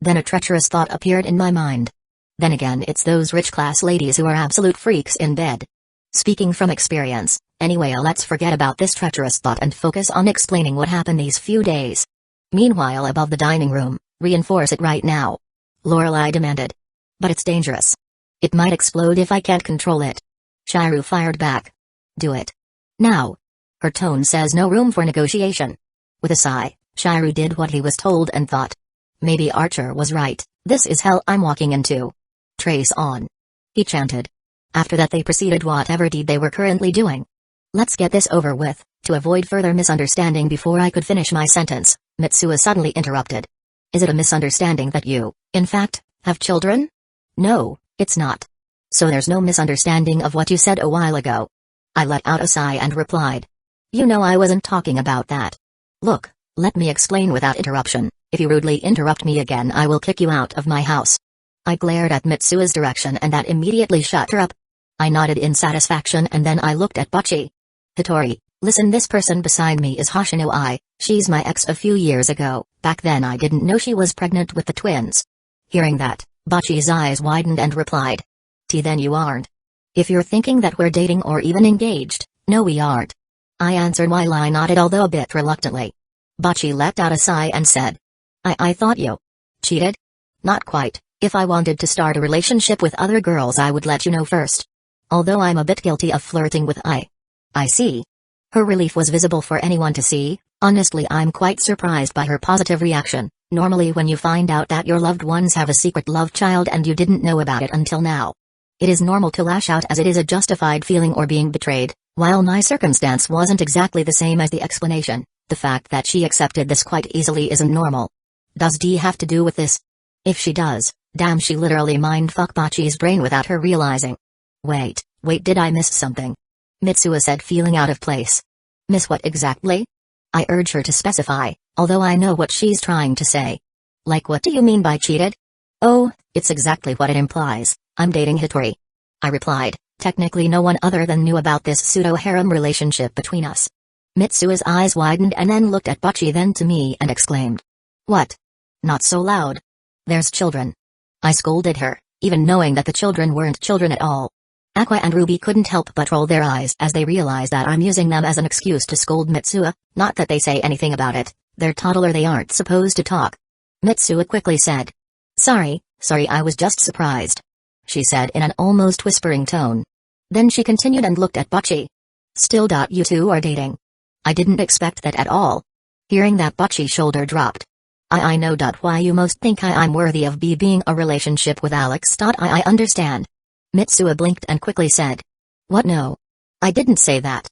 Then a treacherous thought appeared in my mind. Then again, it's those rich class ladies who are absolute freaks in bed. Speaking from experience, anyway, let's forget about this treacherous thought and focus on explaining what happened these few days. Meanwhile, above the dining room, reinforce it right now, Lorelei demanded. But it's dangerous. It might explode if I can't control it. Chiru fired back. Do it. Now. Her tone says no room for negotiation. With a sigh, Chiru did what he was told and thought. Maybe Archer was right, this is hell I'm walking into. Trace on. He chanted. After that they proceeded whatever deed they were currently doing. Let's get this over with. To avoid further misunderstanding before I could finish my sentence, Mitsuha suddenly interrupted. Is it a misunderstanding that you, in fact, have children? No, it's not. So there's no misunderstanding of what you said a while ago. I let out a sigh and replied. You know I wasn't talking about that. Look, let me explain without interruption. If you rudely interrupt me again I will kick you out of my house. I glared at Mitsuha's direction and that immediately shut her up. I nodded in satisfaction and then I looked at Bocchi. Hitori, listen, this person beside me is Hoshino Ai, she's my ex a few years ago. Back then I didn't know she was pregnant with the twins. Hearing that, Bocchi's eyes widened and replied. Then you aren't. If you're thinking that we're dating or even engaged, no we aren't. I answered while I nodded, although a bit reluctantly. Bocchi let out a sigh and said. I thought you cheated? Not quite. If I wanted to start a relationship with other girls I would let you know first. Although I'm a bit guilty of flirting with I see. Her relief was visible for anyone to see. Honestly, I'm quite surprised by her positive reaction. Normally when you find out that your loved ones have a secret love child and you didn't know about it until now, it is normal to lash out as it is a justified feeling or being betrayed. While my circumstance wasn't exactly the same as the explanation, the fact that she accepted this quite easily isn't normal. Does D have to do with this? If she does, damn, she literally mindfuck Bocchi's brain without her realizing. Wait, did I miss something? Mitsuha said, feeling out of place. Miss what exactly? I urge her to specify, although I know what she's trying to say. Like what do you mean by cheated? Oh, it's exactly what it implies. I'm dating Hitori. I replied. Technically no one other than knew about this pseudo-harem relationship between us. Mitsuha's eyes widened and then looked at Bocchi, then to me, and exclaimed. What? Not so loud. There's children. I scolded her, even knowing that the children weren't children at all. Aqua and Ruby couldn't help but roll their eyes as they realized that I'm using them as an excuse to scold Mitsuha, not that they say anything about it. They're toddler, they aren't supposed to talk. Mitsuha quickly said. Sorry, I was just surprised. She said in an almost whispering tone. Then she continued and looked at Bocchi. Still. You two are dating. I didn't expect that at all. Hearing that, Bocchi's shoulder dropped. I know. Why you most think I'm worthy of being a relationship with Alex. I understand. Mitsuha blinked and quickly said. What? No. I didn't say that.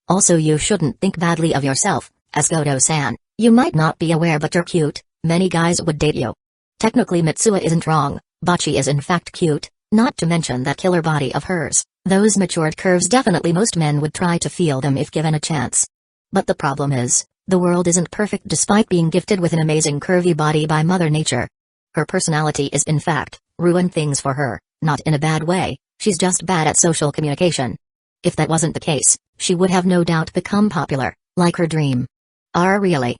Also, you shouldn't think badly of yourself, as Goto-san. You might not be aware, but you're cute. Many guys would date you. Technically Mitsuha isn't wrong. Bocchi is in fact cute, not to mention that killer body of hers. Those matured curves, definitely most men would try to feel them if given a chance. But the problem is, the world isn't perfect despite being gifted with an amazing curvy body by Mother Nature. Her personality is in fact, ruined things for her, not in a bad way, she's just bad at social communication. If that wasn't the case, she would have no doubt become popular, like her dream. Really?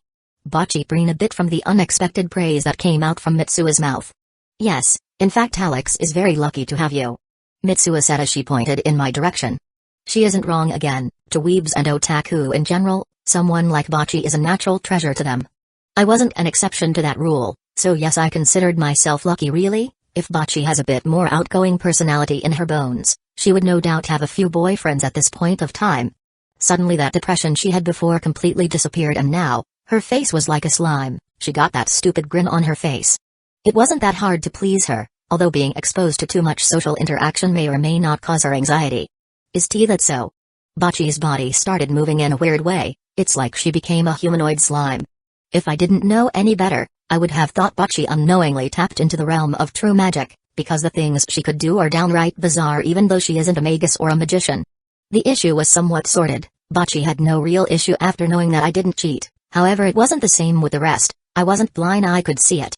Bocchi grinned a bit from the unexpected praise that came out from Mitsuha's mouth. Yes, in fact Alex is very lucky to have you. Mitsuha said as she pointed in my direction. She isn't wrong again. To weebs and otaku in general, someone like Bocchi is a natural treasure to them. I wasn't an exception to that rule, so yes, I considered myself lucky. Really. If Bocchi has a bit more outgoing personality in her bones, she would no doubt have a few boyfriends at this point of time. Suddenly that depression she had before completely disappeared and now, her face was like a slime. She got that stupid grin on her face. It wasn't that hard to please her, although being exposed to too much social interaction may or may not cause her anxiety. Is that so? Bocchi's body started moving in a weird way. It's like she became a humanoid slime. If I didn't know any better, I would have thought Bocchi unknowingly tapped into the realm of true magic, because the things she could do are downright bizarre even though she isn't a magus or a magician. The issue was somewhat sordid. Bocchi had no real issue after knowing that I didn't cheat, however it wasn't the same with the rest. I wasn't blind, I could see it.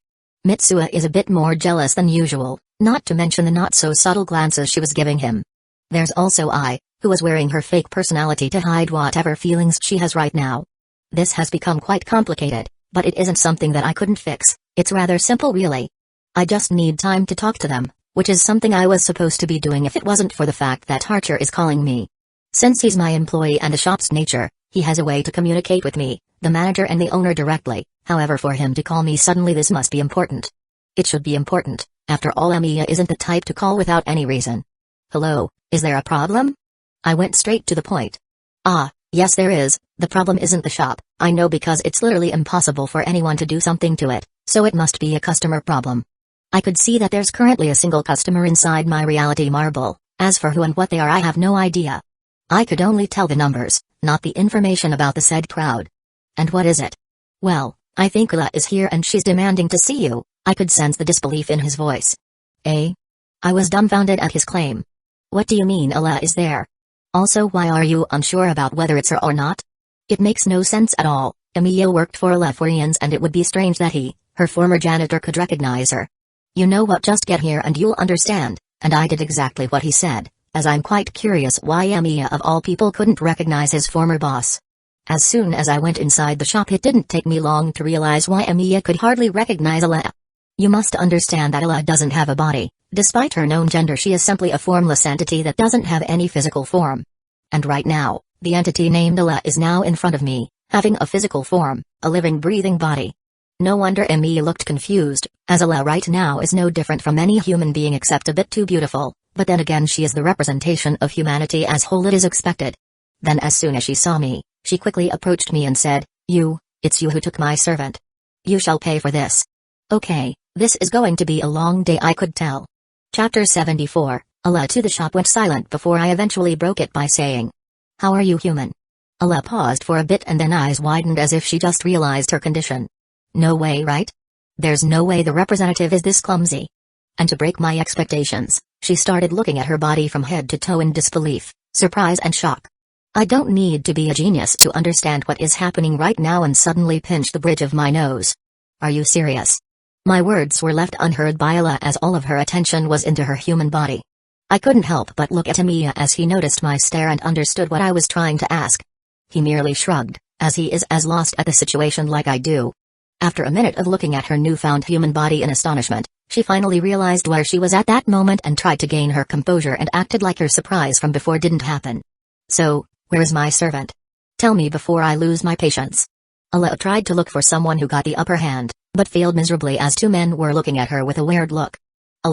Mitsuha is a bit more jealous than usual, not to mention the not-so-subtle glances she was giving him. There's also I, who was wearing her fake personality to hide whatever feelings she has right now. This has become quite complicated, but it isn't something that I couldn't fix. It's rather simple really. I just need time to talk to them, which is something I was supposed to be doing if it wasn't for the fact that Archer is calling me. Since he's my employee and the shop's nature, he has a way to communicate with me, the manager and the owner directly. However, for him to call me suddenly, this must be important. It should be important. After all, Amiya isn't the type to call without any reason. Hello, is there a problem? I went straight to the point. Ah, yes there is. The problem isn't the shop, I know, because it's literally impossible for anyone to do something to it, so it must be a customer problem. I could see that there's currently a single customer inside my reality marble. As for who and what they are, I have no idea. I could only tell the numbers, not the information about the said crowd. And what is it? Well, I think Ella is here and she's demanding to see you. I could sense the disbelief in his voice. Eh? I was dumbfounded at his claim. What do you mean Ella is there? Also, why are you unsure about whether it's her or not? It makes no sense at all. Amiya worked for Ella for eons, and it would be strange that he, her former janitor, could recognize her. You know what, just get here and you'll understand. And I did exactly what he said, as I'm quite curious why Amiya of all people couldn't recognize his former boss. As soon as I went inside the shop, it didn't take me long to realize why Amiya could hardly recognize Ella. You must understand that Ella doesn't have a body. Despite her known gender, she is simply a formless entity that doesn't have any physical form. And right now, the entity named Ella is now in front of me, having a physical form, a living, breathing body. No wonder Amiya looked confused, as Ella right now is no different from any human being except a bit too beautiful, but then again she is the representation of humanity as whole, it is expected. Then as soon as she saw me, she quickly approached me and said, it's you who took my servant. You shall pay for this. Okay, this is going to be a long day, I could tell. Chapter 74, Ella to the shop went silent before I eventually broke it by saying, how are you, human? Ella paused for a bit and then eyes widened as if she just realized her condition. No way, right? There's no way the representative is this clumsy. And to break my expectations, she started looking at her body from head to toe in disbelief, surprise and shock. I don't need to be a genius to understand what is happening right now, and suddenly pinched the bridge of my nose. Are you serious? My words were left unheard by Ella as all of her attention was into her human body. I couldn't help but look at Amiya as he noticed my stare and understood what I was trying to ask. He merely shrugged, as he is as lost at the situation like I do. After a minute of looking at her newfound human body in astonishment, she finally realized where she was at that moment and tried to gain her composure and acted like her surprise from before didn't happen. So, where is my servant? Tell me before I lose my patience. Ella tried to look for someone who got the upper hand, but failed miserably as two men were looking at her with a weird look.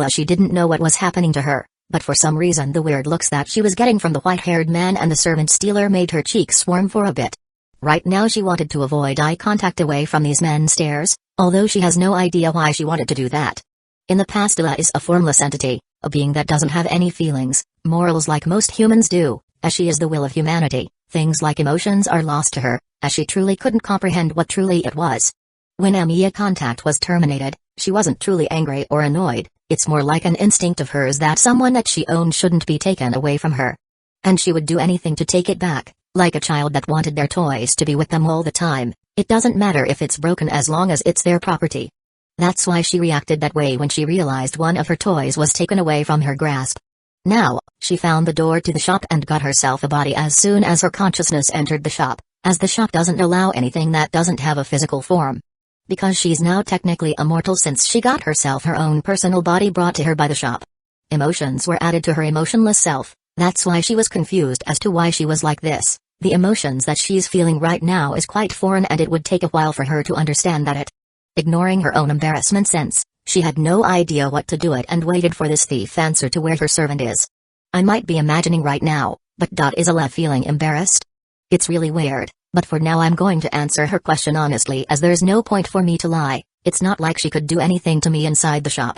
She didn't know what was happening to her, but for some reason the weird looks that she was getting from the white-haired man and the servant stealer made her cheeks warm for a bit. Right now she wanted to avoid eye contact away from these men's stares, although she has no idea why she wanted to do that. In the past, Ella is a formless entity, a being that doesn't have any feelings, morals like most humans do, as she is the will of humanity. Things like emotions are lost to her, as she truly couldn't comprehend what truly it was. When Amiya contact was terminated, she wasn't truly angry or annoyed, it's more like an instinct of hers that someone that she owned shouldn't be taken away from her. And she would do anything to take it back, like a child that wanted their toys to be with them all the time. It doesn't matter if it's broken as long as it's their property. That's why she reacted that way when she realized one of her toys was taken away from her grasp. Now, she found the door to the shop and got herself a body as soon as her consciousness entered the shop, as the shop doesn't allow anything that doesn't have a physical form. Because she's now technically immortal since she got herself her own personal body brought to her by the shop. Emotions were added to her emotionless self, that's why she was confused as to why she was like this. The emotions that she's feeling right now is quite foreign, and it would take a while for her to understand that it. Ignoring her own embarrassment sense, she had no idea what to do it and waited for this thief answer to where her servant is. I might be imagining right now, but is Ella feeling embarrassed? It's really weird, but for now I'm going to answer her question honestly, as there's no point for me to lie. It's not like she could do anything to me inside the shop.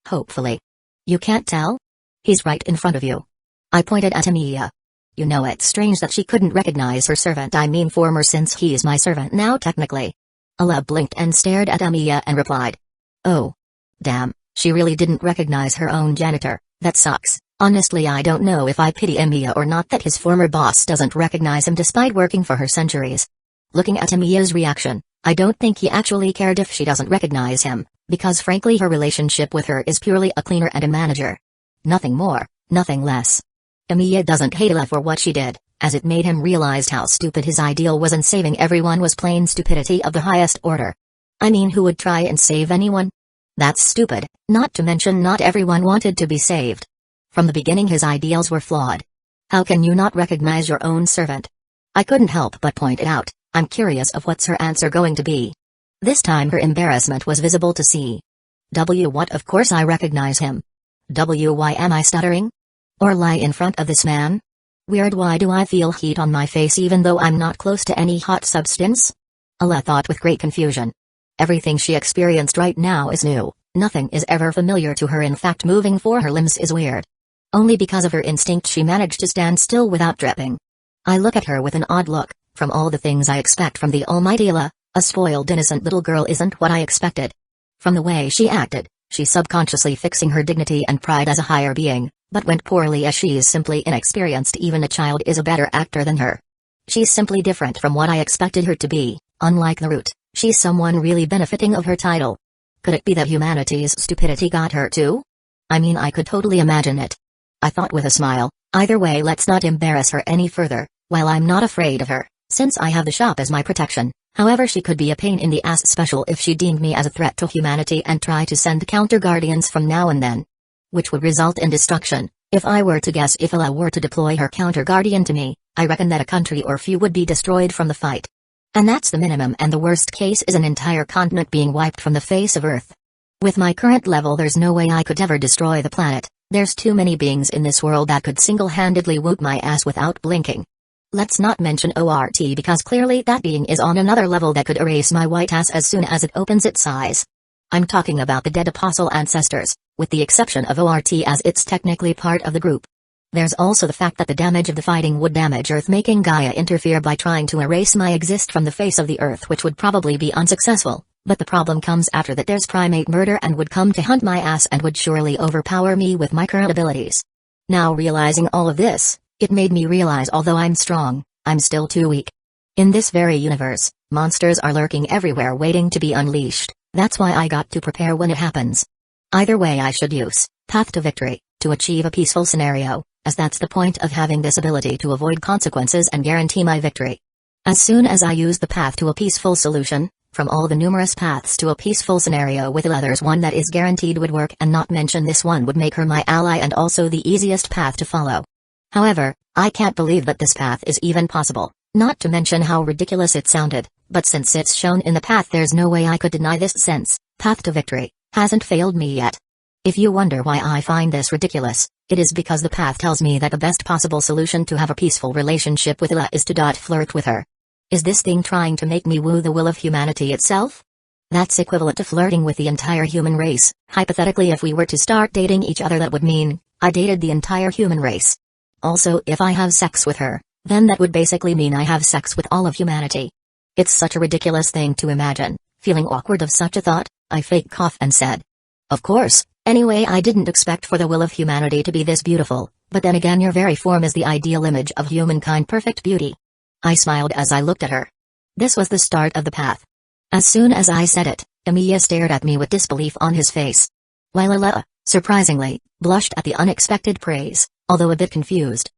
Hopefully. You can't tell? He's right in front of you. I pointed at Amiya. You know, it's strange that she couldn't recognize her servant, I mean former, since he's my servant now technically. Ella blinked and stared at Amiya and replied. Oh. Damn, she really didn't recognize her own janitor. That sucks. Honestly, I don't know if I pity Amiya or not that his former boss doesn't recognize him despite working for her centuries. Looking at Amiya's reaction, I don't think he actually cared if she doesn't recognize him, because frankly her relationship with her is purely a cleaner and a manager. Nothing more, nothing less. Amiya doesn't hate Ella for what she did, as it made him realize how stupid his ideal was, and saving everyone was plain stupidity of the highest order. I mean, who would try and save anyone? That's stupid, not to mention not everyone wanted to be saved. From the beginning his ideals were flawed. How can you not recognize your own servant? I couldn't help but point it out. I'm curious of what's her answer going to be. This time her embarrassment was visible to see. What? Of course I recognize him. Why am I stuttering? Or lie in front of this man? Weird, why do I feel heat on my face even though I'm not close to any hot substance? Ala thought with great confusion. Everything she experienced right now is new, nothing is ever familiar to her, in fact moving for her limbs is weird. Only because of her instinct she managed to stand still without dripping. I look at her with an odd look. From all the things I expect from the almighty Ala, a spoiled innocent little girl isn't what I expected. From the way she acted, she's subconsciously fixing her dignity and pride as a higher being, but went poorly as she's simply inexperienced. Even a child is a better actor than her. She's simply different from what I expected her to be. Unlike Naruto, she's someone really benefiting of her title. Could it be that humanity's stupidity got her too? I mean, I could totally imagine it. I thought with a smile, either way let's not embarrass her any further, while I'm not afraid of her, since I have the shop as my protection. However, she could be a pain in the ass, special if she deemed me as a threat to humanity and try to send counter guardians from now and then, which would result in destruction. If I were to guess, if Ala were to deploy her counter guardian to me, I reckon that a country or few would be destroyed from the fight. And that's the minimum, and the worst case is an entire continent being wiped from the face of Earth. With my current level there's no way I could ever destroy the planet. There's too many beings in this world that could single-handedly whoop my ass without blinking. Let's not mention ORT, because clearly that being is on another level that could erase my white ass as soon as it opens its eyes. I'm talking about the dead apostle ancestors, with the exception of ORT as it's technically part of the group. There's also the fact that the damage of the fighting would damage Earth, making Gaia interfere by trying to erase my exist from the face of the Earth, which would probably be unsuccessful. But the problem comes after that. There's primate murder and would come to hunt my ass and would surely overpower me with my current abilities. Now realizing all of this, it made me realize although I'm strong, I'm still too weak. In this very universe, monsters are lurking everywhere waiting to be unleashed. That's why I got to prepare when it happens. Either way I should use Path to Victory to achieve a peaceful scenario, as that's the point of having this ability, to avoid consequences and guarantee my victory. As soon as I use the path to a peaceful solution, from all the numerous paths to a peaceful scenario with others, one that is guaranteed would work, and not mention this one would make her my ally and also the easiest path to follow. However, I can't believe that this path is even possible, not to mention how ridiculous it sounded, but since it's shown in the path there's no way I could deny this, since Path to Victory hasn't failed me yet. If you wonder why I find this ridiculous, it is because the path tells me that the best possible solution to have a peaceful relationship with Ala is to flirt with her. Is this thing trying to make me woo the will of humanity itself? That's equivalent to flirting with the entire human race. Hypothetically, if we were to start dating each other, that would mean I dated the entire human race. Also, if I have sex with her, then that would basically mean I have sex with all of humanity. It's such a ridiculous thing to imagine. Feeling awkward of such a thought, I fake cough and said, "Of course. Anyway, I didn't expect for the will of humanity to be this beautiful, but then again your very form is the ideal image of humankind, perfect beauty." I smiled as I looked at her. This was the start of the path. As soon as I said it, Emiya stared at me with disbelief on his face. While Ala, surprisingly, blushed at the unexpected praise, although a bit confused.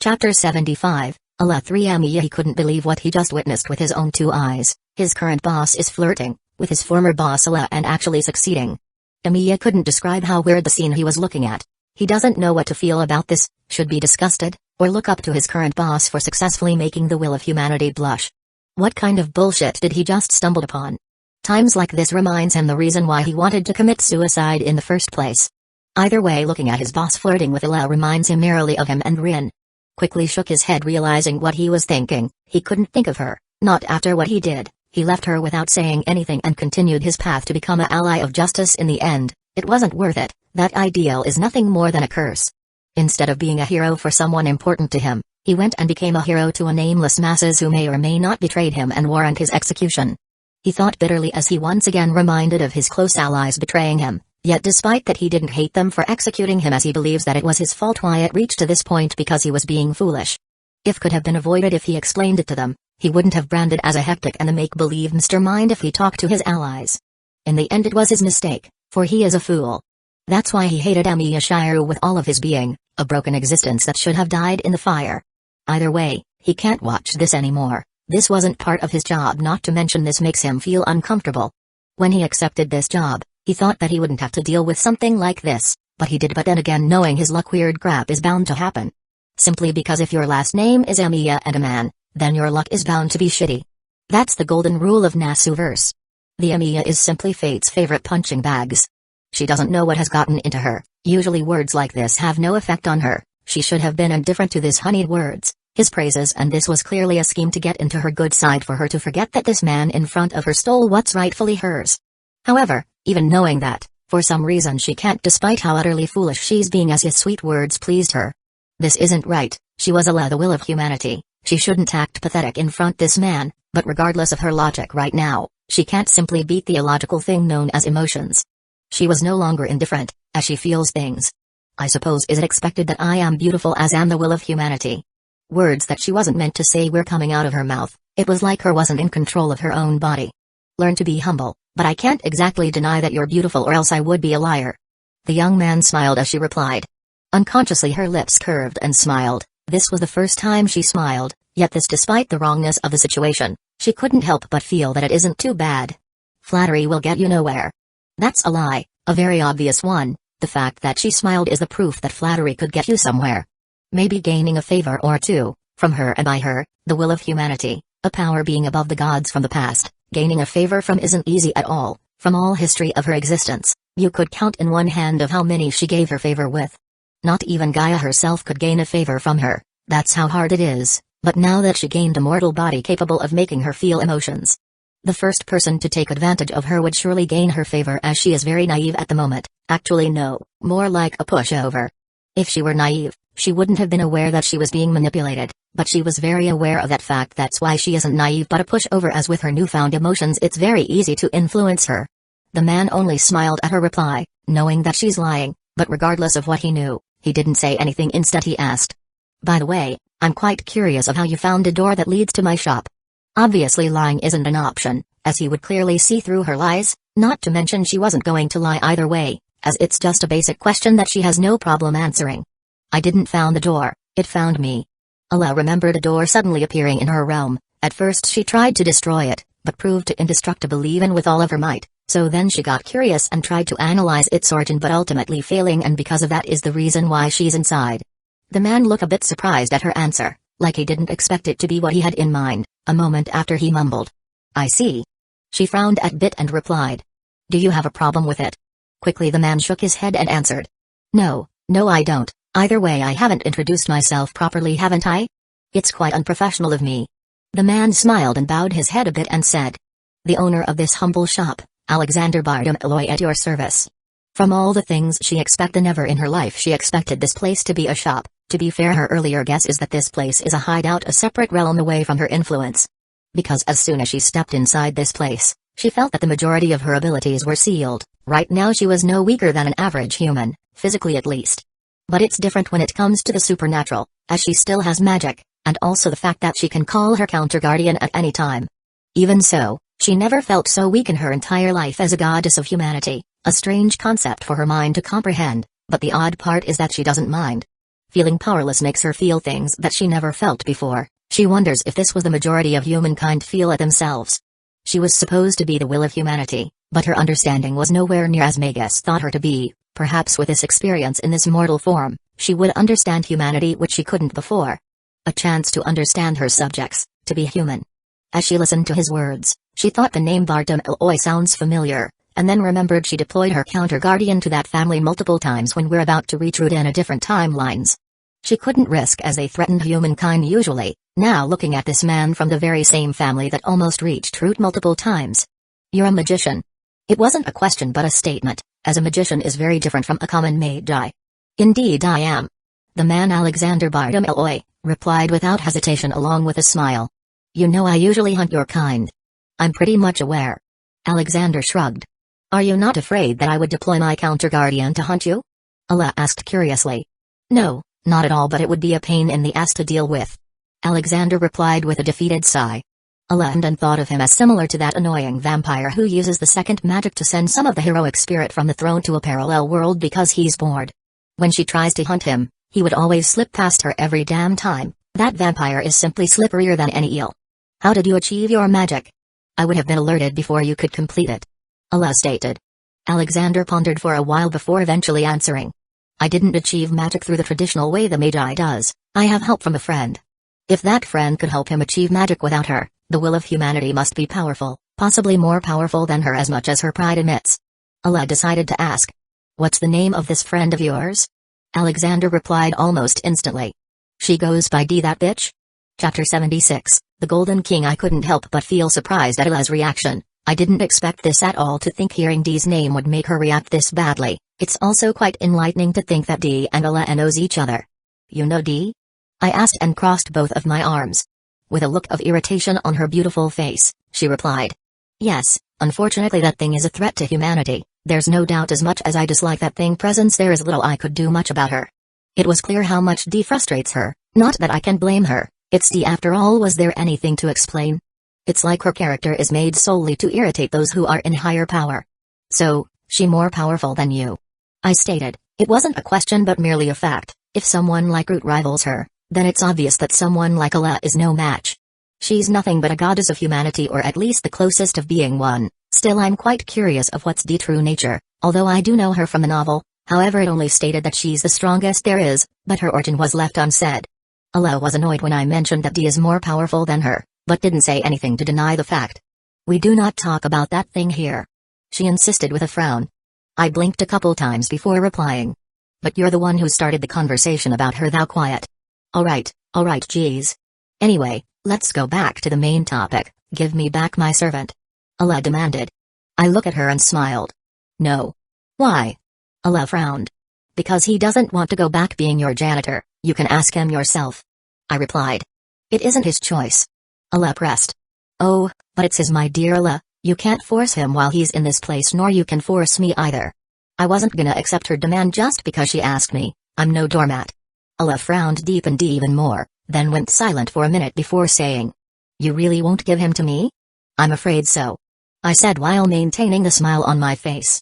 Chapter 75, Ala 3. Emiya couldn't believe what he just witnessed with his own two eyes. His current boss is flirting with his former boss Ala and actually succeeding. Emiya couldn't describe how weird the scene he was looking at. He doesn't know what to feel about this, should be disgusted, or look up to his current boss for successfully making the will of humanity blush. What kind of bullshit did he just stumble upon? Times like this reminds him the reason why he wanted to commit suicide in the first place. Either way, looking at his boss flirting with Ala reminds him merely of him, and Rin quickly shook his head, realizing what he was thinking. He couldn't think of her, not after what he did. He left her without saying anything and continued his path to become an ally of justice. In the end, it wasn't worth it. That ideal is nothing more than a curse. Instead of being a hero for someone important to him, he went and became a hero to a nameless masses who may or may not betrayed him and warrant his execution. He thought bitterly as he once again reminded of his close allies betraying him, yet despite that he didn't hate them for executing him, as he believes that it was his fault why it reached to this point, because he was being foolish. If could have been avoided if he explained it to them, he wouldn't have branded as a hectic and a make-believe mastermind if he talked to his allies. In the end it was his mistake, for he is a fool. That's why he hated Emiya Shiru with all of his being, a broken existence that should have died in the fire. Either way, he can't watch this anymore. This wasn't part of his job, not to mention this makes him feel uncomfortable. When he accepted this job, he thought that he wouldn't have to deal with something like this, but he did. But then again, knowing his luck, weird crap is bound to happen. Simply because if your last name is Amiya and a man, then your luck is bound to be shitty. That's the golden rule of Nasuverse. The Amiya is simply fate's favorite punching bags. She doesn't know what has gotten into her. Usually words like this have no effect on her. She should have been indifferent to his honeyed words, his praises, and this was clearly a scheme to get into her good side for her to forget that this man in front of her stole what's rightfully hers. However, even knowing that, for some reason she can't, despite how utterly foolish she's being, as his sweet words pleased her. This isn't right. She was the will of humanity. She shouldn't act pathetic in front this man, but regardless of her logic right now, she can't simply beat the illogical thing known as emotions. She was no longer indifferent, as she feels things. I suppose is it expected that I am beautiful as am the will of humanity? Words that she wasn't meant to say were coming out of her mouth. It was like her wasn't in control of her own body. Learn to be humble, but I can't exactly deny that you're beautiful or else I would be a liar. The young man smiled as she replied. Unconsciously her lips curved and smiled. This was the first time she smiled, yet this despite the wrongness of the situation, she couldn't help but feel that it isn't too bad. Flattery will get you nowhere. That's a lie, a very obvious one. The fact that she smiled is the proof that flattery could get you somewhere. Maybe gaining a favor or two, from her and by her, the will of humanity, a power being above the gods from the past, gaining a favor from isn't easy at all. From all history of her existence, you could count in one hand of how many she gave her favor with. Not even Gaia herself could gain a favor from her, that's how hard it is, but now that she gained a mortal body capable of making her feel emotions, the first person to take advantage of her would surely gain her favor, as she is very naive at the moment. Actually no, more like a pushover. If she were naive, she wouldn't have been aware that she was being manipulated, but she was very aware of that fact. That's why she isn't naive but a pushover, as with her newfound emotions it's very easy to influence her. The man only smiled at her reply, knowing that she's lying, but regardless of what he knew, he didn't say anything. Instead he asked, "By the way, I'm quite curious of how you found a door that leads to my shop." Obviously lying isn't an option, as he would clearly see through her lies, not to mention she wasn't going to lie either way, as it's just a basic question that she has no problem answering. "I didn't found the door, it found me." Ala remembered a door suddenly appearing in her realm. At first she tried to destroy it, but proved to indestructible even with all of her might, so then she got curious and tried to analyze its origin, but ultimately failing, and because of that is the reason why she's inside. The man looked a bit surprised at her answer, like he didn't expect it to be what he had in mind. A moment after he mumbled, "I see." She frowned at bit and replied, "Do you have a problem with it?" Quickly the man shook his head and answered, No I don't. Either way I haven't introduced myself properly, haven't I? It's quite unprofessional of me." The man smiled and bowed his head a bit and said, "The owner of this humble shop, Alexander Bardem Eloy, at your service." From all the things she expected, never in her life she expected this place to be a shop. To be fair, her earlier guess is that this place is a hideout, a separate realm away from her influence. Because as soon as she stepped inside this place, she felt that the majority of her abilities were sealed. Right now she was no weaker than an average human, physically at least. But it's different when it comes to the supernatural, as she still has magic, and also the fact that she can call her counter-guardian at any time. Even so, she never felt so weak in her entire life as a goddess of humanity, a strange concept for her mind to comprehend, but the odd part is that she doesn't mind. Feeling powerless makes her feel things that she never felt before. She wonders if this was the majority of humankind feel at themselves. She was supposed to be the will of humanity, but her understanding was nowhere near as Magus thought her to be. Perhaps with this experience in this mortal form, she would understand humanity which she couldn't before. A chance to understand her subjects, to be human. As she listened to his words, she thought the name Bardem Eloy sounds familiar, and then remembered she deployed her counter-guardian to that family multiple times when we're about to reach Root in a different timelines. She couldn't risk as they threatened humankind usually, now looking at this man from the very same family that almost reached Root multiple times. "You're a magician." It wasn't a question but a statement, as a magician is very different from a common magi. "Indeed I am." The man Alexander Bardem Eloy replied without hesitation along with a smile. "You know I usually hunt your kind." "I'm pretty much aware." Alexander shrugged. "Are you not afraid that I would deploy my counter-guardian to hunt you?" Ala asked curiously. "No, not at all, but it would be a pain in the ass to deal with." Alexander replied with a defeated sigh. Alandan thought of him as similar to that annoying vampire who uses the second magic to send some of the heroic spirit from the throne to a parallel world because he's bored. When she tries to hunt him, he would always slip past her every damn time, That vampire is simply slipperier than any eel. How did you achieve your magic? I would have been alerted before you could complete it. Allah stated. Alexander pondered for a while before eventually answering. I didn't achieve magic through the traditional way the Mage does. I have help from a friend. If that friend could help him achieve magic without her, the will of humanity must be powerful, possibly more powerful than her as much as her pride admits. Allah decided to ask. What's the name of this friend of yours? Alexander replied almost instantly. She goes by D that bitch? Chapter 76, The Golden King. I couldn't help but feel surprised at Allah's reaction. I didn't expect this at all, to think hearing D's name would make her react this badly. It's also quite enlightening to think that D and Allah knows each other. You know D? I asked and crossed both of my arms. With a look of irritation on her beautiful face, she replied. Yes, unfortunately that thing is a threat to humanity. There's no doubt as much as I dislike that thing presence there is little I could do much about her. It was clear how much D frustrates her, not that I can blame her, it's D after all. Was there anything to explain? It's like her character is made solely to irritate those who are in higher power. So, she more powerful than you? I stated. It wasn't a question but merely a fact. If someone like Root rivals her, then it's obvious that someone like Allah is no match. She's nothing but a goddess of humanity, or at least the closest of being one. Still, I'm quite curious of what's D's true nature, although I do know her from the novel. However, it only stated that she's the strongest there is, but her origin was left unsaid. Allah was annoyed when I mentioned that D is more powerful than her, but didn't say anything to deny the fact. We do not talk about that thing here. She insisted with a frown. I blinked a couple times before replying. But you're the one who started the conversation about her. Thou quiet. Alright, geez. Anyway, let's go back to the main topic. Give me back my servant. Allah demanded. I looked at her and smiled. No. Why? Allah frowned. Because he doesn't want to go back being your janitor. You can ask him yourself. I replied. It isn't his choice. Allah pressed. Oh, but it's his, my dear Allah. You can't force him while he's in this place, nor you can force me either. I wasn't gonna accept her demand just because she asked me. I'm no doormat. Allah frowned, deepened even more, then went silent for a minute before saying. You really won't give him to me? I'm afraid so. I said while maintaining the smile on my face.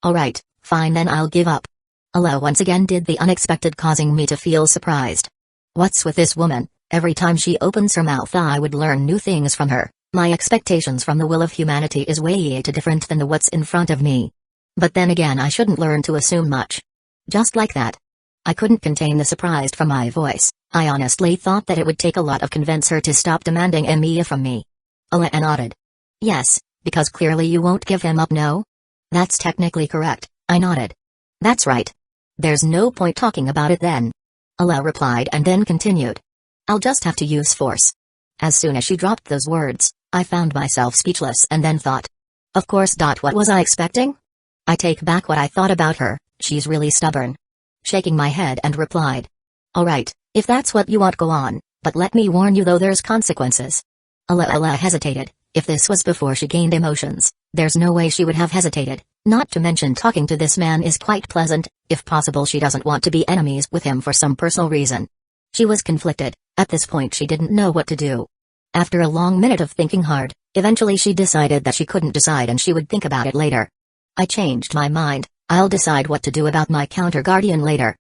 Alright, fine then, I'll give up. Allah once again did the unexpected, causing me to feel surprised. What's with this woman? Every time she opens her mouth I would learn new things from her. My expectations from the will of humanity is way too different than the what's in front of me. But then again, I shouldn't learn to assume much. Just like that. I couldn't contain the surprise from my voice. I honestly thought that it would take a lot of convince her to stop demanding Emiya from me. Allah nodded. Yes, because clearly you won't give him up, no? That's technically correct, I nodded. That's right. There's no point talking about it then. Allah replied and then continued. I'll just have to use force. As soon as she dropped those words, I found myself speechless and then thought. Of course. What was I expecting? I take back what I thought about her. She's really stubborn. Shaking my head and replied. Alright, if that's what you want, go on, but let me warn you though, there's consequences. Allah hesitated. If this was before she gained emotions, there's no way she would have hesitated. Not to mention talking to this man is quite pleasant. If possible, she doesn't want to be enemies with him for some personal reason. She was conflicted. At this point she didn't know what to do. After a long minute of thinking hard, eventually she decided that she couldn't decide and she would think about it later. I changed my mind. I'll decide what to do about my counter-guardian later.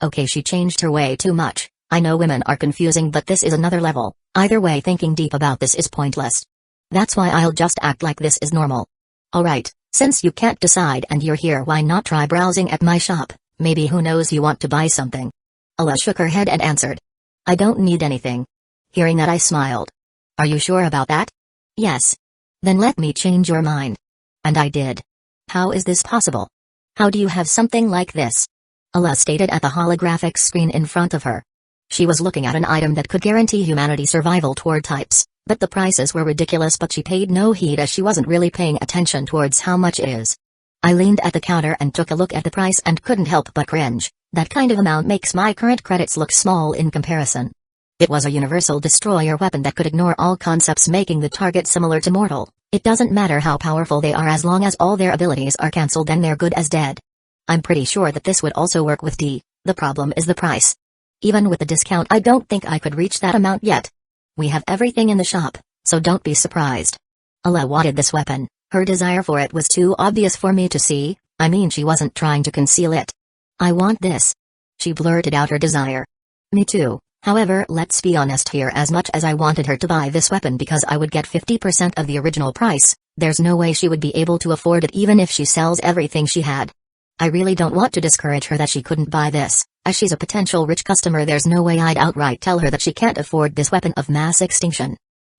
Okay, she changed her way too much. I know women are confusing, but this is another level. Either way, thinking deep about this is pointless. That's why I'll just act like this is normal. Alright, since you can't decide and you're here, why not try browsing at my shop? Maybe, who knows, you want to buy something. Allah shook her head and answered. I don't need anything. Hearing that, I smiled. Are you sure about that? Yes. Then let me change your mind. And I did. How is this possible? How do you have something like this? Allah stated at the holographic screen in front of her. She was looking at an item that could guarantee humanity survival toward types, but the prices were ridiculous, but she paid no heed as she wasn't really paying attention towards how much it is. I leaned at the counter and took a look at the price and couldn't help but cringe. That kind of amount makes my current credits look small in comparison. It was a universal destroyer weapon that could ignore all concepts, making the target similar to mortal. It doesn't matter how powerful they are, as long as all their abilities are cancelled, then they're good as dead. I'm pretty sure that this would also work with D. The problem is the price. Even with the discount, I don't think I could reach that amount yet. We have everything in the shop, so don't be surprised. Allah wanted this weapon. Her desire for it was too obvious for me to see. I mean, she wasn't trying to conceal it. I want this. She blurted out her desire. Me too. However, let's be honest here, as much as I wanted her to buy this weapon because I would get 50% of the original price, there's no way she would be able to afford it even if she sells everything she had. I really don't want to discourage her that she couldn't buy this, as she's a potential rich customer. There's no way I'd outright tell her that she can't afford this weapon of mass extinction.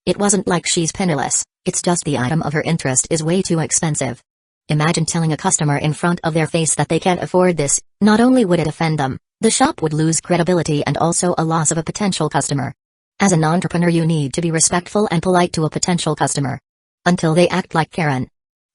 It wasn't like she's penniless, it's just the item of her interest is way too expensive. Imagine telling a customer in front of their face that they can't afford this. Not only would it offend them, the shop would lose credibility and also a loss of a potential customer. As an entrepreneur, you need to be respectful and polite to a potential customer. Until they act like Karen.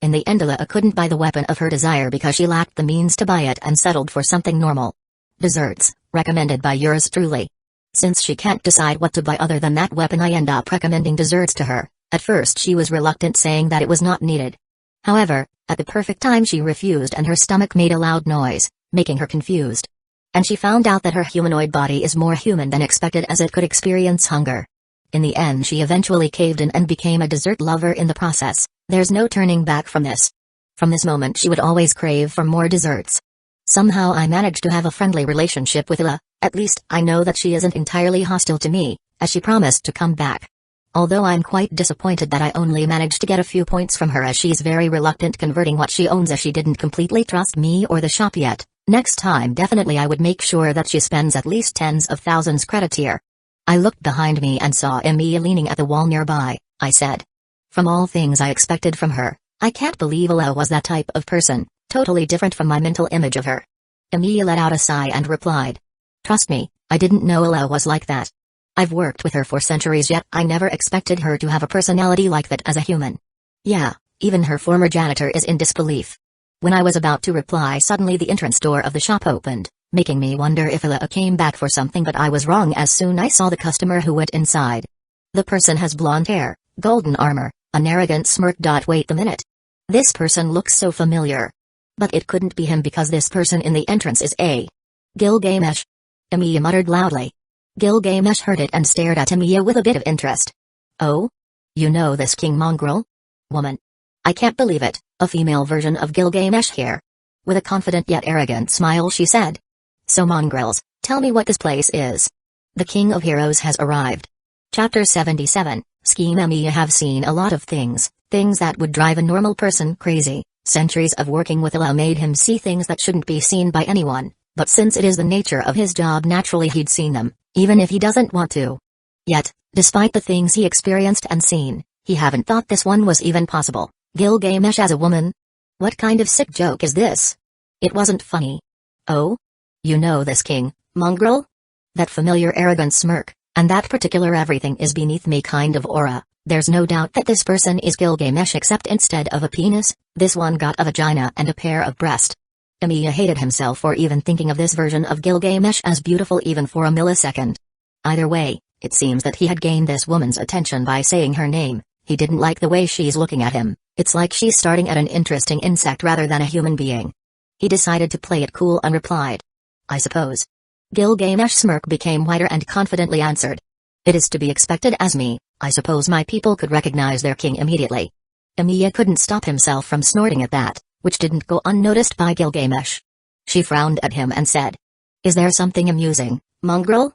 In the end, Ella couldn't buy the weapon of her desire because she lacked the means to buy it and settled for something normal. Desserts, recommended by yours truly. Since she can't decide what to buy other than that weapon, I end up recommending desserts to her. At first she was reluctant, saying that it was not needed. However, at the perfect time she refused and her stomach made a loud noise, making her confused. And she found out that her humanoid body is more human than expected, as it could experience hunger. In the end she eventually caved in and became a dessert lover in the process. There's no turning back from this. From this moment she would always crave for more desserts. Somehow I managed to have a friendly relationship with Ella. At least I know that she isn't entirely hostile to me, as she promised to come back. Although I'm quite disappointed that I only managed to get a few points from her, as she's very reluctant converting what she owns, as she didn't completely trust me or the shop yet. Next time definitely I would make sure that she spends at least tens of thousands credits here. I looked behind me and saw Emilia leaning at the wall nearby. I said. From all things I expected from her, I can't believe Ella was that type of person, totally different from my mental image of her. Emilia let out a sigh and replied. Trust me, I didn't know Ella was like that. I've worked with her for centuries, yet I never expected her to have a personality like that as a human. Yeah, even her former janitor is in disbelief. When I was about to reply, suddenly the entrance door of the shop opened, making me wonder if Ella came back for something, but I was wrong as soon I saw the customer who went inside. The person has blonde hair, golden armor, an arrogant smirk. Wait a minute. This person looks so familiar. But it couldn't be him because this person in the entrance is a Gilgamesh. Emilia muttered loudly. Gilgamesh heard it and stared at Emilia with a bit of interest. Oh? You know this king mongrel? Woman. I can't believe it, a female version of Gilgamesh here. With a confident yet arrogant smile she said. So mongrels, tell me what this place is. The King of Heroes has arrived. Chapter 77, Scheme. Emilia have seen a lot of things that would drive a normal person crazy. Centuries of working with Ella made him see things that shouldn't be seen by anyone, but since it is the nature of his job, naturally he'd seen them, even if he doesn't want to. Yet, despite the things he experienced and seen, he haven't thought this one was even possible. Gilgamesh as a woman? What kind of sick joke is this? It wasn't funny. Oh? You know this king, mongrel? That familiar arrogant smirk, and that particular everything is beneath me kind of aura. There's no doubt that this person is Gilgamesh, except instead of a penis, this one got a vagina and a pair of breasts. Emilia hated himself for even thinking of this version of Gilgamesh as beautiful even for a millisecond. Either way, it seems that he had gained this woman's attention by saying her name. He didn't like the way she's looking at him. It's like she's starting at an interesting insect rather than a human being. He decided to play it cool and replied. I suppose. Gilgamesh's smirk became wider and confidently answered. It is to be expected as me. I suppose my people could recognize their king immediately. Emilia couldn't stop himself from snorting at that, which didn't go unnoticed by Gilgamesh. She frowned at him and said. Is there something amusing, mongrel?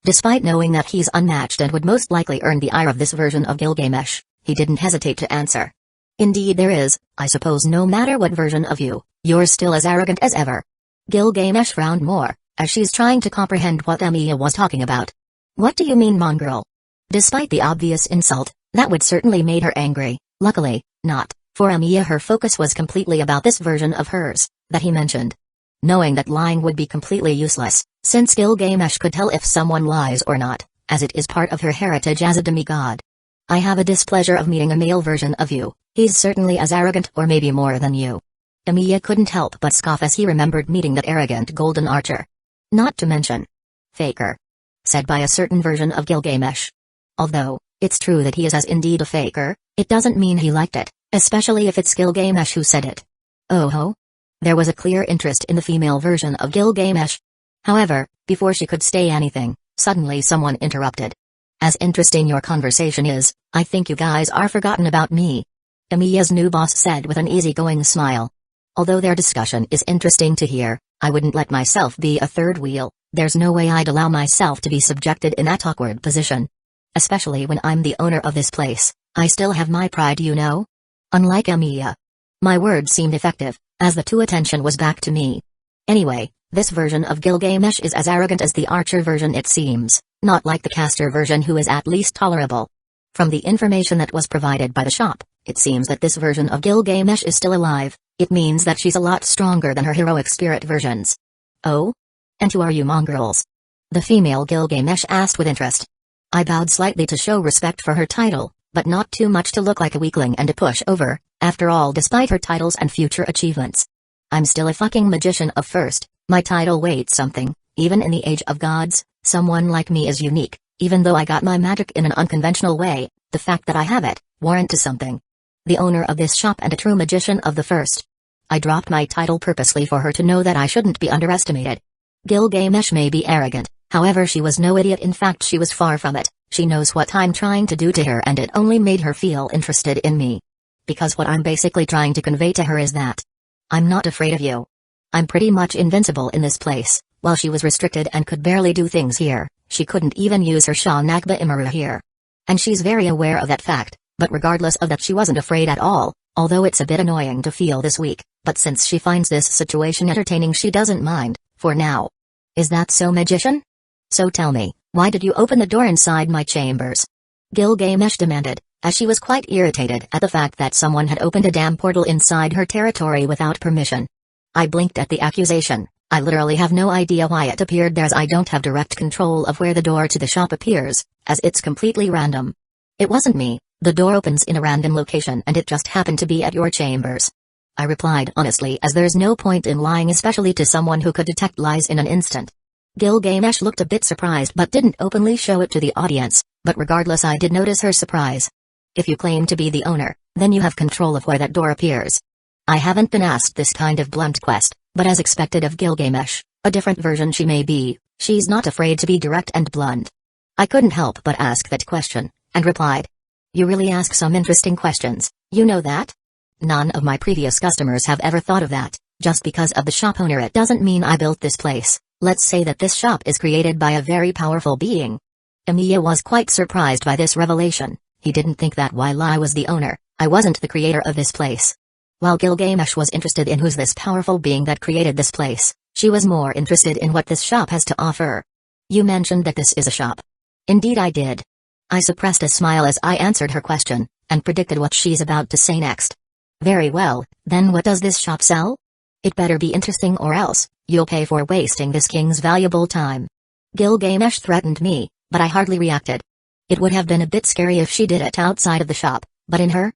Despite knowing that he's unmatched and would most likely earn the ire of this version of Gilgamesh, he didn't hesitate to answer. Indeed there is. I suppose no matter what version of you, you're still as arrogant as ever. Gilgamesh frowned more, as she's trying to comprehend what Emilia was talking about. What do you mean, mongrel? Despite the obvious insult, that would certainly made her angry. Luckily, not, for Emilia her focus was completely about this version of hers, that he mentioned. Knowing that lying would be completely useless, since Gilgamesh could tell if someone lies or not, as it is part of her heritage as a demigod. I have a displeasure of meeting a male version of you. He's certainly as arrogant or maybe more than you. Emilia couldn't help but scoff as he remembered meeting that arrogant golden archer. Not to mention faker. Said by a certain version of Gilgamesh. Although, it's true that he is as indeed a faker, it doesn't mean he liked it, especially if it's Gilgamesh who said it. Oh ho? There was a clear interest in the female version of Gilgamesh. However, before she could say anything, suddenly someone interrupted. As interesting your conversation is, I think you guys are forgotten about me. Emilia's new boss said with an easygoing smile. Although their discussion is interesting to hear, I wouldn't let myself be a third wheel. There's no way I'd allow myself to be subjected in that awkward position. Especially when I'm the owner of this place. I still have my pride, you know? Unlike Emiya. My words seemed effective, as the two attention was back to me. Anyway, this version of Gilgamesh is as arrogant as the archer version it seems, not like the caster version who is at least tolerable. From the information that was provided by the shop, it seems that this version of Gilgamesh is still alive. It means that she's a lot stronger than her heroic spirit versions. Oh? And who are you mongrels? The female Gilgamesh asked with interest. I bowed slightly to show respect for her title, but not too much to look like a weakling and a pushover, after all, despite her titles and future achievements. I'm still a fucking magician of first, my title weighs something, even in the age of gods, someone like me is unique, even though I got my magic in an unconventional way, the fact that I have it, warrants something. The owner of this shop and a true magician of the first. I dropped my title purposely for her to know that I shouldn't be underestimated. Gilgamesh may be arrogant, however she was no idiot, in fact she was far from it. She knows what I'm trying to do to her and it only made her feel interested in me. Because what I'm basically trying to convey to her is that I'm not afraid of you. I'm pretty much invincible in this place. While she was restricted and could barely do things here, she couldn't even use her Sha Nagba Imaru here. And she's very aware of that fact, but regardless of that she wasn't afraid at all, although it's a bit annoying to feel this weak, but since she finds this situation entertaining she doesn't mind, for now. Is that so, magician? So tell me, why did you open the door inside my chambers? Gilgamesh demanded, as she was quite irritated at the fact that someone had opened a damn portal inside her territory without permission. I blinked at the accusation. I literally have no idea why it appeared there, as I don't have direct control of where the door to the shop appears, as it's completely random. It wasn't me, the door opens in a random location and it just happened to be at your chambers. I replied honestly, as there's no point in lying, especially to someone who could detect lies in an instant. Gilgamesh looked a bit surprised but didn't openly show it to the audience, but regardless I did notice her surprise. If you claim to be the owner, then you have control of where that door appears. I haven't been asked this kind of blunt quest, but as expected of Gilgamesh, a different version she may be, she's not afraid to be direct and blunt. I couldn't help but ask that question, and replied. You really ask some interesting questions, you know that? None of my previous customers have ever thought of that. Just because of the shop owner it doesn't mean I built this place. Let's say that this shop is created by a very powerful being. Emiya was quite surprised by this revelation. He didn't think that while I was the owner, I wasn't the creator of this place. While Gilgamesh was interested in who's this powerful being that created this place, she was more interested in what this shop has to offer. You mentioned that this is a shop. Indeed I did. I suppressed a smile as I answered her question, and predicted what she's about to say next. Very well, then what does this shop sell? It better be interesting or else, you'll pay for wasting this king's valuable time. Gilgamesh threatened me, but I hardly reacted. It would have been a bit scary if she did it outside of the shop, but in her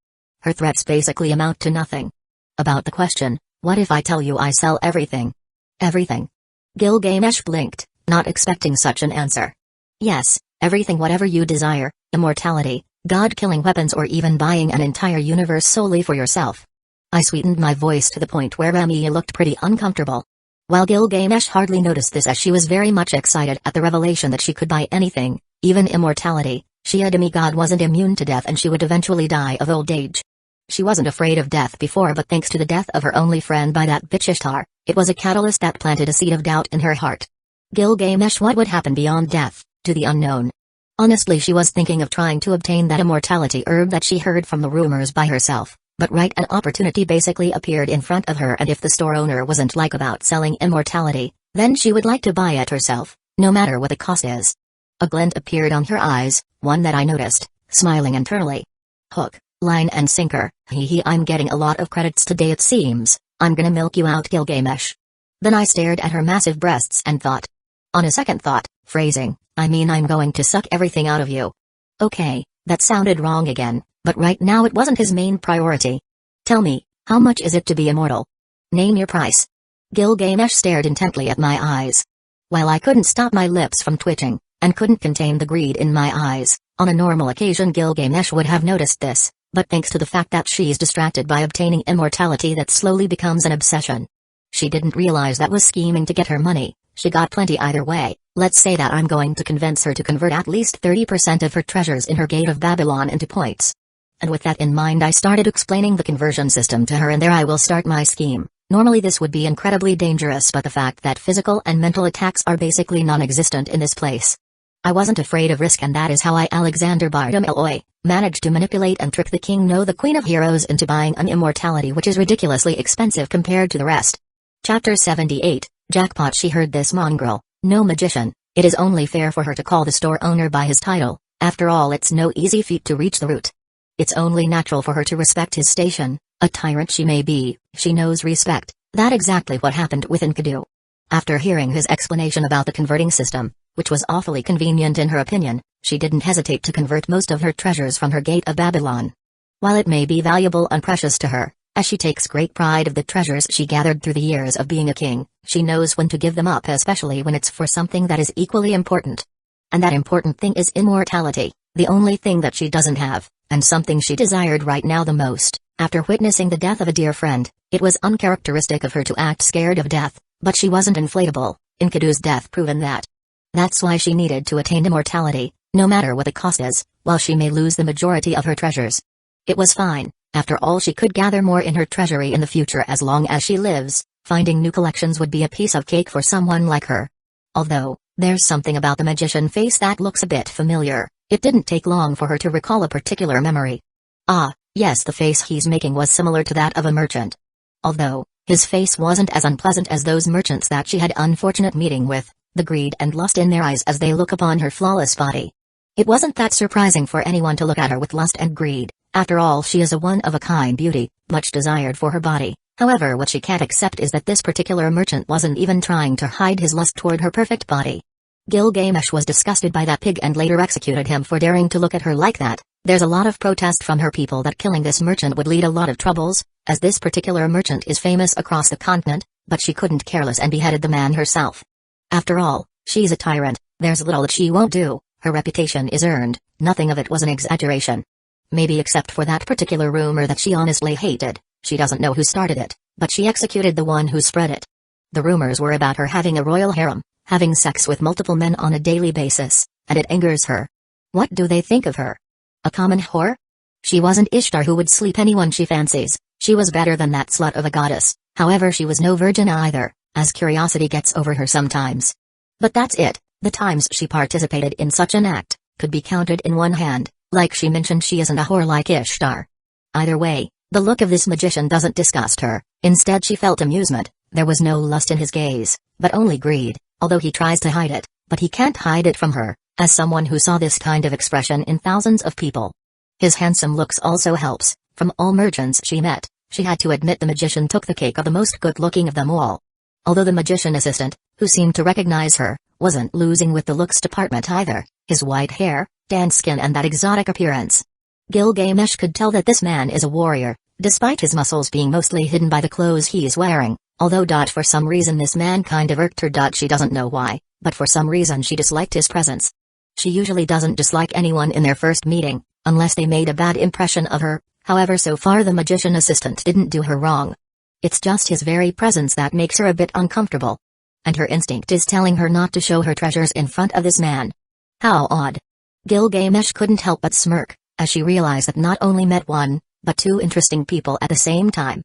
threats basically amount to nothing. About the question, what if I tell you I sell everything? Everything? Gilgamesh blinked, not expecting such an answer. Yes, everything, whatever you desire, immortality, god-killing weapons, or even buying an entire universe solely for yourself. I sweetened my voice to the point where Emiya looked pretty uncomfortable. While Gilgamesh hardly noticed this, as she was very much excited at the revelation that she could buy anything, even immortality. She, a demigod, wasn't immune to death and she would eventually die of old age. She wasn't afraid of death before, but thanks to the death of her only friend by that bitch Ishtar, it was a catalyst that planted a seed of doubt in her heart. Gilgamesh, what would happen beyond death, to the unknown? Honestly, she was thinking of trying to obtain that immortality herb that she heard from the rumors by herself, but an opportunity basically appeared in front of her, and if the store owner wasn't like about selling immortality, then she would like to buy it herself, no matter what the cost is. A glint appeared on her eyes, one that I noticed, smiling internally. Hook, line and sinker, hee, I'm getting a lot of credits today it seems. I'm gonna milk you out, Gilgamesh. Then I stared at her massive breasts and thought. On a second thought, phrasing, I mean I'm going to suck everything out of you. Okay, that sounded wrong again, but right now it wasn't his main priority. Tell me, how much is it to be immortal? Name your price. Gilgamesh stared intently at my eyes. While I couldn't stop my lips from twitching, and couldn't contain the greed in my eyes, on a normal occasion Gilgamesh would have noticed this, but thanks to the fact that she's distracted by obtaining immortality that slowly becomes an obsession. She didn't realize that was scheming to get her money. She got plenty either way. Let's say that I'm going to convince her to convert at least 30% of her treasures in her Gate of Babylon into points. And with that in mind I started explaining the conversion system to her, and there I will start my scheme. Normally this would be incredibly dangerous, but the fact that physical and mental attacks are basically non-existent in this place. I wasn't afraid of risk, and that is how I, Alexander Bartolomei, managed to manipulate and trick the king, no, the queen of heroes, into buying an immortality which is ridiculously expensive compared to the rest. Chapter 78, Jackpot. She heard this mongrel, no magician. It is only fair for her to call the store owner by his title. After all, it's no easy feat to reach the root. It's only natural for her to respect his station. A tyrant she may be, she knows respect. That's exactly what happened with Enkidu. After hearing his explanation about the converting system, which was awfully convenient in her opinion, she didn't hesitate to convert most of her treasures from her gate of Babylon. While it may be valuable and precious to her, as she takes great pride of the treasures she gathered through the years of being a king, she knows when to give them up, especially when it's for something that is equally important. And that important thing is immortality, the only thing that she doesn't have, and something she desired right now the most. After witnessing the death of a dear friend, it was uncharacteristic of her to act scared of death, but she wasn't inflatable. Enkidu's death proven that. That's why she needed to attain immortality, no matter what the cost is, while she may lose the majority of her treasures. It was fine. After all, she could gather more in her treasury in the future as long as she lives. Finding new collections would be a piece of cake for someone like her. Although, there's something about the magician face that looks a bit familiar. It didn't take long for her to recall a particular memory. Ah, yes, the face he's making was similar to that of a merchant. Although, his face wasn't as unpleasant as those merchants that she had unfortunate meeting with, the greed and lust in their eyes as they look upon her flawless body. It wasn't that surprising for anyone to look at her with lust and greed. After all, she is a one-of-a-kind beauty, much desired for her body. However, what she can't accept is that this particular merchant wasn't even trying to hide his lust toward her perfect body. Gilgamesh was disgusted by that pig and later executed him for daring to look at her like that. There's a lot of protest from her people that killing this merchant would lead a lot of troubles, as this particular merchant is famous across the continent, but she couldn't careless and beheaded the man herself. After all, she's a tyrant, there's little that she won't do. Her reputation is earned, nothing of it was an exaggeration. Maybe except for that particular rumor that she honestly hated. She doesn't know who started it, but she executed the one who spread it. The rumors were about her having a royal harem, having sex with multiple men on a daily basis, and it angers her. What do they think of her? A common whore? She wasn't Ishtar who would sleep anyone she fancies. She was better than that slut of a goddess. However, she was no virgin either, as curiosity gets over her sometimes. But that's it. The times she participated in such an act could be counted in one hand. Like she mentioned, she isn't a whore like Ishtar. Either way, the look of this magician doesn't disgust her. Instead, she felt amusement. There was no lust in his gaze, but only greed, although he tries to hide it, but he can't hide it from her, as someone who saw this kind of expression in thousands of people. His handsome looks also helps. From all merchants she met, she had to admit the magician took the cake of the most good-looking of them all. Although the magician assistant, who seemed to recognize her, wasn't losing with the looks department either. His white hair, tan skin and that exotic appearance. Gilgamesh could tell that this man is a warrior, despite his muscles being mostly hidden by the clothes he's wearing. Although for some reason this man kind of irked her. She doesn't know why, but for some reason she disliked his presence. She usually doesn't dislike anyone in their first meeting, unless they made a bad impression of her. However, so far the magician assistant didn't do her wrong. It's just his very presence that makes her a bit uncomfortable. And her instinct is telling her not to show her treasures in front of this man. How odd. Gilgamesh couldn't help but smirk, as she realized that not only met one, but two interesting people at the same time.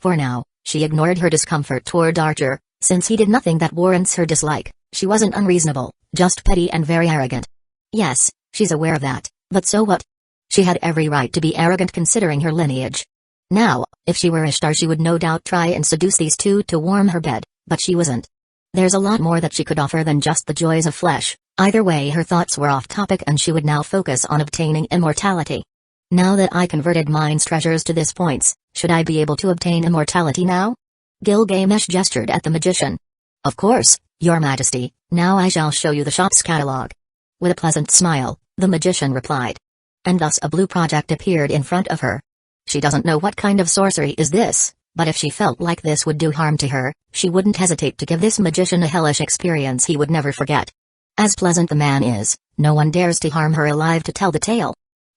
For now, she ignored her discomfort toward Archer, since he did nothing that warrants her dislike. She wasn't unreasonable, just petty and very arrogant. Yes, she's aware of that, but so what? She had every right to be arrogant considering her lineage. Now, if she were Ishtar, she would no doubt try and seduce these two to warm her bed, but she wasn't. There's a lot more that she could offer than just the joys of flesh. Either way, her thoughts were off topic and she would now focus on obtaining immortality. Now that I converted mine's treasures to this points, should I be able to obtain immortality now? Gilgamesh gestured at the magician. Of course, your majesty, now I shall show you the shop's catalog. With a pleasant smile, the magician replied. And thus a blue project appeared in front of her. She doesn't know what kind of sorcery is this, but if she felt like this would do harm to her, she wouldn't hesitate to give this magician a hellish experience he would never forget. As pleasant the man is, no one dares to harm her alive to tell the tale.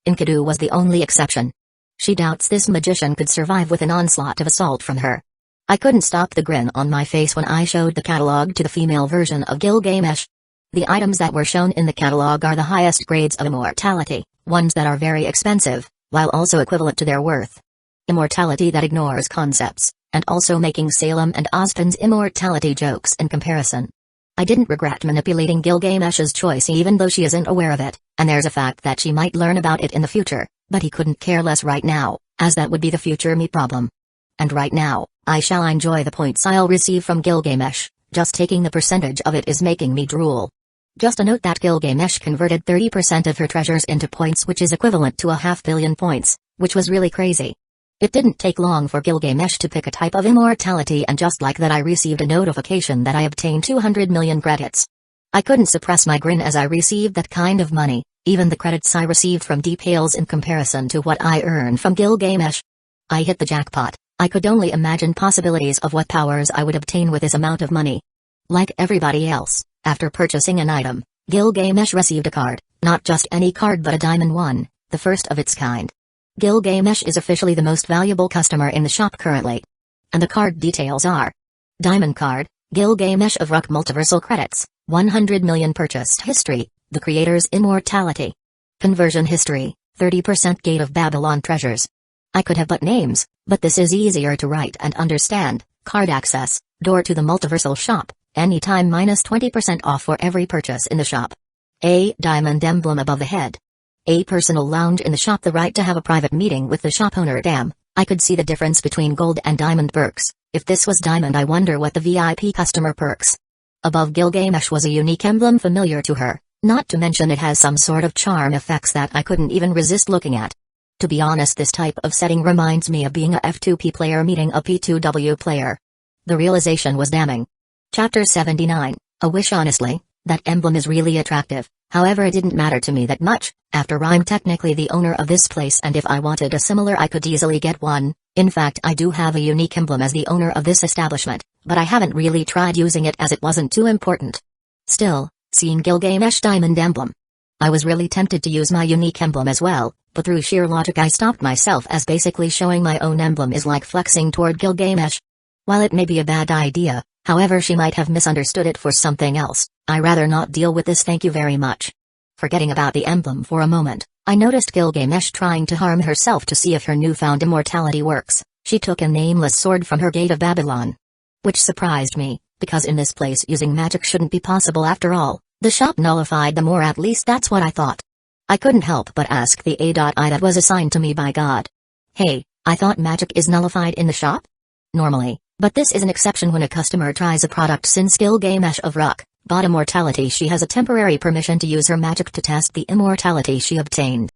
Enkidu was the only exception. She doubts this magician could survive with an onslaught of assault from her. I couldn't stop the grin on my face when I showed the catalog to the female version of Gilgamesh. The items that were shown in the catalog are the highest grades of immortality, ones that are very expensive, while also equivalent to their worth. Immortality that ignores concepts, and also making Salem and Ozpin's immortality jokes in comparison. I didn't regret manipulating Gilgamesh's choice even though she isn't aware of it, and there's a fact that she might learn about it in the future, but he couldn't care less right now, as that would be the future me problem. And right now, I shall enjoy the points I'll receive from Gilgamesh, just taking the percentage of it is making me drool. Just a note that Gilgamesh converted 30% of her treasures into points, which is equivalent to 500 million points, which was really crazy. It didn't take long for Gilgamesh to pick a type of immortality, and just like that I received a notification that I obtained 200 million credits. I couldn't suppress my grin as I received that kind of money, even the credits I received from pales in comparison to what I earned from Gilgamesh. I hit the jackpot. I could only imagine possibilities of what powers I would obtain with this amount of money. Like everybody else, after purchasing an item, Gilgamesh received a card, not just any card but a diamond one, the first of its kind. Gilgamesh is officially the most valuable customer in the shop currently. And the card details are: Diamond card, Gilgamesh of Ruk Multiversal credits, 100 million purchased history, the creator's immortality. Conversion history, 30% Gate of Babylon treasures. I could have but names, but this is easier to write and understand. Card access, door to the Multiversal shop, anytime minus 20% off for every purchase in the shop. A diamond emblem above the head. A personal lounge in the shop, the right to have a private meeting with the shop owner. Damn, I could see the difference between gold and diamond perks. If this was diamond, I wonder what the VIP customer perks. Above Gilgamesh was a unique emblem familiar to her, not to mention it has some sort of charm effects that I couldn't even resist looking at. To be honest, this type of setting reminds me of being a F2P player meeting a P2W player. The realization was damning. Chapter 79, A Wish. Honestly, that emblem is really attractive, however it didn't matter to me that much, after I'm technically the owner of this place, and if I wanted a similar I could easily get one. In fact, I do have a unique emblem as the owner of this establishment, but I haven't really tried using it as it wasn't too important. Still, seeing Gilgamesh diamond emblem, I was really tempted to use my unique emblem as well, but through sheer logic I stopped myself, as basically showing my own emblem is like flexing toward Gilgamesh. While it may be a bad idea, however she might have misunderstood it for something else, I rather not deal with this, thank you very much. Forgetting about the emblem for a moment, I noticed Gilgamesh trying to harm herself to see if her newfound immortality works. She took a nameless sword from her Gate of Babylon. Which surprised me, because in this place using magic shouldn't be possible after all. The shop nullified them, or at least that's what I thought. I couldn't help but ask the AI that was assigned to me by God. Hey, I thought magic is nullified in the shop? Normally, but this is an exception when a customer tries a product. Since Gilgamesh of Ruk bought immortality, she has a temporary permission to use her magic to test the immortality she obtained.